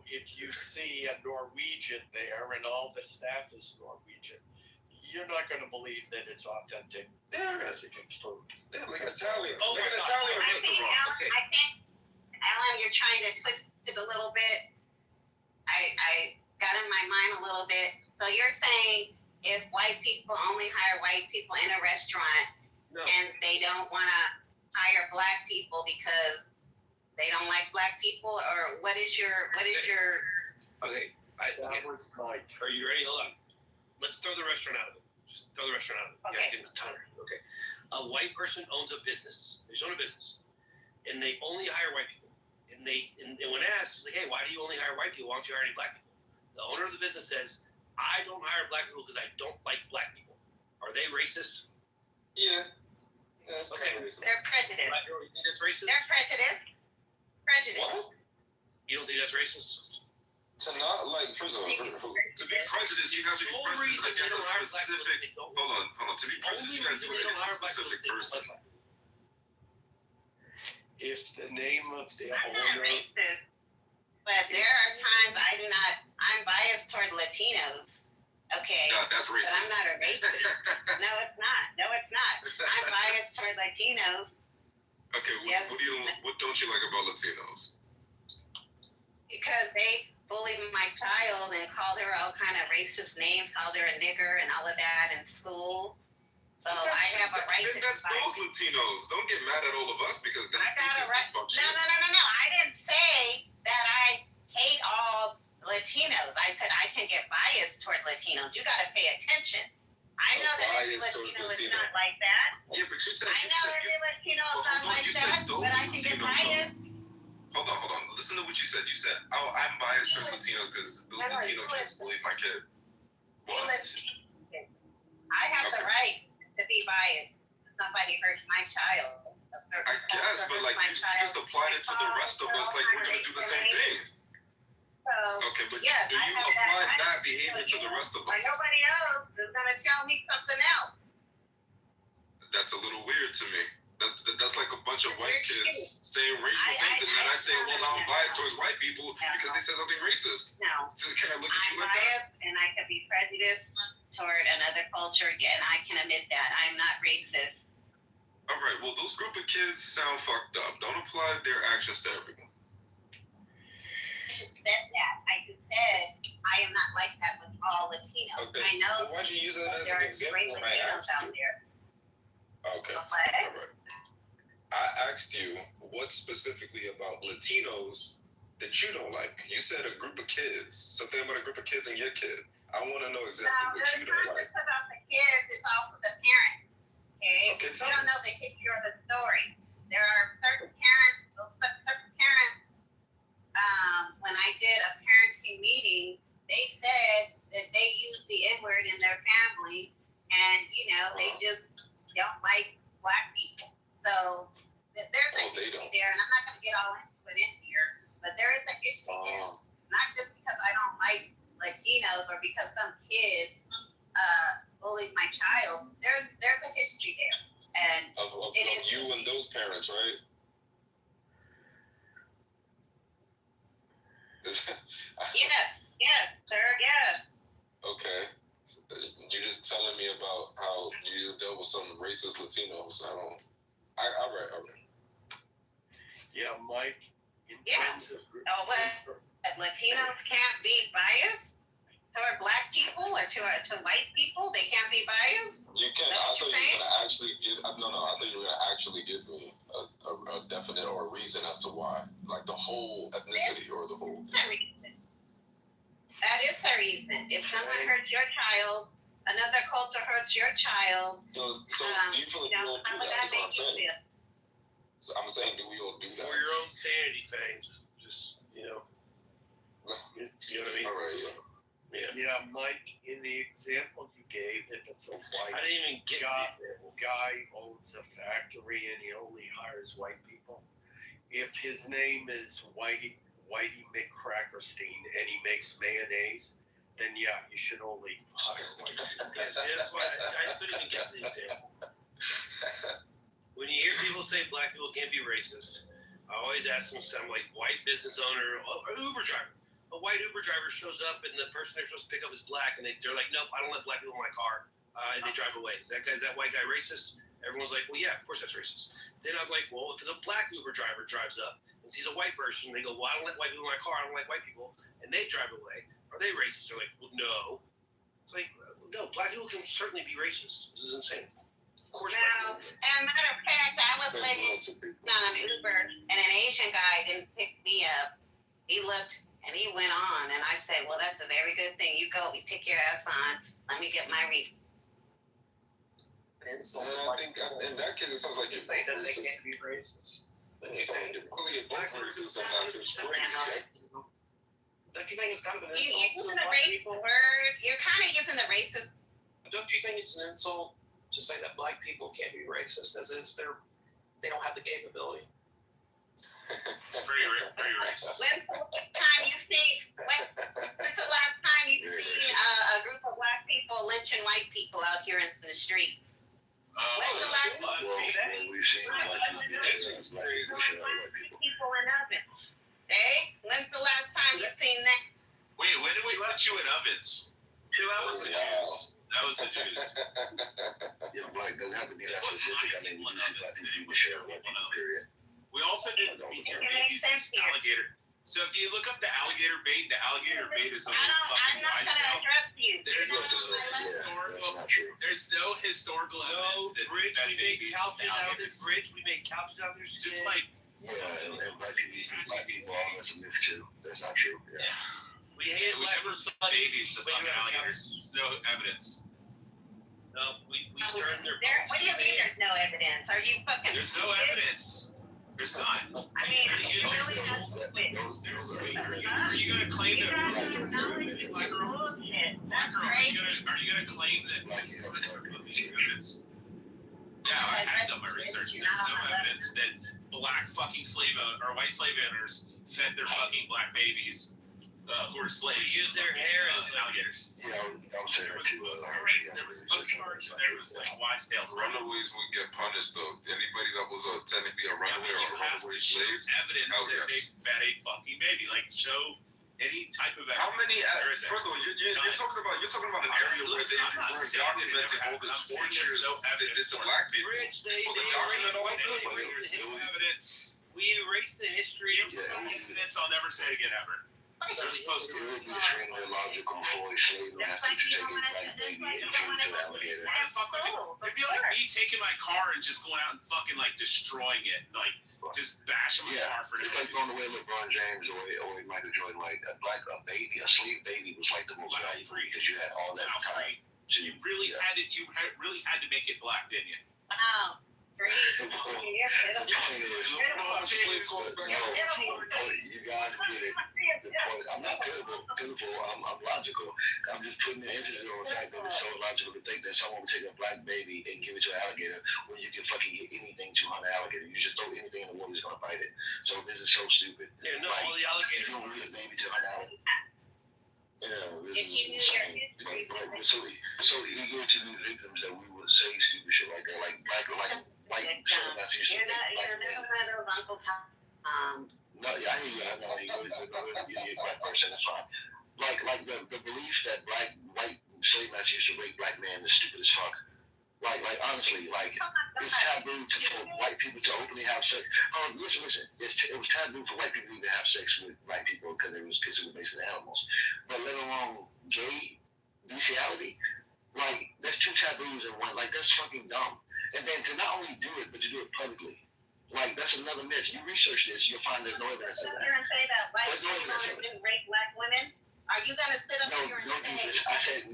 if you see a Norwegian there and all the staff is Norwegian, you're not going to believe that it's authentic Mexican food. They're like Italian. Like an Italian restaurant. I think, Alan, you're trying to twist it a little bit. I got in my mind a little bit. So you're saying if white people only hire white people in a restaurant and they don't want to hire black people because they don't like black people, or what is your Okay, that was Mike. Are you ready? Hold on. Let's throw the restaurant out of it. Just throw the restaurant out of it. Okay. Okay. A white person owns a business. They own a business, and they only hire white people. And when asked, he's like, "Hey, why do you only hire white people? Why don't you hire any black people?" The owner of the business says, "I don't hire black people because I don't like black people." Are they racist? Yeah. That's okay. Racist. They're prejudiced. You think that's racist? They're prejudiced. What? You don't think that's racist? To not like, first of all, to be prejudiced, you have to be prejudiced against a specific. Hold on. To be prejudiced, you got to do it against a specific person. If the name of the I'm not racist, but there are times I'm biased toward Latinos. Okay. No, that's racist. But I'm not a racist. No, it's not. I'm biased toward Latinos. Okay, what don't you like about Latinos? Because they bullied my child and called her all kind of racist names, called her a nigger and all of that in school. So I have a right to that's those Latinos. Don't get mad at all of us because they got a right. No. I didn't say that I hate all Latinos. I said I can get biased toward Latinos. You got to pay attention. I know that every Latino is not like that. Yeah, but you said I know every Latino is not like that, but I can get biased. Hold on. Listen to what you said. You said, "Oh, I'm biased towards Latinos because those Latino kids bullied my kid." What? I have the right to be biased if somebody hurts my child. I guess, but like you just applied it to the rest of us, like we're gonna do the same thing. Okay, but yes, do you apply that behavior to the rest of us? Nobody else is gonna tell me something else. That's a little weird to me. That's like a bunch of white kids saying racial things, and then I say, well, now I'm biased towards white people because they said something racist. No. So can I look at you like that? And I could be prejudiced toward another culture, and I can admit that. I'm not racist. All right, well, those group of kids sound fucked up. Don't apply their actions to everyone. I just said that. I just said I am not like that with all Latinos. Okay. I know well, why'd you use that as an example when I asked you? Okay, all right. I asked you what specifically about Latinos that you don't like. You said a group of kids, something about a group of kids and your kid. I want to know exactly what you don't like. It's not just about the kids, it's also the parents. Okay? You don't know the history or the story. There are certain parents, when I did a parenting meeting, they said that they use the N-word in their family, and, they just don't like black people. So there's a history there, and I'm not going to get all into it in here, but there is a history there. It's not just because I don't like Latinos or because some kids bullied my child. There's a history there, and of you and those parents, right? Yes, sir, yes. Okay. You're just telling me about how you just dealt with some racist Latinos. All right. Yeah, Mike, in terms of... Latinos can't be biased toward black people or to white people? They can't be biased? You can. I thought you were going to actually give... I thought you were going to actually give me a definite or a reason as to why. Like the whole ethnicity or the whole... That is the reason. If someone hurts your child, another culture hurts your child. So do you feel like we all do that? That's what I'm saying. So I'm saying, do we all do that? For your own sanity things. Just, you know what I mean? All right, Yeah, Mike, in the example you gave, if it's a white I didn't even get guy owns a factory and he only hires white people, if his name is Whitey McCrackerstein and he makes mayonnaise, then yeah, you should only hire white people. That's why I couldn't even get the example. When you hear people say black people can't be racist, I always ask them, I'm like, white business owner or Uber driver, a white Uber driver shows up and the person they're supposed to pick up is black, and they're like, nope, I don't let black people in my car, and they drive away. Is that white guy racist? Everyone's like, well, yeah, of course that's racist. Then I was like, well, if the black Uber driver drives up and sees a white person, they go, well, I don't let white people in my car, I don't like white people, and they drive away. Are they racist? They're like, well, no. It's like, no, black people can certainly be racist. This is insane. Of course. No, as a matter of fact, I was waiting on an Uber, and an Asian guy didn't pick me up. He looked, and he went on, and I said, well, that's a very good thing. You go, you take your ass on. Let me get my refund. And I think in that case, it sounds like you're both racist. It sounds like you're both racist in that situation. Don't you think it's kind of an You're insult using to the black racist people? word. You're kind of using the racist. Don't you think it's an insult to say that black people can't be racist, as if they don't have the capability? It's very, very racist. When's the last time you seen a group of black people lynching white people out here in the streets? When's the last time you seen that? We've seen People in ovens. Hey, when's the last time you seen that? Wait, when did we put you in ovens? 2 hours ago. That was the Jews. Yeah, black doesn't have to be that specific. I mean, we see black people share white people, period. We also did feature babies as alligator. So if you look up the alligator bait is a fucking wise tale. There's no historical evidence that bridge. that We made babies couches out of alligators. this bridge. We made couches out of this. Just like and black people all that's a myth too. That's not true. Yeah. We hate we never fed babies to fucking alligators. There's no evidence. No, we turned their. What do you mean there's no evidence? Are you fucking? There's no evidence. There's not. I mean, are you gonna claim that? Bullshit. That's Are you gonna claim that there's evidence? Yeah, I had done my research. There's no evidence that black fucking or white slave owners fed their fucking black babies who were slaves. Use their hair as alligators. Yeah, I'll say that too. There was postcards and there was like wise tales. Runaways would get punished though. Anybody that was technically a runaway or a runaway slave. Evidence that they fed a fucking baby. Like show any type of evidence. How many? First of all, you're talking about an area where they were documenting all the tortures to black people. They're supposed to document all of this. There's no evidence. We erased the history of evidence. I'll never say it again ever. It is extremely illogical for a slave master to take a black baby and feed it to an alligator. It'd be like me taking my car and just going out and fucking like destroying it, like just bashing my car for it's like throwing away LeBron James or Michael Jordan. Like a slave baby was like the most valuable because you had all that time. So you really had to make it black, didn't you? Wow. You guys get it. I'm not pitiful. I'm logical. I'm just putting the emphasis on the fact that it's so illogical to think that someone would take a black baby and give it to an alligator when you can fucking get anything to hunt an alligator. You just throw anything in the water, it's gonna bite it. So this is so stupid. Yeah, no, all the alligators. You don't really a baby to hunt an alligator. Yeah, this If you is insane. So you go to the victims that we would say stupid shit like that, like white that's You're not one of those Uncle Tom. No, yeah, I hear you. I know you're a black person. That's fine. Like the belief that white slave masters used to rape black men is stupid as fuck. Like honestly, it's taboo for white people to openly have sex. Listen. It was taboo for white people to even have sex with white people because it was basically animals. But let alone gay bestiality, there's two taboos in one. That's fucking dumb. And then to not only do it, but to do it publicly. That's another myth. You research this, you'll find there's no evidence of that. You're going to say that white people didn't rape black women? Are you going to sit up here and say... I said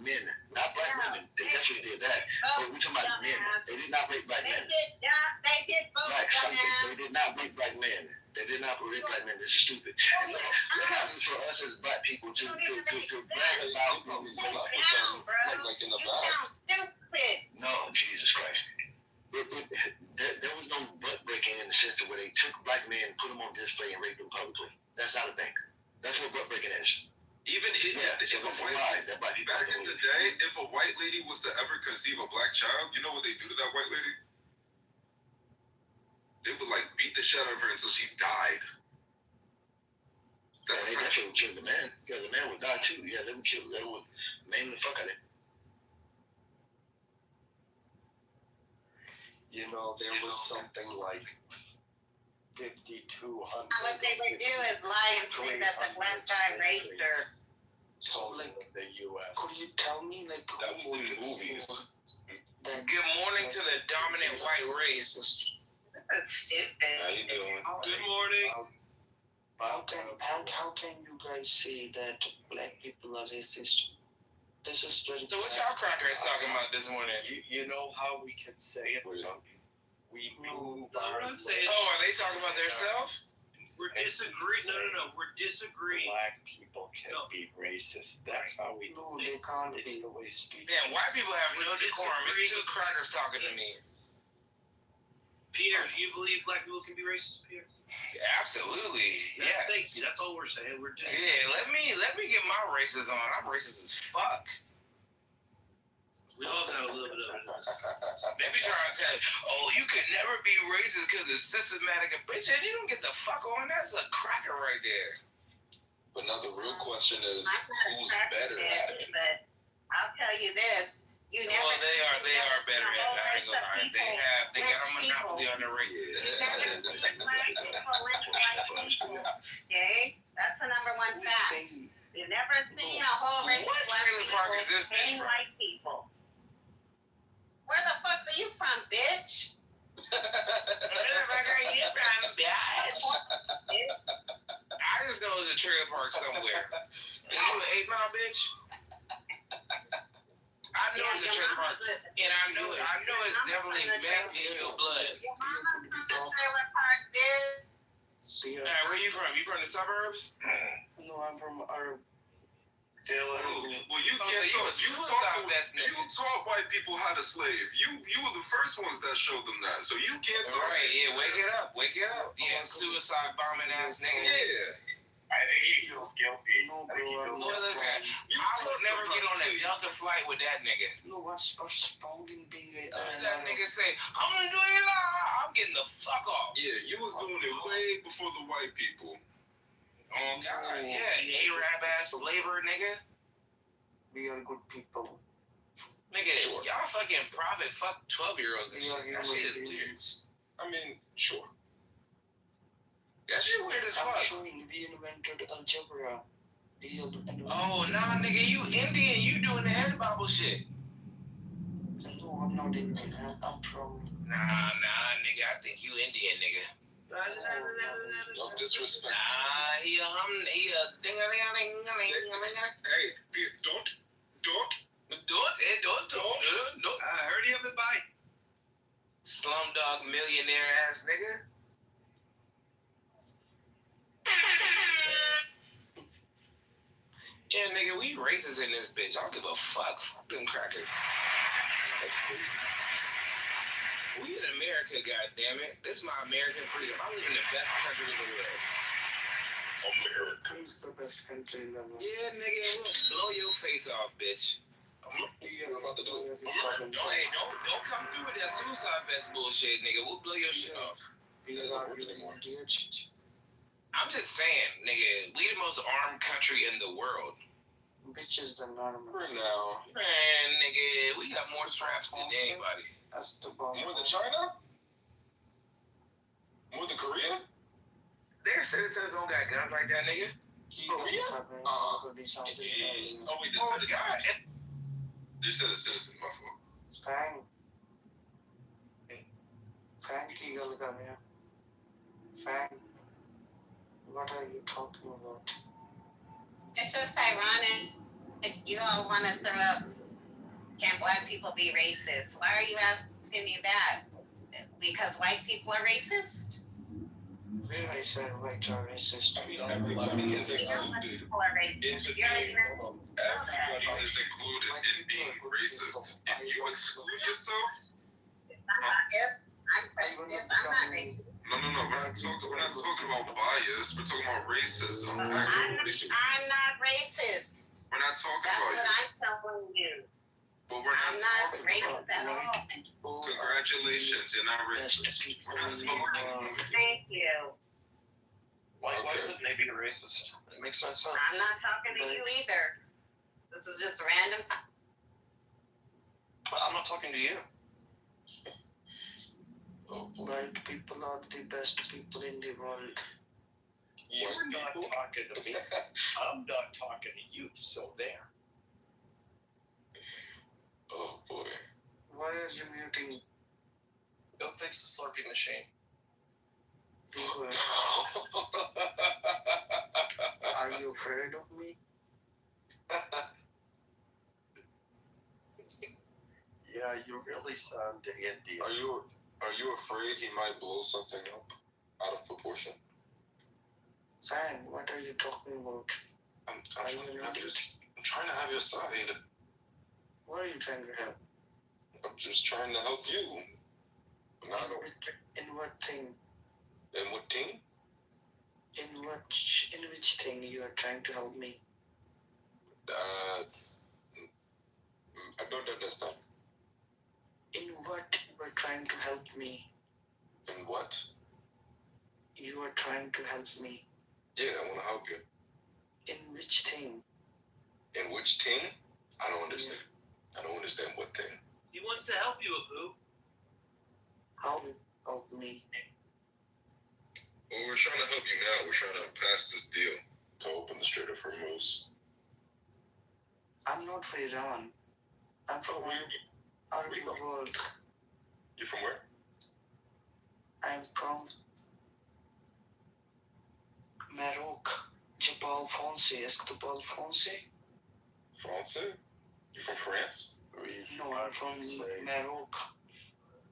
men. Not black women. They definitely did that. But we're talking about men. They did not rape black men. They did both. They did not rape black men. They did not rape black men. This is stupid. And what happens for us as black people to brag about... Like in the back. No, Jesus Christ. There was no butt breaking in the sense of where they took black men, put them on display, and raped them publicly. That's not a thing. That's what butt breaking is. Even if a white back in the day, if a white lady was to ever conceive a black child, you know what they do to that white lady? They would beat the shit out of her until she died. They definitely would kill the man. Yeah, the man would die too. Yeah, they would kill. They would maim the fuck out of him. You know, there was something like 5,200. What they would do is lie and say that the black guy raped her. Total in the U.S. Could you tell me, like, that was in movies. Good morning to the dominant white race. That's stupid. How you doing? Good morning. How can you guys say that black people are racist? This is very. So what y'all crackers talking about this morning? You know how we can say it? We move our. Oh, are they talking about themselves? We're disagreeing. No. We're disagreeing. Black people can be racist. That's how we. No, they can't be. The way speak. Damn, white people have no decorum. It's two crackers talking to me. Pierre, do you believe black people can be racist, Pierre? Absolutely. Yeah. Thanks. That's all we're saying. We're just. Yeah. Let me get my races on. I'm racist as fuck. We all got a little bit of it. They be trying to tell you, oh, you could never be racist because it's systematic. Bitch, if you don't get the fuck on, that's a cracker right there. But now the real question is, who's better at it? But I'll tell you this. You never. Well, they are better at it. I ain't gonna lie. They got a monopoly on the races. Okay, that's the number one fact. You've never seen a whole race of black people hang white people. Where the fuck are you from, bitch? Where the fuck are you from, bitch? I just know it's a trailer park somewhere. Is you an 8 Mile, bitch? I know it's a trailer park, and I know it's definitely meth in your blood. Your mama's from the trailer park, bitch. Where you from? You from the suburbs? No, I'm from our. Well, you can't talk. You taught white people how to slave. You were the first ones that showed them that. So you can't talk. Right? Yeah. Wake it up. Yeah. Suicide bombing ass nigga. Yeah. I think he feels guilty. No, bro. Listen, I would never get on a Delta flight with that nigga. No, what's responding being that nigga say, I'm gonna do it. I'm getting the fuck off. Yeah, you was doing it way before the white people. Oh God, yeah, Arab ass slaver nigga. We are good people. Nigga, y'all fucking profit fuck 12-year-olds and shit. That shit is weird. I mean, sure. That shit weird as fuck. I'm showing we invented algebra. Oh nah, nigga, you Indian, you doing the head bobble shit. No, I'm not Indian. I'm from. Nah, nigga, I think you Indian, nigga. Don't disrespect. Nah, he a ding-a-ling-a-ling. Hey, don't. I heard him and bite. Slumdog millionaire ass nigga. Yeah, nigga, we racist in this bitch. I don't give a fuck. Fuck them crackers. That's crazy. We in America, goddammit. This is my American freedom. I live in the best country in the world. America's the best country in the world. Yeah, nigga, we'll blow your face off, bitch. What about the door? Don't come through with that suicide vest bullshit, nigga. We'll blow your shit off. I'm just saying, nigga, we the most armed country in the world. Bitches than normal. For now. Man, nigga, we got more straps than anybody. That's the bomb. More than China? More than Korea? Their citizens don't got guns like that, nigga. Korea? Oh, wait, they're citizens. They said a citizen, my fault. Frank की गल कर रहे हैं. Frank, what are you talking about? It's just ironic that you all want to throw up, can black people be racist? Why are you asking me that? Because white people are racist? Where I said white are racist. I mean, everybody is included. Everybody is included in being racist. If you exclude yourself, I'm not racist. No. We're not talking about bias. We're talking about racism. I'm not racist. We're not talking That's about what I'm telling you. But we're not talking racist at all. Congratulations, you're not racist. We're not talking about it. Thank you. Why doesn't it being racist. It makes no sense. I'm not talking to you either. This is just random. I'm not talking to you. White people are the best people in the world. You're not talking to me. I'm not talking to you. So there. Oh boy. Why are you muting? Go fix the Slurpee machine. Are you afraid of me? Yeah, you really sound Indian. Are you afraid he might blow something up out of proportion? Sam, what are you talking about? I'm trying to have your side. What are you trying to help? I'm just trying to help you. In what thing? In what team? In which thing you are trying to help me? I don't understand. In what you are trying to help me? In what? You are trying to help me. Yeah, I want to help you. In which thing? In which team? I don't understand. I don't understand what thing. He wants to help you, Apu. How help me? Well, we're trying to help you now. We're trying to pass this deal to open the Strait of Hormuz. I'm not from Iran. I'm from Arab world. You from where? I'm from Morocco. Jabal Fonse. Est-ce que tu parles français? Français? You from France? No, I'm from Morocco.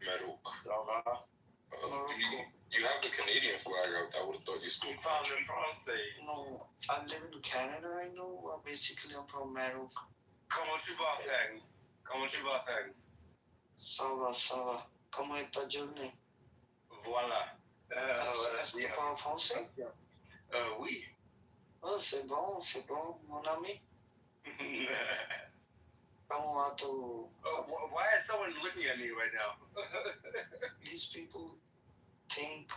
Morocco. You have the Canadian flag out. I would have thought you spoke French. No, I live in Canada right now. Basically, I'm from Morocco. Comment tu vas, thanks? Comment tu vas, thanks? Ça va. Comment est ta journée? Voilà. Est-ce que tu parles français? Oui. Oh, c'est bon, mon ami. Why is someone looking at me right now? These people think.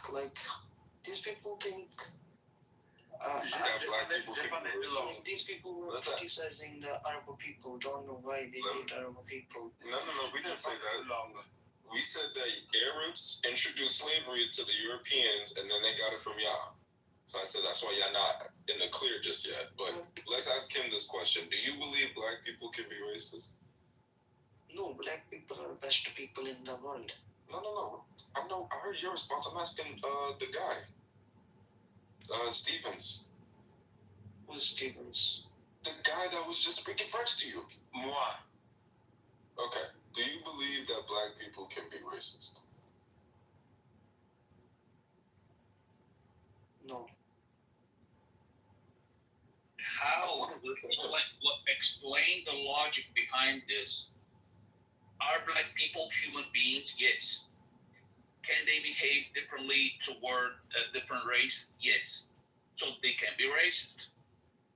These people were criticizing the Arab people. Don't know why they hate Arab people. No, we didn't say that. We said that Arabs introduced slavery to the Europeans, and then they got it from y'all. So I said that's why y'all not in the clear just yet. But let's ask him this question: do you believe black people can be racist? No, black people are the best people in the world. No. I heard your response. I'm asking the guy. Stevens. Who's Stevens? The guy that was just speaking French to you. Moi. Okay. Do you believe that black people can be racist? No. How? Explain the logic behind this. Are black people human beings? Yes. Can they behave differently toward a different race? Yes. So they can be racist.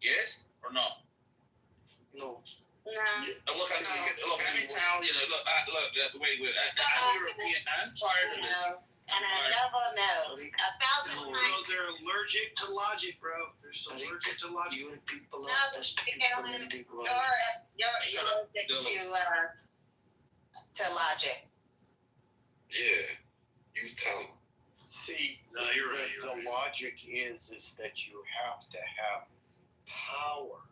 Yes or no? No. Look, I'm Italian. Wait. I'm European. I'm tired of this. And a double no. 1,000 times. No, they're allergic to logic, bro. They're so allergic to logic. You people are the best people in the world. You're allergic to logic. Yeah. You tell him. See, no, you're right. The logic is that you have to have power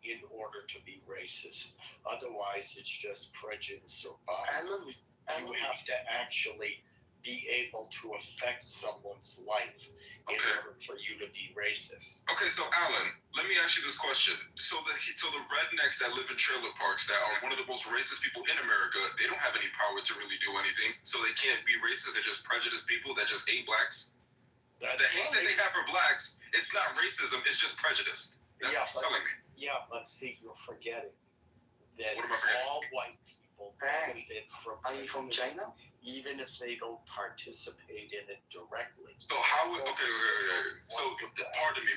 in order to be racist. Otherwise, it's just prejudice or bias. You have to actually be able to affect someone's life in order for you to be racist. Okay, so Alan, let me ask you this question. So the rednecks that live in trailer parks that are one of the most racist people in America, they don't have any power to really do anything, so they can't be racist. They're just prejudiced people that just hate blacks. The hate that they have for blacks, it's not racism, it's just prejudice. That's what you're telling me. Yeah, but see, you're forgetting that What am I forgetting? all white people benefit from. Are you from China? Even if they don't participate in it directly. So how would, okay. So, pardon me,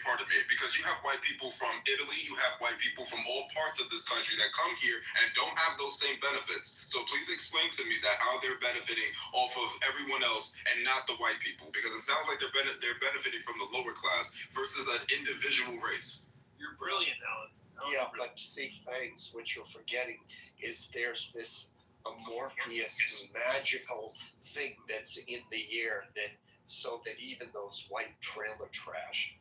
because you have white people from Italy, you have white people from all parts of this country that come here and don't have those same benefits. So please explain to me that how they're benefiting off of everyone else and not the white people, because it sounds like they're benefiting from the lower class versus an individual race. You're brilliant, Alan. Yeah, but see, things what you're forgetting is there's this amorphous, magical thing that's in the air that so that even those white trailer trash,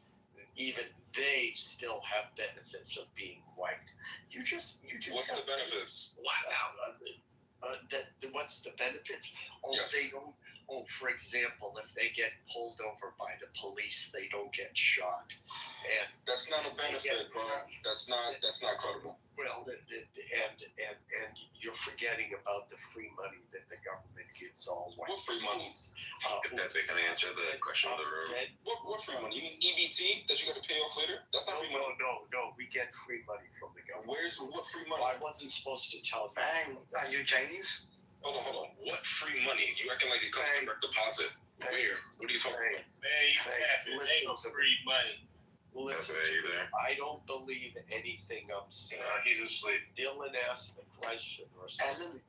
even they still have benefits of being white. You just. What's the benefits? What's the benefits? Oh, yes. They don't. Oh, for example, if they get pulled over by the police, they don't get shot. And that's not a benefit, bro. That's not credible. Well, and you're forgetting about the free money that the government gives all white. What free money? If they can answer the question of the room. What free money? You mean EBT that you got to pay off later? That's not free money. No. We get free money from the government. What free money? Well, I wasn't supposed to tell you. Are you Chinese? Hold on. What free money? You acting like it comes from direct deposit. Where? What are you talking about? Man, you happy? Ain't no free money. Listen, I don't believe anything I'm saying. He's asleep. Dylan asked the question or something.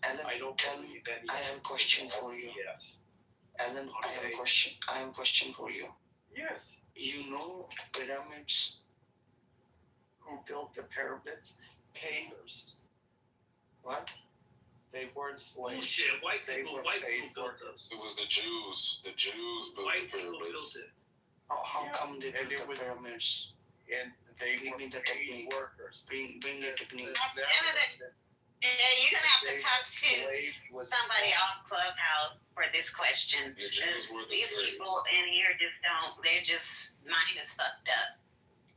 Alan, I don't believe anything. I have a question for you. Yes. Alan, I have a question. I have a question for you. Yes. You know pyramids? Who built the pyramids? Painters. What? They weren't slaves. Bullshit. White people built this. It was the Jews. The Jews built the pyramids. How come they built the pyramids? And they Give me the paid technique. workers. Bring the technique. Yeah, you're gonna have to talk to somebody off Clubhouse for this question. The Jews were the These slaves. people in here they're just mind is fucked up.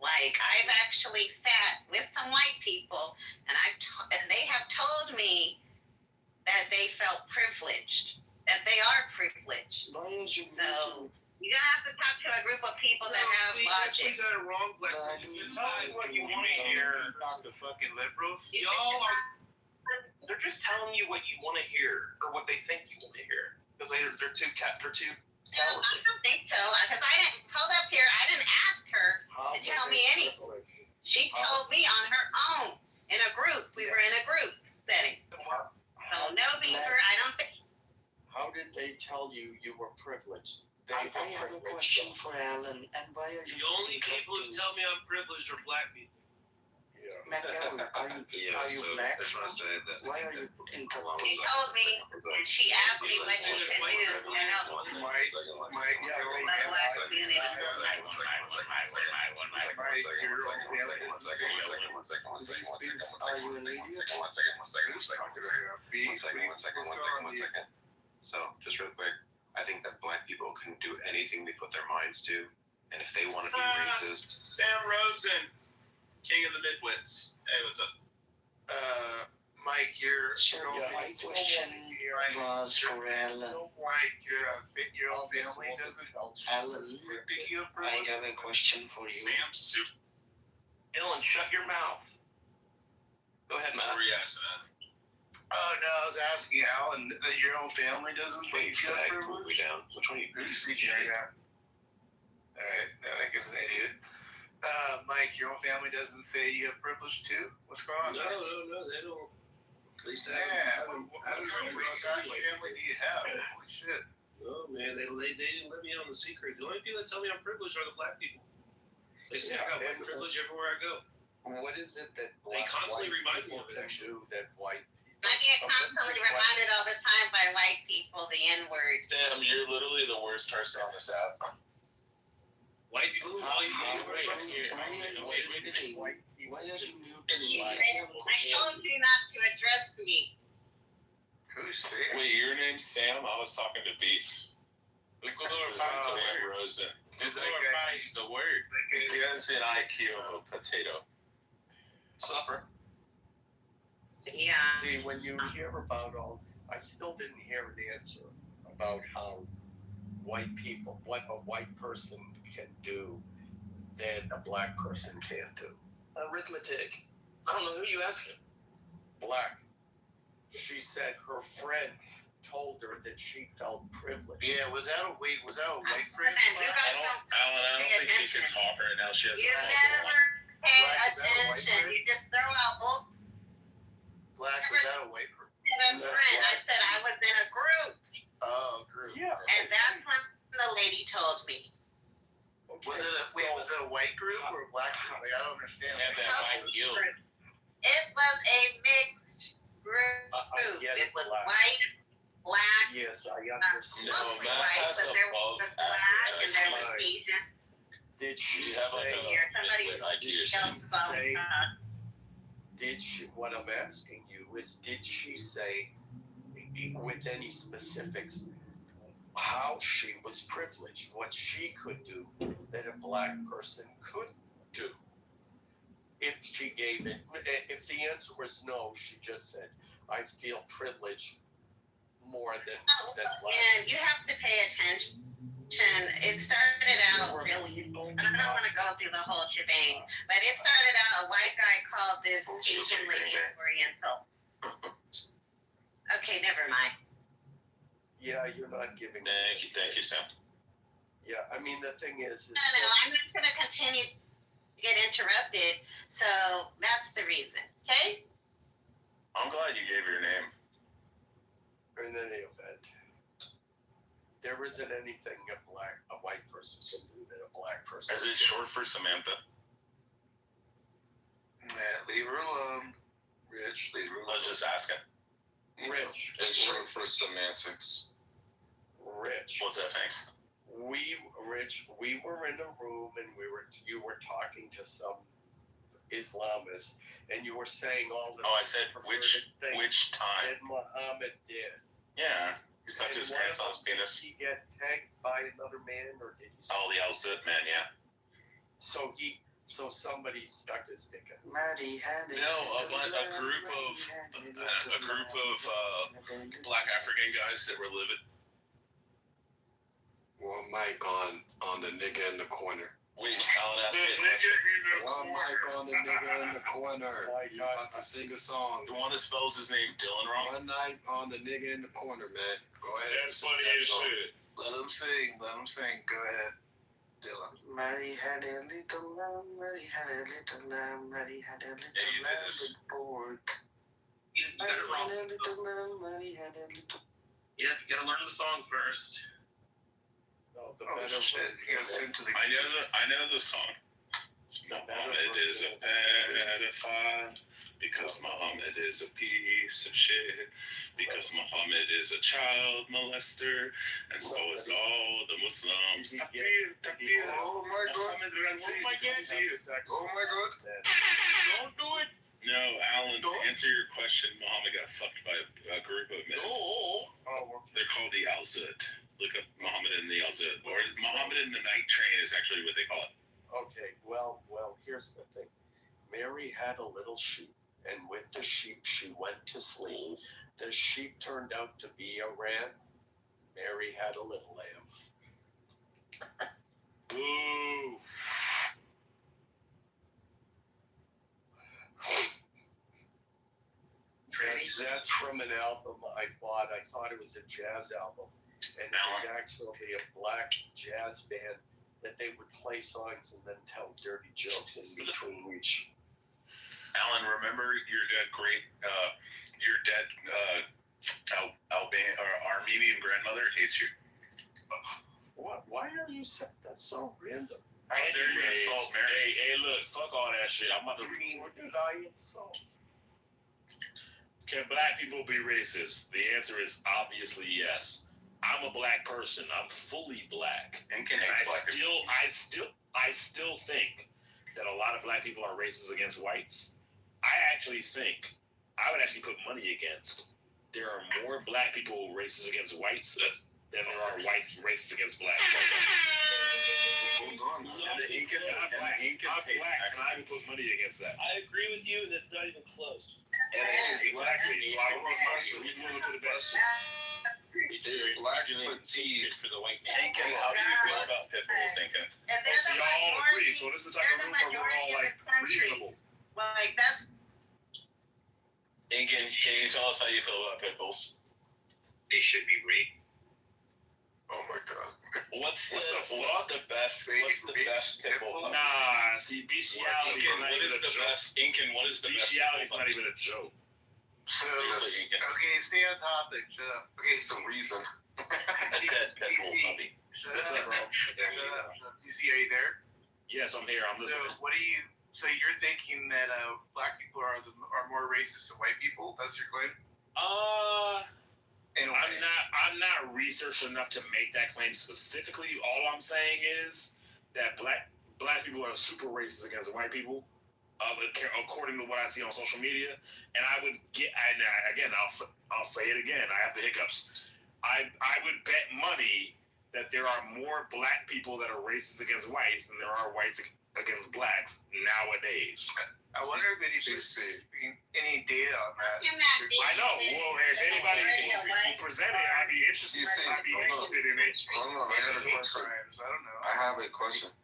Like, I've actually sat with some white people, and they have told me that they felt privileged, that they are privileged. Why is you So you're gonna have to talk to a group of people that have logic. We got it wrong, Black. Tell me what you want to hear. Talk to fucking liberals. Y'all are. They're just telling you what you want to hear or what they think you want to hear because they're too No, I cowardly. don't think so, because I didn't hold up here. I didn't ask her to tell me anything. She told me on her own in a group. We were in a group setting. So no beaver. I don't think. How did they tell you were privileged? I have a question for Alan. And why are you The only people who tell me I'm privileged are black people. McAllen, are you black? Why are you interrupting? She told me, and she asked me what she could do to help Are you an idiot? One second. So, just real quick, I think that black people can do anything they put their minds to, and if they want to be racist. Sam Rosen, king of the midwits. Hey, what's up? Mike, So my question was for Alan. your family doesn't Alan, I have a question for you. Sam Soup. Dylan, shut your mouth. Go ahead, Matt. What were you asking, man? Oh no, I was asking Alan that your own family doesn't think you have privilege. Which one are you? Who's speaking right now? Alright, I think it's an idiot. Mike, your own family doesn't say you have privilege too? What's going on? No, they don't. At least Yeah, what kind of family do you have? Holy shit. No, man, they didn't let me in on the secret. The only people that tell me I'm privileged are the black people. They say I got white privilege everywhere I go. What is it that They constantly remind me people of can it. do that white I get constantly reminded all the time by white people the N-word. Damn, you're literally the worst person on this app. White people call you Why are you muting me? I told you not to address me. Who's saying? Wait, your name's Sam? I was talking to Beef. Who glorifies the word? Rosen. Who glorifies the word? He has an IQ of a potato. Supper. Yeah. See, when you hear about I still didn't hear an answer about how white people, what a white person can do that a black person can't do. Arithmetic. I don't know who you asking. Black. She said her friend told her that she felt privileged. Yeah, was that a white friend? Alan, I don't think she can talk right now. She has You her eyes never on. pay Black, is that a white attention. word? You just throw out bull. Black, was that a white word? To a friend, I said I was in a group, Oh, group. Yeah. and that's when the lady told me. Okay. Was it a white group or a black group? Like, I don't understand. And that white guild. It was a mixed group. get It was black. white, black, Yes, I not understand. mostly No, white, that's but there was above black and there was average. Asian. Did she You have like say? Here, somebody like Did you. she else about say? Did she? What I'm asking you is, did she say, with any specifics, how she was privileged, what she could do that a black person couldn't do? If she gave it, if the answer was no, she just said, I feel privileged more than black. And you have to pay attention. It started out really, I don't want to go through the whole shebang, but it started out, a white guy called this Asian lady Oriental. Okay, never mind. Yeah, you're not giving. Thank you, Sam. Yeah, I mean the thing is. No, I'm not going to continue to get interrupted, so that's the reason. Okay? I'm glad you gave your name. In any event, there isn't anything a white person can do that a black person. Is it short for Samantha? Man, leave her alone. Rich, leave her I alone. was just asking. Rich. It's short for semantics. Rich. What's that, thanks? Rich, we were in a room and you were talking to some Islamists and you were saying all the. Oh, I said which time? that Muhammad did. Yeah, he sucked his pants on his penis. Did he get tagged by another man or did he? Oh, the Al-Zid man, yeah. So somebody stuck his dick in. No, a group of black African guys that were living. One mic on the nigga in the corner. Wait, Alan asked me a question. One mic on the nigga in the corner. He's about to sing a song. The one that spells his name Dylan wrong? One night on the nigga in the corner, man. Go ahead. That's funny as shit. Let him sing. Let him sing. Go ahead, Dylan. Mary had a little lamb, Mary had a little lamb, Mary had a little you did lamb this. with pork. You Mary gotta had a wrong. little lamb, Mary had a little. Yeah, you gotta learn the song first. No, the Oh better shit! You gotta sing to the. I know the song. Muhammad is a pedophile because Muhammad is a piece of shit because Muhammad is a child molester and so is all the Muslims. Takbir. Oh my god! Oh my god! Oh my god! Don't do it. No, Alan, to answer your question, Muhammad got fucked by a group of men. Oh, They're called the Al-Zid. Look up Muhammad and the Al-Zid. Or Muhammad and the Night Train is actually what they call it. Okay, well, here's the thing. Mary had a little sheep, and with the sheep she went to sleep. The sheep turned out to be a ram. Mary had a little lamb. Ooh. That's from an album I bought. I thought it was a jazz album, and it was actually a black jazz band that they would play songs and then tell dirty jokes in between each. Alan, remember your dead Armenian grandmother hates you. What? Why are you saying that's so random? How dare you insult Mary? Hey, look, fuck all that shit. I'm about to read. What did I insult? Can black people be racist? The answer is obviously yes. I'm a black person. I'm fully black. And can hate black people. I still think that a lot of black people are racist against whites. I would actually put money against. There are more black people racist against whites than there are whites racist against blacks. And the Incans hate black, and I would put money against that. I agree with you. That's not even close. Exactly. So I want pressure. You want to put the best. Is black fatigue for the white man. Incan, how do you feel about pit bulls, Incan? And they're So the y'all all agree. majority. So this is the type of room where we're all like reasonable. Like, that's. Incan, can you tell us how you feel about pit bulls? They should be raped. Oh my god. What's the best pitbull puppy? Nah, see, bestiality is not even a joke. Incan, what is the best? Bestiality is not even a joke. Okay, stay on topic. Shut up. Okay, some reason. A dead pitbull puppy. Shut up, bro. Shut up. DC, are you there? Yes, I'm here. I'm listening. So you're thinking that black people are more racist than white people? That's your claim? I'm not researched enough to make that claim specifically. All I'm saying is that black people are super racist against white people, according to what I see on social media. And I would I'll say it again. I have the hiccups. I would bet money that there are more black people that are racist against whites than there are whites against blacks nowadays. I wonder if any data on that. I know. Well, if anybody will present it, I'd be interested. I'd be interested in it. Hold on, I got a question. I don't know. I have a question.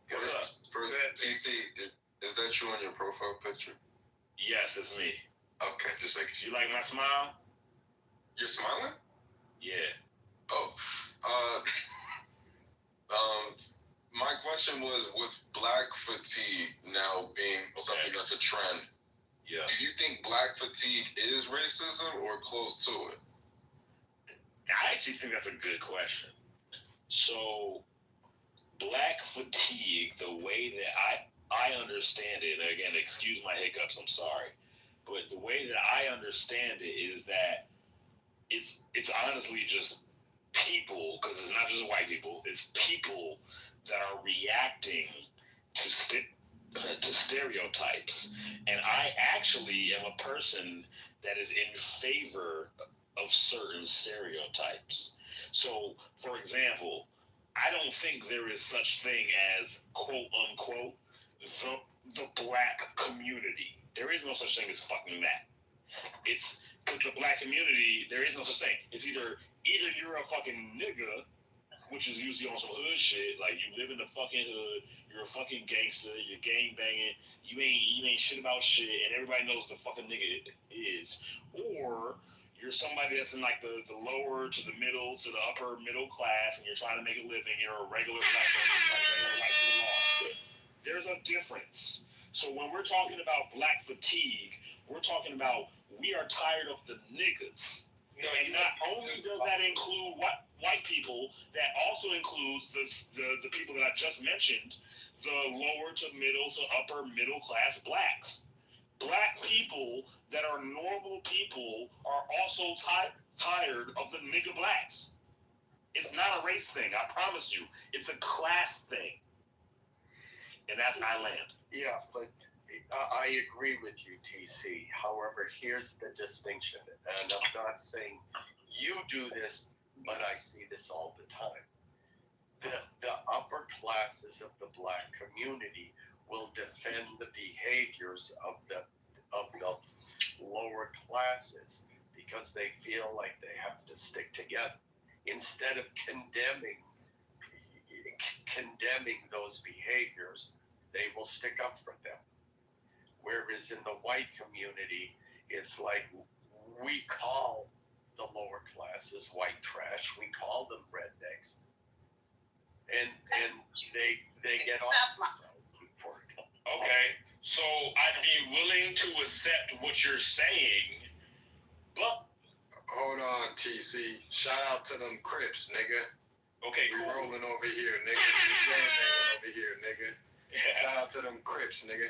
First, TC, is that you on your profile picture? Yes, it's me. Okay, just making sure. You like my smile? You're smiling? Yeah. Oh, my question was, with black fatigue now being something that's a trend, yeah. Do you think black fatigue is racism or close to it? I actually think that's a good question. So, black fatigue, the way that I understand it, again, excuse my hiccups, I'm sorry, but the way that I understand it is that it's honestly just people, because it's not just white people, it's people that are reacting to stereotypes. And I actually am a person that is in favor of certain stereotypes. So, for example, I don't think there is such thing as, quote unquote, the black community. There is no such thing as fucking that. It's because the black community, there is no such thing. It's either you're a fucking nigga, which is usually on some hood shit, like you live in the fucking hood, you're a fucking gangster, you're gang banging, you ain't shit about shit, and everybody knows what the fucking nigga is. Or you're somebody that's in like the lower to the middle to the upper middle class, and you're trying to make a living, you're a regular black person, like regular white people. There's a difference. So when we're talking about black fatigue, we're talking about we are tired of the niggas. And not only does that include white people, that also includes the people that I just mentioned, the lower to middle to upper middle class blacks. Black people that are normal people are also tired of the nigga blacks. It's not a race thing, I promise you. It's a class thing. And that's my land. Yeah, but I agree with you, TC. However, here's the distinction. And I'm not saying you do this, but I see this all the time. The upper classes of the black community will defend the behaviors of the lower classes because they feel like they have to stick together. Instead of condemning those behaviors, they will stick up for them. Whereas in the white community, it's like we call the lower classes white trash. We call them rednecks, and they get ostracized for it. Okay, so I'd be willing to accept what you're saying, but hold on, TC. Shout out to them Crips, nigga. Okay, we rolling over here, nigga. We gang over here, nigga. Yeah. Shout out to them Crips, nigga.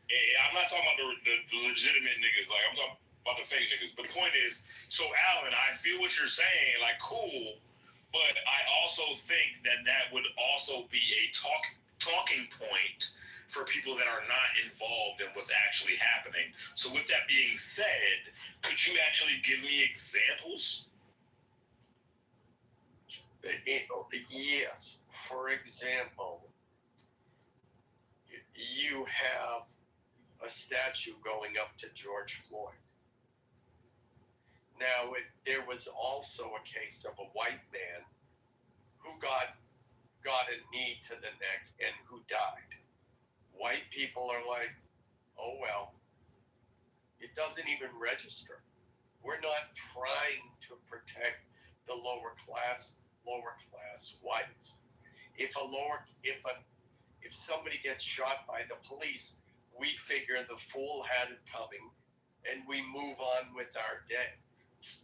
Yeah, I'm not talking about the legitimate niggas. Like, I'm talking about the fake niggas. But the point is, so Alan, I feel what you're saying, like, cool, but I also think that would also be a talking point for people that are not involved in what's actually happening. So with that being said, could you actually give me examples? Yes. For example, you have a statue going up to George Floyd. Now, there was also a case of a white man who got a knee to the neck and who died. White people are like, oh well, it doesn't even register. We're not trying to protect the lower class lower class whites. If somebody gets shot by the police, we figure the fool had it coming, and we move on with our day.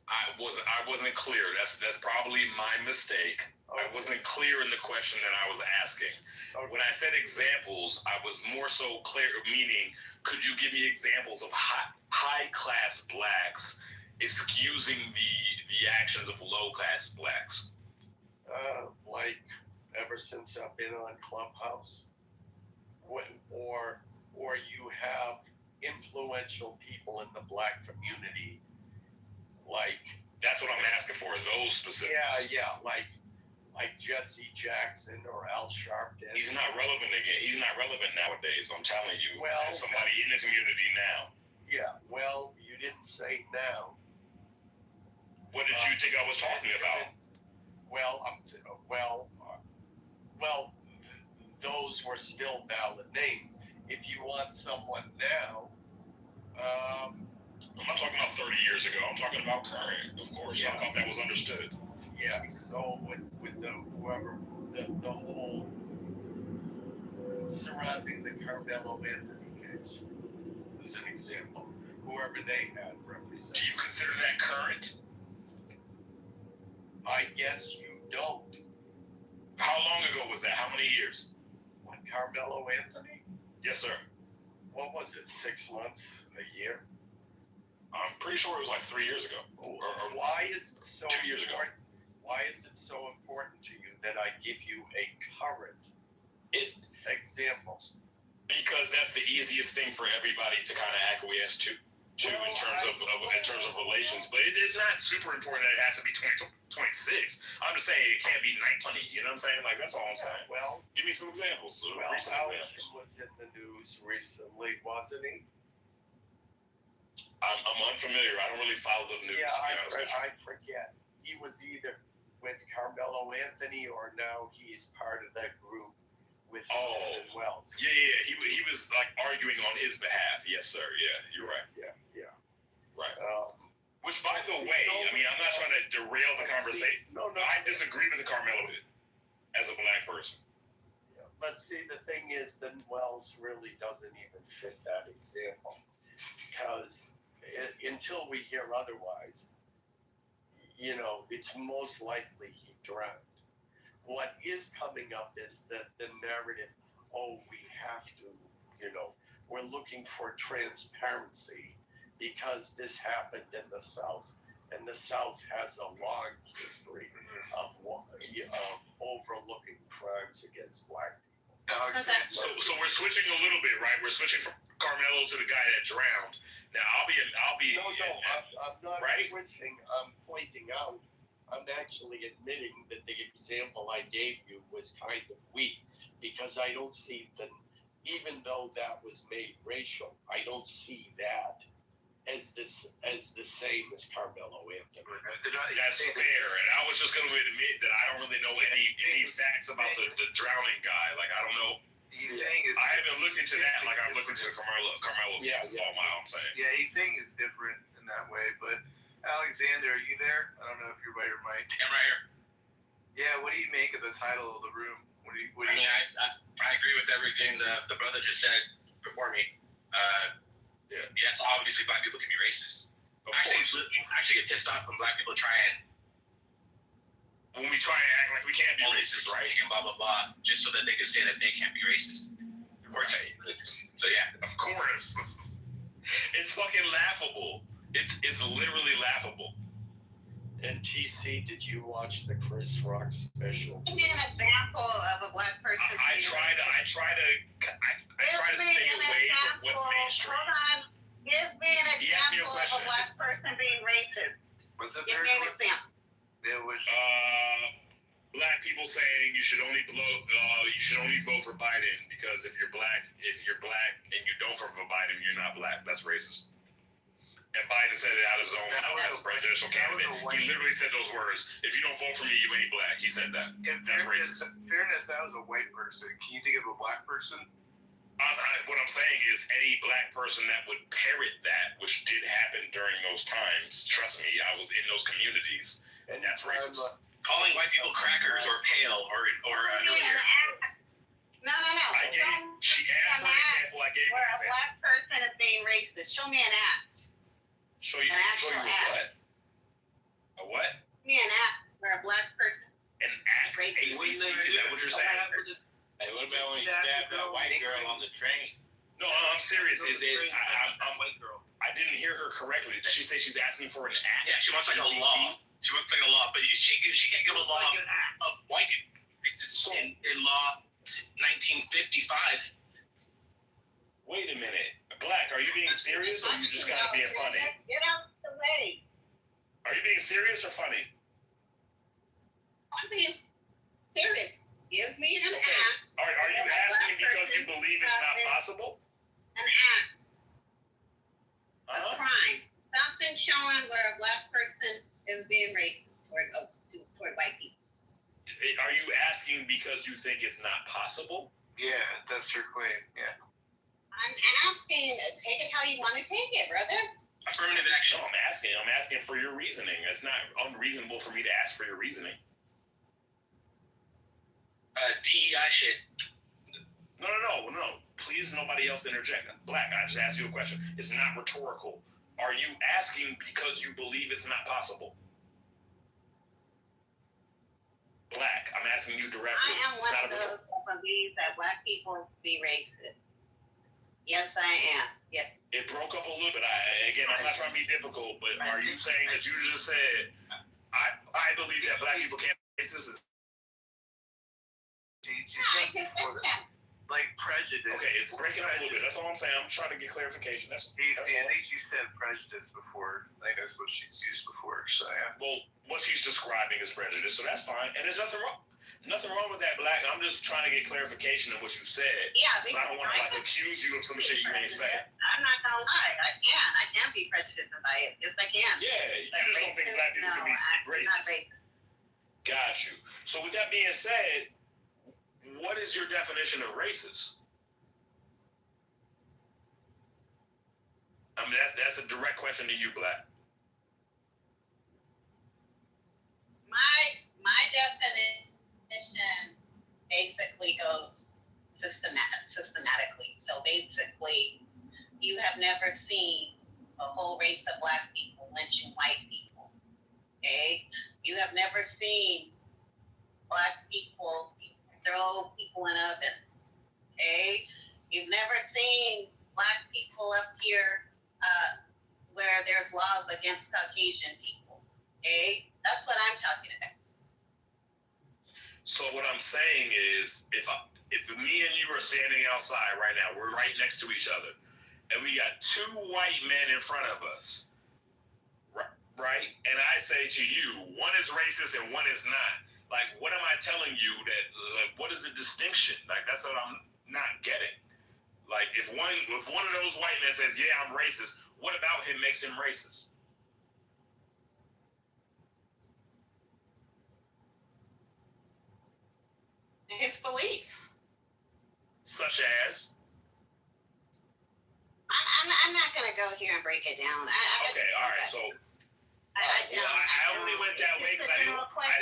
I wasn't clear. That's probably my mistake. Okay. I wasn't clear in the question that I was asking. Okay. When I said examples, I was more so clear, meaning, could you give me examples of high class blacks excusing the actions of low class blacks? Like ever since I've been on Clubhouse, or you have influential people in the black community. Like, that's what I'm asking for, those specifics. Yeah, like Jesse Jackson or Al Sharpton. He's not relevant again. He's not relevant nowadays, I'm telling you. Well, as somebody in the community now. Yeah, well, you didn't say now. What did you think I was talking about? Well, those were still valid names. If you want someone now, I'm not talking about 30 years ago. I'm talking about current, of course. Yeah. I thought that was understood. Yeah, so with the whole surrounding the Carmelo Anthony case, as an example, whoever they had represented. Do you consider that current? I guess you don't. How long ago was that? How many years? What, Carmelo Anthony? Yes, sir. What was it, 6 months, a year? I'm pretty sure it was like 3 years ago. Or why is it so 2 years ago? Why is it so important to you that I give you a current example? Because that's the easiest thing for everybody to kind of acquiesce to in terms of relations. But it is not super important that it has to be 2026. I'm just saying it can't be 920. You know what I'm saying? Like, that's all I'm saying. Well, give me some examples. Alex was in the news recently, wasn't he? I'm unfamiliar. I don't really follow the news. Yeah, I forget. He was either with Carmelo Anthony or now he's part of that group with Wells. Yeah. He was like arguing on his behalf. Yes, sir. Yeah, you're right. Yeah. Right. Which, by the way, I mean, I'm not trying to derail the conversation. No. I disagree with the Carmelo bit as a black person. Yeah, but see, the thing is that Wells really doesn't even fit that example because until we hear otherwise, it's most likely he drowned. What is coming up is that the narrative, we have to, we're looking for transparency because this happened in the South, and the South has a long history of overlooking crimes against black people. So we're switching a little bit, right? We're switching from Carmelo to the guy that drowned. Now I'll be. I'm not switching. I'm pointing out. I'm actually admitting that the example I gave you was kind of weak because I don't see even though that was made racial, I don't see that as the same as Carmelo Anthony. That's fair, and I was just going to admit that I don't really know any facts about the drowning guy. Like, I don't know. I haven't looked into that like I've looked into the Carmelo case. That's all I'm saying. Yeah, he's saying it's different in that way. But Alexander, are you there? I don't know if you're by your mic. I'm right here. Yeah, what do you make of the title of the room? I agree with everything the brother just said before me. Yes, obviously black people can be racist. I actually get pissed off when black people try and when we try and act like we can't be racist, right? And blah blah blah, just so that they can say that they can't be racist. Of course. So yeah, of course. It's fucking laughable. It's literally laughable. And TC, did you watch the Chris Rock special? Give me an example of a black person. I try to stay away from what's mainstream. Hold on. Give me an example of a black person being racist. Give me an example. Black people saying you should only vote for Biden because if you're black and you don't vote for Biden, you're not black. That's racist. And Biden said it out of his own mouth as a presidential candidate. He literally said those words. If you don't vote for me, you ain't black. He said that. That's racist. Fairness, that was a white person. Can you think of a black person? What I'm saying is any black person that would parrot that, which did happen during those times, trust me, I was in those communities, and that's racist. calling white people crackers or pale or No. She asked for an example. I gave her Where an a example. black person is being racist. Show me an act. Show you An actual a act. what? A what? Show me an act where a black person An act. is racist. ACT. Is that what you're saying? Hey, what about when you stabbed that white girl on the train? No, I'm serious. Is it? I'm white girl. I didn't hear her correctly. Did she say she's asking for an act? Yeah, she wants like a law. She wants like a law, but she can't give a law of white racists in law 1955. Wait a minute. Black, are you being serious or you just kind of being funny? Get out the way. Are you being serious or funny? I'm being serious. Give me an act. Are you asking because you believe it's not possible? An act. A crime. Something showing where a black person is being racist toward white people. Are you asking because you think it's not possible? Yeah, that's her claim. Yeah. I'm asking, take it how you want to take it, brother. Affirmative action. No, I'm asking for your reasoning. It's not unreasonable for me to ask for your reasoning. DEI shit. No. Please, nobody else interject. Black, I just asked you a question. It's not rhetorical. Are you asking because you believe it's not possible? Black, I'm asking you directly. I am one of those who believes that black people be racist. Yes, I am. Yep. It broke up a little bit. I'm not trying to be difficult, but are you saying that you just said, I believe that black people can't be racist? Like prejudice. Okay, it's breaking up a little bit. That's all I'm saying. I'm trying to get clarification. I think you said prejudice before. Like that's what she's used before. So yeah. Well, what she's describing is prejudice, so that's fine. And there's nothing wrong with that, Black. I'm just trying to get clarification on what you said. Yeah, because I don't want to accuse you of some shit you ain't saying. I'm not gonna lie. I can be prejudiced and biased. Yes, I can. Yeah, you just don't think black people can be racist. Not racist. Got you. So with that being said, what is your definition of racist? I mean, that's a direct question to you, Black. My definition basically goes systematically. So basically, you have never seen a whole race of black people lynching white people. Okay? You have never seen black people throw people in ovens. Okay? You've never seen black people up here where there's laws against Caucasian people. Okay? That's what I'm talking about. So what I'm saying is, if me and you are standing outside right now, we're right next to each other, and we got two white men in front of us, right? And I say to you, one is racist and one is not. Like, what am I telling you that? What is the distinction? Like, that's what I'm not getting. Like, if one of those white men says, "Yeah, I'm racist," what about him makes him racist? His beliefs. Such as? I'm not going to go here and break it down. Okay, all right. So I only went that way because I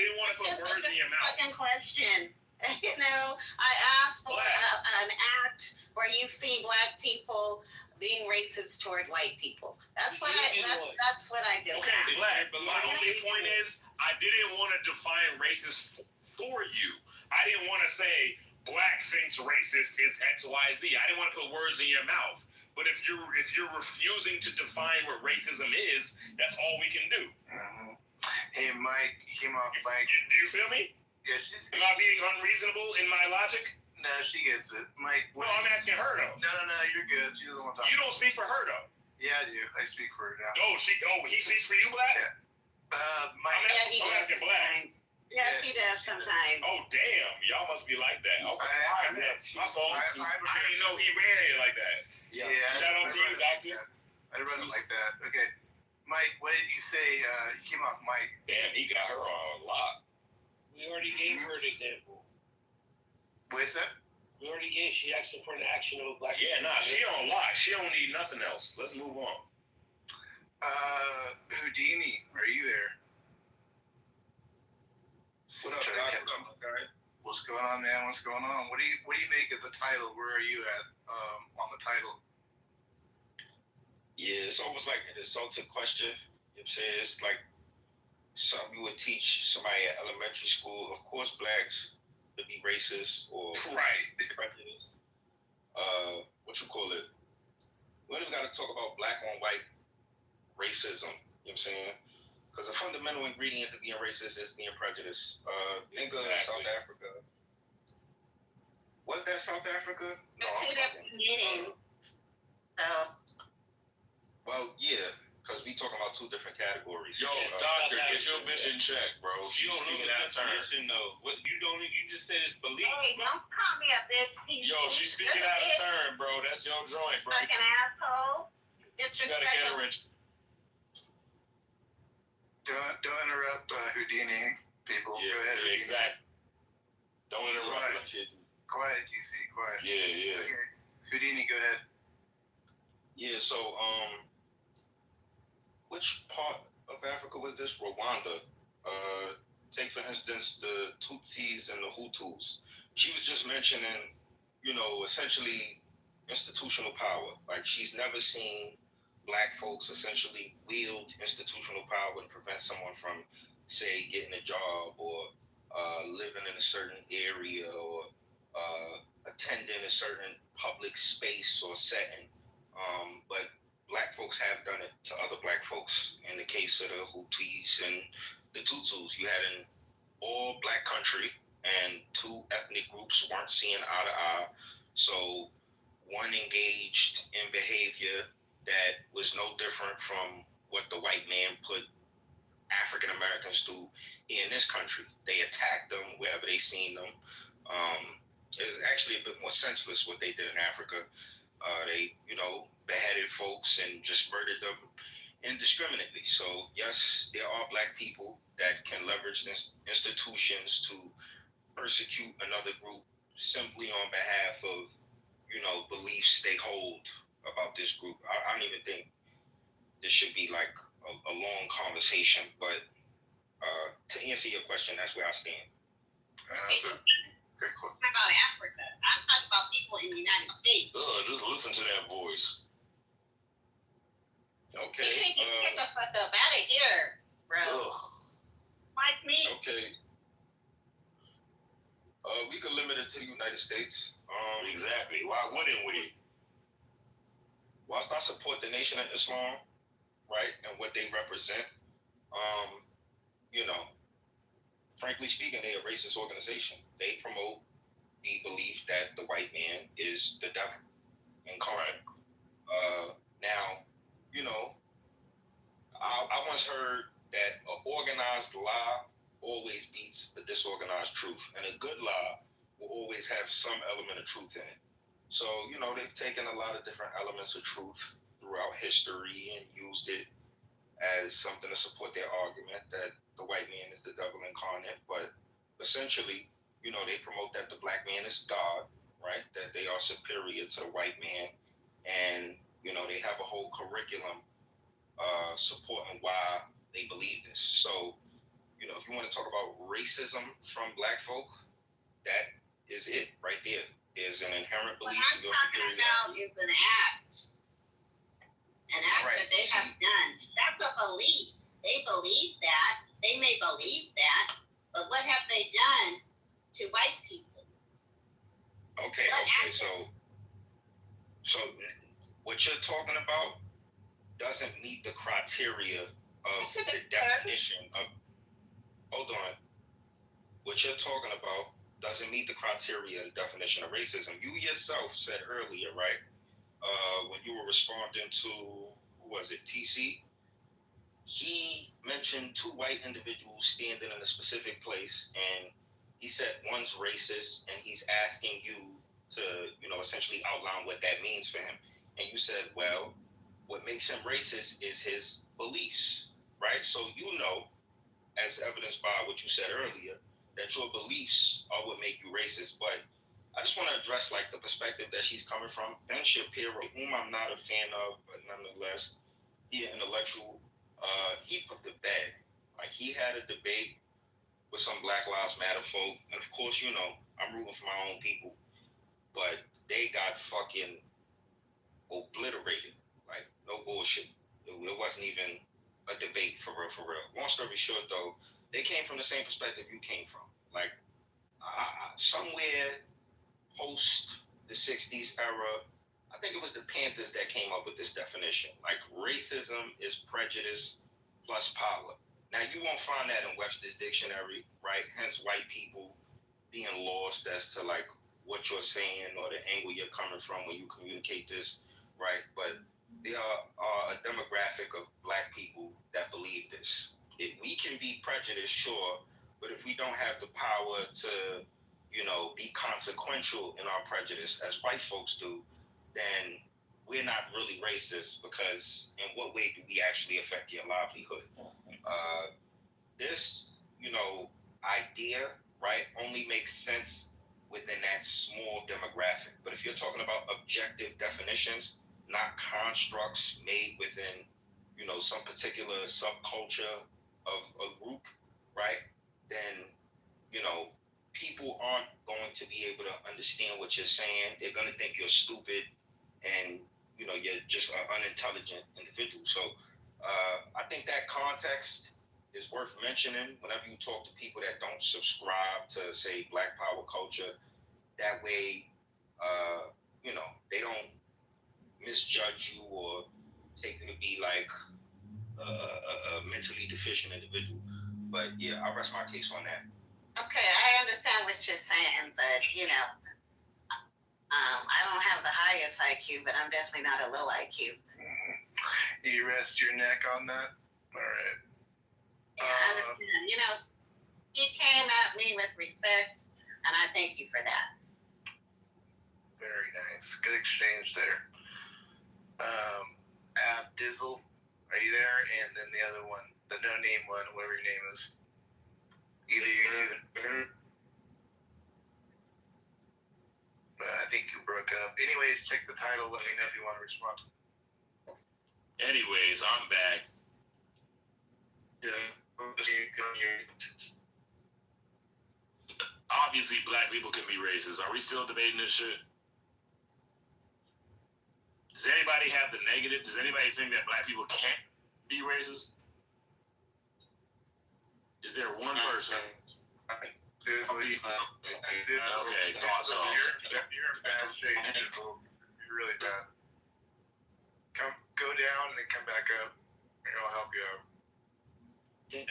didn't want to put words in your mouth. Second question. You know, I asked for an act where you see black people being racist toward white people. That's what I do. Okay, Black. But my only point is, I didn't want to define racist for you. I didn't want to say black thinks racist is X, Y, Z. I didn't want to put words in your mouth. But if you're refusing to define what racism is, that's all we can do. Hey, Mike, Mike. Do you feel me? Yeah, Am I being unreasonable in my logic? No, she gets it. Mike. No, I'm asking her though. No, you're good. She doesn't want to talk. You don't speak for her though. Yeah, I do. I speak for her now. He speaks for you, Black? Yeah. Mike. Yeah, he I'm does. asking Black. Yes, he does sometimes. Oh, damn. Y'all must be like that. Okay. My fault. I didn't know he ran it like that. Yeah. Shout out to you, Doctor. I run it like that. Okay. Mike, what did you say? You came off Mike. Damn, he got her on a lot. We already gave her an example. What's that? She asked for an action of a black. Yeah, she don't lie. She don't need nothing else. Let's move on. Houdini, are you there? What up, Doc? What up, guy? What's going on, man? What's going on? What do you make of the title? Where are you at on the title? Yeah, it's almost like an insulting question. You know what I'm saying? It's like something you would teach somebody at elementary school. Of course, blacks would be racist or prejudiced. What you call it? We don't even got to talk about black on white racism. You know what I'm saying? Because a fundamental ingredient to being racist is being prejudiced. Think of South Africa. Was that South Africa? No, well, yeah, because we talking about two different categories. Yo, doctor, get your bitch in check, bro. She's speaking out of turn. No, what you just said is belief. Hey, don't call me a bitch. Yo, she's speaking out of turn, bro. That's your joint, bro. Fucking asshole. You gotta get her in. Don't interrupt Houdini, people. Yeah, go ahead. Yeah, exactly. Don't interrupt. Quiet, GC. Quiet. Yeah. Okay. Houdini, go ahead. Yeah. So, which part of Africa was this? Rwanda. Take for instance the Tutsis and the Hutus. She was just mentioning, essentially institutional power. Like she's never seen black folks essentially wield institutional power to prevent someone from, say, getting a job or living in a certain area or attending a certain public space or setting. But black folks have done it to other black folks. In the case of the Hutus and the Tutsis, you had an all black country and two ethnic groups weren't seeing eye to eye. So one engaged in behavior that was no different from what the white man put African Americans through in this country. They attacked them wherever they seen them. It was actually a bit more senseless what they did in Africa. They, beheaded folks and just murdered them indiscriminately. So yes, there are black people that can leverage institutions to persecute another group simply on behalf of, beliefs they hold about this group. I don't even think this should be like a long conversation, but to answer your question, that's where I stand. Great quote. I'm talking about Africa. I'm talking about people in the United States. Just listen to that voice. Okay. You can't get the fuck up out of here, bro. Like me. Okay. We could limit it to the United States. Exactly. Why wouldn't we? Whilst I support the Nation of Islam, right, and what they represent, frankly speaking, they're a racist organization. They promote the belief that the white man is the devil incarnate. Now, I once heard that an organized lie always beats a disorganized truth, and a good lie will always have some element of truth in it. So, they've taken a lot of different elements of truth throughout history and used it as something to support their argument that the white man is the devil incarnate. But essentially, they promote that the black man is God, right? That they are superior to the white man. And, they have a whole curriculum supporting why they believe this. So, if you want to talk about racism from black folk, that is it right there. There's an inherent belief in your superiority. What I'm talking about is an act. An act that they have done. That's a belief. They believe that. They may believe that. But what have they done to white people? Okay. So what you're talking about doesn't meet the criteria of the definition of. Hold on. What you're talking about doesn't meet the criteria of the definition of racism. You yourself said earlier, right? When you were responding to, who was it, TC? He mentioned two white individuals standing in a specific place, and he said one's racist, and he's asking you to, essentially outline what that means for him. And you said, well, what makes him racist is his beliefs, right? So as evidenced by what you said earlier, that your beliefs are what make you racist. But I just want to address the perspective that she's coming from. Ben Shapiro, whom I'm not a fan of, but nonetheless, he an intellectual. He put the bed. He had a debate with some Black Lives Matter folk, and of course, you know, I'm rooting for my own people, but they got fucking obliterated. Like, no bullshit. It wasn't even a debate for real, for real. Long story short, though, they came from the same perspective you came from. Like, somewhere post the 60s era, I think it was the Panthers that came up with this definition. Like, racism is prejudice plus power. Now, you won't find that in Webster's dictionary, right? Hence, white people being lost as to, like, what you're saying or the angle you're coming from when you communicate this, right? But there are a demographic of black people that believe this. We can be prejudiced, sure, but if we don't have the power to, you know, be consequential in our prejudice as white folks do, then we're not really racist, because in what way do we actually affect your livelihood? This, you know, idea, right, only makes sense within that small demographic. But if you're talking about objective definitions, not constructs made within, you know, some particular subculture of a group, right, then, you know, people aren't going to be able to understand what you're saying. They're going to think you're stupid and, you know, you're just an unintelligent individual. So I think that context is worth mentioning whenever you talk to people that don't subscribe to, say, Black Power culture. That way, you know, they don't misjudge you or take you to be like a mentally deficient individual. But yeah, I'll rest my case on that. Okay, I understand what you're saying, but you know, I don't have the highest IQ, but I'm definitely not a low IQ. You rest your neck on that? All right. Yeah, I understand. You know, he came at me with respect, and I thank you for that. Very nice. Good exchange there. Ab Dizzle, are you there? And then the other one, the no-name one, whatever your name is. Either you two. I think you broke up. Anyways, check the title. Let me know if you want to respond. Anyways, I'm back. Yeah. Obviously, black people can be racist. Are we still debating this shit? Does anybody have the negative? Does anybody think that black people can't be racist? Is there one person? Okay, thoughts on. You're in bad shape, Dizzle. You're really bad. Go down and then come back up, and I'll help you out. Yeah.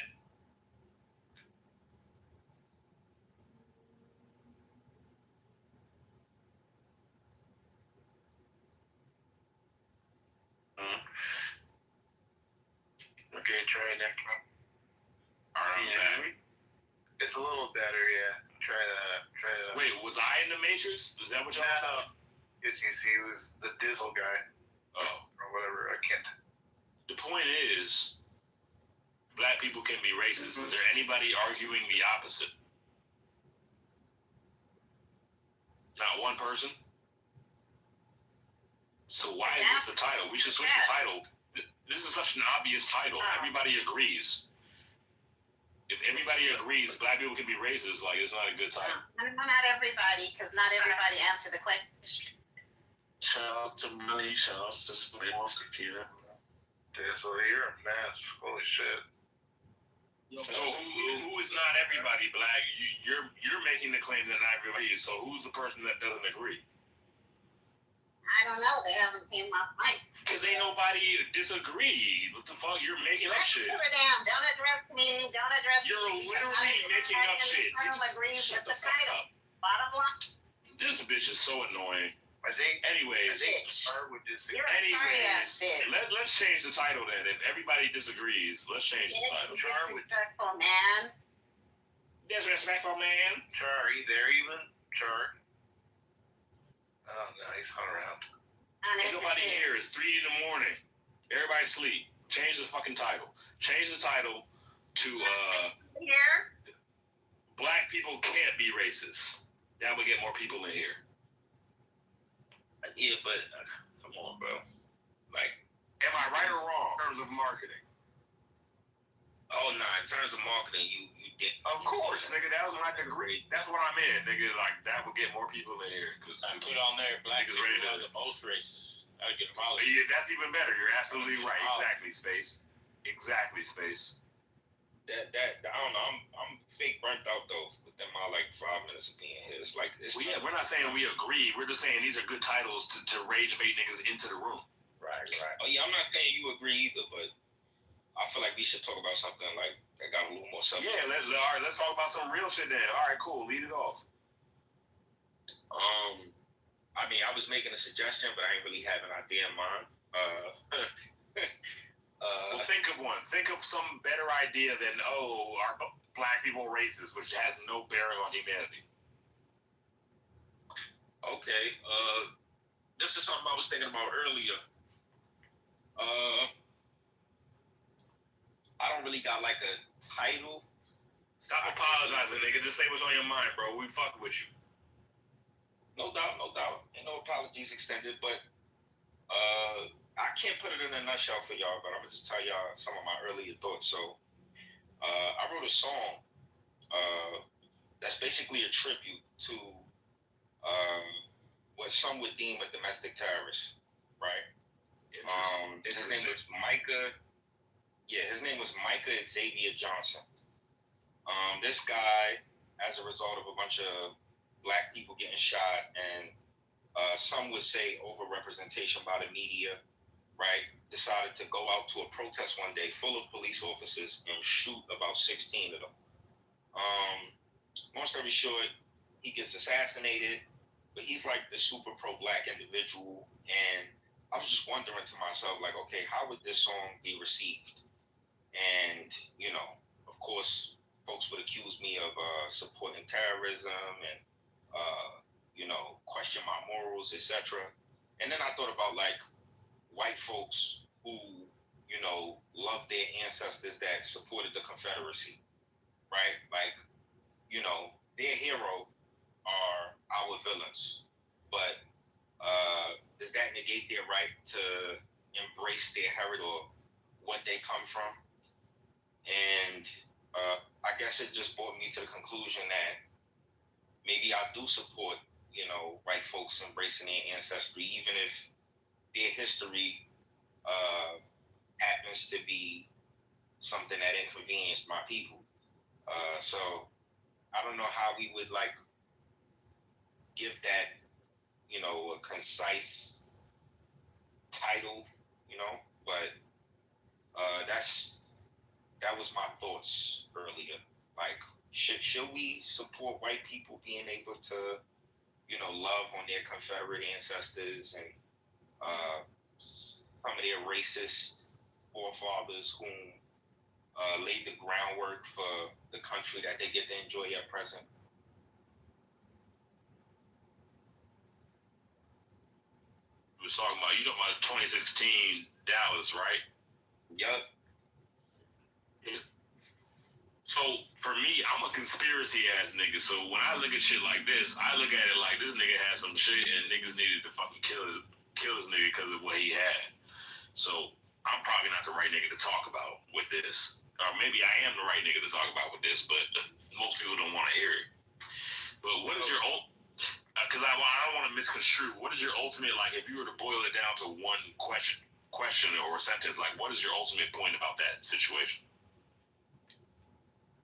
Okay, try it next one. Alright, it's a little better, yeah. Try that out. Wait, was I in the Matrix? Is that what y'all thought? As you see, it was the Dizzle guy. Oh. Or whatever, I can't. The point is, black people can be racist. Is there anybody arguing the opposite? Not one person? So why is this the title? We should switch the title. This is such an obvious title. Everybody agrees. If everybody agrees black people can be racist, like, it's not a good title. Not everybody, because not everybody answered the question. Shout out to Millie. Shout out to somebody else, Peter. Dizzle, you're a mess. Holy shit. So who is not everybody black? You're making the claim that not everybody is. So who's the person that doesn't agree? I don't know. They haven't came off mic. Because ain't nobody disagree. What the fuck? You're making up shit. Put her down. Don't address me. Don't address You're me. literally making up shit. I don't agree with the title. Bottom line. This bitch is so annoying. Anyways, let's change the title then. If everybody disagrees, let's change the title. Disrespectful man. Disrespectful man. Char, are you there even? Char? Oh, no, he's hung around. Ain't nobody here. It's 3 a.m. Everybody sleep. Change the fucking title. Change the title to here. Black people can't be racist. That would get more people in here. Yeah, but come on, bro. Like, am I right or wrong in terms of marketing? Oh nah, in terms of marketing, you did. Of course, nigga. That was my degree. That's what I'm in, nigga. Like that would get more people in here because I put on there black niggas people ready are to. the most racist. I get them all. Yeah, that's even better. You're absolutely right. Exactly, Space. Exactly, Space. That I don't know. I'm fake burnt out though within my like 5 minutes of being here. It's like yeah, we're not saying we agree. We're just saying these are good titles to rage bait niggas into the room. Right. Oh yeah, I'm not saying you agree either, but I feel like we should talk about something like that got a little more substance. Yeah, all right, let's talk about some real shit then. All right, cool. Lead it off. I mean, I was making a suggestion, but I ain't really have an idea in mind. Well, think of one. Think of some better idea than, are black people racist, which has no bearing on humanity. Okay. This is something I was thinking about earlier. I don't really got like a title. Stop apologizing, nigga. Just say what's on your mind, bro. We fuck with you. No doubt. Ain't no apologies extended, but I can't put it in a nutshell for y'all, but I'm gonna just tell y'all some of my earlier thoughts. So I wrote a song that's basically a tribute to what some would deem a domestic terrorist, right? His name was Micah. Yeah, his name was Micah Xavier Johnson. This guy, as a result of a bunch of black people getting shot and some would say overrepresentation by the media, right, decided to go out to a protest one day full of police officers and shoot about 16 of them. Long story short, he gets assassinated, but he's like the super pro-black individual, and I was just wondering to myself, like, okay, how would this song be received? And, you know, of course, folks would accuse me of supporting terrorism and, you know, question my morals, etc. And then I thought about, like, white folks who, you know, love their ancestors that supported the Confederacy, right? Like, you know, their hero are our villains. But does that negate their right to embrace their heritage or what they come from? And I guess it just brought me to the conclusion that maybe I do support, you know, white folks embracing their ancestry, even if their history happens to be something that inconvenienced my people. So I don't know how we would like give that, you know, a concise title, you know, but that was my thoughts earlier. Like, should we support white people being able to, you know, love on their Confederate ancestors and some of their racist forefathers whom laid the groundwork for the country that they get to enjoy at present? You talking about 2016 Dallas, right? Yup. Yeah. So for me, I'm a conspiracy ass nigga. So when I look at shit like this, I look at it like this nigga had some shit and niggas needed to fucking kill this nigga because of what he had. So I'm probably not the right nigga to talk about with this. Or maybe I am the right nigga to talk about with this, but most people don't want to hear it. But what is your because I don't want to misconstrue. What is your ultimate, like, if you were to boil it down to one question or a sentence, like, what is your ultimate point about that situation?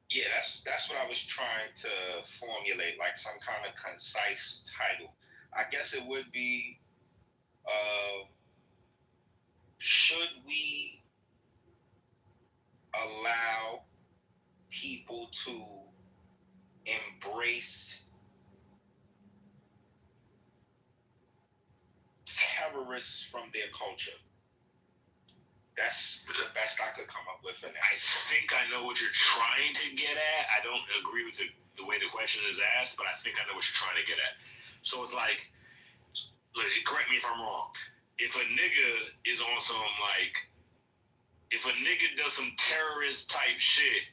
Yeah, that's what I was trying to formulate, like some kind of concise title. I guess it would be, should we allow people to embrace terrorists from their culture? That's the best I could come up with for now. I think I know what you're trying to get at. I don't agree with the way the question is asked, but I think I know what you're trying to get at. So it's like, correct me if I'm wrong. If a nigga is on some, like, if a nigga does some terrorist type shit,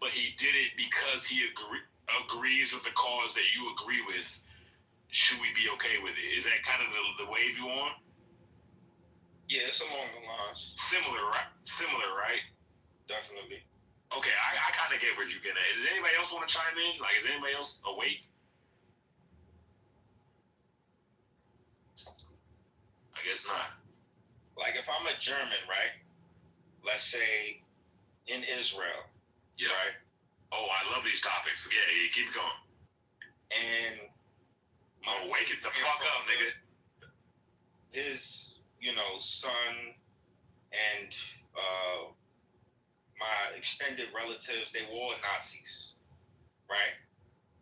but he did it because he agrees with the cause that you agree with, should we be okay with it? Is that kind of the wave you on? Yeah, it's along the lines. Similar, right? Definitely. Okay, I kind of get where you're getting at. Does anybody else want to chime in? Like, is anybody else awake? I guess not. Like, if I'm a German, right? Let's say in Israel, right? Oh, I love these topics. Yeah, keep it going. And wake it the fuck up, nigga. His, son and my extended relatives, they were all Nazis, right?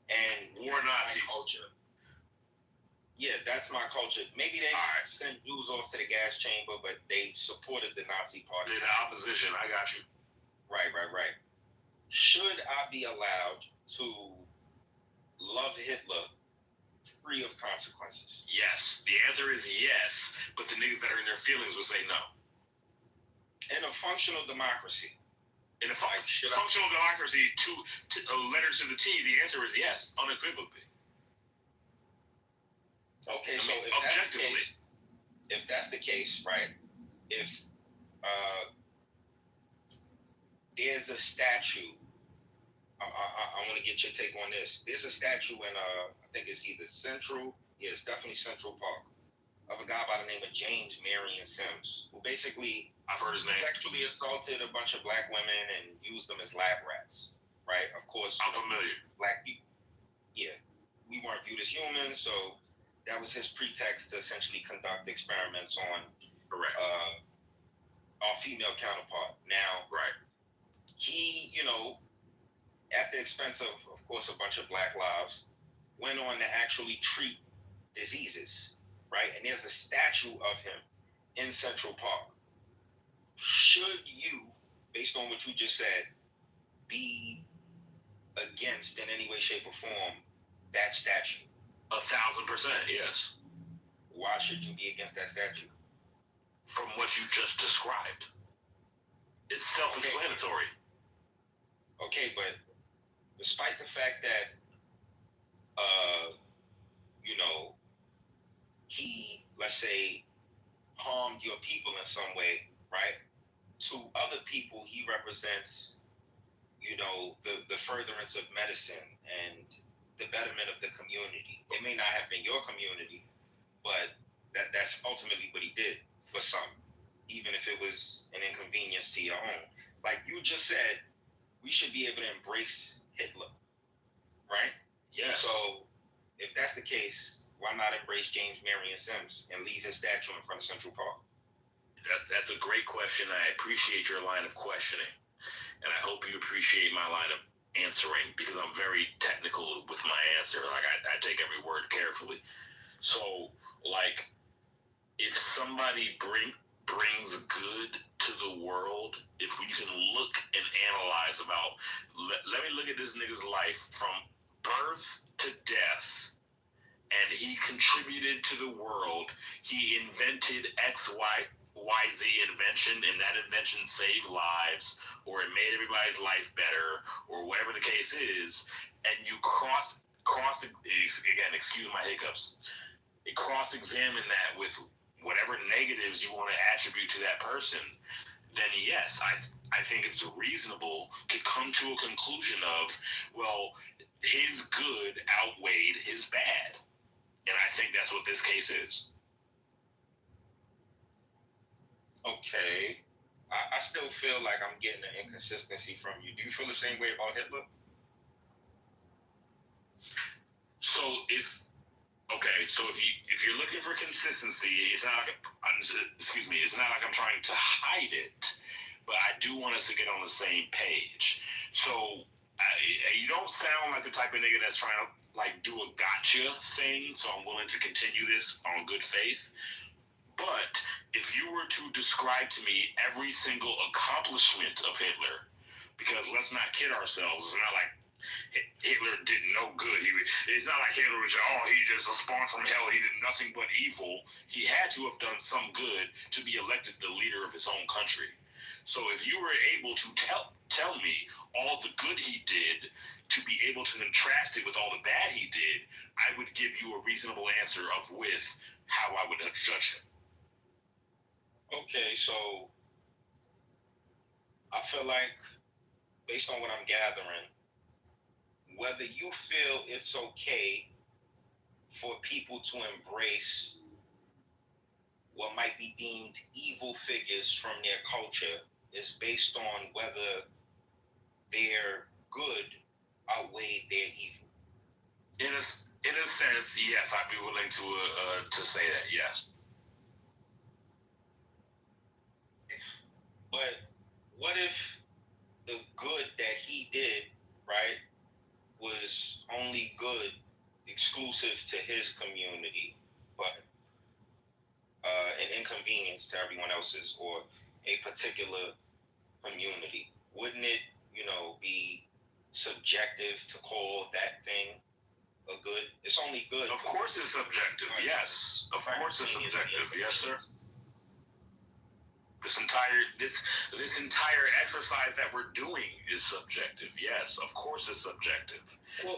And war Nazis. Culture. Yeah, that's my culture. Maybe they sent Jews off to the gas chamber, but they supported the Nazi party. They're the opposition. I got you. Right. Should I be allowed to love Hitler free of consequences? Yes. The answer is yes, but the niggas that are in their feelings will say no. In a functional democracy. In a functional democracy, to a letter to the T, the answer is yes, unequivocally. Okay, so if that's the case, right? If there's a statue, I want to get your take on this. There's a statue in I think it's either Central, it's definitely Central Park, of a guy by the name of James Marion Sims, who basically I've heard his name. Sexually assaulted a bunch of black women and used them as lab rats, right? Of course, I'm familiar. Black people, we weren't viewed as humans, so that was his pretext to essentially conduct experiments on our female counterpart. Now, he, at the expense of course, a bunch of black lives, went on to actually treat diseases, right? And there's a statue of him in Central Park. Should you, based on what you just said, be against in any way, shape, or form that statue? 1,000%, yes. Why should you be against that statue? From what you just described. It's self-explanatory. Okay, but despite the fact that, he, let's say, harmed your people in some way, right? To other people, he represents, the furtherance of medicine and the betterment of the community. It may not have been your community, but that's ultimately what he did for some, even if it was an inconvenience to your own. Like you just said, we should be able to embrace Hitler, right? Yes. So if that's the case, why not embrace James Marion Sims and leave his statue in front of Central Park? That's a great question. I appreciate your line of questioning, and I hope you appreciate my line of answering, because I'm very technical with my answer. Like I take every word carefully. So, like, if somebody brings good to the world, if we can look and analyze about, let me look at this nigga's life from birth to death, and he contributed to the world. He invented XYZ invention, and that invention saved lives, or it made everybody's life better, or whatever the case is, and you cross again, excuse my hiccups, cross-examine that with whatever negatives you want to attribute to that person, then yes, I think it's reasonable to come to a conclusion of, well, his good outweighed his bad. And I think that's what this case is. Okay. I still feel like I'm getting an inconsistency from you. Do you feel the same way about Hitler? So if you're looking for consistency, it's not like I'm trying to hide it, but I do want us to get on the same page. So you don't sound like the type of nigga that's trying to do a gotcha thing, so I'm willing to continue this on good faith. But if you were to describe to me every single accomplishment of Hitler, because let's not kid ourselves, it's not like Hitler did no good. It's not like Hitler was, he just a spawn from hell. He did nothing but evil. He had to have done some good to be elected the leader of his own country. So if you were able to tell me all the good he did, to be able to contrast it with all the bad he did, I would give you a reasonable answer with how I would judge him. Okay, so I feel like based on what I'm gathering, whether you feel it's okay for people to embrace what might be deemed evil figures from their culture is based on whether their good outweigh their evil. In a sense, yes, I'd be willing to say that. Yes. But what if the good that he did, right, was only good exclusive to his community, but an inconvenience to everyone else's or a particular community? Wouldn't it, be subjective to call that thing a good? It's only good. Of course it's subjective, yes. Of course it's subjective, yes, sir. This entire exercise that we're doing is subjective. Yes, of course it's subjective.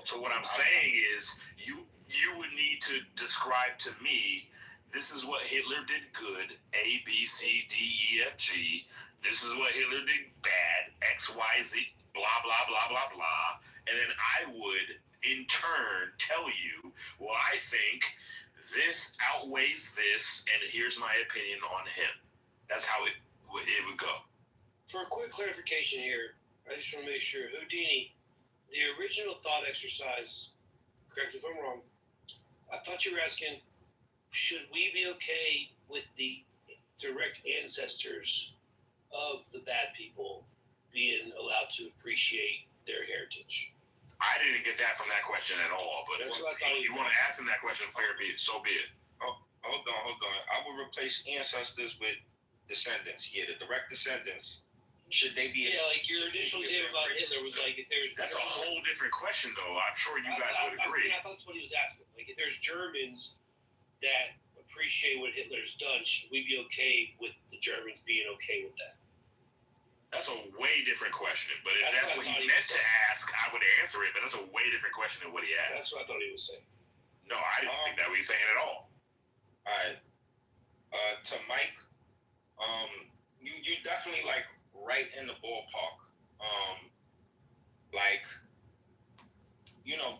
So what I'm saying is you would need to describe to me, this is what Hitler did good, A, B, C, D, E, F, G. This is what Hitler did bad, X, Y, Z, blah, blah, blah, blah, blah. And then I would, in turn, tell you, well, I think this outweighs this, and here's my opinion on him. That's how it would go. For a quick clarification here, I just want to make sure, Houdini, the original thought exercise, correct me if I'm wrong, I thought you were asking, should we be okay with the direct ancestors of the bad people being allowed to appreciate their heritage? I didn't get that from that question at all, but that's what I thought. You want to ask him that question, fair be it, so be it. Oh, hold on. I would replace ancestors with descendants. Yeah, the direct descendants. Should they be? Yeah, like your initial example about Hitler was like, if there's... That's a whole different question, though. I'm sure you guys would agree. I thought that's what he was asking. Like, if there's Germans that appreciate what Hitler's done, should we be okay with the Germans being okay with that? That's a way different question. But if that's what he meant to ask, I would answer it. But that's a way different question than what he asked. That's what I thought he was saying. No, I didn't think that what he's saying at all. All right. To Mike, you definitely like right in the ballpark.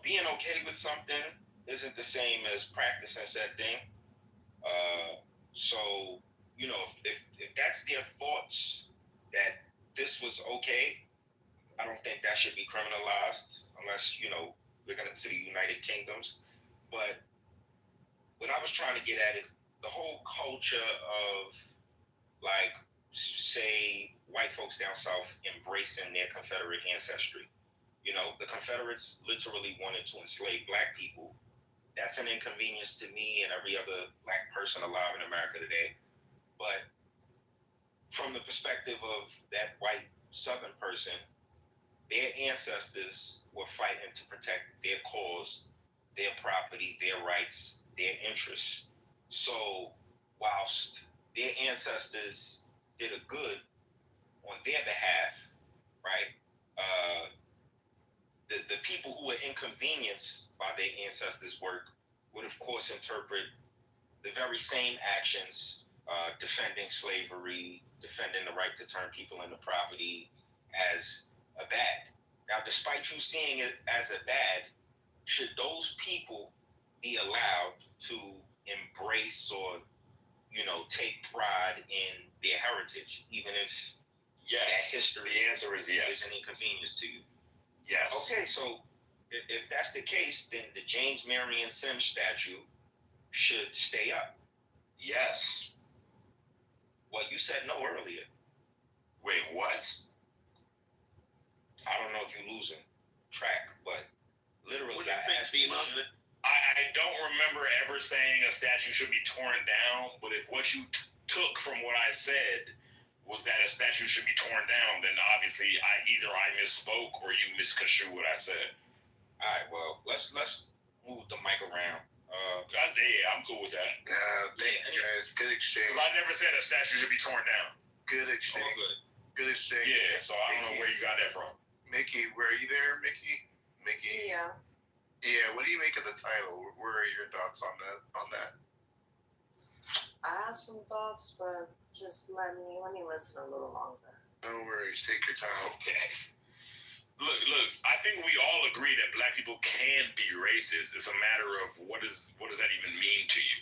Being okay with something isn't the same as practicing said thing. So if that's their thoughts that this was okay, I don't think that should be criminalized unless we're going to the United Kingdoms. But what I was trying to get at is the whole culture of, like, say, white folks down south embracing their Confederate ancestry. The Confederates literally wanted to enslave black people. That's an inconvenience to me and every other black person alive in America today. But from the perspective of that white Southern person, their ancestors were fighting to protect their cause, their property, their rights, their interests. So whilst their ancestors did a good on their behalf, right, the people who were inconvenienced by their ancestors' work would, of course, interpret the very same actions, defending slavery, defending the right to turn people into property, as a bad. Now, despite you seeing it as a bad, should those people be allowed to embrace or, take pride in their heritage, even if that history the answer is yes. is an inconvenience to you? Yes. Okay, so if that's the case, then the James Marion Sims statue should stay up. Yes. Well, you said no earlier. Wait, what? I don't know if you're losing track, but literally, I don't remember ever saying a statue should be torn down, but if what you took from what I said was that a statue should be torn down, then obviously either I misspoke or you misconstrued what I said. All right, well, let's move the mic around. Yeah, I'm cool with that. Thank you guys. Good exchange. Because I never said a statue should be torn down. Good exchange. Good exchange. Yeah, so I don't know where you got that from. Mickey, were you there, Mickey? Yeah. Yeah, what do you make of the title? Where are your thoughts on that? I have some thoughts, but just let me listen a little longer. No worries. Take your time. Okay. Look. I think we all agree that black people can be racist. It's a matter of what does that even mean to you?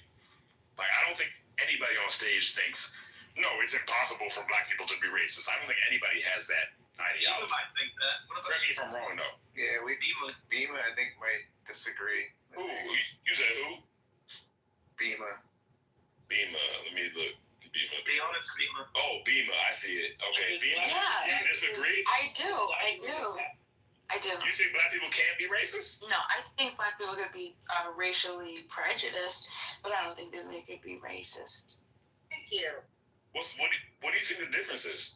Like, I don't think anybody on stage thinks, no, it's impossible for black people to be racist. I don't think anybody has that ideology. I think that. Correct me if I'm wrong, though. Yeah, Bima, I think, might disagree. Who? You said who? Bima. Let me look. Bima. Be honest, Bima. Oh, Bima. I see it. Okay, Bima. Yeah. Do you disagree? I do. You think black people can't be racist? No, I think black people could be racially prejudiced, but I don't think that they could be racist. Thank you. What do you think the difference is?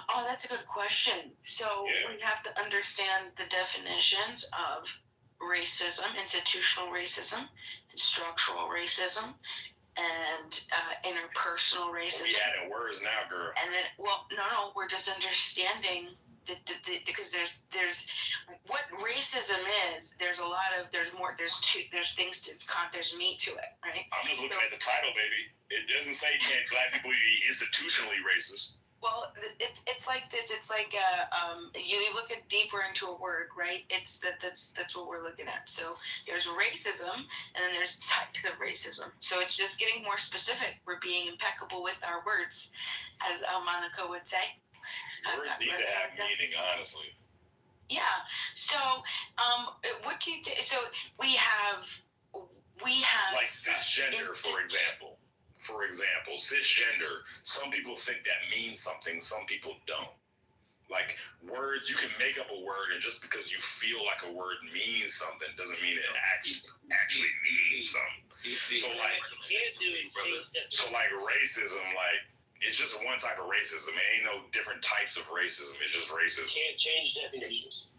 Oh, that's a good question. So we have to understand the definitions of racism, institutional racism, and structural racism, and interpersonal racism. We adding words now, girl. And then, no, we're just understanding because there's what racism is. There's meat to it, right? I'm just looking at the title, baby. It doesn't say can black people be institutionally racist. Well, it's like this. It's like you look at deeper into a word, right? That's what we're looking at. So there's racism, and then there's types of racism. So it's just getting more specific. We're being impeccable with our words, as Monica would say. Words need to have meaning, honestly. Yeah. So, what do you think? So we have like cisgender, for example. For example, cisgender. Some people think that means something. Some people don't. Like words, you can make up a word, and just because you feel like a word means something doesn't mean it actually means something. So like racism, like. It's just one type of racism. It ain't no different types of racism. It's just racism. Can't change definitions.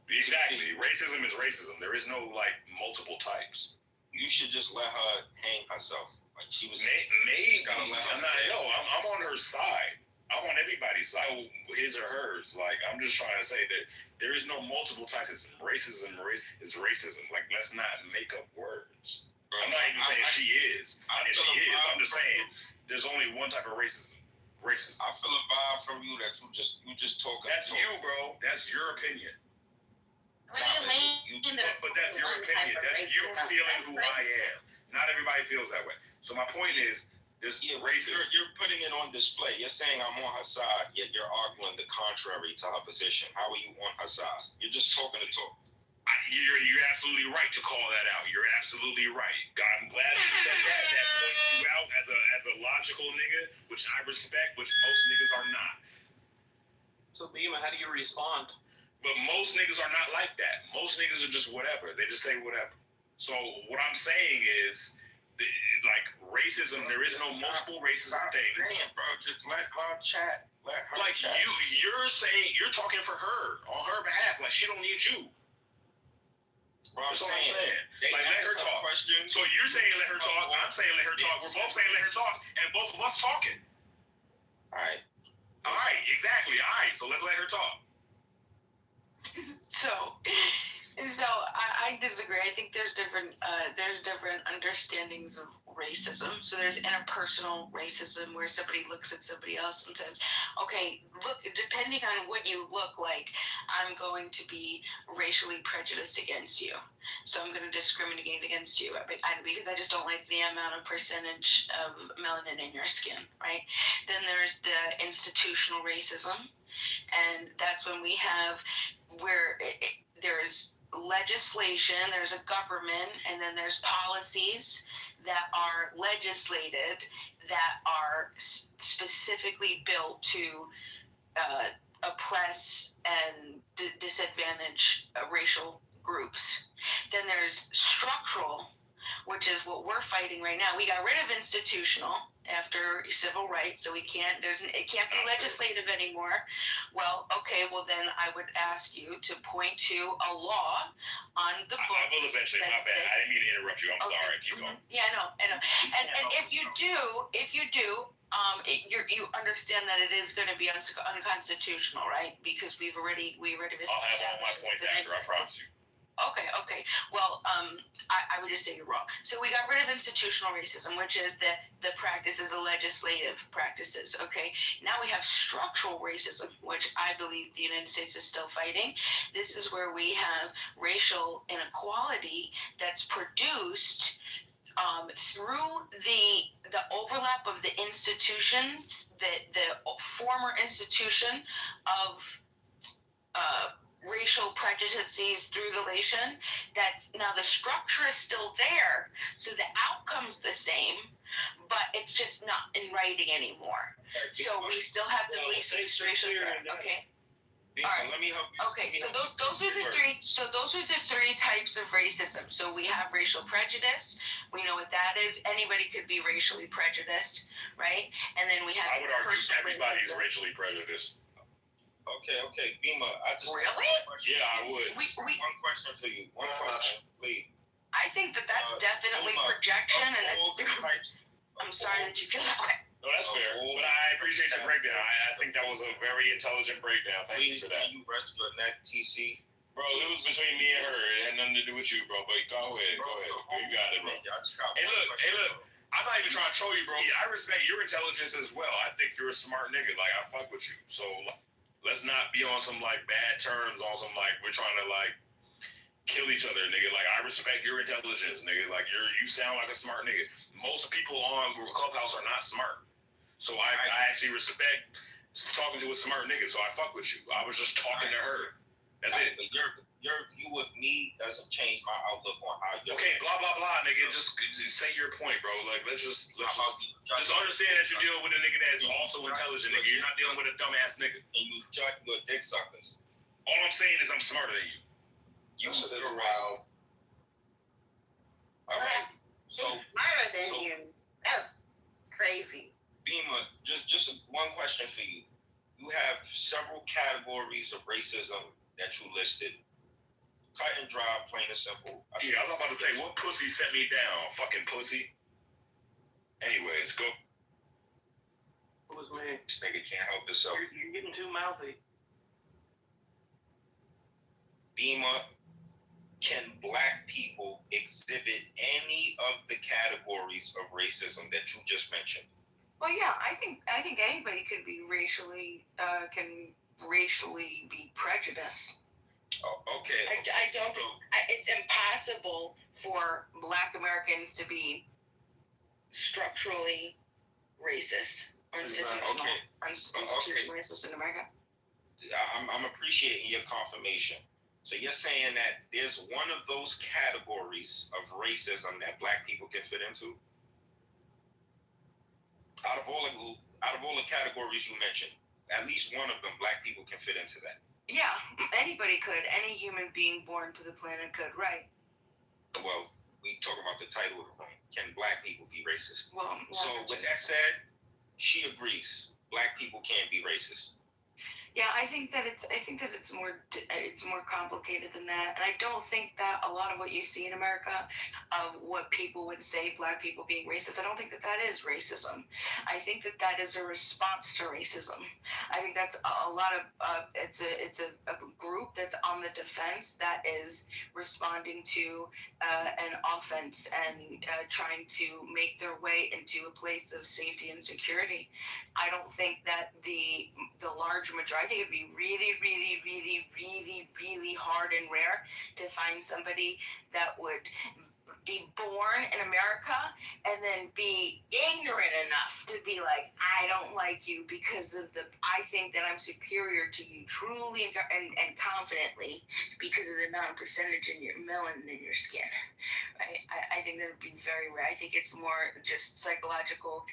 Exactly. Racism is racism. There is no like multiple types. You should just let her hang herself. Like she was. Maybe. I'm on her side. I'm on everybody's side. His or hers. Like I'm just trying to say that there is no multiple types. It's racism. It's racism. Like let's not make up words. I'm not even saying she is. If she is, I'm just saying. There's only one type of racism. I feel a vibe from you that you just talk. That's you, bro. That's your opinion. What do you mean? But that's your opinion. That's you feeling who I am. Not everybody feels that way. So my point is, there's racism. You're putting it on display. You're saying I'm on her side, yet you're arguing the contrary to her position. How are you on her side? You're just talking to talk. You're absolutely right to call that out. You're absolutely right. God, I'm glad you said that. That points you out as a logical nigga, which I respect, which most niggas are not. So, Bima, how do you respond? But most niggas are not like that. Most niggas are just whatever. They just say whatever. So what I'm saying is, like racism, there is no multiple racism things. Man, bro, just let her chat. Chat. You're saying you're talking for her on her behalf. Like she don't need you. Bro, That's all I'm saying. Like, let her talk. Questions. So you're saying let her talk. I'm saying let her talk. We're both saying let her talk, and both of us talking. All right, exactly. All right, so let's let her talk. So I disagree. I think there's different understandings of racism. So there's interpersonal racism where somebody looks at somebody else and says, okay, look, depending on what you look like, I'm going to be racially prejudiced against you. So I'm going to discriminate against you because I just don't like the amount of percentage of melanin in your skin, right? Then there's the institutional racism. And that's when we have where there's legislation, there's a government, and then there's policies that are legislated that are specifically built to oppress and disadvantage racial groups. Then there's structural, which is what we're fighting right now. We got rid of institutional after civil rights, so it can't be legislative anymore. Well, okay, then I would ask you to point to a law on the book. I will eventually. My bad. I didn't mean to interrupt you. I'm sorry. Keep going. Yeah, I know. And if you do, you understand that it is going to be unconstitutional, right? Because we already I'll have all my points after. I promise you. Okay. Well, I would just say you're wrong. So we got rid of institutional racism, which is the practices, the legislative practices. Okay. Now we have structural racism, which I believe the United States is still fighting. This is where we have racial inequality that's produced through the overlap of the institutions, the former institution of racial prejudices through relation. That's now the structure is still there, so the outcome's the same, but it's just not in writing anymore. So we still have the least racial. Okay. All right. Let me help you. Okay, so those are the three. So those are the three types of racism. So we have racial prejudice. We know what that is. Anybody could be racially prejudiced, right? And then we have. I would argue everybody is racially prejudiced. Okay, Bima. I just really? Yeah, I would. One question for you. One question, please. I think that's definitely Bima, projection, and I'm sorry that you feel that way. No, that's fair. But I appreciate your breakdown. I think that was a very intelligent breakdown. Thank you for that. Can you rest your neck, TC? Bro, it was between me and her. It had nothing to do with you, bro. But go ahead. You got it, bro. Hey, look. I'm not even trying to troll you, bro. I respect your intelligence as well. I think you're a smart nigga. Like, I fuck with you. So, let's not be on some, like, bad terms, on some, like, we're trying to, like, kill each other, nigga. Like, I respect your intelligence, nigga. Like, you sound like a smart nigga. Most people on Clubhouse are not smart. So, I actually respect talking to a smart nigga. So, I fuck with you. I was just talking to her. That's it. But your view of me doesn't change my outlook on how you. Okay, blah blah blah, nigga. Just say your point, bro. Like let's just understand that you're dealing with a nigga that's also intelligent, nigga. You're not dealing with a dumbass nigga. And you judge your dick suckers. All I'm saying is I'm smarter than you. You're right. All right. So smarter than you. That's crazy. Bima, just one question for you. You have several categories of racism that you listed. Cut and dry, plain and simple. Yeah, I was about to say, what pussy set me down? Fucking pussy. Anyways, go. It was me. This nigga can't help himself. You're getting too mouthy. Bima, can black people exhibit any of the categories of racism that you just mentioned? Well, yeah, I think anybody could be racially be prejudiced. Oh, okay. I don't think it's impossible for Black Americans to be structurally racist or institutional racist in America. I'm appreciating your confirmation. So you're saying that there's one of those categories of racism that black people can fit into? Out of all the categories you mentioned, at least one of them black people can fit into that. Yeah, anybody could. Any human being born to the planet could, right? Well, we talk about the title of the room. Can black people be racist? Well, so with that said, she agrees. Black people can't be racist. Yeah, I think that it's more complicated than that, and I don't think that a lot of what you see in America of what people would say black people being racist, I don't think that is racism. I think that is a response to racism. I think that's a lot of it's a group that's on the defense that is responding to an offense and trying to make their way into a place of safety and security. I don't think that the large majority. I think it'd be really, really, really, really, really hard and rare to find somebody that would be born in America and then be ignorant enough to be like, I don't like you because of I think that I'm superior to you truly and confidently because of the amount of percentage in your melanin in your skin. Right? I think that would be very rare. I think it's more just psychological.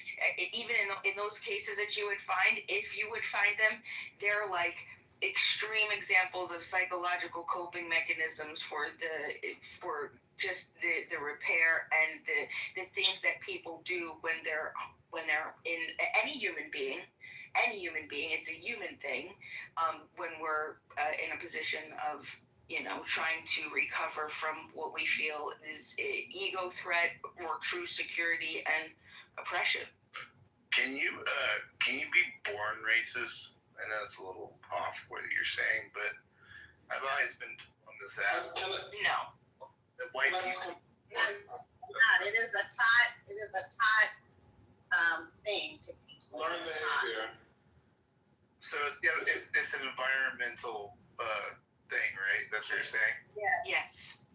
Even in those cases that you would find, if you would find them, they're like extreme examples of psychological coping mechanisms for just the repair and the things that people do when they're in any human being, it's a human thing, when we're in a position of trying to recover from what we feel is ego threat or true security and oppression. Can you be born racist? I know it's a little off what you're saying, but I've always been on this app? No. The white people. God, it is a taught thing to people. Learn behavior. So it's an environmental thing, right? That's what you're saying? Yes.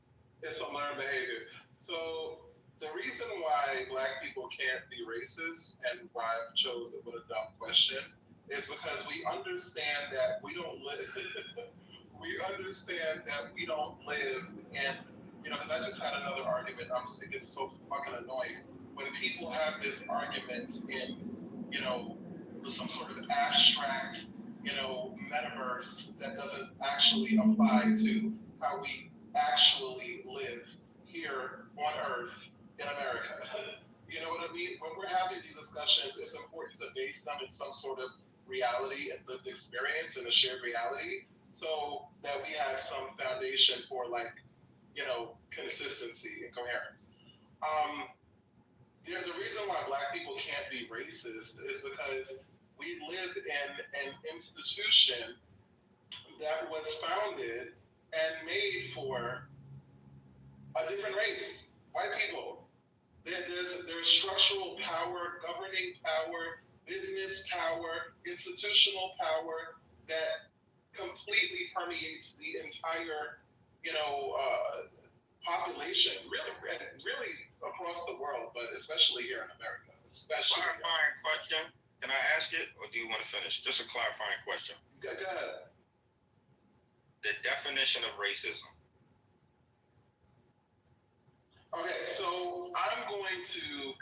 It's a learned behavior. So the reason why Black people can't be racist and why I chose it with a dumb question is because we understand that we don't live. We understand that we don't live in. Because I just had another argument. It gets so fucking annoying when people have this argument in, some sort of abstract, metaverse that doesn't actually apply to how we actually live here on Earth in America. You know what I mean? When we're having these discussions, it's important to base them in some sort of reality and lived experience and a shared reality, so that we have some foundation for consistency and coherence. The reason why Black people can't be racist is because we live in an institution that was founded and made for a different race, white people. There's structural power, governing power, business power, institutional power that completely permeates the entire, population, really across the world, but especially here in America. Clarifying question. Can I ask it, or do you want to finish? Just a clarifying question. Go ahead. The definition of racism. Okay, so I'm going to,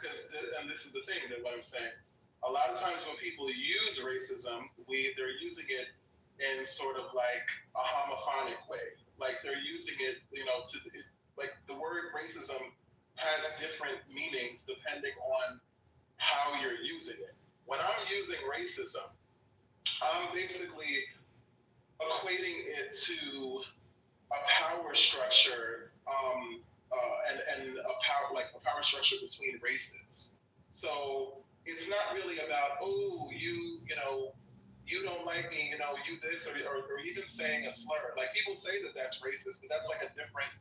and this is the thing that what I'm saying. A lot of times when people use racism, they're using it in sort of like a homophonic way. Like they're using it, like the word racism has different meanings depending on how you're using it. When I'm using racism, I'm basically equating it to a power structure, and a power structure between races. So it's not really about you don't like me, you this, or even saying a slur. Like people say that that's racist, but that's like a different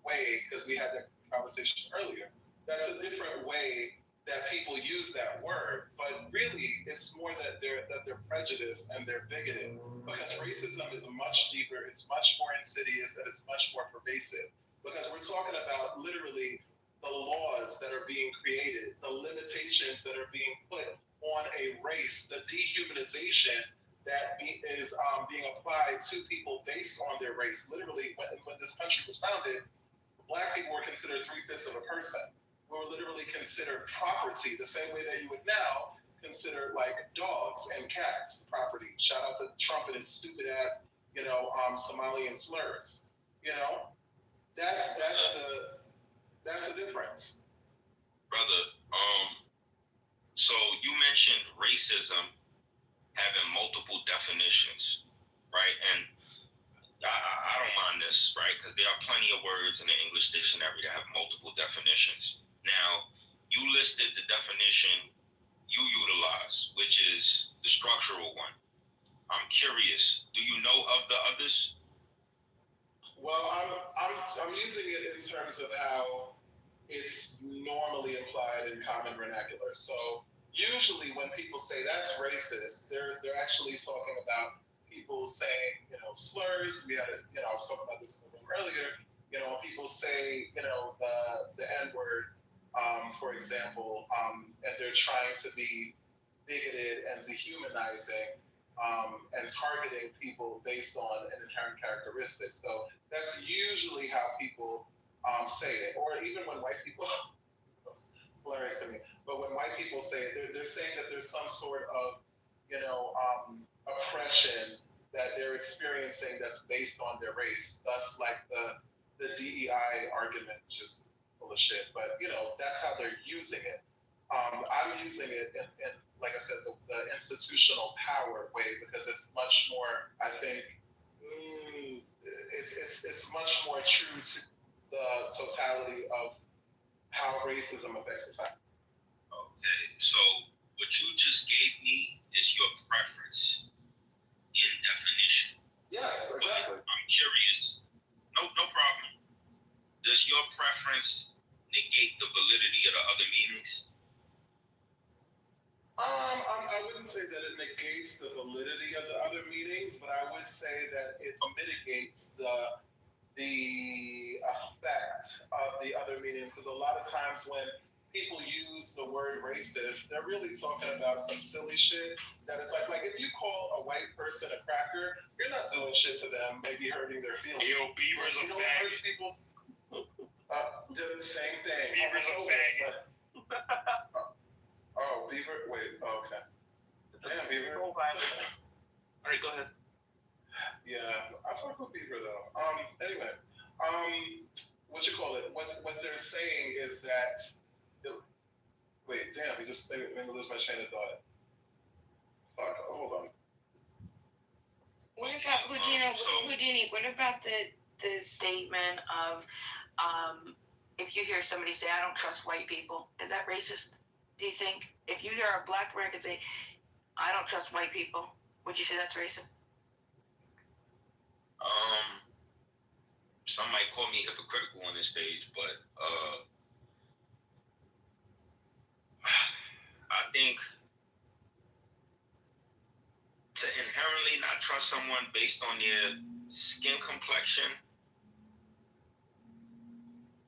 way, because we had that conversation earlier. That's a different way that people use that word, but really it's more that they're prejudiced and they're bigoted, because racism is much deeper, it's much more insidious, and it's much more pervasive, because we're talking about literally the laws that are being created, the limitations that are being put on a race, the dehumanization that is being applied to people based on their race. Literally, when this country was founded, Black people were considered 3/5 of a person. We were literally considered property, the same way that you would now consider like dogs and cats property. Shout out to Trump and his stupid ass, Somalian slurs. That's the difference. Brother, so you mentioned racism having multiple definitions, right? And I don't mind this, right? Because there are plenty of words in the English dictionary that have multiple definitions. Now, you listed the definition you utilize, which is the structural one. I'm curious, do you know of the others? Well, I'm using it in terms of how it's normally implied in common vernacular. So usually when people say that's racist, they're actually talking about people saying, slurs. We had I was talking about this in the room earlier. People say, the N-word, for example, and they're trying to be bigoted and dehumanizing, and targeting people based on an inherent characteristic. So that's usually how people say it. Or even when white people, it's hilarious to me, but when white people say it, they're saying that there's some sort of, oppression that they're experiencing that's based on their race. Thus, like the DEI argument, just full of shit. But that's how they're using it. I'm using it in like I said, the institutional power way, because it's much more. I think it's much more true to the totality of how racism affects society. Okay, so what you just gave me is your preference in definition. Yes, exactly. But I'm curious. No does your preference negate the validity of the other meanings? I wouldn't say that it negates the validity of the other meanings, but I would say that it mitigates the effect of the other meanings, because a lot of times when people use the word racist, they're really talking about some silly shit that is like if you call a white person a cracker, you're not doing shit to them, maybe hurting their feelings. Yo, Beaver's a faggot. People's do the same thing. Beaver's a faggot. Oh, Beaver. Wait. Oh, okay. Damn, Beaver. All right, go ahead. Yeah, I fuck with Beaver though. Anyway, what you call it? What they're saying is that. Wait, damn, we just made me lose my train of thought. Fuck, hold on. What about Houdini? What about the statement of if you hear somebody say, "I don't trust white people," is that racist? Do you think if you hear a black American say, "I don't trust white people," would you say that's racist? Some might call me hypocritical on this stage, but I think to inherently not trust someone based on their skin complexion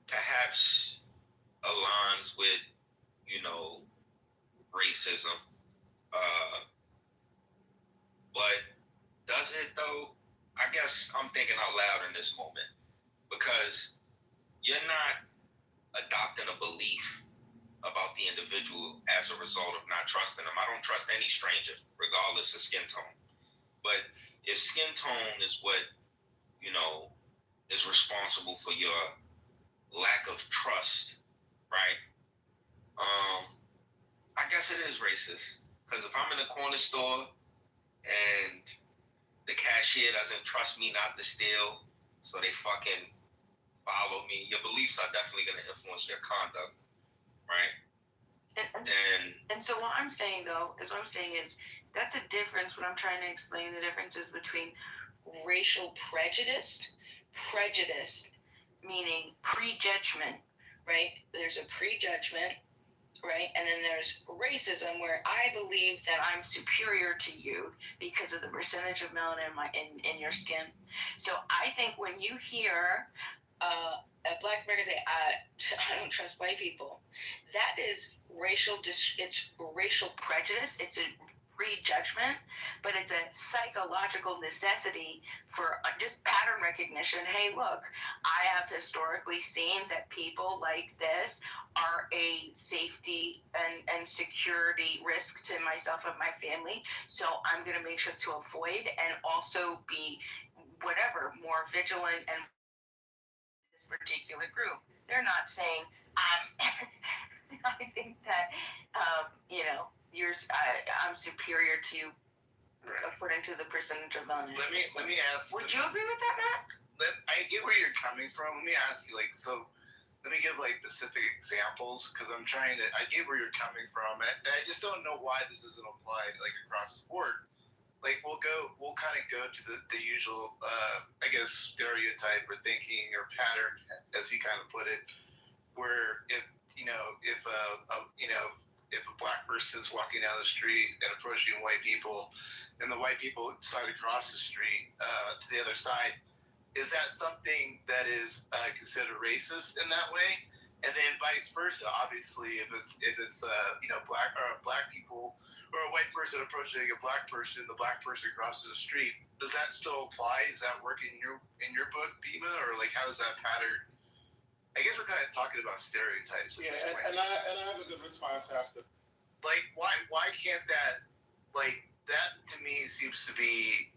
perhaps aligns with, racism. But does it though? I guess I'm thinking out loud in this moment, because you're not adopting a belief about the individual as a result of not trusting them. I don't trust any stranger, regardless of skin tone. But if skin tone is what, is responsible for your lack of trust, right? I guess it is racist. Because if I'm in a corner store and the cashier doesn't trust me not to steal, so they fucking follow me, your beliefs are definitely going to influence your conduct, right? And so what I'm saying is that's the difference. What I'm trying to explain, the differences between racial prejudice meaning prejudgment, right? There's a prejudgment, right? And then there's racism, where I believe that I'm superior to you because of the percentage of melanin in your skin. So I think when you hear a black American say, I don't trust white people, that is it's racial prejudice. It's a prejudgment, but it's a psychological necessity for just pattern recognition. Hey, look, I have historically seen that people like this are a safety and security risk to myself and my family, so I'm going to make sure to avoid and also be more vigilant and this particular group. They're not saying I think that I'm superior to you according to the percentage of melanin. Let me ask. Would you agree with that, Matt? I get where you're coming from. Let me ask you, let me give specific examples, because I get where you're coming from, and I just don't know why this isn't applied across the board. We'll kind of go to the usual, I guess, stereotype or thinking or pattern, as he kind of put it, where if a black person's walking down the street and approaching white people, and the white people decide to cross the street to the other side, is that something that is considered racist in that way? And then vice versa, obviously, if it's black people or a white person approaching a black person, the black person crosses the street, does that still apply? Does that work in your book, Bima, or how does that pattern? I guess we're kind of talking about stereotypes. Yeah, and I have a good response after. Why can't that? That to me seems to be.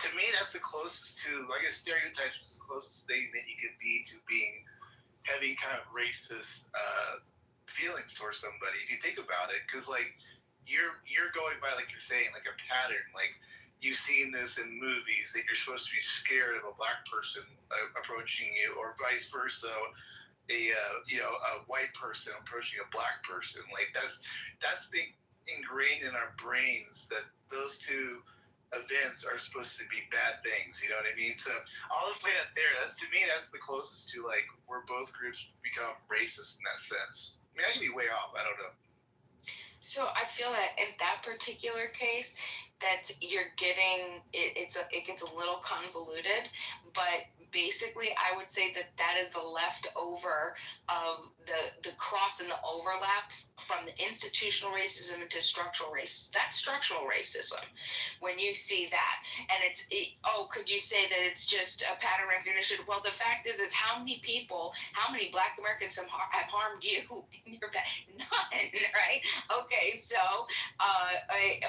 To me, that's the closest to, stereotypes is the closest thing that you could be to being having kind of racist feelings towards somebody, if you think about it, because you're going by, you're saying, a pattern. You've seen this in movies that you're supposed to be scared of a black person approaching you, or vice versa, a white person approaching a black person. That's been ingrained in our brains, that those two events are supposed to be bad things. You know what I mean? So I'll just play that there. That's to me, that's the closest to like where both groups become racist in that sense. I mean, I could be way off. I don't know. So I feel that in that particular case, that you're getting it gets a little convoluted, but basically I would say that that is the leftover of the cross and the overlap from the institutional racism into structural racism. That's structural racism when you see that. And could you say that it's just a pattern recognition? Well, the fact is how many people, how many Black Americans have harmed you in your back? None, right? Okay, so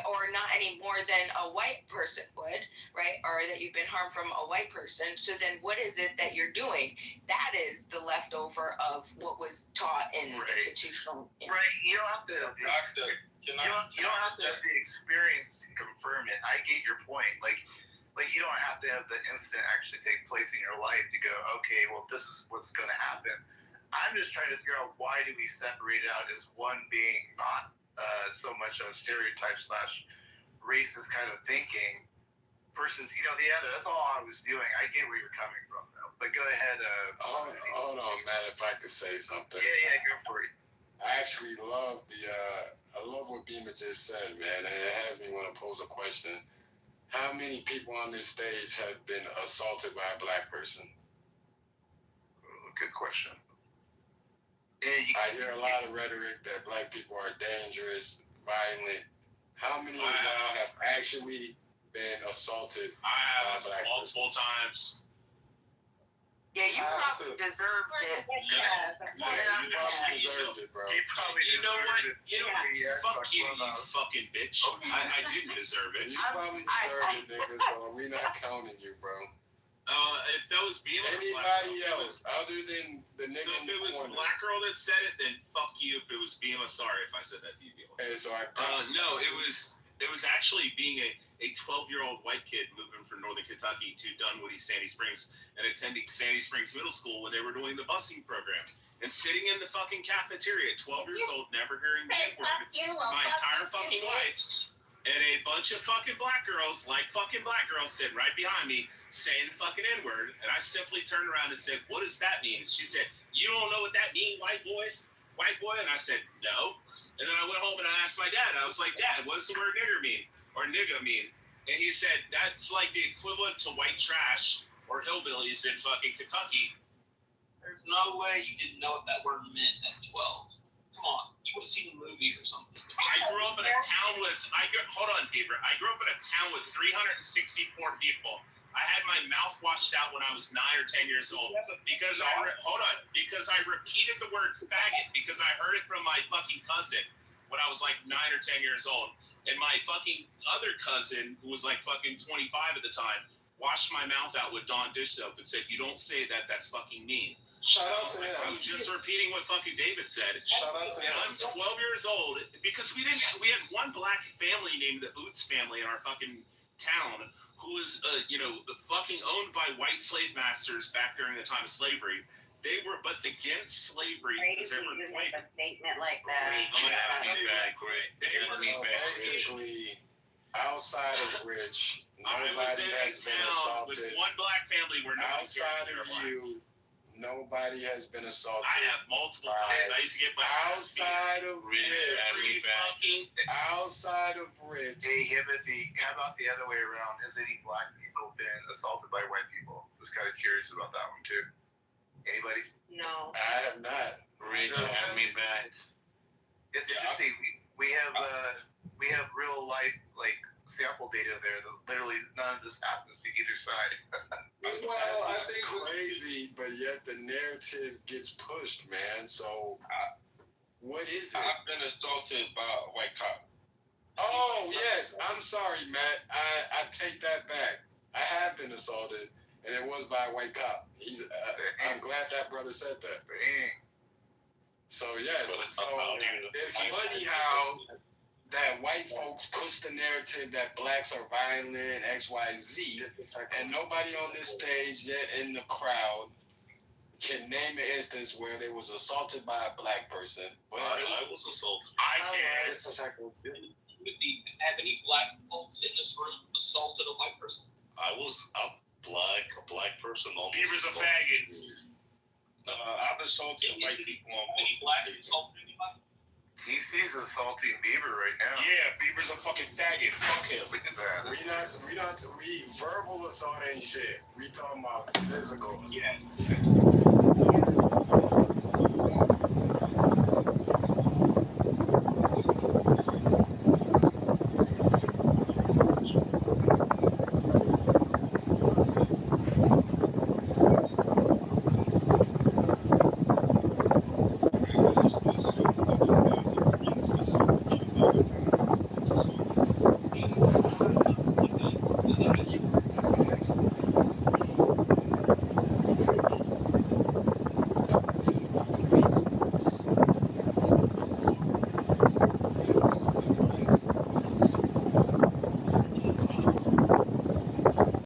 or not any more than a white person would, right? Or that you've been harmed from a white person. So then what is it that you're doing? That is the leftover of what was taught in institutional. Right. You don't have to. You don't have to have the experience to confirm it. I get your point. Like you don't have to have the incident actually take place in your life to go, okay, well, this is what's going to happen. I'm just trying to figure out why do we separate it out as one being not so much a stereotype / racist kind of thinking versus, the other. That's all I was doing. I get where you're coming from, though. But go ahead. Hold on, Matt, if I could say something. Yeah, go for it. I actually love I love what Beamer just said, man, and it has me want to pose a question. How many people on this stage have been assaulted by a Black person? Good question. I hear a lot of rhetoric that Black people are dangerous, violent. How many of y'all have actually been assaulted by a Black multiple person? Times. Yeah, you probably deserved it. Yeah, you probably deserved it, bro. You know what? Fuck you, you fucking bitch. I didn't deserve it. You probably deserved it, nigga, so we're not counting you, bro. If that was me, anybody else other than the nigga. So if it was a Black girl that said it, then fuck you. If it was Bima, sorry if I said that to you, Bima. Hey, so no, it was actually being a 12-year-old white kid moving from Northern Kentucky to Dunwoody, Sandy Springs, and attending Sandy Springs Middle School when they were doing the busing program, and sitting in the fucking cafeteria at 12 years old, never hearing the N-word my entire fucking life. And a bunch of fucking black girls sitting right behind me saying the fucking N-word. And I simply turned around and said, what does that mean? She said, you don't know what that means, white boy? And I said, no. And then I went home and I asked my dad. I was like, Dad, what does the word nigger mean? Or nigga mean? And he said, that's like the equivalent to white trash or hillbillies in fucking Kentucky. There's no way you didn't know what that word meant at 12. Come on. You would have seen a movie or something. I grew up in a town with, hold on, Beaver. I grew up in a town with 364 people. I had my mouth washed out when I was 9 or 10 years old because I repeated the word faggot because I heard it from my fucking cousin when I was like 9 or 10 years old. And my fucking other cousin, who was like fucking 25 at the time, washed my mouth out with Dawn dish soap and said, you don't say that, that's fucking mean. Shout out to him. I was just repeating what fucking David said. Shout out to him. And I'm 12 years old because we had one black family named the Boots family in our fucking town who was, fucking owned by white slave masters back during the time of slavery. They were but against slavery because they were white. A statement like that. Great. Basically, outside of Rich, nobody has been assaulted. With one black family where outside of you. Nobody has been assaulted. I have multiple times. I used to get my outside of Rich. Outside of Rich. Hey, Timothy, how about the other way around? Has any black people been assaulted by white people? I was kind of curious about that one too. Anybody? No. I have not. Rich, have me back. It's interesting. We have real life sample data there. Literally, none of this happens to either side. I think crazy, but yet the narrative gets pushed, man. So, what is it? I've been assaulted by a white cop. Oh yes, I'm sorry, Matt. I take that back. I have been assaulted, and it was by a white cop. I'm glad that brother said that. So yes, it's funny how that white folks push the narrative that blacks are violent, X, Y, Z, and nobody on this stage yet in the crowd can name an instance where they was assaulted by a black person. I was assaulted. I can't. have any black folks in this room assaulted a white person? I was a black person. Beavers are faggots. I've assaulted white people on Any black assaulted anybody? TC's assaulting Bieber right now. Yeah, Beaver's a fucking faggot. Fuck him. Look at that. We verbal assault ain't shit. We talking about physical assault. Yeah.